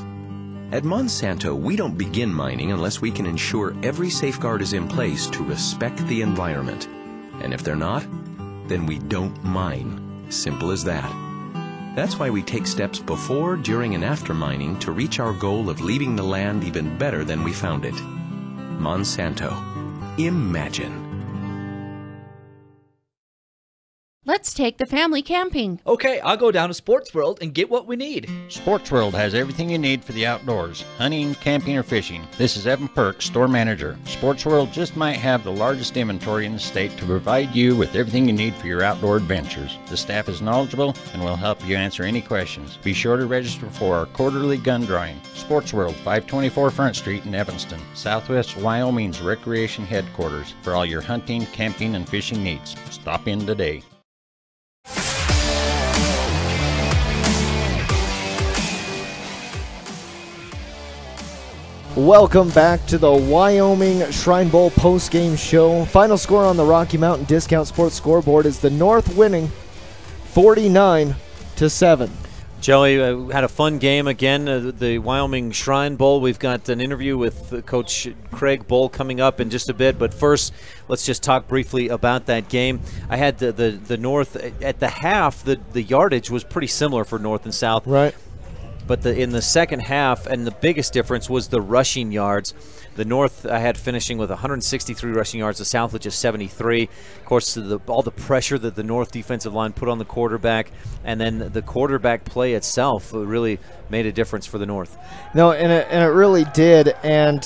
At Monsanto, we don't begin mining unless we can ensure every safeguard is in place to respect the environment. And if they're not, then we don't mine. Simple as that. That's why we take steps before, during, and after mining to reach our goal of leaving the land even better than we found it. Monsanto. Imagine. Let's take the family camping. Okay, I'll go down to Sports World and get what we need. Sports World has everything you need for the outdoors, hunting, camping, or fishing. This is Evan Perks, store manager. Sports World just might have the largest inventory in the state to provide you with everything you need for your outdoor adventures. The staff is knowledgeable and will help you answer any questions. Be sure to register for our quarterly gun drawing. Sports World, 524 Front Street in Evanston, Southwest Wyoming's recreation headquarters for all your hunting, camping, and fishing needs. Stop in today. Welcome back to the Wyoming Shrine Bowl post-game show. Final score on the Rocky Mountain Discount Sports scoreboard is the North winning 49-7. Joey, had a fun game again, the Wyoming Shrine Bowl. We've got an interview with Coach Craig Bowl coming up in just a bit, but first, let's just talk briefly about that game. I had the North, at the half, the yardage was pretty similar for North and South. Right. But in the second half, and the biggest difference was the rushing yards. The North I had finishing with 163 rushing yards, the South with just 73. Of course, all the pressure that the North defensive line put on the quarterback, and then the quarterback play itself really made a difference for the North. No, and it really did, and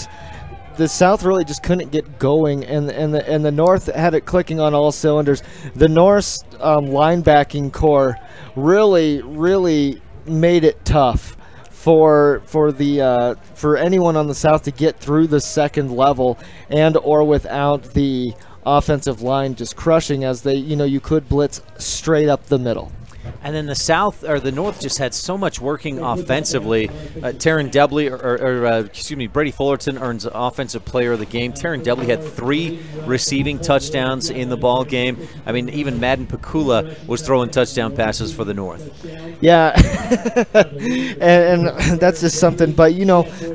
the South really just couldn't get going, and the North had it clicking on all cylinders. The North's linebacking core really made it tough for anyone on the South to get through the second level, and or without the offensive line just crushing, as you could blitz straight up the middle. And then the North just had so much working offensively. Taryn Debley, Brady Fullerton earns Offensive Player of the Game. Taryn Debley had 3 receiving touchdowns in the ball game. I mean, even Madden Pakula was throwing touchdown passes for the North. Yeah, and that's just something. But,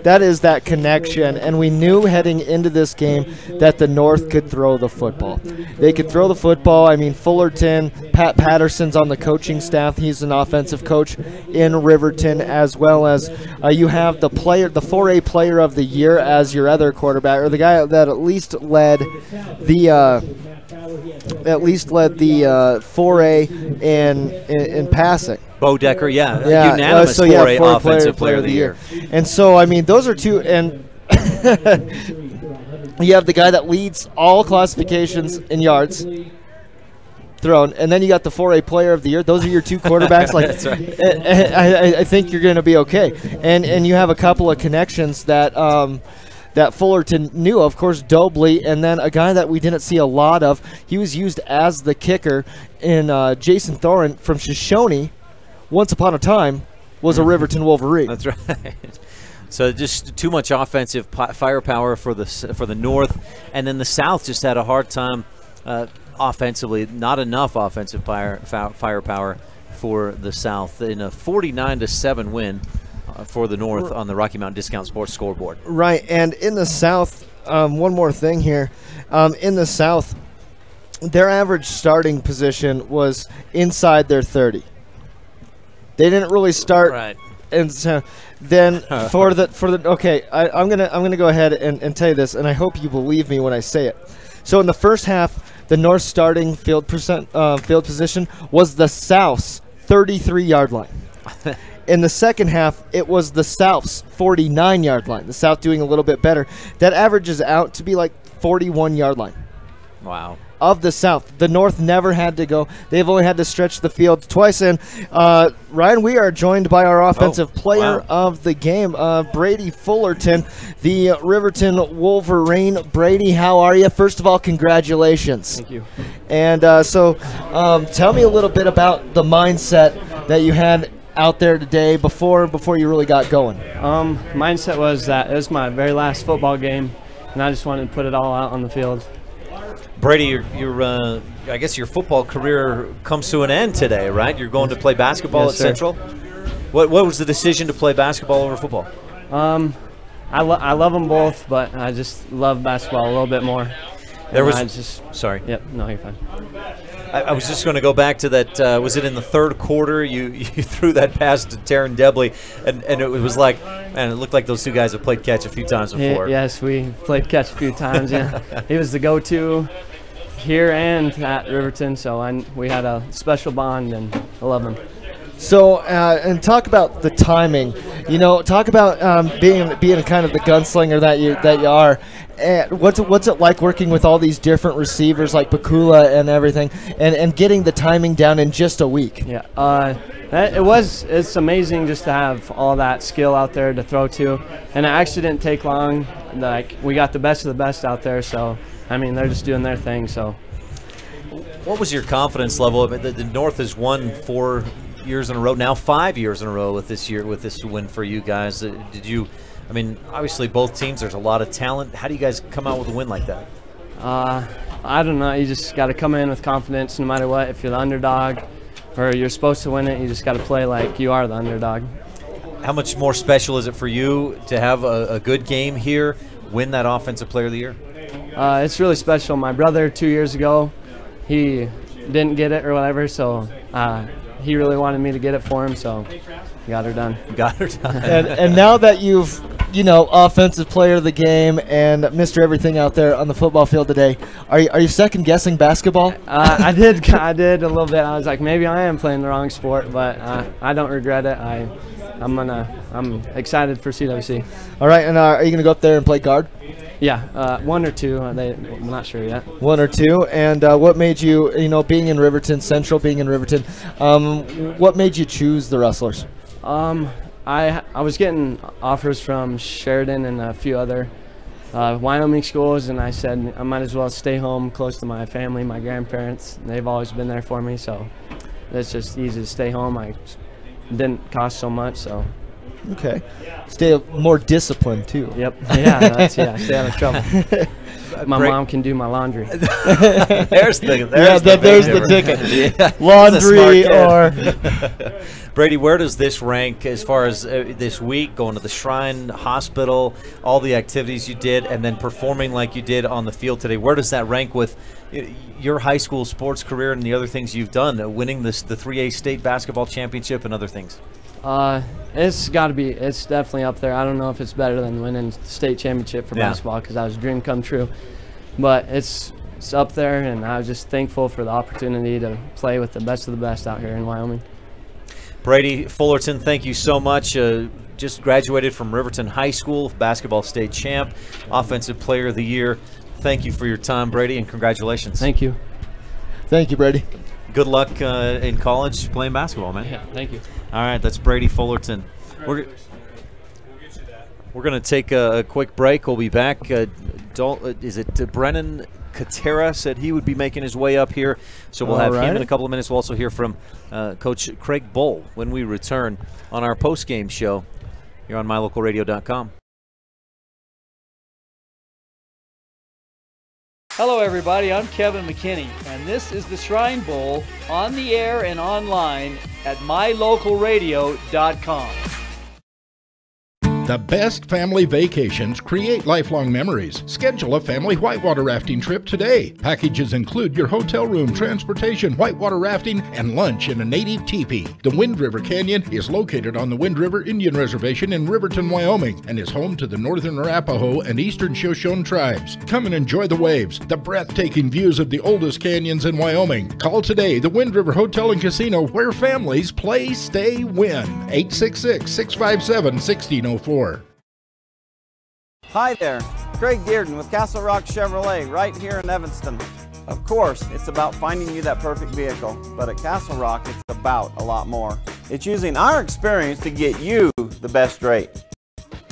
that is that connection. And we knew heading into this game that the North could throw the football. They could throw the football. I mean, Fullerton, Pat Patterson's on the coaching staff. He's an offensive coach in Riverton, as well as you have the 4A Player of the Year as your other quarterback, or the guy that at least led the 4A in passing. Bo Decker, unanimous 4A Offensive Player of the Year. And so, I mean, those are two, and you have the guy that leads all classifications in yards thrown, and then you got the 4A Player of the Year. Those are your 2 quarterbacks. Like, that's right. I think you're going to be okay. And you have a couple of connections that that Fullerton knew, of course, Dobley, and then a guy that we didn't see a lot of. He was used as the kicker in Jason Thorin from Shoshone. Once upon a time, was a Riverton Wolverine. That's right. So just too much offensive firepower for the North, and then the South just had a hard time offensively. Not enough offensive firepower for the South in a 49-7 win for the North on the Rocky Mountain Discount Sports scoreboard. Right, and in the South, one more thing here. In the South, their average starting position was inside their 30. They didn't really start. Right. And so then I'm gonna go ahead and tell you this, and I hope you believe me when I say it. So in the first half, the North starting field position was the South's 33-yard line. In the second half, it was the South's 49-yard line. The South doing a little bit better. That averages out to be like 41-yard line. Wow. Of the South. The North never had to go. They've only had to stretch the field twice. And Ryan, we are joined by our offensive player of the game, Brady Fullerton, the Riverton Wolverine. Brady, how are you? First of all, congratulations. Thank you. And so tell me a little bit about the mindset that you had out there today before you really got going. Mindset was that it was my very last football game, and I just wanted to put it all out on the field. Brady, I guess your football career comes to an end today, right? You're going to play basketball at Central. What was the decision to play basketball over football? I love them both, but I just love basketball a little bit more. Sorry. Yep. No, you're fine. I was just going to go back to that. Was it in the third quarter you threw that pass to Taryn Debley, and it was like, man, it looked like those two guys have played catch a few times before. Yes, we played catch a few times. Yeah, he was the go-to here and at Riverton, so we had a special bond, and I love him. So, and talk about the timing. You know, talk about being kind of the gunslinger that you are. What's it like working with all these different receivers like Bakula and everything, and getting the timing down in just a week? Yeah, it's amazing just to have all that skill out there to throw to, and it actually didn't take long. Like, we got the best of the best out there, so I mean, they're just doing their thing. So, what was your confidence level? The North has won 4 years in a row, now 5 years in a row with this win for you guys. Did you, I mean, obviously both teams, there's a lot of talent. How do you guys come out with a win like that? I don't know. You just got to come in with confidence no matter what. If you're the underdog or you're supposed to win it, you just got to play like you are the underdog. How much more special is it for you to have a good game here, win that Offensive Player of the Year? It's really special. My brother 2 years ago, he didn't get it or whatever, so he really wanted me to get it for him, so got her done. Got her done. and now that you've, Offensive Player of the Game and Mr. Everything out there on the football field today, are you second guessing basketball? I did a little bit. I was like, maybe I am playing the wrong sport, but I don't regret it. I'm excited for CWC. All right, and are you gonna go up there and play guard? Yeah, 1 or 2. I'm not sure yet. 1 or 2. And what made you, being in Riverton, Central being in Riverton, what made you choose the Rustlers? I was getting offers from Sheridan and a few other Wyoming schools, and I said I might as well stay home close to my family, my grandparents. They've always been there for me, so it's just easy to stay home. It didn't cost so much, so. Okay. Stay more disciplined, too. Yep. Yeah, stay out of trouble. My mom can do my laundry. There's the ticket. Yeah. Laundry or... Brady, where does this rank as far as this week, going to the Shrine, hospital, all the activities you did, and then performing like you did on the field today? Where does that rank with your high school sports career and the other things you've done, winning the 3A state basketball championship and other things? It's got to be. It's definitely up there. I don't know if it's better than winning the state championship for basketball, because that was a dream come true. But it's up there, and I was just thankful for the opportunity to play with the best of the best out here in Wyoming. Brady Fullerton, thank you so much. Just graduated from Riverton High School, basketball state champ, Offensive Player of the Year. Thank you for your time, Brady, and congratulations. Thank you. Thank you, Brady. Good luck in college playing basketball, man. Yeah, thank you. All right, that's Brady Fullerton. We're going to take a quick break. We'll be back. Is it Brennan Katera said he would be making his way up here, so we'll have him in a couple of minutes. We'll also hear from Coach Craig Bull when we return on our post-game show here on mylocalradio.com. Hello everybody, I'm Kevin McKinney, and this is the Shrine Bowl on the air and online at mylocalradio.com. The best family vacations create lifelong memories. Schedule a family whitewater rafting trip today. Packages include your hotel room, transportation, whitewater rafting, and lunch in a native teepee. The Wind River Canyon is located on the Wind River Indian Reservation in Riverton, Wyoming, and is home to the Northern Arapaho and Eastern Shoshone tribes. Come and enjoy the waves, the breathtaking views of the oldest canyons in Wyoming. Call today the Wind River Hotel and Casino, where families play, stay, win. 866-657-1604. Hi there, Craig Dearden with Castle Rock Chevrolet right here in Evanston. Of course, it's about finding you that perfect vehicle, but at Castle Rock, it's about a lot more. It's using our experience to get you the best rate.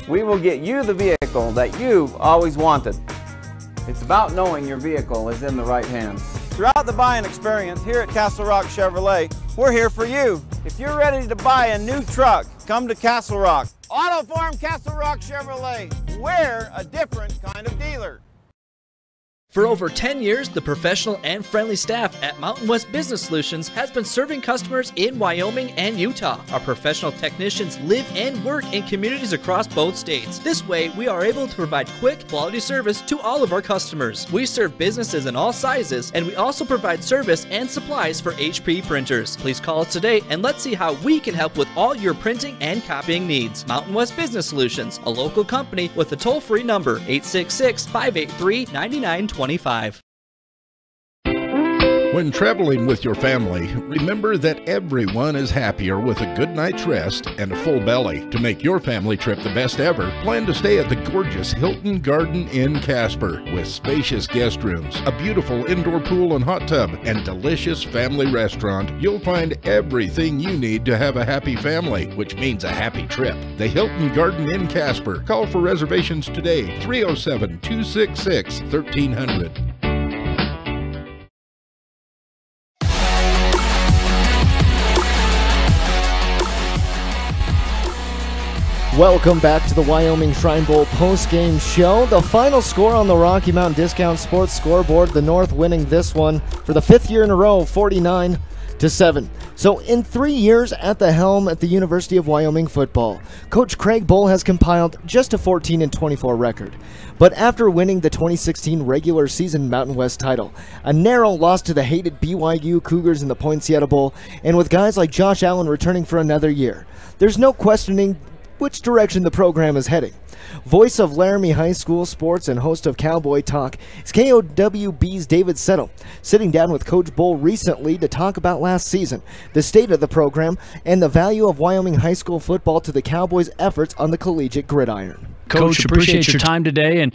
We will get you the vehicle that you've always wanted. It's about knowing your vehicle is in the right hands. Throughout the buying experience here at Castle Rock Chevrolet, we're here for you. If you're ready to buy a new truck, come to Castle Rock. Auto Farm Castle Rock Chevrolet. We're a different kind of dealer. For over 10 years, the professional and friendly staff at Mountain West Business Solutions has been serving customers in Wyoming and Utah. Our professional technicians live and work in communities across both states. This way, we are able to provide quick, quality service to all of our customers. We serve businesses in all sizes, and we also provide service and supplies for HP printers. Please call us today and let's see how we can help with all your printing and copying needs. Mountain West Business Solutions, a local company with a toll-free number, 866-583-9920. When traveling with your family, remember that everyone is happier with a good night's rest and a full belly. To make your family trip the best ever, plan to stay at the gorgeous Hilton Garden Inn Casper with spacious guest rooms, a beautiful indoor pool and hot tub, and delicious family restaurant. You'll find everything you need to have a happy family, which means a happy trip. The Hilton Garden Inn Casper. Call for reservations today, 307-266-1300. Welcome back to the Wyoming Shrine Bowl post-game show. The final score on the Rocky Mountain Discount Sports scoreboard, the North winning this one for the 5th year in a row, 49-7. So in 3 years at the helm at the University of Wyoming football, Coach Craig Bull has compiled just a 14-24 record. But after winning the 2016 regular season Mountain West title, a narrow loss to the hated BYU Cougars in the Poinciana Bowl, and with guys like Josh Allen returning for another year, there's no questioning which direction the program is heading. Voice of Laramie High School sports and host of Cowboy Talk is KOWB's David Settle, sitting down with Coach Bull recently to talk about last season, the state of the program, and the value of Wyoming high school football to the Cowboys' efforts on the collegiate gridiron. Coach, appreciate your time today. And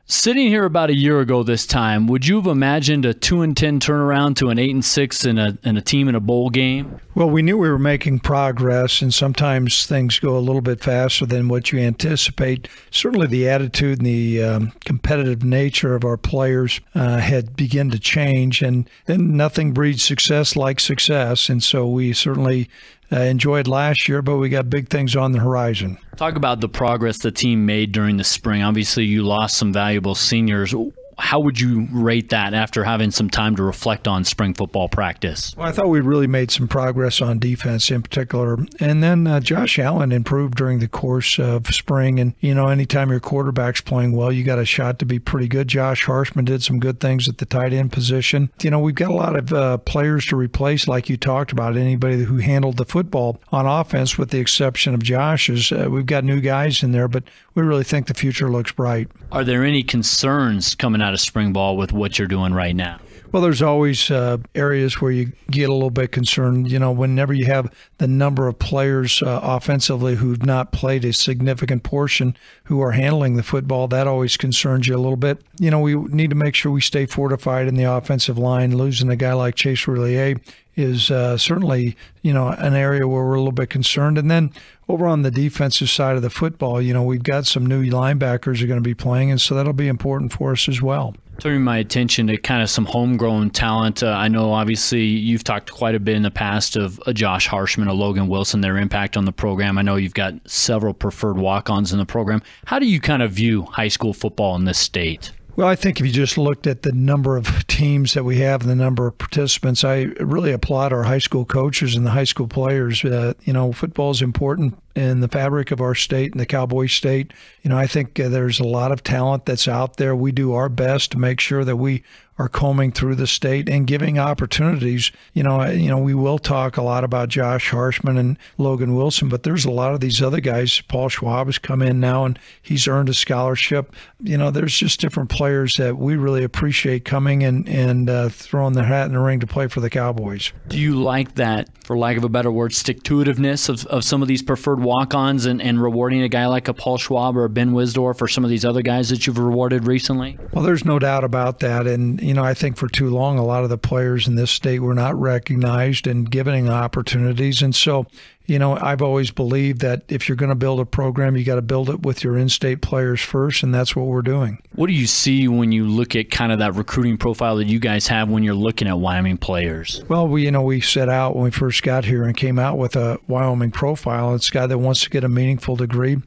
sitting here about a year ago this time, would you have imagined a 2-10 turnaround to an 8-6 and a team in a bowl game? Well, we knew we were making progress, and sometimes things go a little bit faster than what you anticipate. Certainly the attitude and the competitive nature of our players had begun to change, and then nothing breeds success like success, and so we certainly enjoyed last year, but we got big things on the horizon. Talk about the progress the team made during the spring. Obviously, you lost some valuable seniors. How would you rate that after having some time to reflect on spring football practice? Well, I thought we really made some progress on defense in particular. And then Josh Allen improved during the course of spring. And, you know, anytime your quarterback's playing well, you got a shot to be pretty good. Josh Harshman did some good things at the tight end position. You know, we've got a lot of players to replace, like you talked about, anybody who handled the football on offense, with the exception of Josh's. We've got new guys in there, but we really think the future looks bright. Are there any concerns coming out of spring ball with what you're doing right now? Well, there's always areas where you get a little bit concerned. You know, whenever you have the number of players offensively who've not played a significant portion who are handling the football, that always concerns you a little bit. You know, we need to make sure we stay fortified in the offensive line. Losing a guy like Chase Roulier is certainly, you know, an area where we're a little bit concerned. And then over on the defensive side of the football, you know, we've got some new linebackers who are going to be playing, and so that'll be important for us as well. Turning my attention to kind of some homegrown talent. I know obviously you've talked quite a bit in the past of a Josh Harshman, a Logan Wilson, their impact on the program. I know you've got several preferred walk-ons in the program. How do you kind of view high school football in this state? Well, I think if you just looked at the number of teams that we have and the number of participants, I really applaud our high school coaches and the high school players. You know, football is important in the fabric of our state and the Cowboy state. You know, I think there's a lot of talent that's out there. We do our best to make sure that we are combing through the state and giving opportunities. You know, we will talk a lot about Josh Harshman and Logan Wilson, but there's a lot of these other guys. Paul Schwab has come in now, and he's earned a scholarship. You know, there's just different players that we really appreciate coming and throwing their hat in the ring to play for the Cowboys. Do you like that, for lack of a better word, stick-to-itiveness of some of these preferred walk-ons and rewarding a guy like a Paul Schwab or a Ben Wisdorf or some of these other guys that you've rewarded recently? Well, there's no doubt about that. And, you know, I think for too long, a lot of the players in this state were not recognized and given opportunities. And so, you know, I've always believed that if you're going to build a program, you got to build it with your in-state players first, and that's what we're doing. What do you see when you look at kind of that recruiting profile that you guys have when you're looking at Wyoming players? Well, we set out when we first got here and came out with a Wyoming profile. It's a guy that wants to get a meaningful degree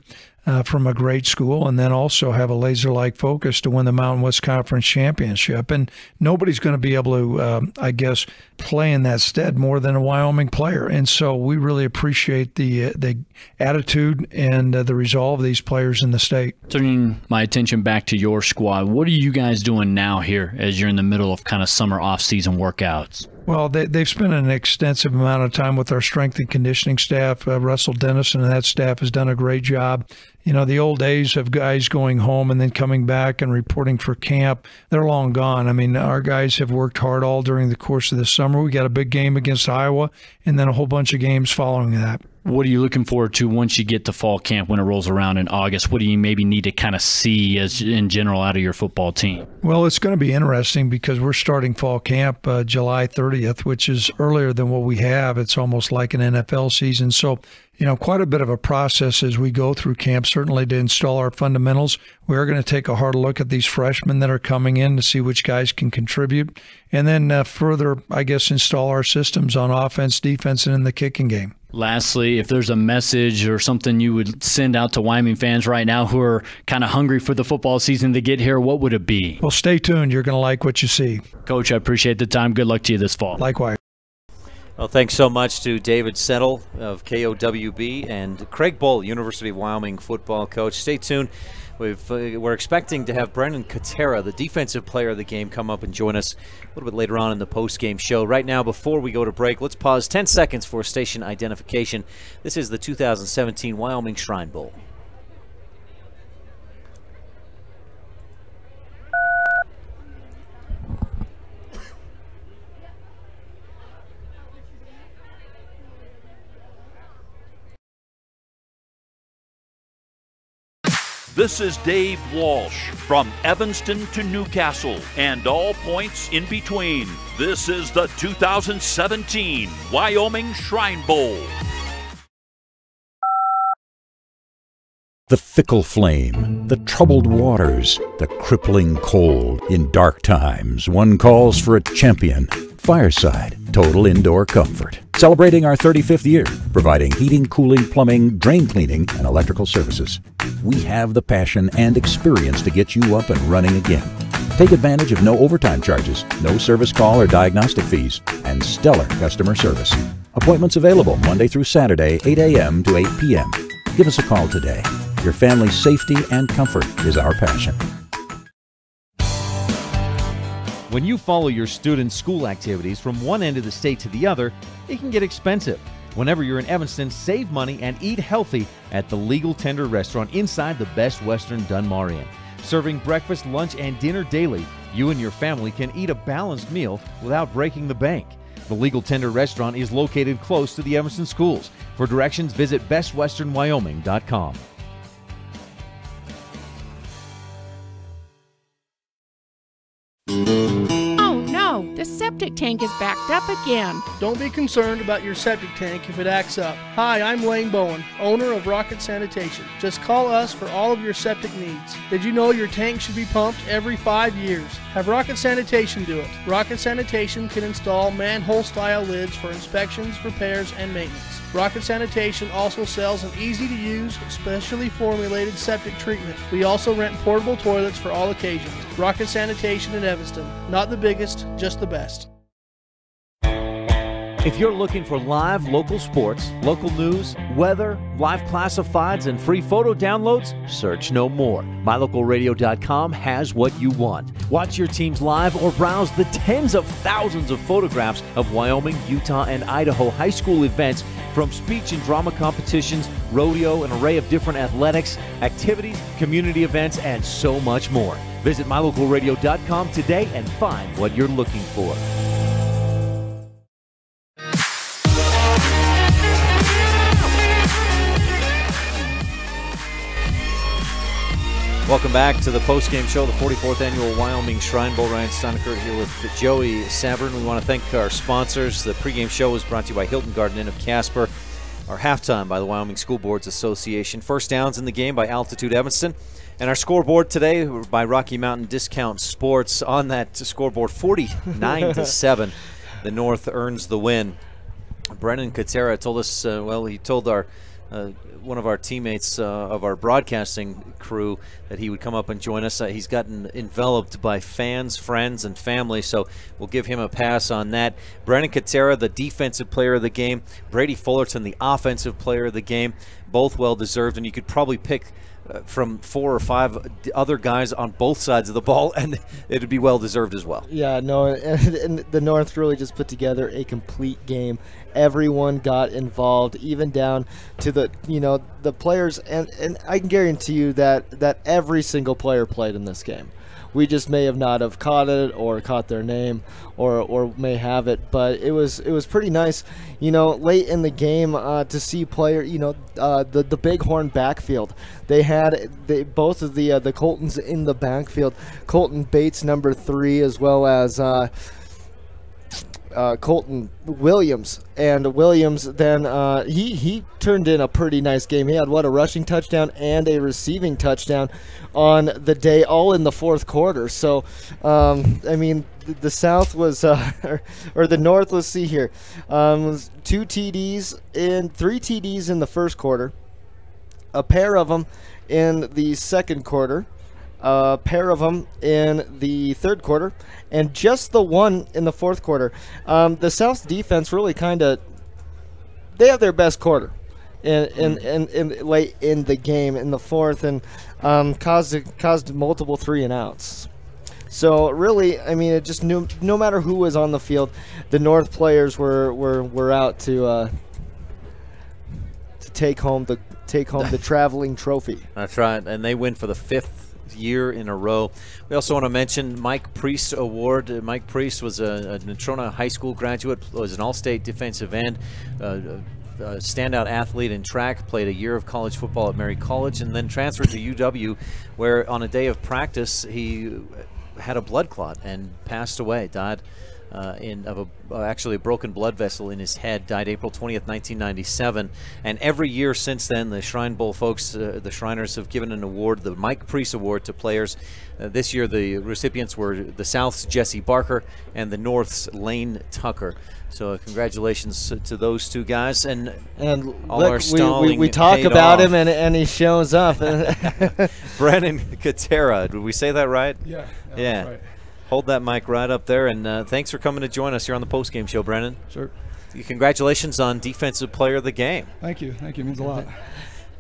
from a great school, and then also have a laser-like focus to win the Mountain West Conference Championship. And nobody's going to be able to, I guess, play in that stead more than a Wyoming player. And so we really appreciate the attitude and the resolve of these players in the state. Turning my attention back to your squad, what are you guys doing now here as you're in the middle of kind of summer off-season workouts? Well, they've spent an extensive amount of time with our strength and conditioning staff. Russell Dennison and that staff has done a great job. The old days of guys going home and then coming back and reporting for camp, they're long gone. I mean, our guys have worked hard all during the course of the summer. We got a big game against Iowa and then a whole bunch of games following that. What are you looking forward to once you get to fall camp when it rolls around in August? What do you maybe need to kind of see as in general out of your football team? Well, it's going to be interesting because we're starting fall camp July 30th, which is earlier than what we have. It's almost like an NFL season. So, quite a bit of a process as we go through camp, certainly to install our fundamentals. We are going to take a hard look at these freshmen that are coming in to see which guys can contribute. And then further, I guess, install our systems on offense, defense, and in the kicking game. Lastly, if there's a message or something you would send out to Wyoming fans right now who are kind of hungry for the football season to get here, what would it be? Well, stay tuned. You're going to like what you see. Coach, I appreciate the time. Good luck to you this fall. Likewise. Well, thanks so much to David Settle of KOWB and Craig Bull, University of Wyoming football coach. Stay tuned. We're expecting to have Brendan Katera, the defensive player of the game, come up and join us a little bit later on in the post-game show. Right now, before we go to break, let's pause 10 seconds for station identification. This is the 2017 Wyoming Shrine Bowl. This is Dave Walsh from Evanston to Newcastle and all points in between. This is the 2017 Wyoming Shrine Bowl. The fickle flame, the troubled waters, the crippling cold. In dark times, one calls for a champion. Fireside, total indoor comfort. Celebrating our 35th year, providing heating, cooling, plumbing, drain cleaning, and electrical services. We have the passion and experience to get you up and running again. Take advantage of no overtime charges, no service call or diagnostic fees, and stellar customer service. Appointments available Monday through Saturday, 8 a.m. to 8 p.m. Give us a call today. Your family's safety and comfort is our passion. When you follow your students' school activities from one end of the state to the other, it can get expensive. Whenever you're in Evanston, save money and eat healthy at the Legal Tender Restaurant inside the Best Western Dunmar Inn. Serving breakfast, lunch, and dinner daily, you and your family can eat a balanced meal without breaking the bank. The Legal Tender Restaurant is located close to the Evanston schools. For directions, visit bestwesternwyoming.com. Oh no, the septic tank is backed up again. Don't be concerned about your septic tank if it acts up. Hi, I'm Lane Bowen, owner of Rocket Sanitation. Just call us for all of your septic needs. Did you know your tank should be pumped every 5 years? Have Rocket Sanitation do it. Rocket Sanitation can install manhole-style lids for inspections, repairs, and maintenance. Rocket Sanitation also sells an easy-to-use, specially formulated septic treatment. We also rent portable toilets for all occasions. Rocket Sanitation in Evanston. Not the biggest, just the best. If you're looking for live local sports, local news, weather, live classifieds, and free photo downloads, search no more. MyLocalRadio.com has what you want. Watch your teams live or browse the tens of thousands of photographs of Wyoming, Utah, and Idaho high school events, from speech and drama competitions, rodeo, an array of different athletics, activities, community events, and so much more. Visit MyLocalRadio.com today and find what you're looking for. Welcome back to the postgame show, the 44th annual Wyoming Shrine Bowl. Ryan Steinekert here with Joey Savern. We want to thank our sponsors. The pregame show is brought to you by Hilton Garden Inn of Casper. Our halftime by the Wyoming School Boards Association. First downs in the game by Altitude Evanston. And our scoreboard today by Rocky Mountain Discount Sports. On that scoreboard, 49-7. The North earns the win. Brendan Katera told us, he told our one of our teammates of our broadcasting crew that he would come up and join us. He's gotten enveloped by fans, friends, and family, so we'll give him a pass on that. Brendan Katera, the defensive player of the game. Brady Fullerton, the offensive player of the game. Both well-deserved, and you could probably pick from 4 or 5 other guys on both sides of the ball, and it'd be well-deserved as well. Yeah, no, and the North really just put together a complete game. Everyone got involved, even down to the, the players, and I can guarantee you that every single player played in this game. We just may have not have caught it or caught their name or may have it, but it was pretty nice, late in the game to see player, the Bighorn backfield. They had both of the Coltons in the backfield. Colton Bates, number 3, as well as Colton Williams, and Williams then he turned in a pretty nice game. He had a rushing touchdown and a receiving touchdown on the day, all in the fourth quarter. So the South was or the North, let's see here, was 2 TDs and 3 TDs in the first quarter, a pair of them in the second quarter, a pair of them in the third quarter, and just the one in the fourth quarter. The South's defense really they have their best quarter in late in the game in the fourth, and caused multiple 3-and-outs. So really, it just no matter who was on the field, the North players were out to take home the traveling trophy. That's right, and they win for the 5th year in a row. We also want to mention Mike Priest Award. Mike Priest was a Natrona High School graduate, was an all-state defensive end, a standout athlete in track, played a year of college football at Mary College, and then transferred to UW, where on a day of practice he had a blood clot and passed away, died actually a broken blood vessel in his head, died April 20th, 1997. And every year since then, the Shrine Bowl folks, the Shriners, have given an award, the Mike Priest Award, to players. This year, the recipients were the South's Jesse Barker and the North's Lane Tucker. So congratulations to those two guys, and all look, our stalling we talk paid about off. him and he shows up. Brennan Katera, did we say that right? Yeah. Yeah. Right. Hold that mic right up there, and thanks for coming to join us here on the postgame show, Brennan. Sure. Congratulations on Defensive Player of the Game. Thank you. It means a lot.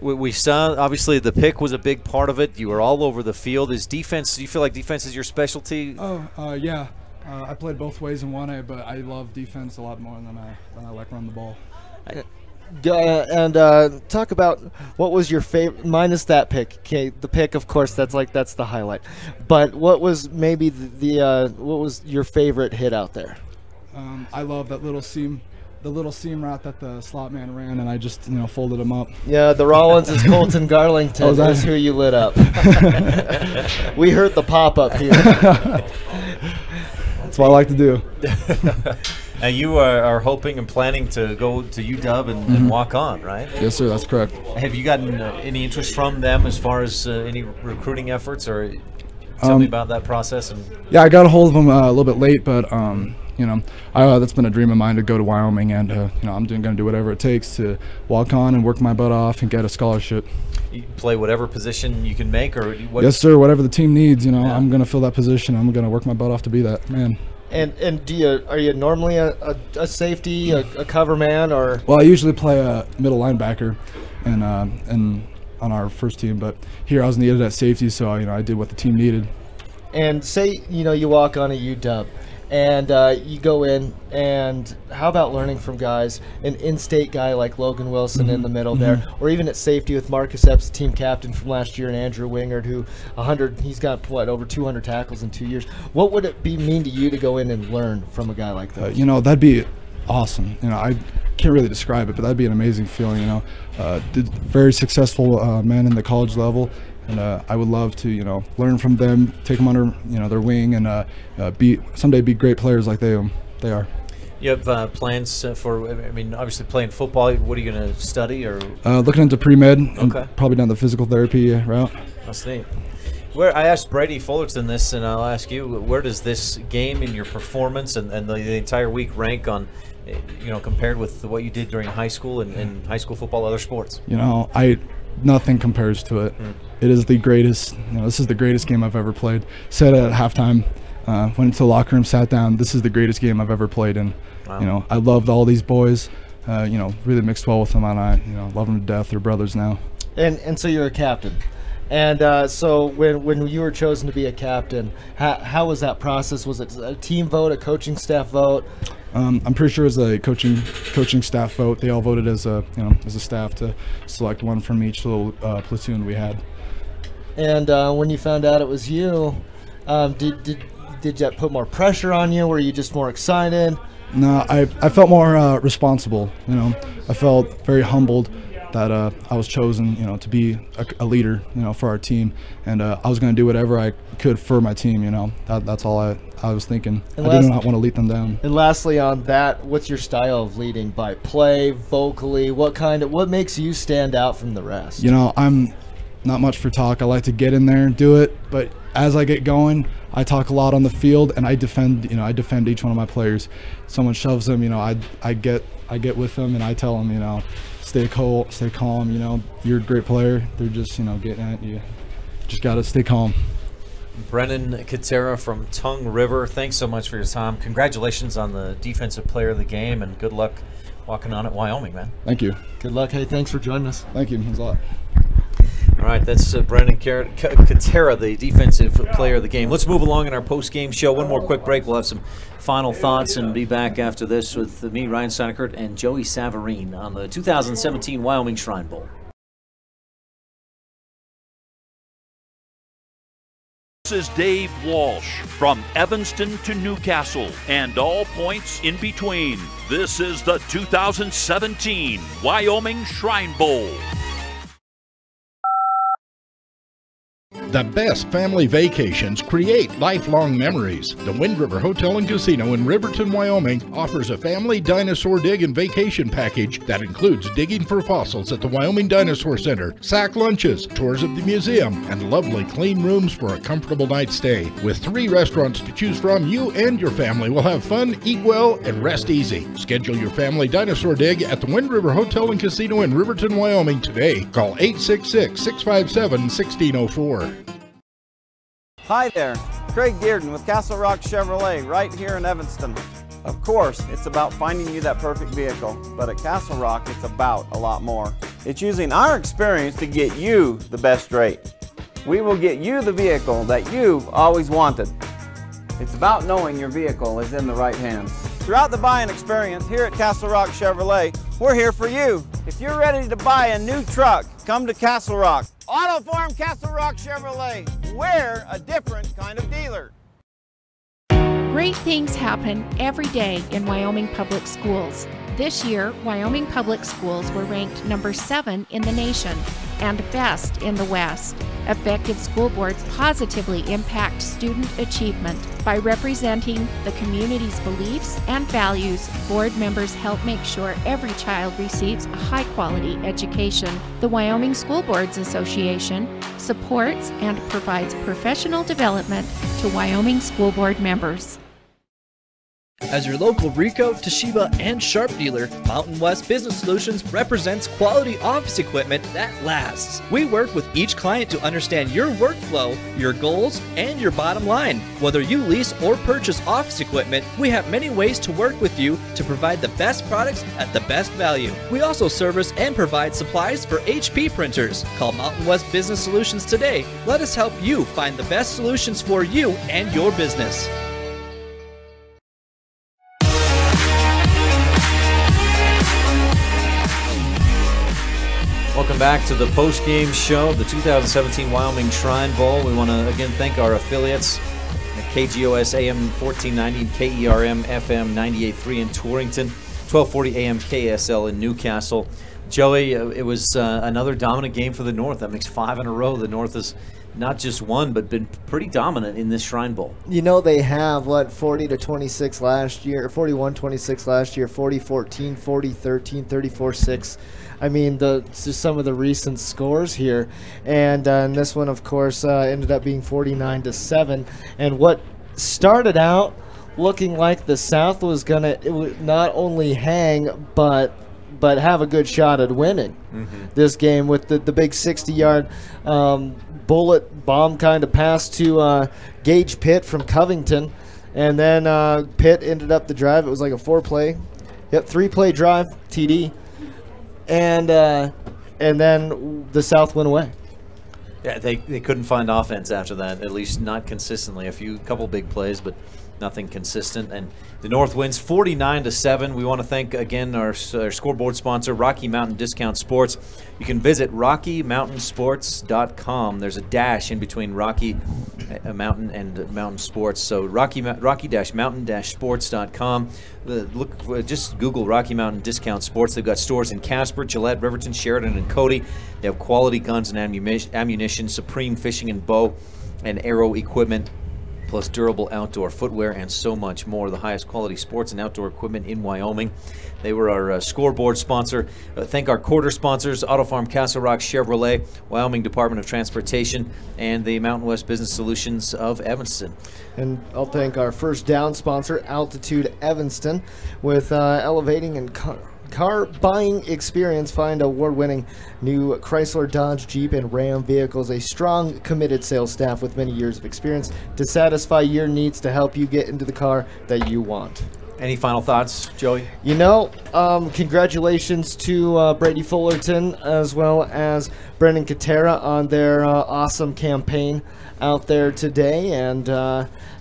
We saw, obviously, the pick was a big part of it. You were all over the field. Do you feel like defense is your specialty? Yeah. I played both ways in 1A, but I love defense a lot more than I like run the ball. And talk about what was your favorite, minus that pick. Okay, the pick, of course, that's the highlight. But what was maybe what was your favorite hit out there? I love that little seam route that the slot man ran, and I just folded him up. Yeah, the Rollins is Colton Garlington. Is who you lit up. We heard the pop up here. That's what I like to do. Now you are hoping and planning to go to UW and walk on, right? Yes, sir. That's correct. Have you gotten any interest from them as far as any recruiting efforts, or tell me about that process? Yeah, I got a hold of them a little bit late, but that's been a dream of mine to go to Wyoming, and I'm going to do whatever it takes to walk on and work my butt off and get a scholarship. You play whatever position you can make, or what? Yes, sir. Whatever the team needs, I'm going to fill that position. I'm going to work my butt off to be that man. And are you normally a safety, a cover man, or? Well, I usually play a middle linebacker, and on our first team, but here I was needed at safety, so I did what the team needed. And say you walk on a UW, and you go in, and how about learning from guys, an in-state guy like Logan Wilson in the middle there, or even at safety with Marcus Epps, team captain from last year, and Andrew Wingard, who he's got over 200 tackles in 2 years. What would it mean to you to go in and learn from a guy like that? That'd be awesome. I can't really describe it, but that'd be an amazing feeling. Very successful men in the college level. And I would love to, learn from them, take them under, their wing, and someday be great players like they are. You have plans for, obviously playing football. What are you going to study, or? Looking into pre-med, and probably down the physical therapy route. That's neat. I asked Brady Fullerton this, and I'll ask you, where does this game and your performance and the entire week rank on, compared with what you did during high school and high school football, other sports? Nothing compares to it. It is the greatest. This is the greatest game I've ever played. Said it at halftime. Went into the locker room, sat down. This is the greatest game I've ever played in. Wow. I loved all these boys. Really mixed well with them, and I love them to death. They're brothers now. And so you're a captain. And so when you were chosen to be a captain, how was that process? Was it a team vote, a coaching staff vote? I'm pretty sure it was a coaching staff vote. They all voted as a staff to select one from each little platoon we had. And when you found out it was you, did that put more pressure on you? Were you just more excited? No, I felt more responsible. I felt very humbled that I was chosen, to be a leader, for our team, and I was going to do whatever I could for my team. That's all I was thinking. I did not want to lead them down. And lastly, on that, what's your style of leading? By play, vocally, what makes you stand out from the rest? I'm not much for talk. I like to get in there and do it, but as I get going, I talk a lot on the field, and I defend each one of my players. Someone shoves them, I get with them and I tell them, stay calm, you're a great player. They're just, getting at you. Just got to stay calm. Brennan Katera from Tongue River, thanks so much for your time. Congratulations on the Defensive Player of the Game, and good luck walking on at Wyoming, man. Thank you. Good luck. Hey, thanks for joining us. Thank you. Thanks a lot. All right, that's Brennan Katera, the Defensive Player of the Game. Let's move along in our post-game show. One more quick break. We'll have some final thoughts and be back after this with me, Ryan Steinekert, and Joey Savarine on the 2017 Wyoming Shrine Bowl. This is Dave Walsh from Evanston to Newcastle and all points in between. This is the 2017 Wyoming Shrine Bowl. The best family vacations create lifelong memories. The Wind River Hotel and Casino in Riverton, Wyoming offers a family dinosaur dig and vacation package that includes digging for fossils at the Wyoming Dinosaur Center, sack lunches, tours of the museum, and lovely clean rooms for a comfortable night's stay. With 3 restaurants to choose from, you and your family will have fun, eat well, and rest easy. Schedule your family dinosaur dig at the Wind River Hotel and Casino in Riverton, Wyoming today. Call 866-657-1604. Hi there, Craig Dearden with Castle Rock Chevrolet right here in Evanston. Of course, it's about finding you that perfect vehicle, but at Castle Rock, it's about a lot more. It's using our experience to get you the best rate. We will get you the vehicle that you've always wanted. It's about knowing your vehicle is in the right hands. Throughout the buying experience here at Castle Rock Chevrolet, we're here for you. If you're ready to buy a new truck, come to Castle Rock. Auto Farm Castle Rock Chevrolet. We're a different kind of dealer. Great things happen every day in Wyoming Public Schools. This year, Wyoming Public Schools were ranked number 7 in the nation and best in the West. Effective school boards positively impact student achievement. By representing the community's beliefs and values, board members help make sure every child receives a high-quality education. The Wyoming School Boards Association supports and provides professional development to Wyoming school board members. As your local Ricoh, Toshiba, and Sharp dealer, Mountain West Business Solutions represents quality office equipment that lasts. We work with each client to understand your workflow, your goals, and your bottom line. Whether you lease or purchase office equipment, we have many ways to work with you to provide the best products at the best value. We also service and provide supplies for HP printers. Call Mountain West Business Solutions today. Let us help you find the best solutions for you and your business. Welcome back to the post-game show of the 2017 Wyoming Shrine Bowl. We want to again thank our affiliates at KGOS AM 1490 and KERM FM 98.3 in Torrington, 1240 AM KSL in Newcastle. Joey, it was another dominant game for the North. That makes 5 in a row. The North has not just won, but been pretty dominant in this Shrine Bowl. They have, 40-26 last year, 41-26 last year, 40-14, 40-13, 34-6. I mean, just some of the recent scores here. And this one, of course, ended up being 49-7. And what started out looking like the South was going to not only hang, but have a good shot at winning this game with the big 60-yard bullet bomb kind of pass to Gage Pitt from Covington. And then Pitt ended up the drive. It was like a 3-play drive, TD. And then the South went away. Yeah, they couldn't find offense after that, at least not consistently. A couple big plays, but nothing consistent. And the North wins 49-7. We want to thank again our scoreboard sponsor, Rocky Mountain Discount Sports. You can visit RockyMountainSports.com. There's a dash in between Rocky Mountain and Mountain Sports. So Rocky-Mountain-Sports.com. Just Google Rocky Mountain Discount Sports. They've got stores in Casper, Gillette, Riverton, Sheridan, and Cody. They have quality guns and ammunition, supreme fishing and bow and arrow equipment, plus durable outdoor footwear and so much more. The highest quality sports and outdoor equipment in Wyoming. They were our scoreboard sponsor. Thank our quarter sponsors, Auto Farm Castle Rock Chevrolet, Wyoming Department of Transportation, and the Mountain West Business Solutions of Evanston. And I'll thank our first down sponsor, Altitude Evanston, with elevating and car buying experience. Find award-winning new Chrysler, Dodge, Jeep, and Ram vehicles. A strong, committed sales staff with many years of experience to satisfy your needs to help you get into the car that you want. Any final thoughts, Joey? You know, congratulations to Brady Fullerton as well as Brendan Katera on their awesome campaign out there today, and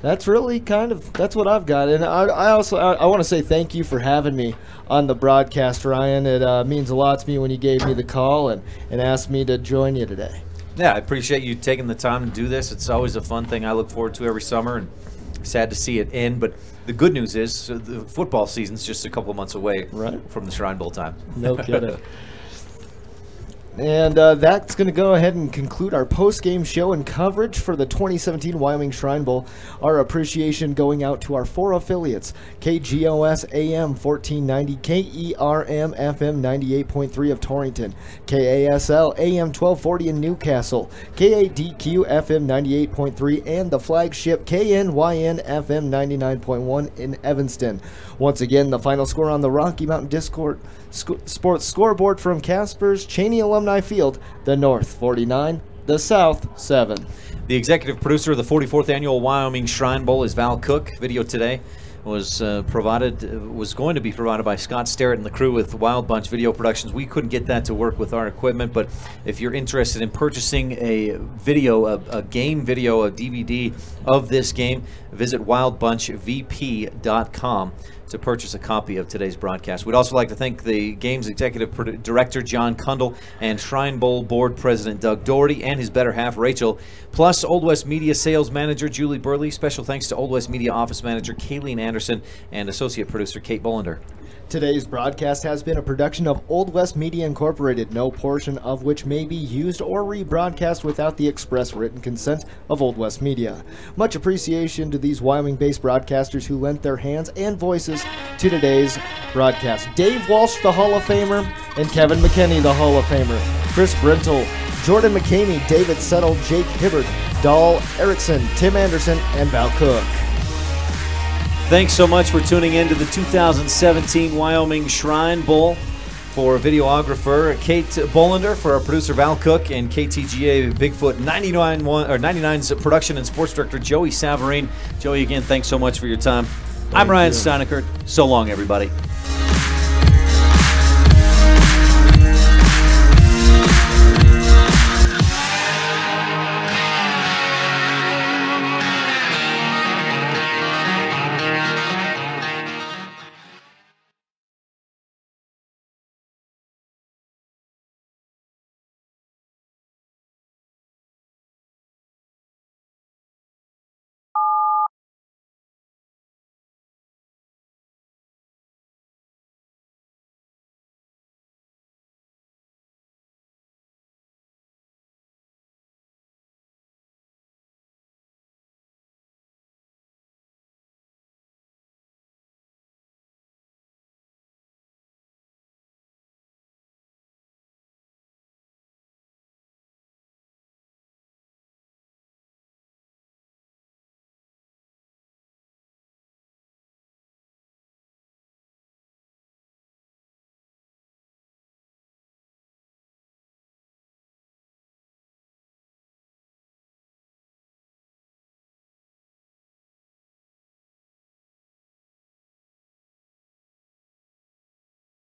that's really that's what I've got. And I want to say thank you for having me on the broadcast, Ryan. It means a lot to me when you gave me the call and asked me to join you today. Yeah, I appreciate you taking the time to do this. It's always a fun thing I look forward to every summer, and sad to see it end. But the good news is the football season's just a couple of months away from the Shrine Bowl time. No kidding. And that's going to go ahead and conclude our post-game show and coverage for the 2017 Wyoming Shrine Bowl. Our appreciation going out to our 4 affiliates: KGOS AM 1490, KERM FM 98.3 of Torrington, KASL AM 1240 in Newcastle, KADQ FM 98.3, and the flagship KNYN FM 99.1 in Evanston. Once again, the final score on the Rocky Mountain Sports scoreboard from Casper's Cheney Alumni Field: the North 49, the South 7. The executive producer of the 44th annual Wyoming Shrine Bowl is Val Cook. Video today was going to be provided by Scott Sterrett and the crew with Wild Bunch Video Productions. We couldn't get that to work with our equipment, but if you're interested in purchasing a video, a game video, a DVD of this game, visit wildbunchvp.com to purchase a copy of today's broadcast. We'd also like to thank the game's executive director, John Kundle, and Shrine Bowl board president, Doug Doherty, and his better half, Rachel, plus Old West Media sales manager, Julie Burley. Special thanks to Old West Media office manager, Kayleen Anderson, and associate producer, Kate Bollender. Today's broadcast has been a production of Old West Media Incorporated, no portion of which may be used or rebroadcast without the express written consent of Old West Media. Much appreciation to these Wyoming-based broadcasters who lent their hands and voices to today's broadcast. Dave Walsh, the Hall of Famer, and Kevin McKinney, the Hall of Famer. Chris Brentel, Jordan McCamey, David Settle, Jake Hibbert, Dahl Erickson, Tim Anderson, and Val Cook. Thanks so much for tuning in to the 2017 Wyoming Shrine Bowl. For videographer Kate Bollender, for our producer Val Cook, and KTGA Bigfoot 99's production and sports director Joey Savarine. Joey, again, thanks so much for your time. I'm Ryan Steinekert. So long, everybody.